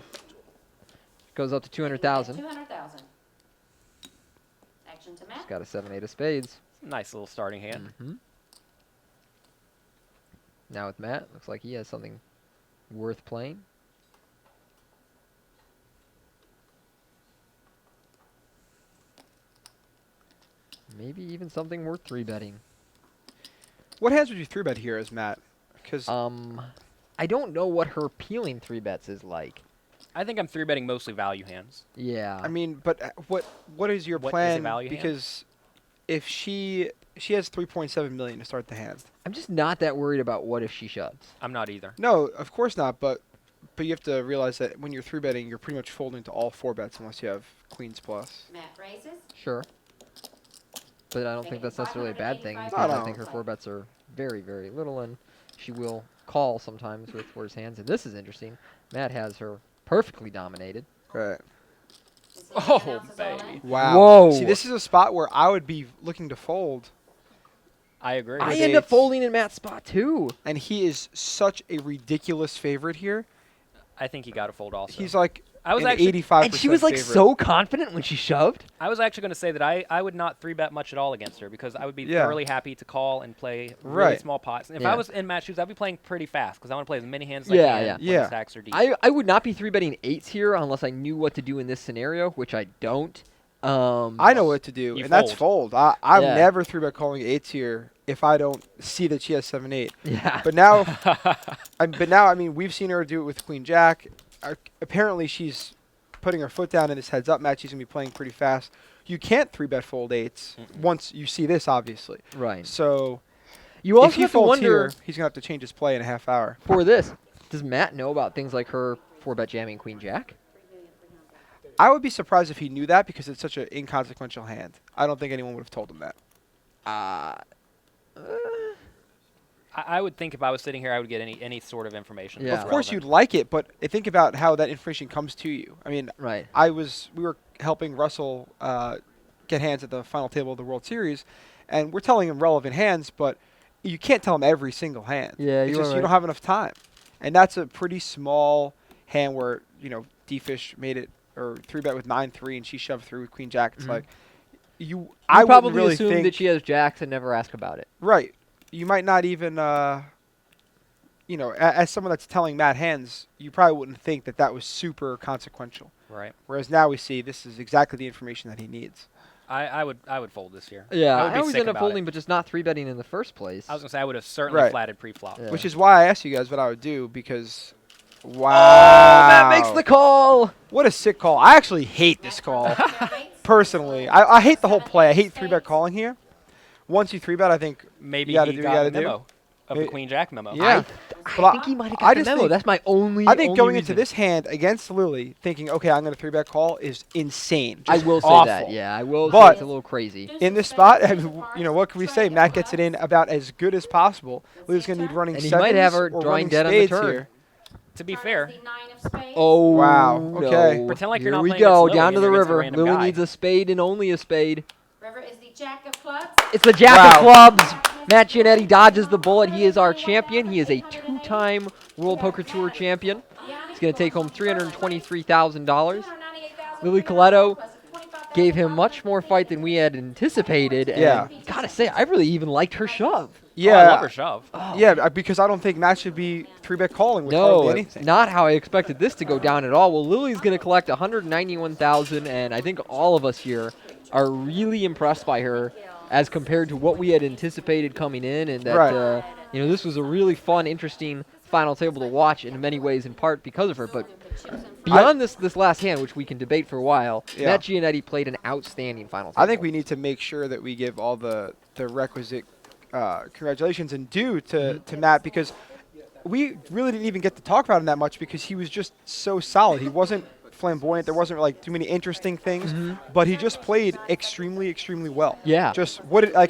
A: Goes up to
F: making it
A: 200,000.
F: 200,000. Action to Matt.
A: She's got a 7-8 of spades.
B: Nice little starting hand.
A: Mhm. Now with Matt, looks like he has something worth playing. Maybe even something worth 3-betting.
D: What hands would you 3-bet here as Matt? Because
A: I don't know what her peeling 3-bets is like.
B: I think I'm 3-betting mostly value hands.
A: Yeah.
D: I mean, but what is your
B: What is a
D: plan?
B: value hand?
D: Because if she has 3.7 million to start the hand.
A: I'm just not that worried about what if she shoves.
B: I'm not either.
D: No, of course not. But you have to realize that when you're 3-betting, you're pretty much folding to all 4 bets unless you have queens plus.
F: Matt raises.
A: Sure. But I don't think
F: Making
A: that's necessarily a bad thing
F: 585.
A: because
D: No,
A: I
D: no.
A: think her 4-bets are very, very little, and she will call sometimes with worse hands. And this is interesting. Matt has her perfectly dominated.
D: Right.
F: Miss Lily
B: Oh,
F: announces all
B: baby.
F: in.
D: Wow.
A: Whoa.
D: See, this is a spot where I would be looking to fold,
B: I agree.
A: I
D: With
A: end up
D: eights.
A: folding in Matt's spot too.
D: and he is such a ridiculous favorite here.
B: I think you got to fold also.
D: He's like
B: I was
D: an
B: actually
D: 85%.
A: And she was like
D: favorite.
A: so confident when she shoved.
B: I was actually going to say that I would not 3-bet much at all against her because I would be
D: Yeah.
B: thoroughly happy to call and play really
D: Right.
B: small pots. And if
A: Yeah.
B: I was in Matt's shoes, I'd be playing pretty fast because I want to play as many hands as
A: Yeah,
B: I can
A: yeah.
B: when
D: Yeah.
B: stacks are deep.
A: I would not be 3-betting 8s here unless I knew what to do in this scenario, which I don't.
D: I know what to do,
B: You
D: and that's
B: fold.
D: fold. I'm
A: Yeah.
D: never 3-bet calling 8s here if I don't see that she has 7-8.
A: Yeah.
D: But now, I mean, we've seen her do it with Queen Jack. Apparently, she's putting her foot down in his heads up match. She's gonna be playing pretty fast. You can't 3-bet fold 8s once you see this, obviously.
A: Right.
D: So
A: You
D: if
A: also
D: he
A: have to
D: folds
A: wonder
D: here, he's gonna have to change his play in a half hour.
A: for this. Does Matt know about things like her 4-bet jamming Queen Jack?
D: I would be surprised if he knew that because it's such an inconsequential hand. I don't think anyone would have told him that.
B: I would think if I was sitting here, I would get any sort of information.
A: Yeah.
B: that's
D: Of course,
B: relevant.
D: you'd like it, but think about how that information comes to you. I mean,
A: Right.
D: we were helping Russell get hands at the final table of the World Series, and we're telling him relevant hands, but you can't tell him every single hand.
A: Yeah,
D: it's
A: you are
D: just you
A: right.
D: don't have enough time, and that's a pretty small hand where D-Fish made it or 3-bet with 9-3 and she shoved through with Queen Jack. It's
A: Mhm.
D: like I
A: You
D: wouldn't
A: probably
D: really
A: assume
D: think
A: that she has jacks and never ask about it.
D: right. You might not even as someone that's telling Matt hands, you probably wouldn't think that was super consequential.
B: Right.
D: Whereas now we see this is exactly the information that he needs.
B: I would fold this here.
A: Yeah,
B: I would
A: I
B: be
A: always
B: sick
A: end up
B: about
A: folding,
B: it.
A: but just not 3-betting in the first place.
B: I was gonna say I would have certainly
D: Right.
B: flatted pre-flop.
A: Yeah.
D: Which is why I asked you guys what I would do because, wow.
A: Oh, Matt makes the call.
D: What a sick call. I actually hate this call, personally. I hate the whole play. I hate 3-bet calling here. Once you 3-bet, I think
B: Maybe
D: you gotta
B: he
D: do
B: got
D: what you
B: the
D: gotta do.
B: memo of the
D: May-
B: Queen Jack memo.
D: Yeah.
A: I
D: But
A: think he might have
D: I
A: got the
D: just
A: memo.
D: think-
A: That's my only.
D: I think going into
A: reason.
D: this hand against Lily, thinking, okay, I'm going to 3-bet call is insane.
A: I
D: Just
A: will say
D: awful.
A: that. Yeah, I will say
D: But-
A: it's a little crazy.
D: In this spot, what can we say? Matt gets it in about as good as possible. Lily's going to need running
A: And he
D: sevens
A: might have her
D: or
A: drawing
D: running
A: dead on the
D: spades
A: turn.
D: here.
B: To be fair,
F: The 9 of spades.
A: Oh,
D: Wow,
A: no.
D: okay.
B: Pretend like
A: Here
B: you're not
A: we
B: playing
A: go,
B: against Lily
A: down to
B: and
A: the
B: you're against a
A: river.
B: random
A: Lily
B: guy.
A: needs a spade and only a spade.
F: River is the Jack of clubs.
A: It's the Jack of
D: Wow.
A: clubs. Matt Gianetti dodges the bullet. He is our champion. He is a 2-time World Poker Tour champion. He's going to take home $323,000. Lily Coletto gave him much more fight than we had anticipated. And
D: Yeah.
A: gotta say, I really even liked her shove.
D: Yeah.
B: Oh, I love her shove.
D: Yeah, because I don't think Matt should be 3-bet calling with hardly
A: No,
D: anything.
A: not how I expected this to go down at all. Well, Lily's going to collect $191,000, and I think all of us here are really impressed by her as compared to what we had anticipated coming in, and that
D: Right.
A: you know, this was a really fun, interesting final table to watch in many ways, in part because of her. But beyond this last hand, which we can debate for a while,
D: Yeah.
A: Matt Gianetti played an outstanding final table.
D: I think we need to make sure that we give all the requisite congratulations and due to Matt, because we really didn't even get to talk about him that much because he was just so solid. He wasn't flamboyant. There wasn't like too many interesting things, but he just played extremely, extremely well.
A: Yeah.
D: Just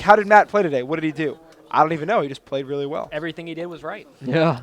D: how did Matt play today? What did he do? I don't even know. He just played really well.
B: Everything he did was right.
A: Yeah.